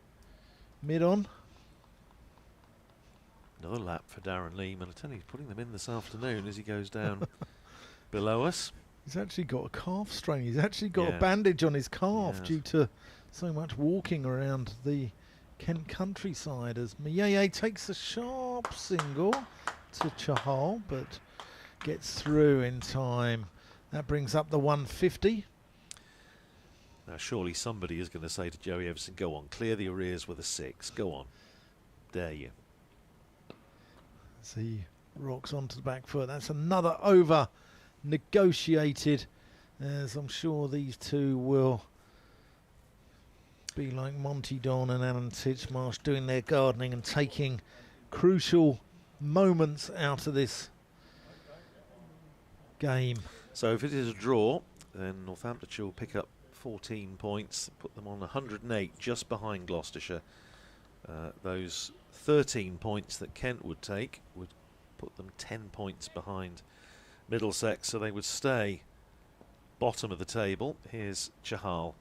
mid-on. Another lap for Darren Lehman. I tell you, he's putting them in this afternoon as he goes down below us. He's actually got a calf strain. He's actually got a bandage on his calf due to so much walking around the Kent countryside, as Mieye takes a sharp single to Chahal, but gets through in time. That brings up the 150. Now surely somebody is going to say to Joey Everson, go on, clear the arrears with a 6. Go on. Dare you. As he rocks onto the back foot. That's another over negotiated, as I'm sure these two will be like Monty Don and Alan Titchmarsh, doing their gardening and taking crucial moments out of this game. So if it is a draw, then Northamptonshire will pick up 14 points, put them on 108, just behind Gloucestershire. Those 13 points that Kent would take would put them 10 points behind Middlesex, so they would stay bottom of the table. Here's Chahal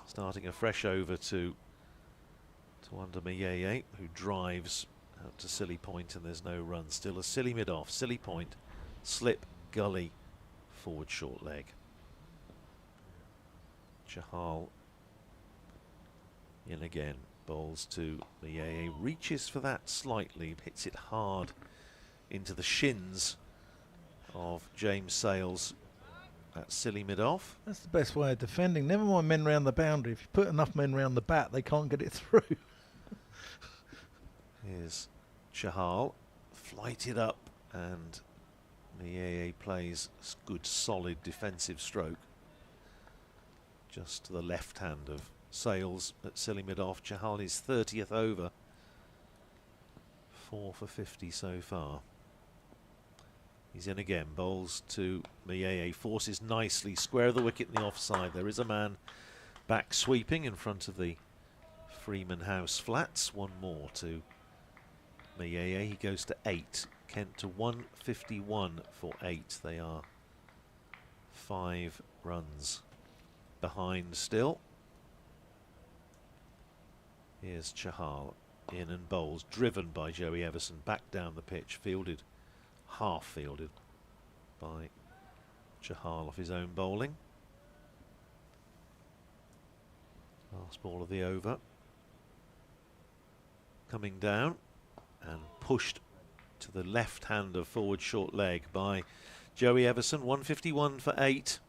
starting a fresh over to Tawanda Mieye, who drives out to silly point, and there's no run. Still a silly mid-off, silly point, slip, gully, forward short leg. Chahal in again, bowls to Mieye, reaches for that slightly, hits it hard into the shins of James Sales. That silly mid-off. That's the best way of defending. Never mind men round the boundary. If you put enough men round the bat, they can't get it through. Here's Chahal, flighted up, and Mieye plays good solid defensive stroke. Just to the left hand of Sales at silly mid-off. Chahal is 30th over. 4 for 50 so far. He's in again, bowls to Mieye, forces nicely, square of the wicket in the offside. There is a man back sweeping in front of the Freeman House flats. One more to Mieye, he goes to 8. Kent to 151 for 8. They are 5 runs behind still. Here's Chahal in and bowls, driven by Joey Everson, back down the pitch, fielded, half fielded by Chahal off his own bowling. Last ball of the over. Coming down and pushed to the left hand of forward short leg by Joey Everson. 151 for 8.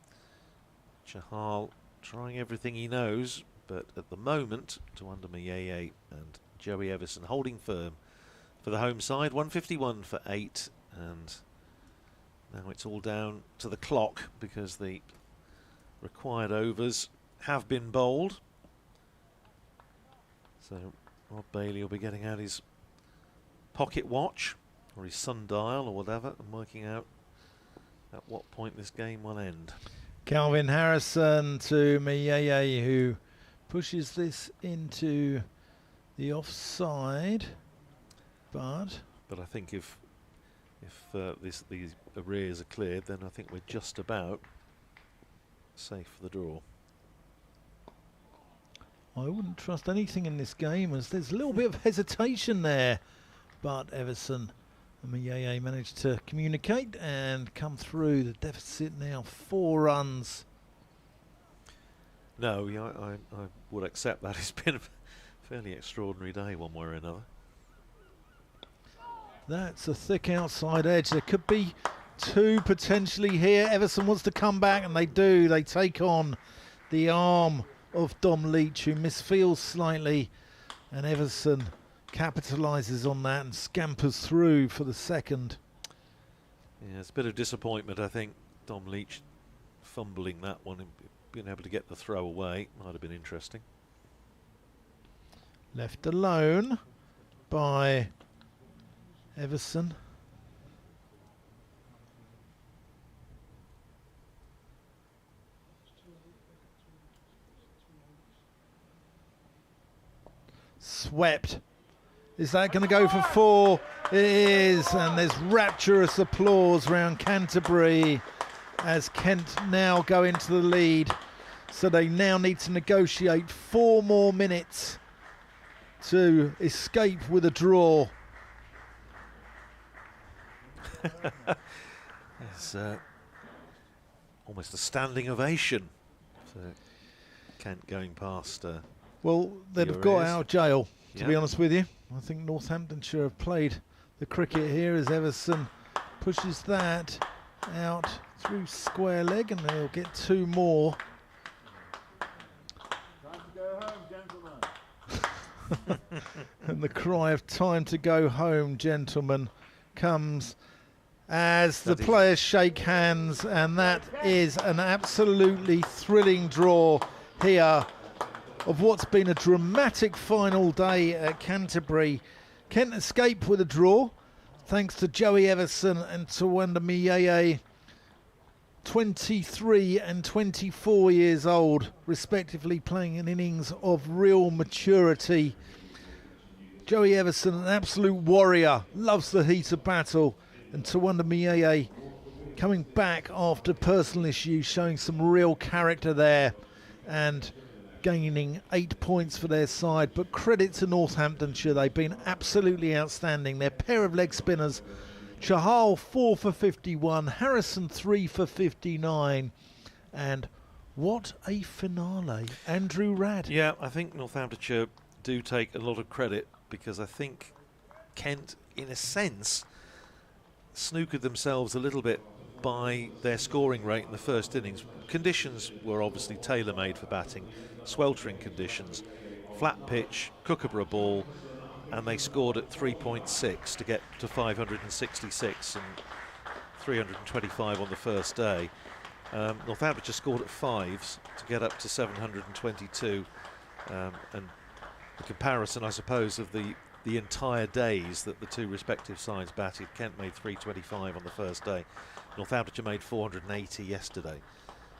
Chahal trying everything he knows, but at the moment to under Mieye and Joey Everson holding firm for the home side. 151 for 8, and now it's all down to the clock because the required overs have been bowled. So Rob Bailey will be getting out his pocket watch or his sundial or whatever and working out at what point this game will end. Calvin Harrison to Mieye, who pushes this into the offside, but I think if these arrears are cleared, then I think we're just about safe for the draw. I wouldn't trust anything in this game, as there's a little bit of hesitation there, but Everson and Mieye managed to communicate and come through. The deficit now 4 runs. No, yeah, I would accept that. It's been a fairly extraordinary day one way or another. That's a thick outside edge. There could be 2 potentially here. Everson wants to come back, and they do. They take on the arm of Dom Leach, who misfeels slightly, and Everson capitalises on that and scampers through for the second. Yeah, it's a bit of disappointment, I think. Dom Leach fumbling that one and being able to get the throw away might have been interesting. Left alone by Everson. Swept. Is that going to go for 4? It is, and there's rapturous applause round Canterbury as Kent now go into the lead. So they now need to negotiate 4 more minutes to escape with a draw. It's almost a standing ovation for Kent going past. Well, they'd have got out of jail, to be honest with you. I think Northamptonshire have played the cricket here as Everson pushes that out through square leg, and they'll get 2 more. Time to go home, gentlemen. And the cry of time to go home, gentlemen, comes as the players shake hands, and that is an absolutely thrilling draw here of what's been a dramatic final day at Canterbury. Kent escape with a draw thanks to Joey Everson and Tawanda Mieye, 23 and 24 years old, respectively, playing an innings of real maturity. Joey Everson, an absolute warrior, loves the heat of battle, and Tawanda Mieye coming back after personal issues, showing some real character there. And gaining 8 points for their side, but credit to Northamptonshire, they've been absolutely outstanding. Their pair of leg spinners, Chahal 4 for 51, Harrison 3 for 59, and what a finale, Andrew Radd. Yeah, I think Northamptonshire do take a lot of credit, because I think Kent, in a sense, snookered themselves a little bit by their scoring rate in the first innings. Conditions were obviously tailor-made for batting, sweltering conditions, flat pitch, Kookaburra ball, and they scored at 3.6 to get to 566 and 325 on the first day. Northamptonshire scored at fives to get up to 722, and the comparison, I suppose, of the entire days that the two respective sides batted. Kent made 325 on the first day. Northamptonshire made 480 yesterday.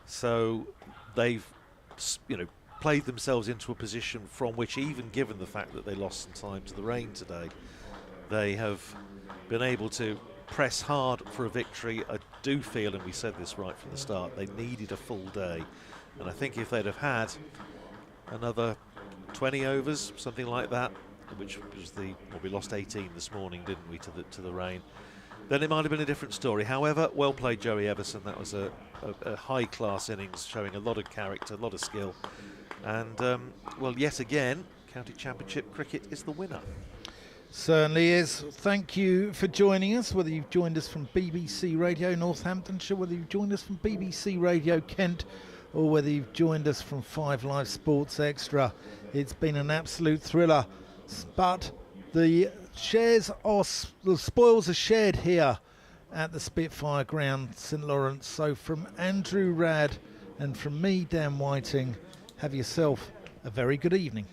So they've, played themselves into a position from which, even given the fact that they lost some time to the rain today, they have been able to press hard for a victory. I do feel, and we said this right from the start, they needed a full day. And I think if they'd have had another 20 overs, something like that, which was we lost 18 this morning, didn't we, to the rain, then it might have been a different story. However, well played, Joey Everson. That was a high-class innings, showing a lot of character, a lot of skill. And, well, yet again, County Championship cricket is the winner. Certainly is. Thank you for joining us, whether you've joined us from BBC Radio Northamptonshire, whether you've joined us from BBC Radio Kent, or whether you've joined us from 5 Live Sports Extra. It's been an absolute thriller, but the spoils are shared here at the Spitfire ground, St Lawrence. So from Andrew Radd and from me, Dan Whiting, have yourself a very good evening.